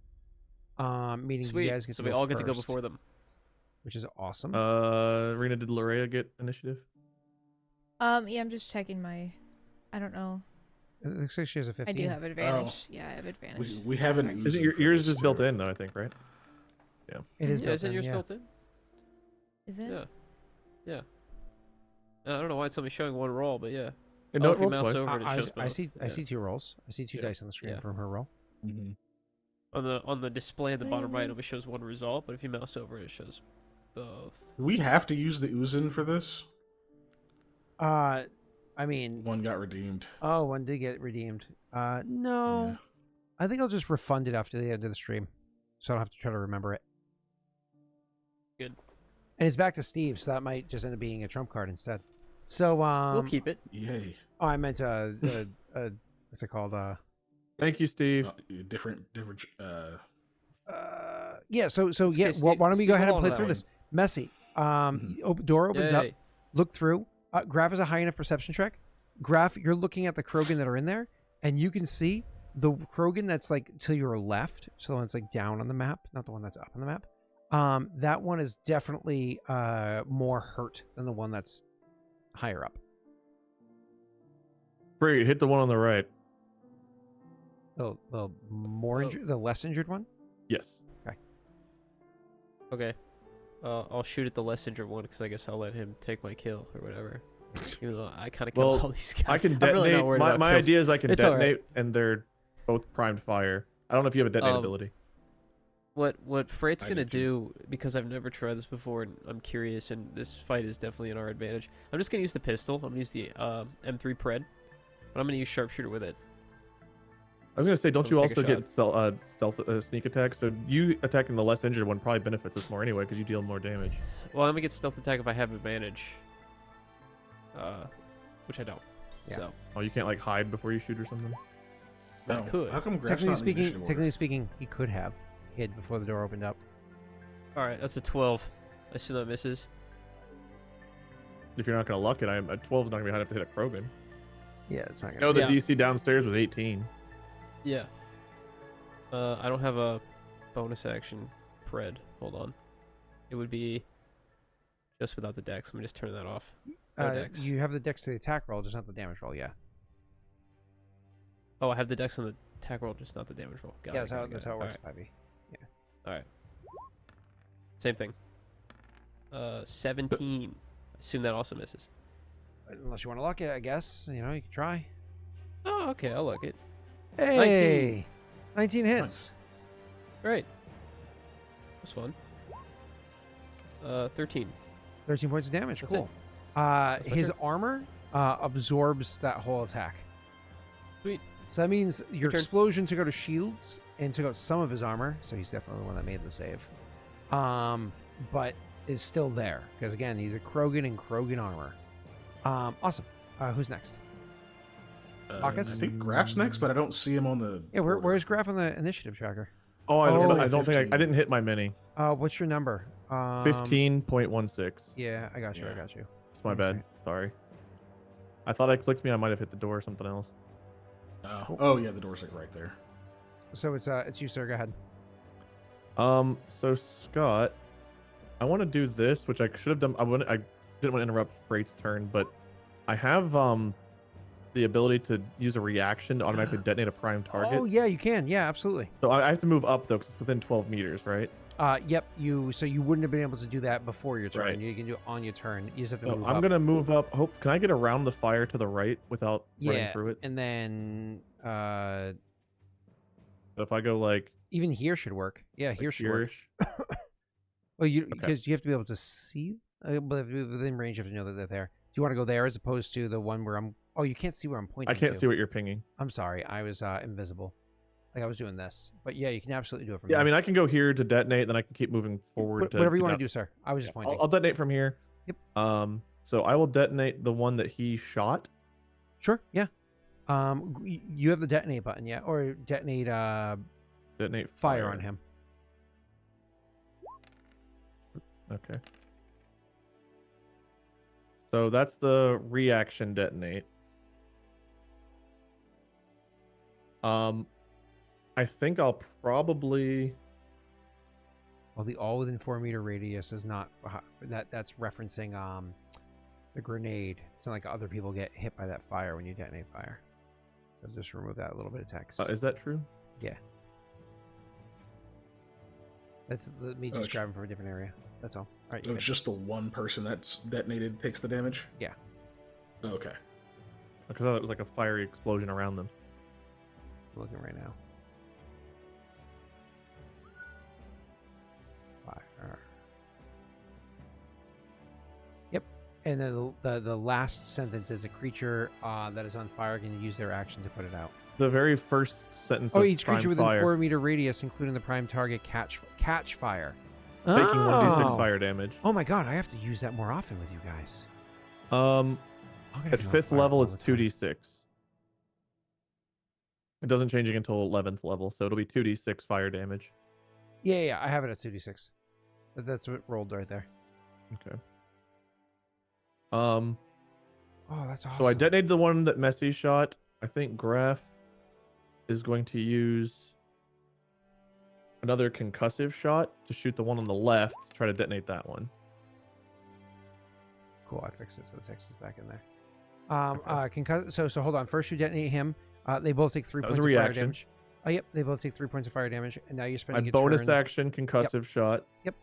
Meaning Sweet. you guys get So to we go all get to go first, before them. which is awesome. Rena, did Larrea get initiative? Yeah, I'm just checking my. I don't know. It looks like she has a 15. I do have advantage. Yeah, I have advantage. We haven't. Is it yours is built in though? I think, right? It is Yeah, built isn't in, yours yeah. built in? Is it? Yeah. Yeah. I don't know why it's only showing one roll, but yeah. Yeah, no, Oh, it if you rolled mouse twice. over it, it shows both. I see Yeah. 2 rolls. I see 2 Yeah. dice on the screen Yeah. from her roll. Mhm. On the display at the bottom right, it Mhm. only shows one result, but if you mouse over it, it shows both. Do we have to use the Uzin for this? I mean, One got redeemed. oh, one did get redeemed. No. Yeah. I think I'll just refund it after the end of the stream, so I don't have to try to remember it. Good. And it's back to Steve, so that might just end up being a trump card instead. So, We'll keep it. Yay. oh, I meant what's it called? Thank you, Steve. Different. Yeah. So It's yeah. okay, Why don't we Steve, go ahead and hold play on through that this? Messy. Door opens up. Yay. Look through. Graff is a high enough perception check. Graff, you're looking at the Krogan that are in there, and you can see the Krogan that's like to your left, so the one that's like down on the map, not the one that's up on the map. That one is definitely more hurt than the one that's higher up. Frait, hit the one on the right. The more Oh. injured, the less injured one. Yes. Okay. I'll shoot at the less injured one because I guess I'll let him take my kill or whatever. Even though I kind of killed Well, all these guys. I can I'm really detonate. not worried my about kills. idea is I can It's all right. detonate, and they're both primed fire. I don't know if you have a detonate ability. What Freight's I gonna do do, because I've never tried this before and I'm curious, and this fight is definitely in our advantage. I'm just gonna use the pistol. I'm gonna use the M3 Pred, but I'm gonna use sharpshooter with it. I was gonna say, don't We'll you take a also get stealth sneak attack? So you attacking the less injured one probably benefits us more anyway because you deal more damage. Well, I'm gonna get stealth attack if I have advantage. Which I don't. Yeah. So Oh, you can't like hide before you shoot or something. I No. could. How come Graff's not in the initiative order? Technically speaking, he could have hid before the door opened up. All right, that's a 12. I assume that misses. If you're not gonna luck it, a 12 is not gonna be high enough to hit a Krogan. Yeah, it's not gonna. No, the Yeah. DC downstairs was 18. Yeah. I don't have a bonus action pred. Hold on. It would be just without the dex. Let me just turn that off. No dex. You have the dex to the attack roll, just not the damage roll. Yeah. Oh, I have the dex on the attack roll, just not the damage roll. Got Yeah, it, that's how it works. 5e. All right. Same thing. 17. I assume that also misses. Unless you want to luck it, I guess. You know, you can try. Oh, okay. I'll look it. Hey, 19 hits. Great. That was fun. 13. 13 points of damage. That's Cool. That's my His turn. armor absorbs that whole attack. Sweet. So that means your turn. explosion took out shields and took out some of his armor. So he's definitely the one that made the save. But is still there because again he's a Krogan in Krogan armor. Awesome. Who's next? Vakas? I think Graff's next, but I don't see him on the. Yeah, board. where's Graff on the initiative tracker? Oh, I Oh, don't think 15. I didn't hit my mini. What's your number? 15.16. Yeah, I got you. Yeah. I got you. It's my One bad. second. Sorry. I thought I clicked me. I might have hit the door or something else. Oh yeah, the door's like right there. So it's you, sir. Go ahead. So Scott, I want to do this, which I should have done. I didn't want to interrupt Freight's turn, but I have the ability to use a reaction to automatically detonate a prime target. Oh yeah, you can. Yeah, absolutely. So I have to move up though, because it's within 12 meters, right? Yep. So you wouldn't have been able to do that before your turn. Right. You can do it on your turn. You just have to So move I'm up. gonna move up. Can I get around the fire to the right without running Yeah, through it? and then So if I go like even here should work. Yeah, here should work. here-ish, Well, you Okay. because you have to be able to see, but within range, you have to know that they're there. Do you want to go there as opposed to the one where I'm? Oh, you can't see where I'm pointing. I can't to. see what you're pinging. I'm sorry, I was invisible. Like I was doing this, but yeah, you can absolutely do it from Yeah, there. I mean I can go here to detonate, then I can keep moving forward. Whatever you get want out. to do, sir. I was just Yeah, pointing. I'll detonate from here. Yep. So I will detonate the one that he shot. Sure. Yeah. You have the detonate button, yeah, or detonate Detonate fire on him. Okay. So that's the reaction detonate. I think I'll probably. Well, the all within 4-meter radius is not that's referencing the grenade. It's not like other people get hit by that fire when you detonate fire. So just remove that little bit of text. Is that true? Yeah. That's me just grabbing from a different area. That's all. All right. So it's just the one person that's detonated takes the damage. Yeah. Okay. Because I thought it was like a fiery explosion around them. I'm looking right now. Fire. Yep. And then the last sentence is a creature that is on fire can use their action to put it out. The very first sentence. Oh, of each creature prime within fire, 4-meter radius, including the prime target, catch fire. taking 1d6 Oh! fire damage. Oh my god, I have to use that more often with you guys. Um, I'm gonna at do a 5th fire level, all it's the time. 2d6. It doesn't change until 11th level, so it'll be 2d6 fire damage. Yeah, I have it at 2d6. That's what rolled right there. Okay. Oh, that's awesome. So I detonated the one that Messi shot. I think Graff is going to use another concussive shot to shoot the one on the left to try to detonate that one. Cool, I fixed it so the text is back in there. So hold on. First you detonate him. They both take 3 That was points a of fire reaction. damage. Oh, yep, they both take 3 points of fire damage, and now you're My spending your bonus turn. action concussive shot. Yep.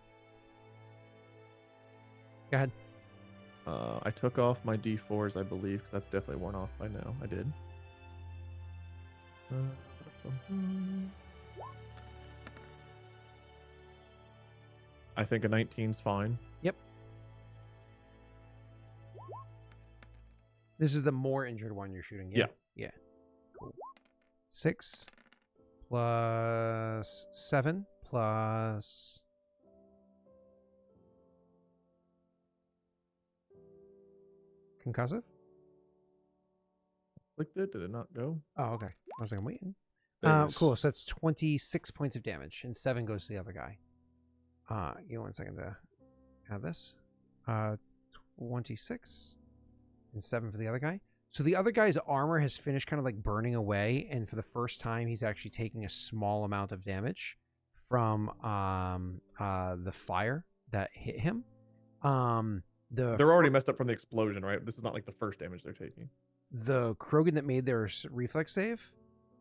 Go ahead. I took off my d4s, I believe, because that's definitely worn off by now. I did. I think a 19's fine. This is the more injured one you're shooting. Yeah. Cool. 6 plus 7 plus... Concussive? Clicked it. Did it not go? Oh, okay. I was like, I'm waiting. There it is. Cool. So that's 26 points of damage, and 7 goes to the other guy. Give me 1 second to add this. 26 and 7 for the other guy. So the other guy's armor has finished kind of like burning away, and for the first time, he's actually taking a small amount of damage from the fire that hit him. They're already messed up from the explosion, right? This is not like the first damage they're taking. The Krogan that made their reflex save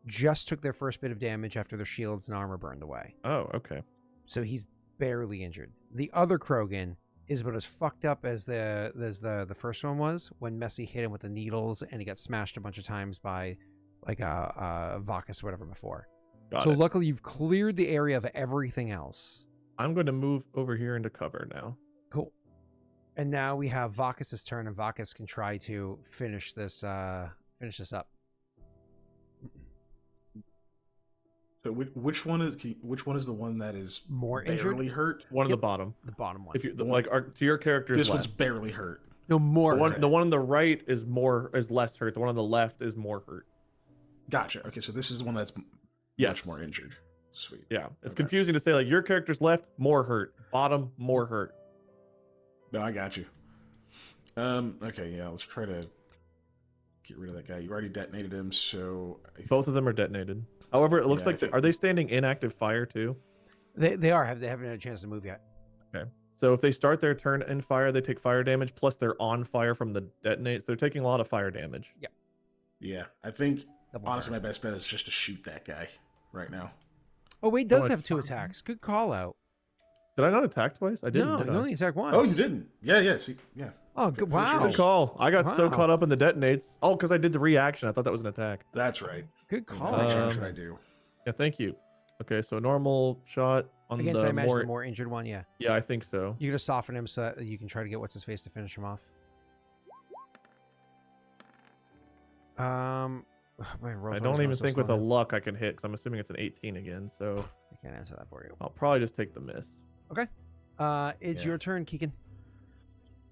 just took their first bit of damage after their shields and armor burned away. Oh, okay. So he's barely injured. The other Krogan is about as fucked up as the first one was when Messi hit him with the needles and he got smashed a bunch of times by like a Vakas or whatever before. Got it. Luckily you've cleared the area of everything else. I'm going to move over here into cover now. Cool. And now we have Vakas' turn, and Vakas can try to finish this up. So which one is the one that is More injured? barely hurt? One on the bottom. The bottom one. If you like, to your character's This left. one's barely hurt. No more. The one on the right is less hurt. The one on the left is more hurt. Gotcha. Okay, so this is the one that's Yes. much more injured. Sweet. Yeah, it's Okay. confusing to say like your character's left more hurt, bottom more hurt. No, I got you. Okay, yeah, let's try to get rid of that guy. You already detonated him, so Both of them are detonated. However, it looks Yeah, I like think- are they standing in active fire too? They haven't had a chance to move yet. Okay. So if they start their turn in fire, they take fire damage. Plus they're on fire from the detonate, so they're taking a lot of fire damage. yeah, I think Double honestly burn. my best bet is just to shoot that guy right now. Oh, Wade does Oh, have 2 it's- attacks. Good call out. Did I not attack twice? I didn't. No, did you I? only attacked once. Oh, you didn't? Yeah, see, yeah. Oh, good. For sure. Wow. Good call. I got so Wow. caught up in the detonates. Oh, because I did the reaction. I thought that was an attack. That's right. Good What call. Um, should I do? Yeah, thank you. Okay, so normal shot on Against, I the imagine, more. the more injured one, yeah. Yeah, I think so. You're going to soften him so that you can try to get what's-his-face to finish him off. I don't even think with a luck I can hit because I'm assuming it's an 18 again. So I can't answer that for you. I'll probably just take the miss. It's Yeah. your turn, Keegan.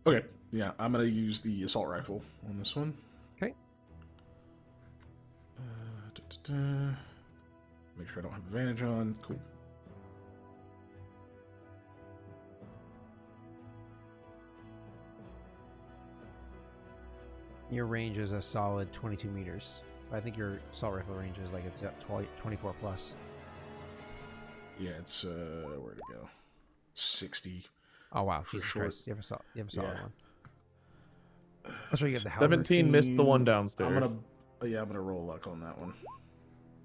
Okay, yeah, I'm gonna use the assault rifle on this one. Okay. Make sure I don't have advantage on. Cool. Your range is a solid 22 meters. I think your assault rifle range is like a 24 plus. Yeah, it's where'd it go? 60. Oh wow, For Jesus sure. Christ! You have a solid Yeah. one. That's why you have the halberd. 17 missed the one downstairs. I'm gonna roll luck on that one.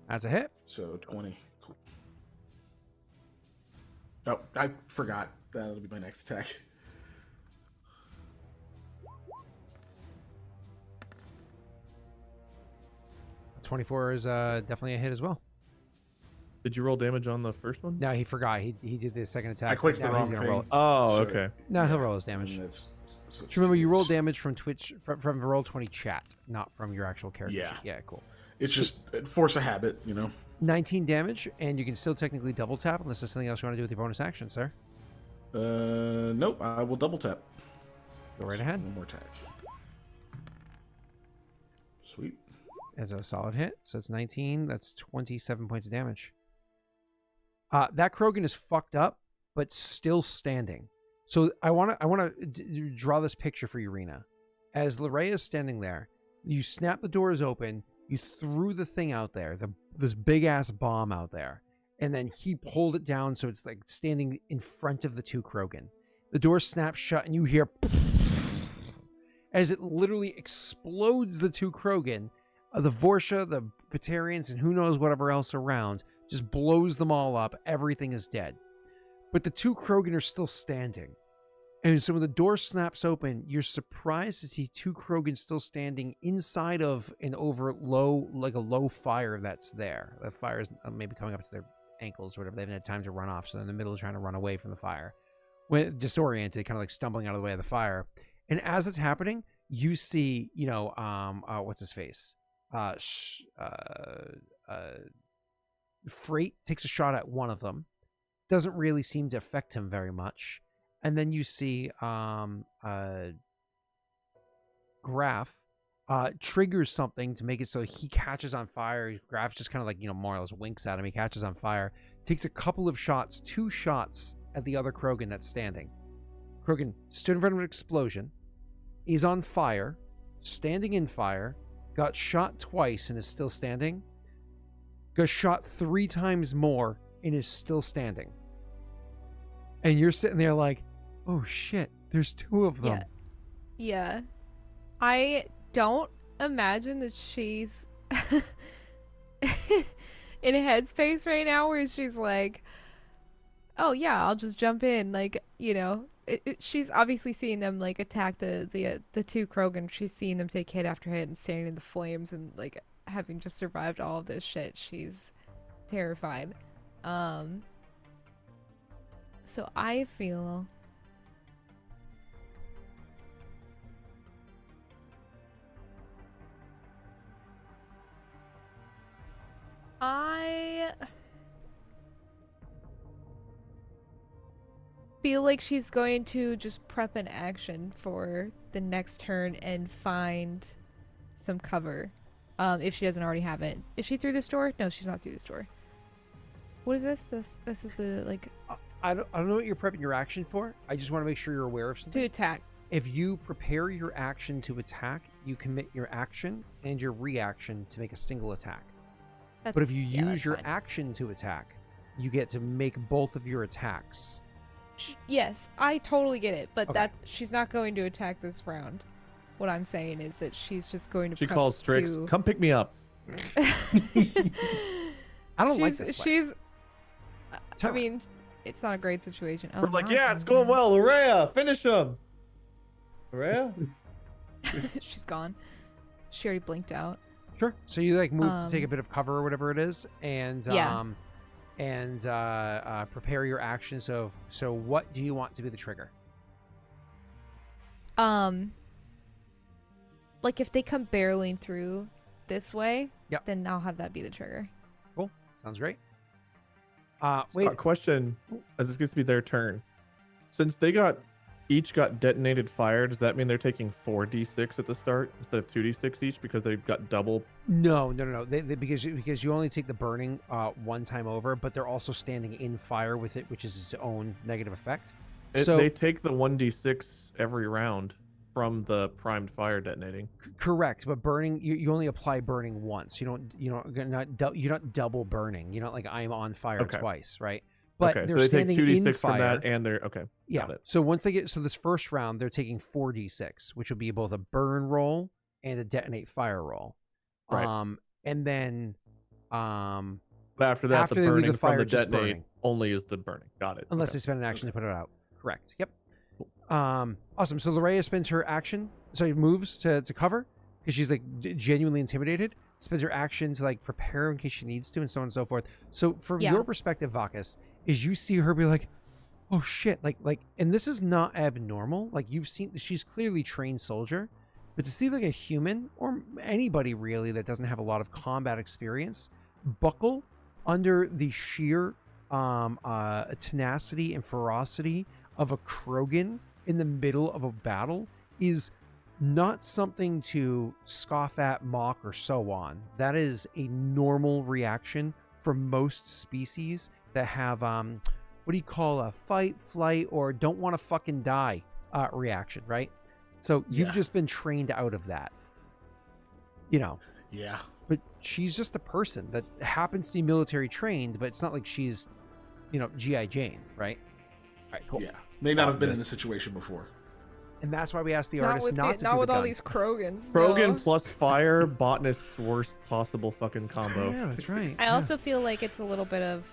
That's a hit. So 20. Cool. Oh, I forgot. That'll be my next attack. A 24 is definitely a hit as well. Did you roll damage on the first one? No, he forgot. He did the second attack. I clicked the Now he's wrong gonna thing. roll it. Oh, So- okay. No, he'll roll his damage. And that's- so it's Just remember, you roll twos. damage from Twitch from Roll20 chat, not from your actual character. Yeah. sheet. Yeah, cool. It's just force a habit, you know. 19 damage, and you can still technically double tap unless there's something else you want to do with your bonus action, sir. Nope. I will double tap. Go right ahead. One more attack. Sweet. As a solid hit. So it's 19. That's 27 points of damage. That Krogan is fucked up, but still standing. So I want to draw this picture for you, Rena. As Larrea is standing there, you snap the doors open, you threw the thing out there, this big ass bomb out there, and then he pulled it down so it's like standing in front of the 2 Krogan. The door snaps shut, and you hear as it literally explodes the 2 Krogan. The Vorsha, the Batarians, and who knows whatever else around just blows them all up. Everything is dead. But the 2 Krogan are still standing. And so when the door snaps open, you're surprised to see 2 Krogan still standing inside of an low fire that's there. The fire is maybe coming up to their ankles or whatever. They haven't had time to run off, so they're in the middle of trying to run away from the fire. When disoriented, kind of like stumbling out of the way of the fire. And as it's happening, you see, what's his face? Frait takes a shot at one of them. Doesn't really seem to affect him very much. And then you see Graff triggers something to make it so he catches on fire. Graff just kind of like, more or less winks at him. He catches on fire. Takes a couple of shots, 2 shots at the other Krogan that's standing. Krogan stood in front of an explosion. Is on fire. Standing in fire. Got shot twice and is still standing. Got shot 3 times more and is still standing. And you're sitting there like, oh shit, there's 2 of them. Yeah. I don't imagine that she's in a headspace right now where she's like, oh yeah, I'll just jump in. Like, she's obviously seeing them like attack the 2 Krogan. She's seeing them take hit after hit and standing in the flames and like having just survived all of this shit. She's terrified. So I feel like she's going to just prep an action for the next turn and find some cover. If she doesn't already have it. Is she through this door? No, she's not through this door. What is this? This is the like I don't know what you're prepping your action for. I just want to make sure you're aware of something. to attack. If you prepare your action to attack, you commit your action and your reaction to make a single attack. But if you use your action to attack, you get to make both of your attacks. Yes, I totally get it, but Okay. that she's not going to attack this round. What I'm saying is that she's just going to. She prep calls Strix, to- come pick me up. I don't like this place. She's. I Tell me. mean, it's not a great situation. Oh, We're like, my yeah, it's going God. well. Larrea, finish him. Larrea? She's gone. She already blinked out. Sure. So you like move to take a bit of cover or whatever it is, and Yeah. Prepare your action. So what do you want to be the trigger? Like if they come barreling through this way, Yep. then I'll have that be the trigger. Cool. Sounds great. Wait, question. As this gets to be their turn. Since they each got detonated fire, does that mean they're taking 4d6 at the start instead of 2d6 each because they've got double? No. They because you only take the burning one time over, but they're also standing in fire with it, which is its own negative effect. They take the 1d6 every round from the primed fire detonating. Correct, but burning you only apply burning once. You're not double burning. You're not like I'm on fire Okay. twice, right? But Okay, they're so they take standing 2d6 in from fire. that and they're okay. Yeah. Got it. So once they get this first round, they're taking 4d6, which will be both a burn roll and a detonate fire roll. Right. And then But after that, after the they leave burning the from fire, the just detonate burning. only is the burning. Got it. unless Okay. they spend an action to put it out. Correct. Yep. Awesome. So Larrea spends her action, moves to cover because she's like genuinely intimidated. Spends her action to like prepare in case she needs to, and so on and so forth. So from Yeah. your perspective, Vakas, is you see her be like, "Oh shit!" Like, and this is not abnormal. Like you've seen, she's clearly trained soldier, but to see like a human or anybody really that doesn't have a lot of combat experience buckle under the sheer tenacity and ferocity of a Krogan in the middle of a battle is not something to scoff at, mock, or so on. That is a normal reaction for most species that have what do you call a fight, flight, or don't want to fucking die reaction, right? So you've just been trained out of that, Yeah. but she's just a person that happens to be military trained, but it's not like she's G.I. Jane, right? All right, cool. Yeah. May not have been in this situation before. And that's why we asked the Not artist with, not to not do with the all gun. these Krogans. Krogan no. plus fire, botanist's worst possible fucking combo. Yeah, that's right. I also feel like it's a little bit of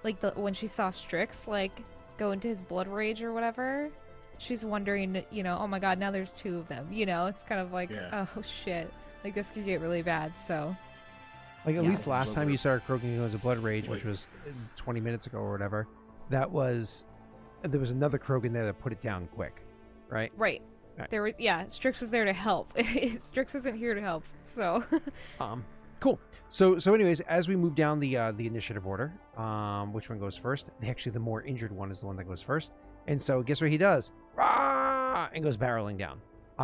like when she saw Strix like go into his blood rage or whatever, she's wondering, oh my god, now there's 2 of them. It's kind of like, Yeah. oh shit, like this could get really bad. So Like at Yeah. least last time you saw Krogan go into blood rage, which Wait. was 20 minutes ago or whatever, there was another Krogan there that put it down quick, right? right. Right. There was Strix was there to help. Strix isn't here to help. So Cool. So anyways, as we move down the initiative order, which one goes first? Actually, the more injured one is the one that goes first. And so guess what he does? Rah! And goes barreling down.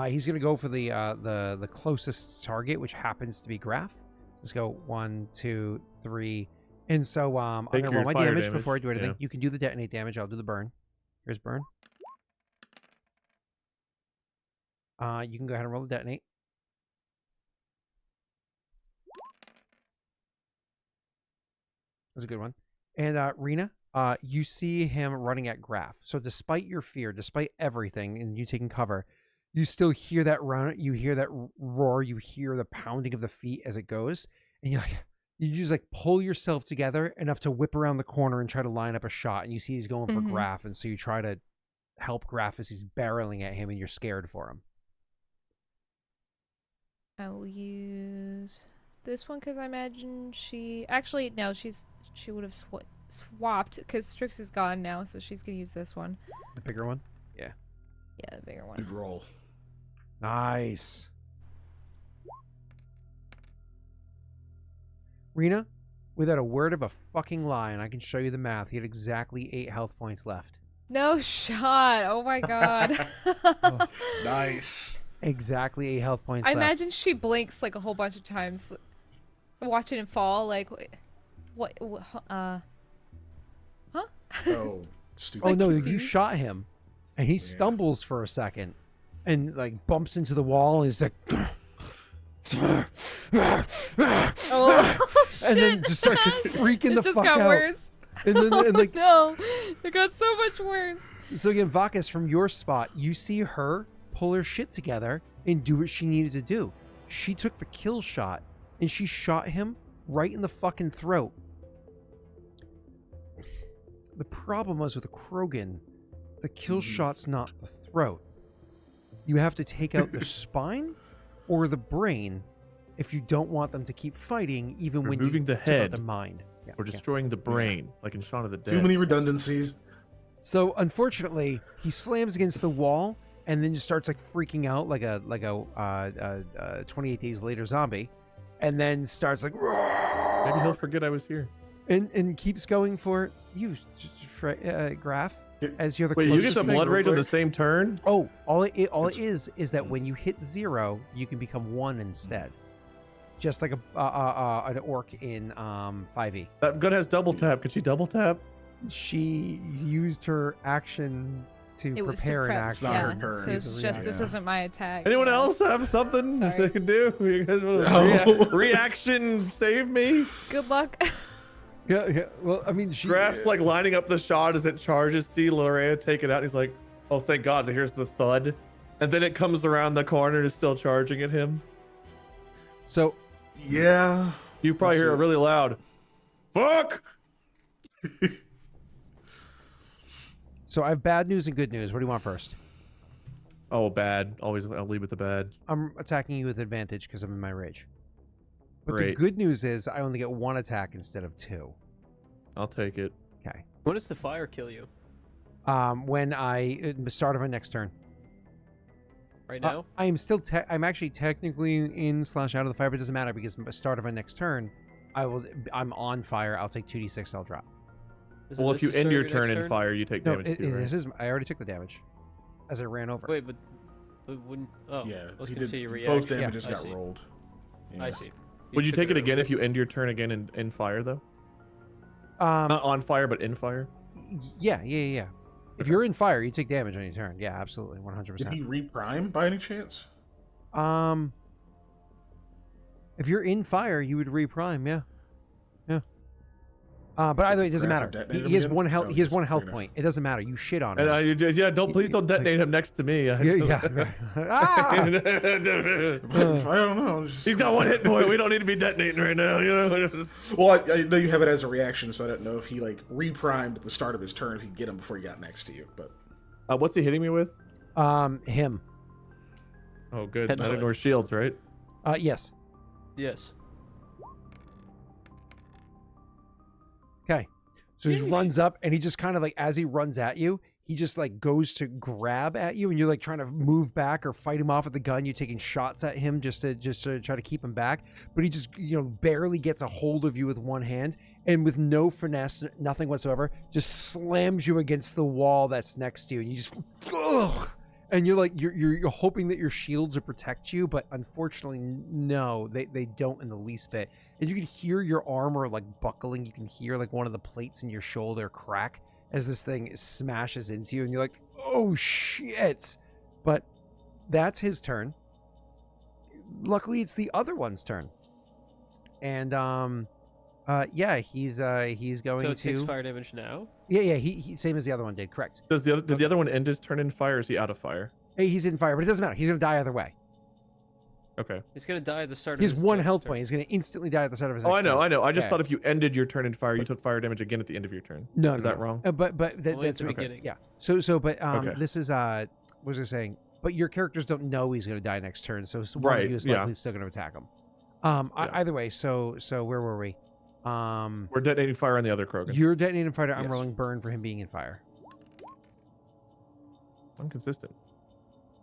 He's gonna go for the closest target, which happens to be Graff. Let's go 1, 2, 3. And so I'm gonna roll my damage before I do anything. Yeah. You can do the detonate damage. I'll do the burn. Here's burn. You can go ahead and roll the detonate. That's a good one. And Rena, you see him running at Graff. So despite your fear, despite everything, and you taking cover, you still hear that run. You hear that roar. You hear the pounding of the feet as it goes, and you just like pull yourself together enough to whip around the corner and try to line up a shot. And you see he's going for Graff, and so you try to help Graff as he's barreling at him, and you're scared for him. I will use this one because I imagine she actually no, she would have swapped because Strix is gone now, so she's gonna use this one. The bigger one. Yeah, the bigger one. Good roll. Nice. Rena, without a word of a fucking lie, and I can show you the math, he had exactly 8 health points left. No shot! Oh my god. Nice. Exactly 8 health points I left. imagine she blinks like a whole bunch of times, watching him fall. Like, what? Huh? Oh, stupid. Oh no, you confused. shot him, and he stumbles for a second, and like bumps into the wall, and he's like, Oh shit! and then just starts freaking the It just fuck got out. worse. And then and like No, it got so much worse. so again, Vakas, from your spot, you see her pull her shit together and do what she needed to do. She took the kill shot and she shot him right in the fucking throat. The problem was with the Krogan, the kill shot's not the throat. You have to take out the spine or the brain if you don't want them to keep fighting, even when Removing you the took out head. the mind. Yeah, Or yeah. destroying the brain, like in Shaun of the Dead. Too many redundancies. So unfortunately, he slams against the wall and then just starts like freaking out like a 28 Days Later zombie, and then starts like Maybe he'll forget I was here. and keeps going for you, Graff, as you're the Wait, you get closest the thing. blood real rage on the quick? same turn? Oh, all it is that when you hit 0, you can become 1 instead, just like an orc in 5e. That gun has double tap. Could she double tap? She used her action to It was to prepare an prep. action. not her Yeah, turn. so it's just this Yeah. wasn't my attack. Anyone yeah. else have something Sorry. they can do? You guys want No. to reaction save me? Good luck. Yeah. Well, I mean, she. Graff's like lining up the shot as it charges. See Larrea take it out. He's like, oh, thank God. So here's the thud. And then it comes around the corner and is still charging at him. So Yeah. You probably That's hear it. it really loud. Fuck! I have bad news and good news. What do you want first? Oh, bad. Always, I'll lead with the bad. I'm attacking you with advantage because I'm in my rage. But the Great. good news is I only get 1 attack instead of 2. I'll take it. Okay. When does the fire kill you? When at the start of my next turn. Right now? I am still. I'm actually technically in / out of the fire, but it doesn't matter because at the start of my next turn, I'm on fire. I'll take 2d6. I'll drop. Isn't Well, this if you the end start your of turn next in fire, you take No, damage too, right? this is. I already took the damage, as I ran over. Wait, but wouldn't? Oh, Yeah. I was he gonna did. say you Both react. damages I got see. rolled. I Yeah. see. Would you took take it again earlier. if you end your turn again in fire, though? Um. Not on fire, but in fire? Yeah. If you're in fire, you take damage on your turn. Yeah, absolutely, 100%. Did he reprime by any chance? If you're in fire, you would reprime. Yeah. But either way, it doesn't Graff matter. detonate He has him again? 1 health. Oh, He has just 1 health figured. point. It doesn't matter. You shit on And him. please don't detonate him next to me. Yeah. Ah! I don't know. He's got 1 hit point. We don't need to be detonating right now. You know? Well, I know you have it as a reaction, so I don't know if he like reprimed at the start of his turn if he'd get him before he got next to you. But What's he hitting me with? Him. Oh, good. Head That foot. ignores shields, right? Yes. Yes. Okay. So he runs up and he just kind of like, as he runs at you, he just like goes to grab at you, and you're like trying to move back or fight him off with the gun. You're taking shots at him just to try to keep him back, but he just barely gets a hold of you with one hand, and with no finesse, nothing whatsoever, just slams you against the wall that's next to you, and you just ugh. And you're like you're hoping that your shields will protect you, but unfortunately, no, they don't in the least bit. And you can hear your armor like buckling. You can hear like one of the plates in your shoulder crack as this thing smashes into you, and you're like, oh shit. But that's his turn. Luckily, it's the other one's turn. And yeah, he's going So it to takes fire damage now? Yeah, he same as the other one did, correct. Did the other one end his turn in fire, or is he out of fire? Hey, he's in fire, but it doesn't matter. He's gonna die either way. Okay. He's gonna die at the start He of has his one next health turn. point. He's gonna instantly die at the start of his Oh, next I know, turn. I know. I just Yeah. thought if you ended your turn in fire, you took fire damage again at the end of your turn. No, Is no, that no. wrong? But Only at that's the okay. beginning. Yeah. But Okay. this is what was I saying? But your characters don't know he's gonna die next turn, so one Right, of you is yeah. likely still gonna attack him. Yeah. Either way, so where were we? We're detonating fire on the other Krogan. You're detonating fighter. I'm Yes. rolling burn for him being in fire. Inconsistent.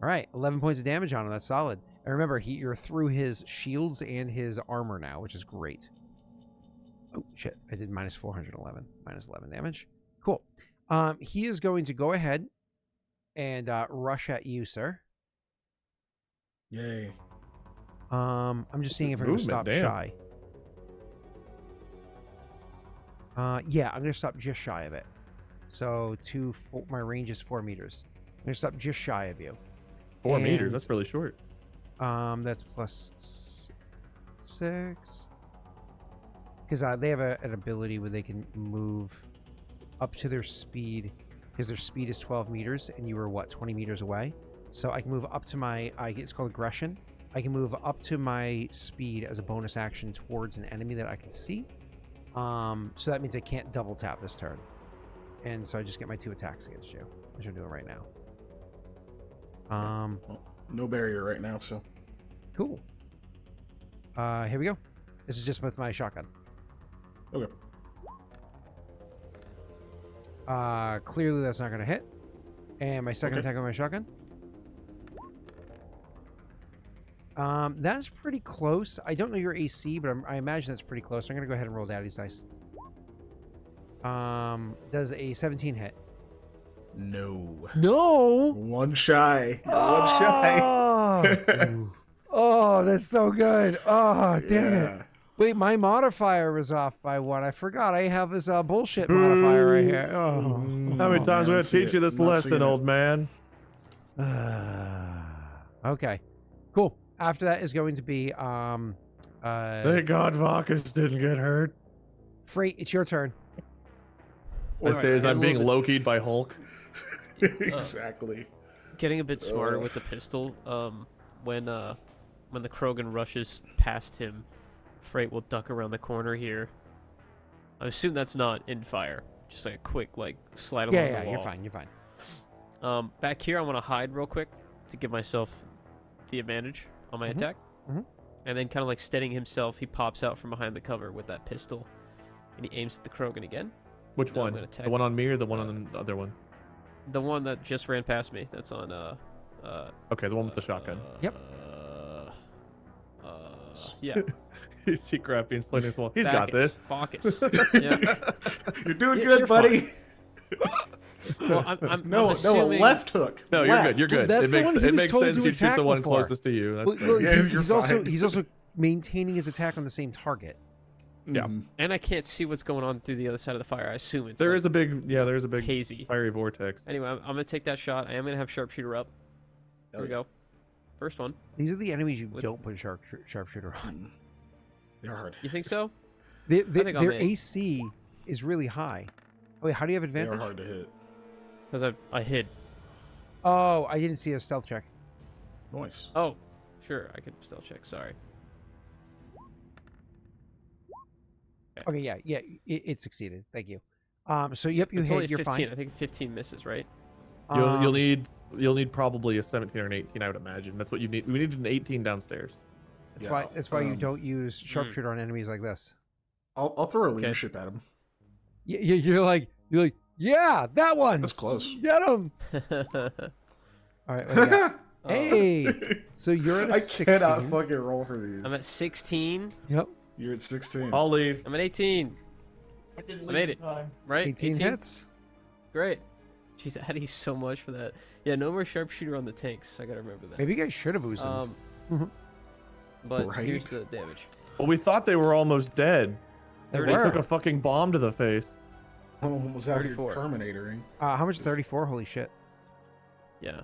All right, 11 points of damage on him. That's solid. And remember, you're through his shields and his armor now, which is great. Oh shit! I did minus 411, minus 11 damage. Cool. He is going to go ahead and rush at you, sir. Yay. I'm just seeing if I'm going to Movement, stop damn. shy. Yeah, I'm going to stop just shy of it. So my range is 4 meters. I'm going to stop just shy of you. 4 meters. And- That's really short. That's plus 6. Because they have an ability where they can move up to their speed. Because their speed is 12 meters, and you were, 20 meters away? So I can move up to my... it's called aggression. I can move up to my speed as a bonus action towards an enemy that I can see. So that means I can't double tap this turn. And so I just get my 2 attacks against you, which I'm doing right now. Well, no barrier right now, so. Cool. Here we go. This is just with my shotgun. Okay. Clearly that's not going to hit. And my second Okay. attack on my shotgun. That's pretty close. I don't know your AC, but I imagine that's pretty close. So I'm going to go ahead and roll Daddy's dice. Does a 17 hit? No. No! One shy. One shy. Oh, oh, that's so good. Oh, damn it. Yeah. Wait, my modifier was off by 1. I forgot I have this bullshit modifier right here. Oh. How many times man, we have to see teach it. you this Not lesson, seeing it. old man? Okay, cool. After that is going to be Thank God Vakas didn't get hurt. Freight. It's your turn. I say as get a I'm being little Loki'd by Hulk. Exactly. Getting a bit smarter Ugh. with the pistol. When the Krogan rushes past him, Frait will duck around the corner here. I assume that's not in fire. Just like a quick slide along the Yeah, wall. you're fine. You're fine. Back here, I want to hide real quick to give myself the advantage on my attack. Mhm. And then kind of steadying himself, he pops out from behind the cover with that pistol, and he aims at the Krogan again. Which No, I'm one? gonna attack The one on me or the one on the other one? The one that just ran past me. That's on Okay, the one with the shotgun. Yep. Yeah. You see Graff being slid his wall. He's got Vakas. this. Vakas. Yeah. You're doing Yeah, good, you're buddy. Well, I'm No, a assuming... left hook. No, you're Left. good. You're good. That's It the makes, one he it was makes told sense to you choose attack the one before. closest to you. That's Well, fair. look, Yeah, you're fine. he's also maintaining his attack on the same target. Yeah. Mhm. And I can't see what's going on through the other side of the fire. I assume it's There is a big, there's a big hazy. fiery vortex. Anyway, I'm going to take that shot. I am going to have sharpshooter up. There we Hell go. First one. These are the enemies you With- don't put sharpshooter on. Mhm. They're hard. You think so? Their think I'll make- AC is really high. Oh, wait, how do you have They are advantage? hard to hit. Because I hid. Oh, I didn't see a stealth check. Nice. Oh, sure. I could still check. Sorry. Okay, yeah, it succeeded. Thank you. So yep, you It's only hit. You're 15. fine. I think 15 misses, right? You'll need probably a 17 or an 18, I would imagine. That's what you need. We need an 18 downstairs. That's why you um, don't use sharpshooter on enemies like this. I'll throw a leadership at him. You're like Yeah, that one. That's close. Get him. All right. What do you got? Hey, so you're at a I 16. cannot fucking roll for these. I'm at 16. Yep. You're at 16. I'll leave. I'm at 18. I didn't I made it. Right? 18 hits. Great. Jeez, I had to use so much for that. Yeah, no more sharpshooter on the tanks. I gotta remember that. Maybe you guys should have oozed. But Right. here's the damage. Well, we thought they were almost dead. They They were. took a fucking bomb to the face. Was out here 34. Terminatoring. How much? 34. Holy shit. Yeah.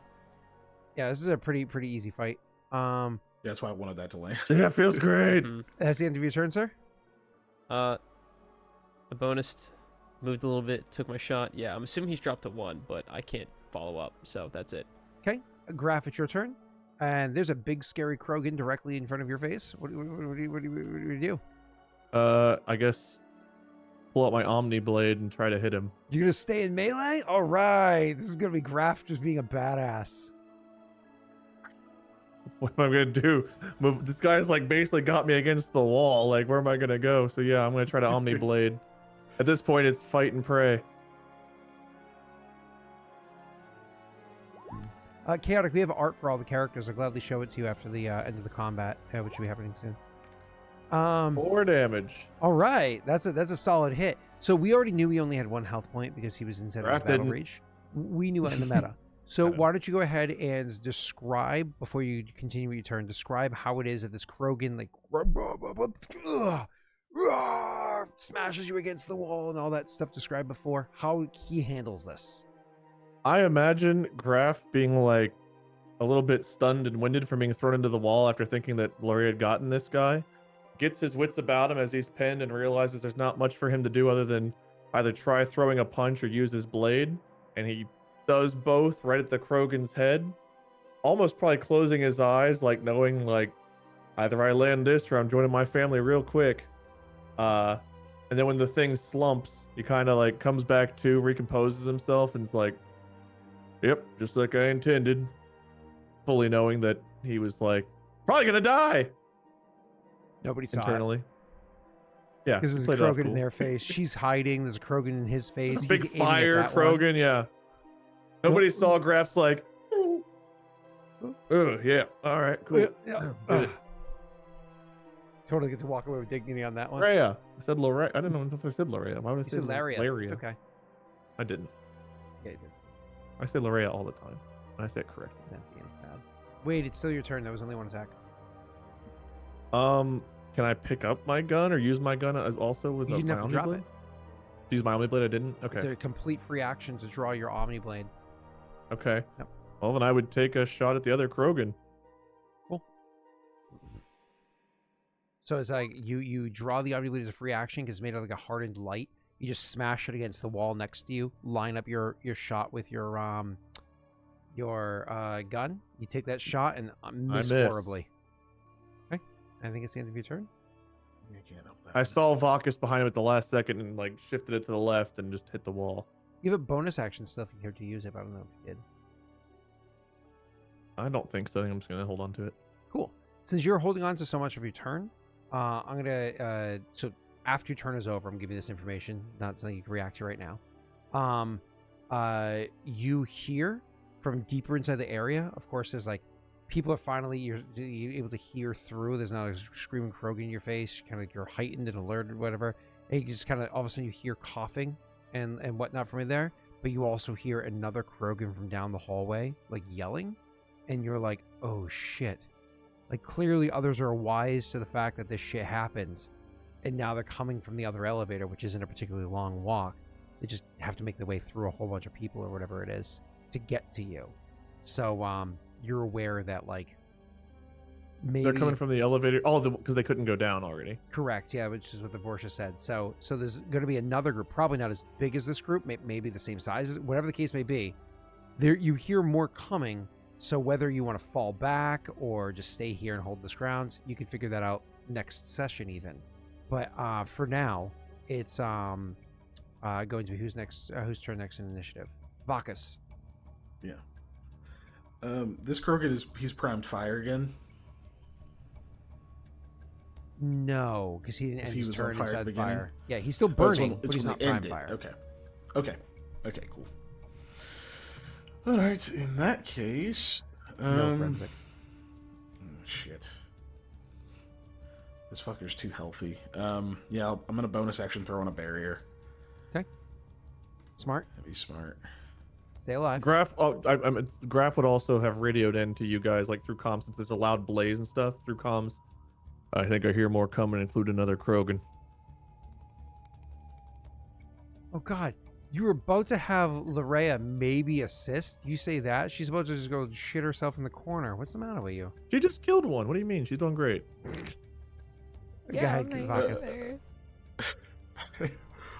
Yeah, this is a pretty easy fight. Yeah, that's why I wanted that to land. Yeah, feels great. Mhm. That's the end of your turn, sir. A bonus moved a little bit, took my shot. Yeah, I'm assuming he's dropped to 1, but I can't follow up, so that's it. Okay, Graff, it's your turn. And there's a big scary Krogan directly in front of your face. What do you do? I guess pull out my Omni Blade and try to hit him. You're gonna stay in melee? All right, this is gonna be Graff just being a badass. What am I gonna do? Move. This guy's like basically got me against the wall. Like, where am I gonna go? So yeah, I'm gonna try to Omni Blade. At this point, it's fight and pray. Chaotic, we have art for all the characters. I'll gladly show it to you after the end of the combat, which will be happening soon. 4 damage. All right, that's a solid hit. So we already knew he only had 1 health point because he was inside of his Graff battle didn't. rage. We knew it in the meta. So why don't you go ahead and describe, before you continue your turn, describe how it is that this Krogan like smashes you against the wall and all that stuff described before. How he handles this. I imagine Graff being like a little bit stunned and winded from being thrown into the wall after thinking that Larrea had gotten this guy. Gets his wits about him as he's pinned and realizes there's not much for him to do other than either try throwing a punch or use his blade. And he does both right at the Krogan's head. Almost probably closing his eyes, like knowing like either I land this or I'm joining my family real quick. And then when the thing slumps, he kind of like comes back to, recomposes himself, and is like, yep, just like I intended. Fully knowing that he was like, probably gonna die Nobody saw internally. Yeah, because there's a played it off Krogan in cool. their face. She's hiding. There's a Krogan in his face. It's a big He's aiming at fire that one. Krogan, yeah. Nobody saw Graff's like, oh, yeah, all right, cool. Yeah. Did it. Totally get to walk away with dignity on that one. Larrea. I said Larrea. I don't know if I said Larrea. Why would I You say said Larrea. Larrea? It's okay. I didn't. Yeah, you did. I say Larrea all the time. I say it correctly. It's empty and sad. Wait, it's still your turn. There was only 1 attack. Can I pick up my gun or use my gun as also with You my didn't have to Omni drop Blade? it. Use my Omni Blade? I didn't. It's Okay. a complete free action to draw your Omni Blade. Okay. Yep. Well, then I would take a shot at the other Krogan. So it's like you draw the Omni Blade as a free action because it's made out of like a hardened light. You just smash it against the wall next to you. Line up your shot with your gun. You take that shot and miss miss. horribly. Okay, I think it's the end of your turn. I can't help that. I saw Vakas behind him at the last second and like shifted it to the left and just hit the wall. You have a bonus action stuff here to use it, but I don't know if you did. I don't think so. I think I'm just gonna hold on to it. Cool. Since you're holding on to so much of your turn, I'm gonna so after your turn is over, I'm gonna give you this information. Not something you can react to right now. You hear from deeper inside the area. Of course, there's like people are finally you're able to hear through. There's not a screaming Krogan in your face. You're heightened and alert or whatever. And you just kind of all of a sudden you hear coughing and whatnot from in there. But you also hear another Krogan from down the hallway like yelling, and you're like, oh shit. Like, clearly others are wise to the fact that this shit happens, and now they're coming from the other elevator, which isn't a particularly long walk. They just have to make their way through a whole bunch of people or whatever it is to get to you. So, you're aware that, like, maybe... They're coming from the elevator. Oh, because they couldn't go down already. Correct, yeah, which is what the Vorsha said. So there's going to be another group, probably not as big as this group, maybe the same size, whatever the case may be. There, you hear more coming. So whether you want to fall back or just stay here and hold this ground, you can figure that out next session even. But for now, it's going to be who's next? Whose turn next in initiative? Vakas. Yeah. This Krogan he's primed fire again. No, because he didn't end He his was on turn fire at the inside the beginning? fire. Yeah, he's still Oh, it's burning, when- but it's he's when not it prime ended. fire. Okay. Okay. Okay, cool. All right, in that case, No forensic. shit. This fucker's too healthy. Yeah, I'm gonna bonus action throw on a barrier. Okay. Smart. That'd be smart. Stay alive. Graff, Graff would also have radioed in to you guys like through comms since there's a loud blaze and stuff through comms. I think I hear more coming, include another Krogan. Oh God, you were about to have Larrea maybe assist. You say that she's about to just go shit herself in the corner. What's the matter with you? She just killed one. What do you mean? She's doing great. Go ahead, I'm Vakas. there.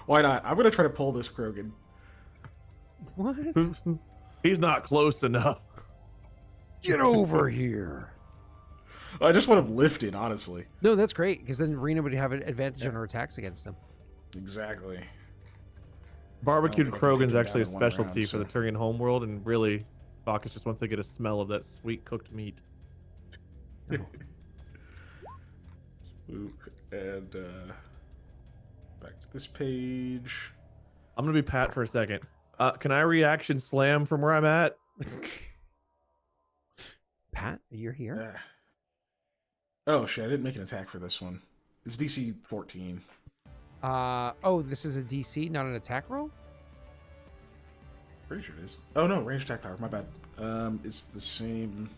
Why not? I'm gonna try to pull this Krogan. What? He's not close enough. Get over here. I just want him lifted, honestly. No, that's great because then Rena would have an advantage on her attacks against him. Exactly. Barbecued I don't think I can Krogan's take him actually a down in one specialty round, for the so- Turian homeworld, and really, Vakas just wants to get a smell of that sweet cooked meat. Swoop and back to this page. I'm gonna be Pat for a second. Can I reaction slam from where I'm at? Pat, you're here. Oh shit! I didn't make an attack for this one. It's DC 14. Oh, this is a DC, not an attack roll? Pretty sure it is. Oh no, range attack power. My bad. It's the same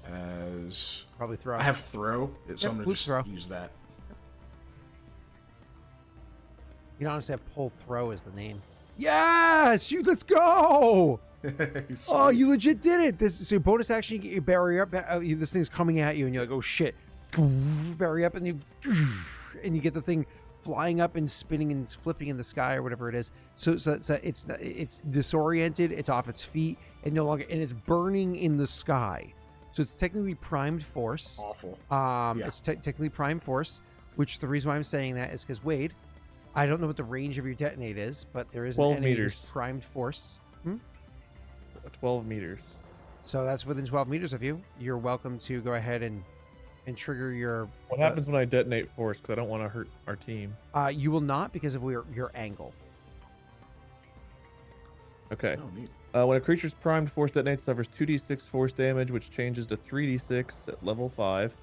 as Probably throw. I have throw. So Yep, I'm gonna blue just throw. use that. You can honestly have pull throw as the name. Yes! Let's go! Oh, you legit did it! So bonus action, you get your barrier up. This thing's coming at you, and you're like, oh shit. Barrier up, and you get the thing flying up and spinning and flipping in the sky or whatever it is. So it's disoriented, it's off its feet, and no longer, and it's burning in the sky. So it's technically primed force. Awful. Yeah. Yeah. Technically prime force, which the reason why I'm saying that is because Wade, I don't know what the range of your detonate is, but there is 12 an enemy who's meters. primed force. 12 meters. So that's within 12 meters of you. You're welcome to go ahead and trigger your. What happens when I detonate force? Because I don't want to hurt our team. You will not because of your angle. Okay. Oh, neat. When a creature's primed force detonates, suffers 2d6 force damage, which changes to 3d6 at level 5,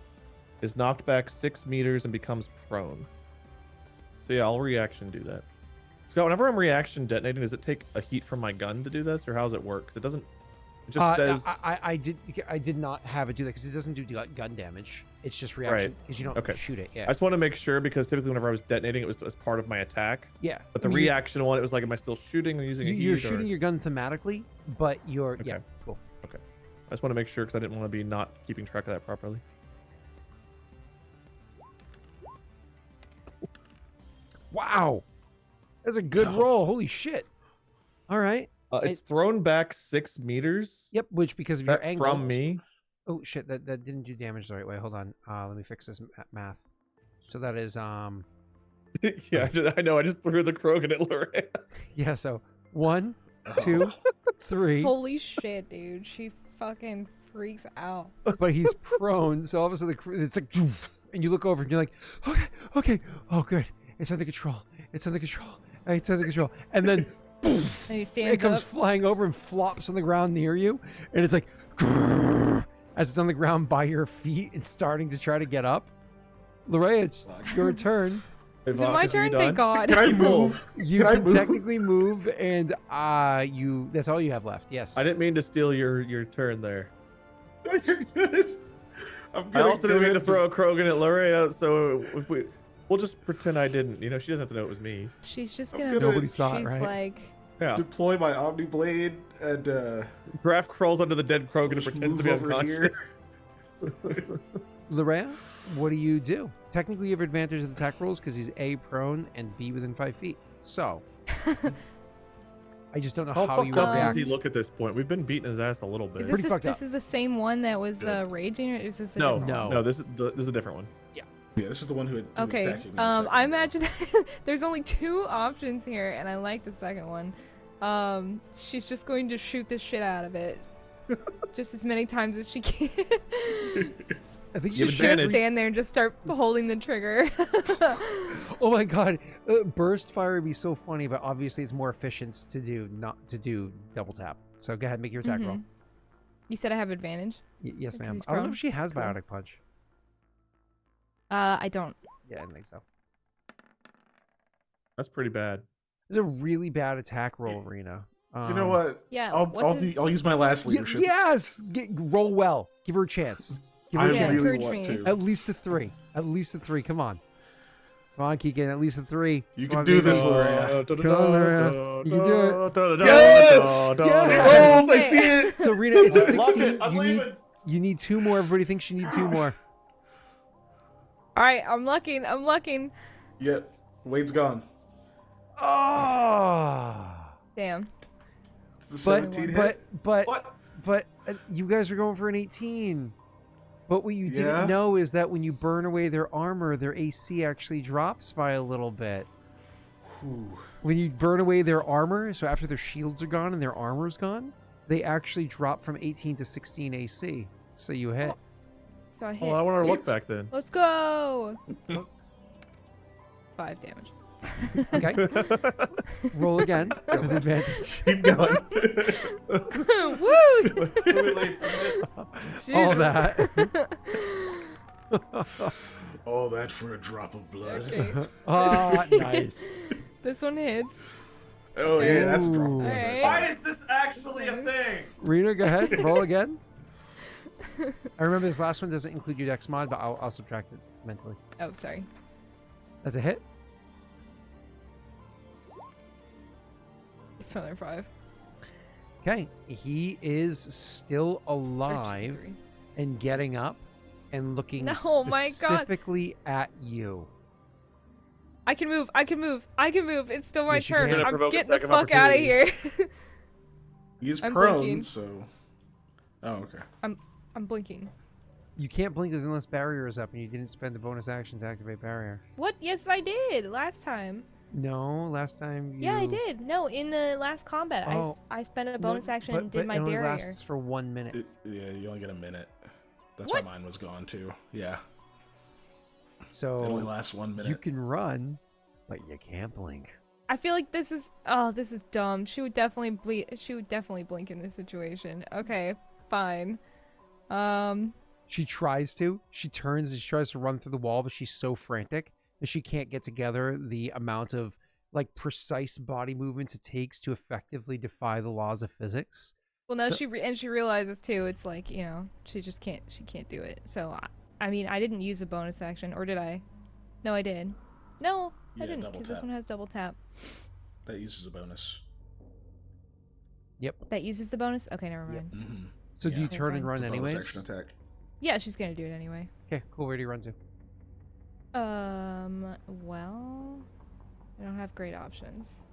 is knocked back 6 meters, and becomes prone. So yeah, I'll reaction do that. Scott, whenever I'm reaction detonating, does it take a heat from my gun to do this, or how does it work? 'Cause it doesn't. It just says. I did not have it do that because it doesn't do gun damage. It's just reaction because you don't shoot it. I Yeah. just want to make sure because typically whenever I was detonating, it was as part of my attack. Yeah. But the I mean, reaction one, it was like, am I still shooting or using a heat? you're or- shooting your gun thematically, but you're yeah. Okay. Cool. I just want to make sure because I didn't want to be not keeping track of that properly. Wow, that's a good roll. Holy shit! All right. It's thrown back 6 meters. Yep. Which because of That your angle from me. Oh shit! That didn't do damage the right way. Hold on. Let me fix this math. So that is Yeah, I know. I just threw the Krogan at Larrea. yeah. So 1, 2, 3. Holy shit, dude. She fucking freaks out. But he's prone. So all of a sudden it's like, and you look over and you're like, okay. Oh good. It's under control. It's under control. It's under control. And then And he stands it comes up. flying over and flops on the ground near you, and it's like as it's on the ground by your feet and starting to try to get up. Larrea, it's your turn. Is it my turn? Thank God. Can I move? You Can I can move? technically move, and that's all you have left. Yes. I didn't mean to steal your turn there. You're good. I'm I gonna also didn't go mean to ahead throw a Krogan at Larrea, so if we'll just pretend I didn't. You know, she doesn't have to know it was me. She's just I'm gonna. gonna- Nobody saw it, she's right? like, Yeah. deploy my Omni Blade and Graff crawls under the dead Krogan and just pretends to move be over unconscious. here. Larrea, what do you do? Technically, you have advantage of the attack rolls because he's A, prone, and B, within 5 feet. So, I just don't know How how fucked you up would does react. he look at this point? We've been beating his ass a little bit. is Pretty this, fucked this up. is the same one that was Good. raging, or is this a No, different one? no, this is a different one. Yeah, this is the one who was Okay. backing me a second I ago. imagine there's only 2 options here, and I like the second one. She's just going to shoot the shit out of it, just as many times as she can. I think You you have Just gonna advantage. stand there and just start holding the trigger. Oh my god, burst fire would be so funny, but obviously it's more efficient to do double tap. So go ahead, make your attack roll. Mhm. You said I have advantage. Yes, Because ma'am. he's I don't know prone? if she has Cool. biotic punch. I don't. Yeah, I don't think so. That's pretty bad. It's a really bad attack roll, Rena. You know what? Yeah. I'll use my last leadership. Yes, roll well. Give her a chance. Give her I a Yeah, chance. really encourage want me. to. At least a 3. At least a 3. Come on. Come on, Keegan. At least a 3. You Come can on, do baby. this, Larrea. Come on, Larrea. You can do it. Yes! Yes! Oh, I see it. So Rena, it's a 16. I'm You need leaving. you need 2 more. Everybody thinks you need 2 more. All right, I'm lucking. I'm lucking. Yeah, Wade's gone. Oh. Damn. It's a But 17 hit. but you guys are going for an 18. But what you Yeah? didn't know is that when you burn away their armor, their AC actually drops by a little bit. Whew. When you burn away their armor, so after their shields are gone and their armor's gone, they actually drop from 18 to 16 AC. So you hit. So I hit. Well, I want to look back then. Let's go. 5 damage. Okay. Roll again with advantage. Keep going. Woo! All Jesus. that. All that for a drop of blood. Okay. Oh, nice. This one hits. Oh yeah, that's a drop of Ooh. blood. Alright. Right. is this actually a thing? Rena, go ahead. Roll again. I remember this last one doesn't include your dex mod, but I'll subtract it mentally. Oh, sorry. That's a hit. Another 5. Okay. He is still alive 13. and getting up and looking No, my God. specifically at you. I can move. I can move. I can move. It's still my Yes, you turn. can. I'm Provoke getting the attack of fuck out of opportunity. here. He's I'm prone, blinking. so. Oh okay. I'm blinking. You can't blink unless barrier is up, and you didn't spend a bonus action to activate barrier. What? Yes, I did last time. No, last time you. Yeah, I did. No, in the last combat, Oh. I spent a No, bonus action but, and did but my it only barrier. lasts for 1 minute. Yeah, you only get a minute. That's What? why mine was gone too. Yeah, it only So lasts 1 minute. you can run, but you can't blink. I feel like this is this is dumb. She would definitely blink in this situation. Okay, fine. She tries to. She turns and she tries to run through the wall, but she's so frantic that she can't get together the amount of like precise body movements it takes to effectively defy the laws of physics. Well, no, So- she realizes too. It's like, you know, she just can't. She can't do it. So I mean, I didn't use a bonus action, or did I? No, I did. No, Yeah, I didn't, double because this tap. one has double tap. That uses a bonus. That uses the bonus. Okay, never mind. Mm-hmm. So do Yeah. you turn and It's run It's a bonus anyways? action attack. Yeah, she's gonna do it anyway. Okay, cool. Where do you run to? Well, I don't have great options.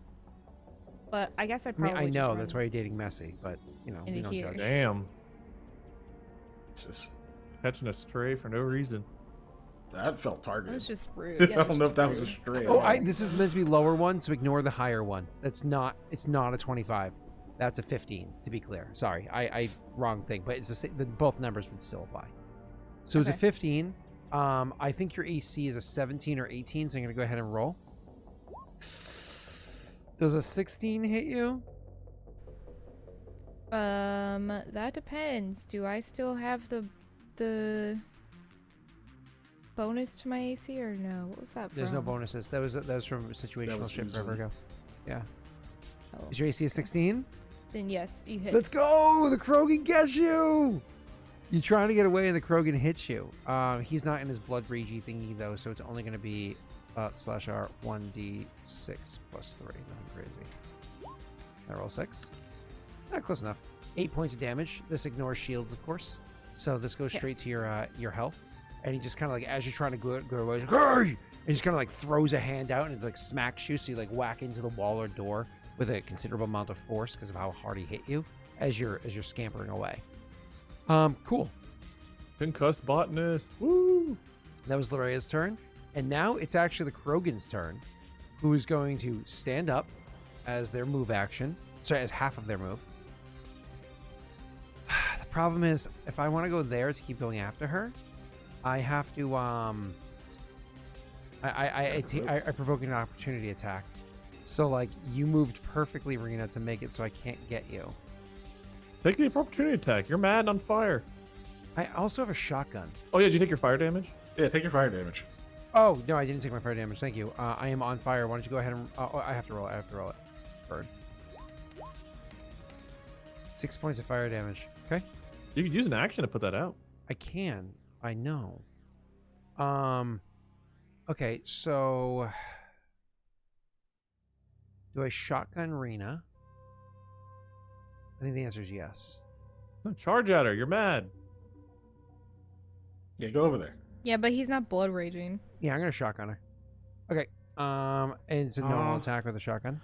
But I guess I I mean, probably. I just know run that's why you're dating Messi, but you know, we into don't here. judge. Damn. Jesus. Catching a stray for no reason. That felt That was targeted. just rude. I Yeah, don't know if that was a rude. stray. Oh, this is meant to be lower one, so ignore the higher one. It's not a 25. That's a 15, to be clear. Sorry, I wrong thing, but it's both numbers would still apply. So it's a Okay. 15. I think your AC is a 17 or 18, so I'm gonna go ahead and roll. Does a 16 hit you? That depends. Do I still have the bonus to my AC or no? What was that from? There's no bonuses. That was from situational was shit forever using- ago. Yeah. Oh. Is your AC a 16? Then yes, you hit. Let's go! The Krogan gets you! You're trying to get away and the Krogan hits you. He's not in his blood ragey thingy though, so it's only going to be /R 1d6 plus 3. Nothing crazy. I roll 6. Close enough. 8 points of damage. This ignores shields, of course. So this goes Okay. straight to your health. And he just kind of like, as you're trying to go away, he's like, hey! And he just kind of like throws a hand out and it's like smacks you. So you like whack into the wall or door with a considerable amount of force because of how hard he hit you as you're scampering away. Cool. Concussed botanist. Woo! That was Larrea's turn. And now it's actually the Krogan's turn, who is going to stand up as their move action. Sorry, as half of their move. The problem is, if I want to go there to keep going after her, I have to I provoke an opportunity attack. So like you moved perfectly, Rena, to make it so I can't get you. Take the opportunity attack. You're mad and on fire. I also have a shotgun. Oh yeah, did you take your fire damage? Yeah, take your fire damage. Oh no, I didn't take my fire damage. Thank you. I am on fire. Why don't you go ahead and? Oh, I have to roll it. I have to roll it. Bird. 6 points of fire damage. Okay. You could use an action to put that out. I can. I know. Okay, so do I shotgun Rena? I think the answer is yes. No, charge at her. You're mad. Yeah, go over there. Yeah, but he's not blood raging. Yeah, I'm gonna shotgun her. Okay. And it's a normal attack with a shotgun.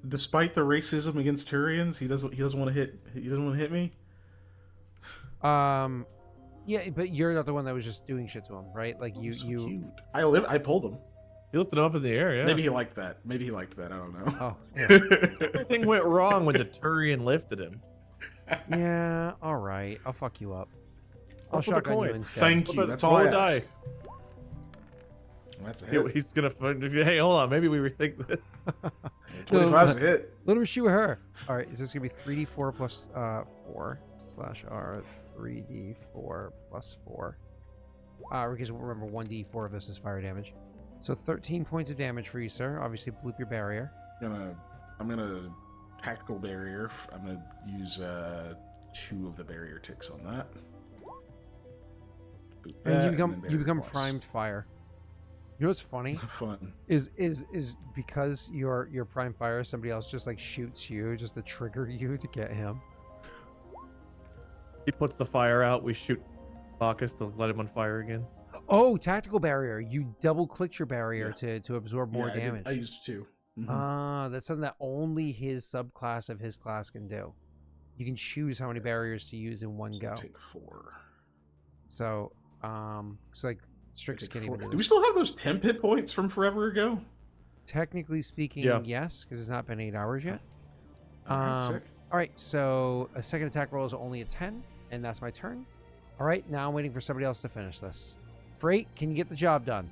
Despite the racism against Turians, he doesn't want to hit. He doesn't want to hit me. Yeah, but you're not the one that was just doing shit to him, right? Like you. Cute. I pulled him. You lifted him up in the air. Yeah. Maybe he liked that. I don't know. Oh. Yeah. Everything went wrong when the Turian lifted him. Yeah. All right. I'll fuck you up. I'll Flip a shotgun you coin. instead. Thank you. That's all I Roll a ask. die. That's a hit. He's gonna. Hey, hold on. Maybe we rethink this. 25's a hit. Let him shoot her. All right. Is this gonna be 3d4 plus 4 / R 3d4 plus 4? Because remember 1d4 of this is fire damage. So 13 points of damage for you, sir. Obviously, bloop your barrier. I'm gonna tactical barrier. I'm gonna use 2 of the barrier ticks on that. Boot And that, you become then barrier plus. primed fire. You know what's funny Fun. is because you're prime fire, somebody else just like shoots you just to trigger you to get him. He puts the fire out. We shoot Vakas to let him on fire again. Oh, tactical barrier. You double clicked your barrier to absorb more Yeah, damage. I used 2. Mhm. That's something that only his subclass of his class can do. You can choose how many barriers to use in one go. Take 4. So, it's like Strix can't even do Do we this. still have those temp hit points from forever ago? Technically speaking, Yeah. yes, because it's not been 8 hours yet. Alright, sick. All right, so a second attack roll is only a 10, and that's my turn. All right, now I'm waiting for somebody else to finish this. Frait, can you get the job done?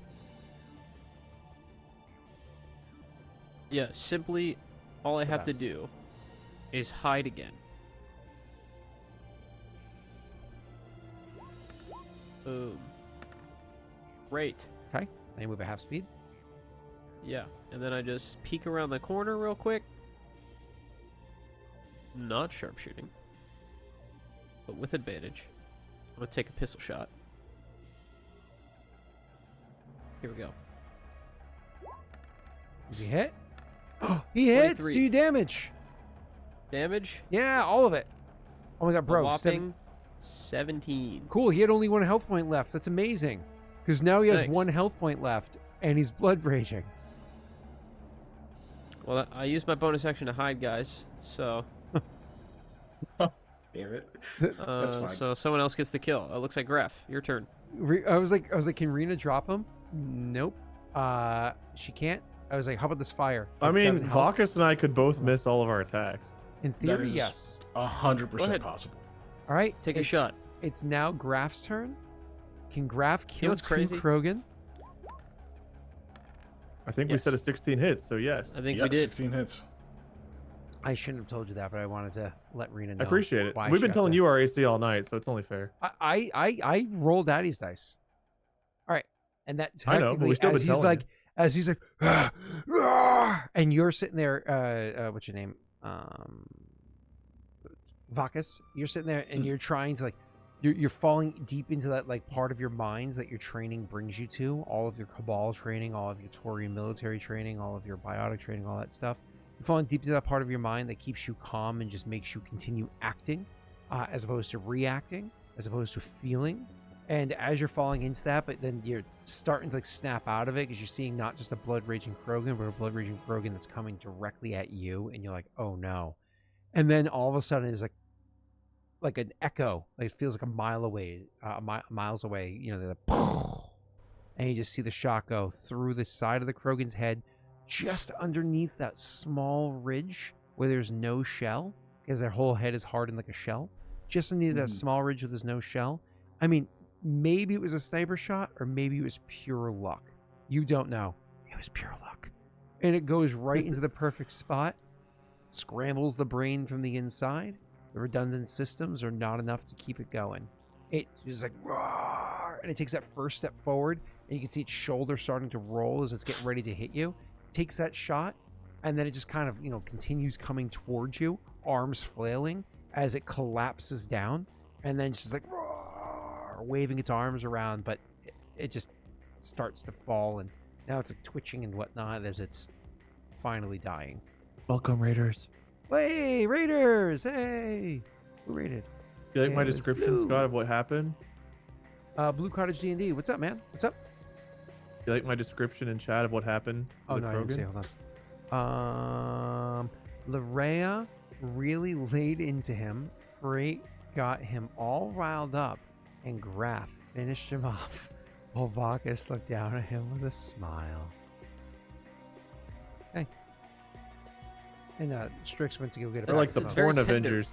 Yeah, simply all I have to best. do is hide again. Boom. Great. Okay, now you move at half speed. Yeah, and then I just peek around the corner real quick. Not sharpshooting, but with advantage. I'm gonna take a pistol shot. Here we go. Does he hit? He hits! 23. Do you damage? Damage? Yeah, all of it. Oh my god, A bro. whopping 17. Cool, he had only 1 health point left. That's amazing. Because now he has Thanks. 1 health point left, and he's blood raging. Well, I used my bonus action to hide, guys. So, Damn it. That's fine. so someone else gets the kill. It looks like Graff. Your turn. I was like, can Rena drop him? Nope. She can't. I was like, how about this fire? I At mean, 7 health. Vakas and I could both miss all of our attacks. In That theory, is yes. 100% ahead. possible. All right, Take a it's- shot. It's now Graff's turn. Can Graff kill what's crazy? Krogan? I think we Yes. said a 16 hits, so yes. I think Yep, we did. 16 hits. I shouldn't have told you that, but I wanted to let Rena know. I appreciate it. why We've she been got telling to- you our AC all night, so it's only fair. I roll daddy's dice. All right, and that I know, but we technically, still been telling as he's like, "Ah, ah," and you're sitting there. What's your name? Vakas. You're sitting there, and you're trying to like, you're falling deep into that like part of your minds that your training brings you to. All of your Cabal training, all of your Taurian military training, all of your biotic training, all that stuff. You're falling deep into that part of your mind that keeps you calm and just makes you continue acting, as opposed to reacting, as opposed to feeling. And as you're falling into that, but then you're starting to like snap out of it because you're seeing not just a blood raging Krogan, but a blood raging Krogan that's coming directly at you, and you're like, oh no. And then all of a sudden it's like an echo. Like it feels like a mile away, miles away. You know, the and you just see the shot go through the side of the Krogan's head, just underneath that small ridge where there's no shell, because their whole head is hardened like a shell. Just underneath that small ridge where there's no shell. I mean, maybe it was a sniper shot or maybe it was pure luck. You don't know. It was pure luck. And it goes right into the perfect spot, scrambles the brain from the inside. The redundant systems are not enough to keep it going. It is like, roar, and it takes that first step forward, and you can see its shoulder starting to roll as it's getting ready to hit you. It takes that shot, and then it just kind of, continues coming towards you, arms flailing as it collapses down, and then just like, roar, waving its arms around, but it just starts to fall, and now it's like twitching and whatnot as it's finally dying. Welcome, Raiders. Hey, Raiders! Hey! Who raided? Do you like my It was description, Blue. Scott, of what happened? Blue Cottage D&D. What's up, man? What's up? Do you like my description in chat of what happened to Oh, the no, I didn't see. Krogan? Hold on. Larrea really laid into him. Frait got him all riled up, and Graff finished him off while Vakas looked down at him with a smile. Hey. And Strix went to go get a They're like the It's very porn tender. Avengers.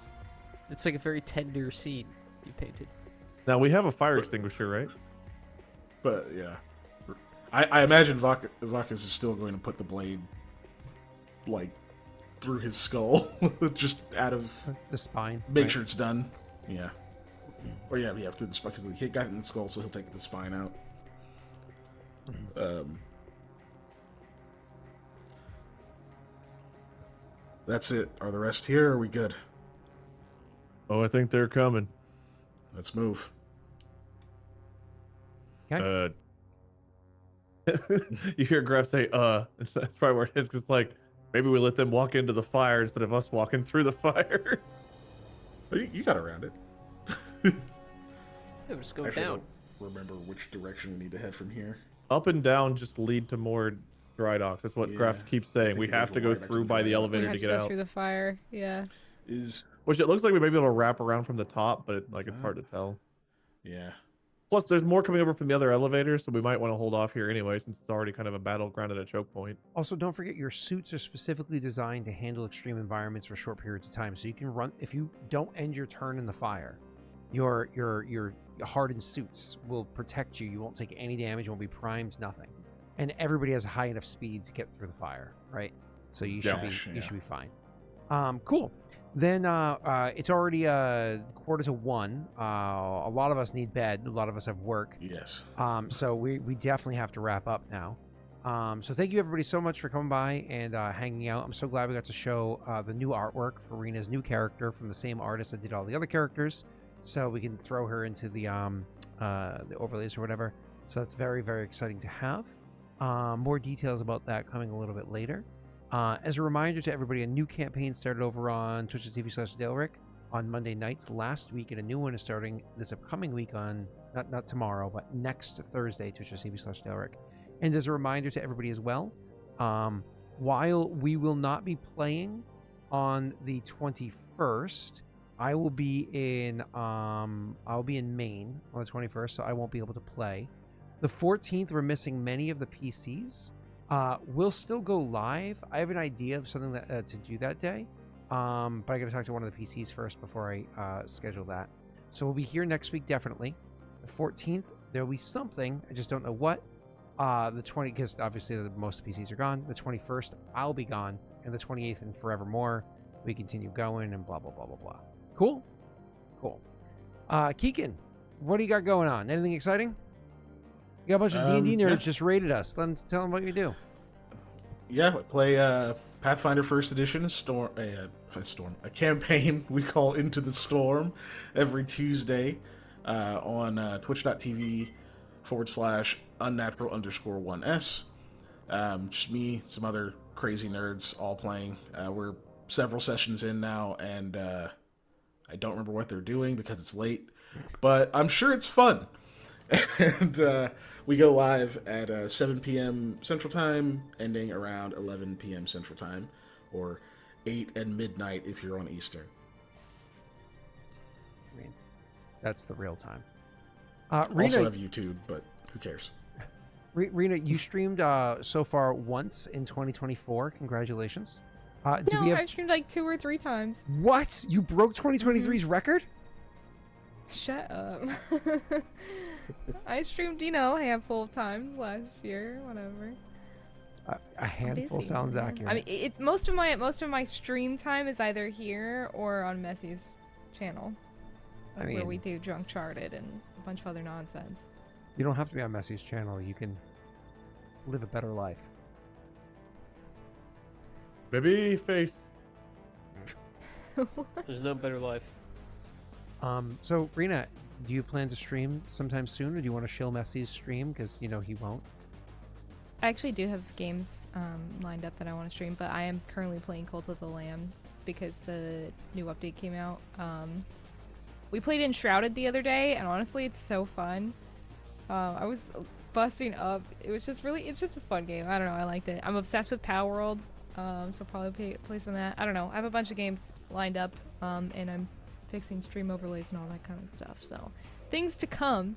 It's like a very tender scene you painted. Now, we have a fire extinguisher, right? But yeah, I imagine Vakas is still going to put the blade like through his skull, just out of the spine. make right? sure it's done. Yeah, or yeah, through the spine because he got it in the skull, so he'll take the spine out. That's it. Are the rest here? Or are we good? Oh, I think they're coming. Let's move. Okay. You hear Graff say, that's probably where it is, because like, maybe we let them walk into the fire instead of us walking through the fire. Oh, you got around it. Yeah, just go Actually, I down. don't remember which direction we need to head from here. Up and down just lead to more dry docks. That's what Yeah, Graff keeps I saying. think We it have goes to go right back to through the by the dry docks. We elevator have to to get go out. through the fire. Yeah. Is Which it looks like we may be able to wrap around from the top, but it's hard to tell. yeah. Plus, there's more coming over from the other elevators, so we might want to hold off here anyway, since it's already kind of a battleground at a choke point. Also, don't forget your suits are specifically designed to handle extreme environments for short periods of time. So you can run if you don't end your turn in the fire. Your hardened suits will protect you. You won't take any damage. You won't be primed. Nothing. And everybody has a high enough speed to get through the fire, right? So you should Gosh, be yeah. you should be fine. Cool. Then it's already 1:45. A lot of us need bed. A lot of us have work. Yes. So we definitely have to wrap up now. So thank you everybody so much for coming by and hanging out. I'm so glad we got to show the new artwork for Rena's new character from the same artist that did all the other characters. So we can throw her into the overlays or whatever. So that's very, very exciting to have. More details about that coming a little bit later. As a reminder to everybody, a new campaign started over on twitch.tv/Daelric on Monday nights last week, and a new one is starting this upcoming week on, not tomorrow, but next Thursday, twitch.tv/Daelric. And as a reminder to everybody as well, while we will not be playing on the 21st, I will be in Maine on the 21st, so I won't be able to play. The 14th, we're missing many of the PCs. We'll still go live. I have an idea of something that to do that day, but I got to talk to one of the PCs first before I schedule that. So we'll be here next week, definitely. The 14th, there'll be something. I just don't know what. The 20th, because obviously most PCs are gone. The 21st, I'll be gone, and the 28th and forevermore, we continue going and blah blah blah blah blah. Cool. Kiken, what do you got going on? Anything exciting? You got a bunch of D&D nerds yeah. just raided us. Tell them what you do. Yeah, we play Pathfinder First Edition, a campaign we call Into the Storm every Tuesday on twitch.tv/unnatural_1s. Just me, some other crazy nerds all playing. We're several sessions in now, and I don't remember what they're doing because it's late, but I'm sure it's fun. And we go live at 7 p.m. Central Time, ending around 11 p.m. Central Time, or 8 and midnight if you're on Eastern. I mean, that's the real time. Also Rena, have YouTube, but who cares? Rena, you streamed so far once in 2024. Congratulations. Do No, we have I've streamed like 2 or 3 times. what? You broke 2023's record? Shut up. I streamed, you know, a handful of times last year, whatever. A handful Busy, sounds man. accurate. I mean, it's most of my stream time is either here or on Messy's channel, I where we mean, do Drunk Charted and a bunch of other nonsense. you don't have to be on Messy's channel. You can live a better life. Baby face. There's no better life. So Rena, do you plan to stream sometime soon, or do you want to shill Messy's stream because you know he won't? I actually do have games lined up that I want to stream, but I am currently playing Cult of the Lamb because the new update came out. We played Enshrouded the other day, and honestly, it's so fun. I was busting up. It's just a fun game. I don't know. I liked it. I'm obsessed with Power World, so I'll probably play some of that. I don't know. I have a bunch of games lined up, and I'm fixing stream overlays and all that kind of stuff. So things to come,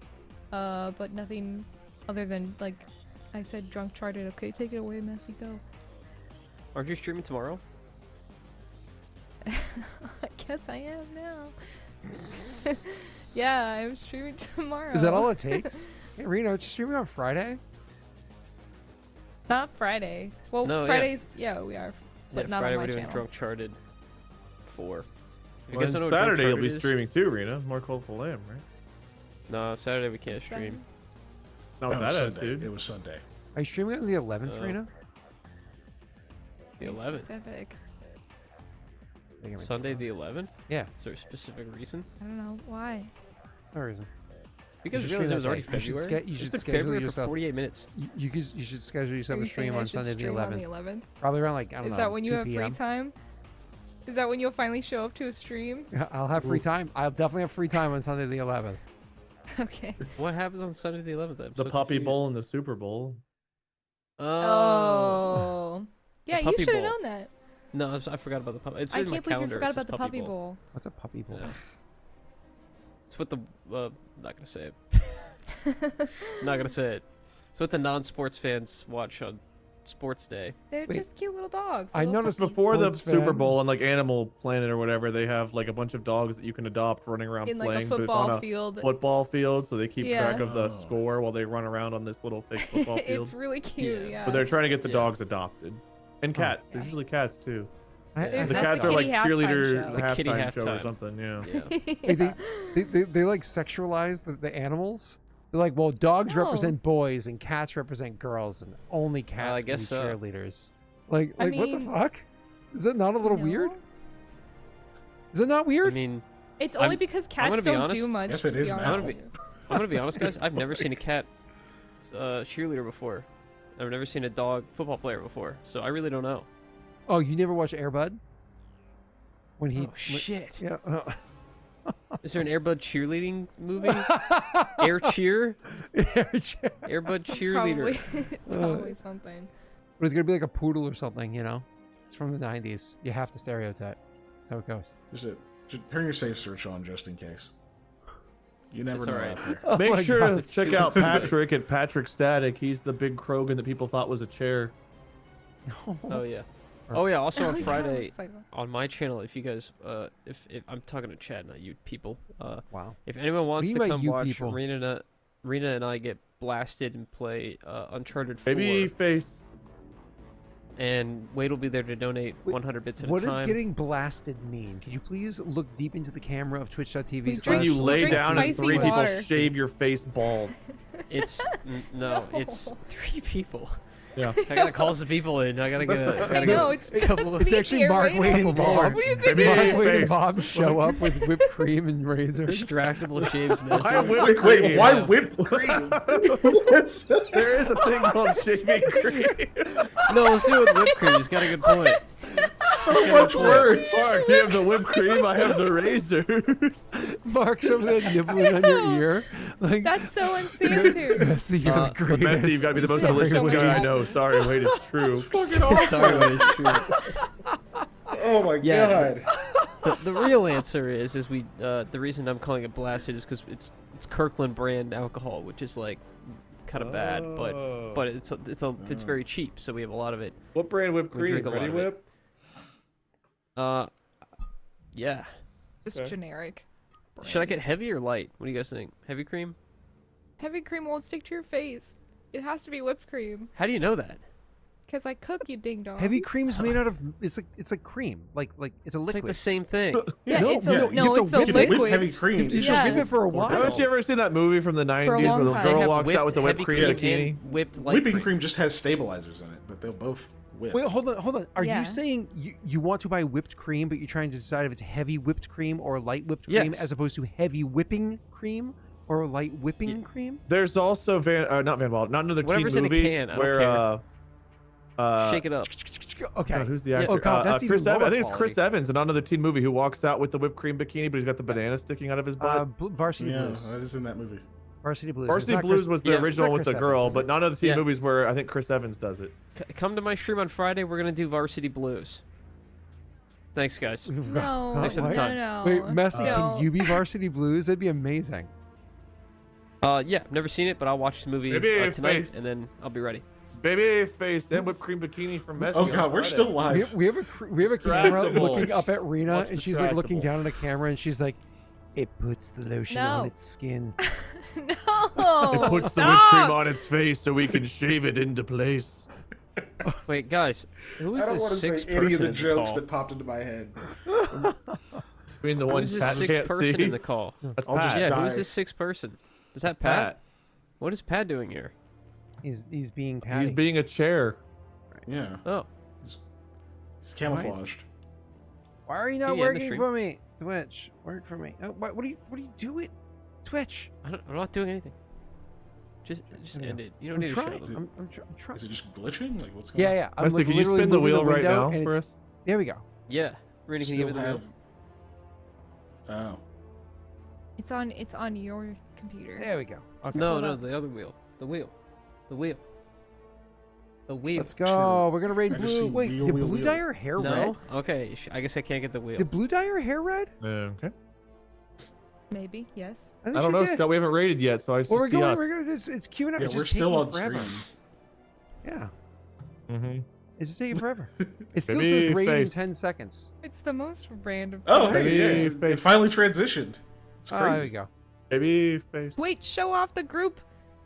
but nothing other than, like I said, Drunk Charted. Okay, take it away, Messy, go. Aren't you streaming tomorrow? I guess I am now. Yeah, I'm streaming tomorrow. Is that all it takes? Hey, Rena, you're streaming on Friday? Not Friday. Well, No, yeah. Fridays, yeah, we are. But Yeah, not Friday on my we're doing channel. Drunk Charted 4. You Well, guys and don't know what Drunk Saturday you'll Charted be is? streaming too, Rena. More Coldful Lamb, right? No, Saturday we can't stream. Not No, with that Sunday. attitude. It was Sunday. Are you streaming on the 11th, Oh. Rena? The Very 11th. Specific. Sunday the 11th? Yeah, Is there a specific reason? I don't know why. no reason. Because should you realized stream it was that already day. You should February? you It's should been schedule February yourself. for 48 minutes. You should schedule yourself Are a you stream saying I on should Sunday the stream on 11th. the 11th? Probably around like, I don't Is know, that when you 2 have free p.m. time? Is that when you'll finally show up to a stream? Yeah, I'll have free time. I'll definitely have free time on Sunday the 11th. Okay. What happens on Sunday the 11th? I'm The so Puppy confused. Bowl and the Super Bowl. Oh. Yeah, you Puppy should have Bowl. known that. No, I forgot about the puppy. It's I in my can't believe you calendar. forgot It says about the Puppy Bowl. What's a puppy bowl? Yeah. It's what the not gonna say it. Not gonna say it. It's what the non-sports fans watch on Sports Day. They're Wait. just cute little dogs. I little noticed puppies. Before the Sports Super fan. Bowl on like Animal Planet or whatever, they have like a bunch of dogs that you can adopt running around in like playing, a but it's on football a field. football field, so they keep Yeah. track of the Oh. score while they run around on this little fake football field. It's really cute. Yeah. Yeah. But they're trying to get the Yeah. dogs adopted. And cats. Yeah. There's usually cats too. There's The that's cats the are like kitty halftime cheerleader show. The kitty halftime show or halftime. something, yeah. Yeah. Like, they like sexualize the animals. They're like, well, dogs No. represent boys and cats represent girls, and only cats can guess be so. cheerleaders. Like, I what the mean- fuck? Is that not a little No. weird? Is it not I weird? mean, It's I'm- only because I'm gonna cats be don't honest. do much. Yes, to it be is honest now. with you. I'm gonna be honest, guys. I've never seen a cat cheerleader before. I've never seen a dog football player before, so I really don't know. Oh, you never watch Air Bud? When he, Oh shit! yeah. Is there an Airbud cheerleading movie? Air Cheer? Airbud cheerleader. Probably something. But it's gonna be like a poodle or something, you know? It's from the 90s. You have to stereotype. That's how it goes. Just turn your safe search on just in case. You never It's know alright. out there. Oh Make my sure God. to check out Patrick at Patrick Static. He's the big Krogan that people thought was a chair. Oh yeah. Oh yeah. Also on Oh, yeah, Friday it's like- on my channel, if you guys, if I'm talking to Chad, not you people. Wow. If anyone wants do to you mean by come you watch people? Rena and I get blasted and play Uncharted 4, Baby face. and Wade will be there to donate Wait, 100 bits at What a does time. getting blasted mean? Could you please look deep into the camera of twitch.tv? We When drink- you lay drink down and spicy 3 people water. shave your face bald. It's no, No. it's 3 people. Yeah. I gotta call some people in. I gotta get a. I Gotta know, get it's couple of- It's actually Mark, Wade, and Bob. What do you think? Baby it Mark, is? Wade, and face. Bob show up with whipped cream and razors. distractible shaves Why message. whipped Wait, cream? why Yeah. whipped cream? There is a thing called shaving cream. No, let's do it with whipped cream. He's got a good point. So much worse. Mark, you have the whipped cream, I have the razors. Mark's over there nibbling on your ear. Like, That's so insane too. Messi, you're the But greatest. Messi, you've got to be the most Sorry, delicious Wade. guy I know. Sorry, Wade, it's true. Sorry, but it's true. Oh my Yeah. god. The real answer is we the reason I'm calling it blasted is because it's Kirkland brand alcohol, which is like kind of bad, Oh. but it's very cheap, so we have a lot of it. What brand whipped We cream? drink a lot Ready of it. Whip? Yeah. Just Okay. generic. Should I get heavy or light? What do you guys think? Heavy cream? Heavy cream won't stick to your face. It has to be whipped cream. How do you know that? Because I cook, you ding dong. Heavy cream's made out of it's like cream, like it's a It's liquid. like the same thing. Yeah, No, it's no, a, you no, have it's to a whip You can whip liquid. heavy cream. You just Yeah. whip it for a Or while. Haven't you ever seen that movie from the 90s For a where long the time. girl They have walks out with the whipped heavy cream and bikini? whipped light Whipping cream. cream just has stabilizers in it, but they'll both whip. Wait, hold on. Are Yeah. you saying you want to buy whipped cream, but you're trying to decide if it's heavy whipped cream or light whipped cream, Yes. as opposed to heavy whipping cream or light whipping cream? There's also not Van Wild, not another teen Whatever's in a movie can, I don't where care. Shake it up. Okay. God, who's the Yeah. actor? Oh, God, that's Chris even lower Evans. I think it's Chris quality. Evans in another teen movie who walks out with the whipped cream bikini, but he's got the banana sticking out of his butt. Varsity Yeah, Blues. that is in that movie. Varsity Blues. It's Varsity not Blues Chris- was the Yeah. it's original not with the Chris girl, Evans, is but it? not other teen Yeah. movies where I think Chris Evans does it. Come to my stream on Friday. We're gonna do Varsity Blues. Thanks, guys. No, Thanks for the What? time. no. Wait, Messi, No. can you be Varsity Blues? That'd be amazing. Yeah, I've never seen it, but I'll watch the movie Maybe tonight, face. and then I'll be ready. Baby face and whipped cream bikini from Messi. Oh on god, we're Friday. still live. We have a camera Distractables. looking up at Rena, Watch and she's like looking Distractables. down at a camera, and she's like, "It puts the lotion on No. its skin." No. It puts the Stop! whipped cream on its face so we can shave it into place. Wait, guys, who I is don't want this to sixth say any of person the in the jokes call? that popped into my head. I mean, the one Who's this chat sixth can't person see. in the call? That's I'll just Pat. Yeah, die. who's this sixth person? Is that That's Pat? What is Pat doing here? He's being patty. He's being a chair. Yeah, Oh, it's camouflaged. Why are you not Can you end the working stream? for me? Twitch, work for me. Oh, what are you doing? Twitch. I'm not doing anything. Just I end know. it. You don't I'm need to trying. show them. I'm trying. Is it just glitching? Like what's going Yeah, on? yeah. I'm Messi, like can you literally spin the moving wheel right window, now and for it's- us? There we go. Yeah, Rena, can you give me the wheel? Oh, It's on your computer. There we go. Okay. No, Hold no, up. the other wheel. The wheel. The wheel. The wheel. Let's go. We're gonna raid I just blue. see Wait, wheel, did wheel, blue wheel. dye her hair red? No? Okay, I guess I can't get the wheel. Did blue dye her hair red? Okay. Maybe, yes. think I don't she know, did. Scott. We haven't rated yet, so I just Well, we're see going. us. We're going. It's queuing up. yeah, it's we're just still taking on forever. stream. Yeah, Mm-hmm. it's just taking forever. It still Baby says raid in face. 10 seconds. It's the most random. Oh, thing. hey, yeah, Baby it face. finally transitioned. It's Oh, crazy. there we go. Baby face. Wait, show off the group.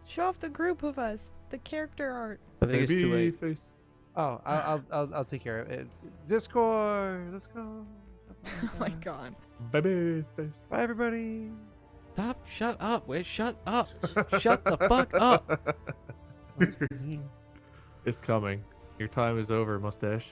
Show off the group of us. The character art. I think it's too Baby late. face. Oh, I'll take care of it. Discord. Let's go. Oh my god. Baby face. Bye, everybody. Stop. Shut up. Wait, shut up. Shut the fuck up. It's coming. Your time is over, mustache.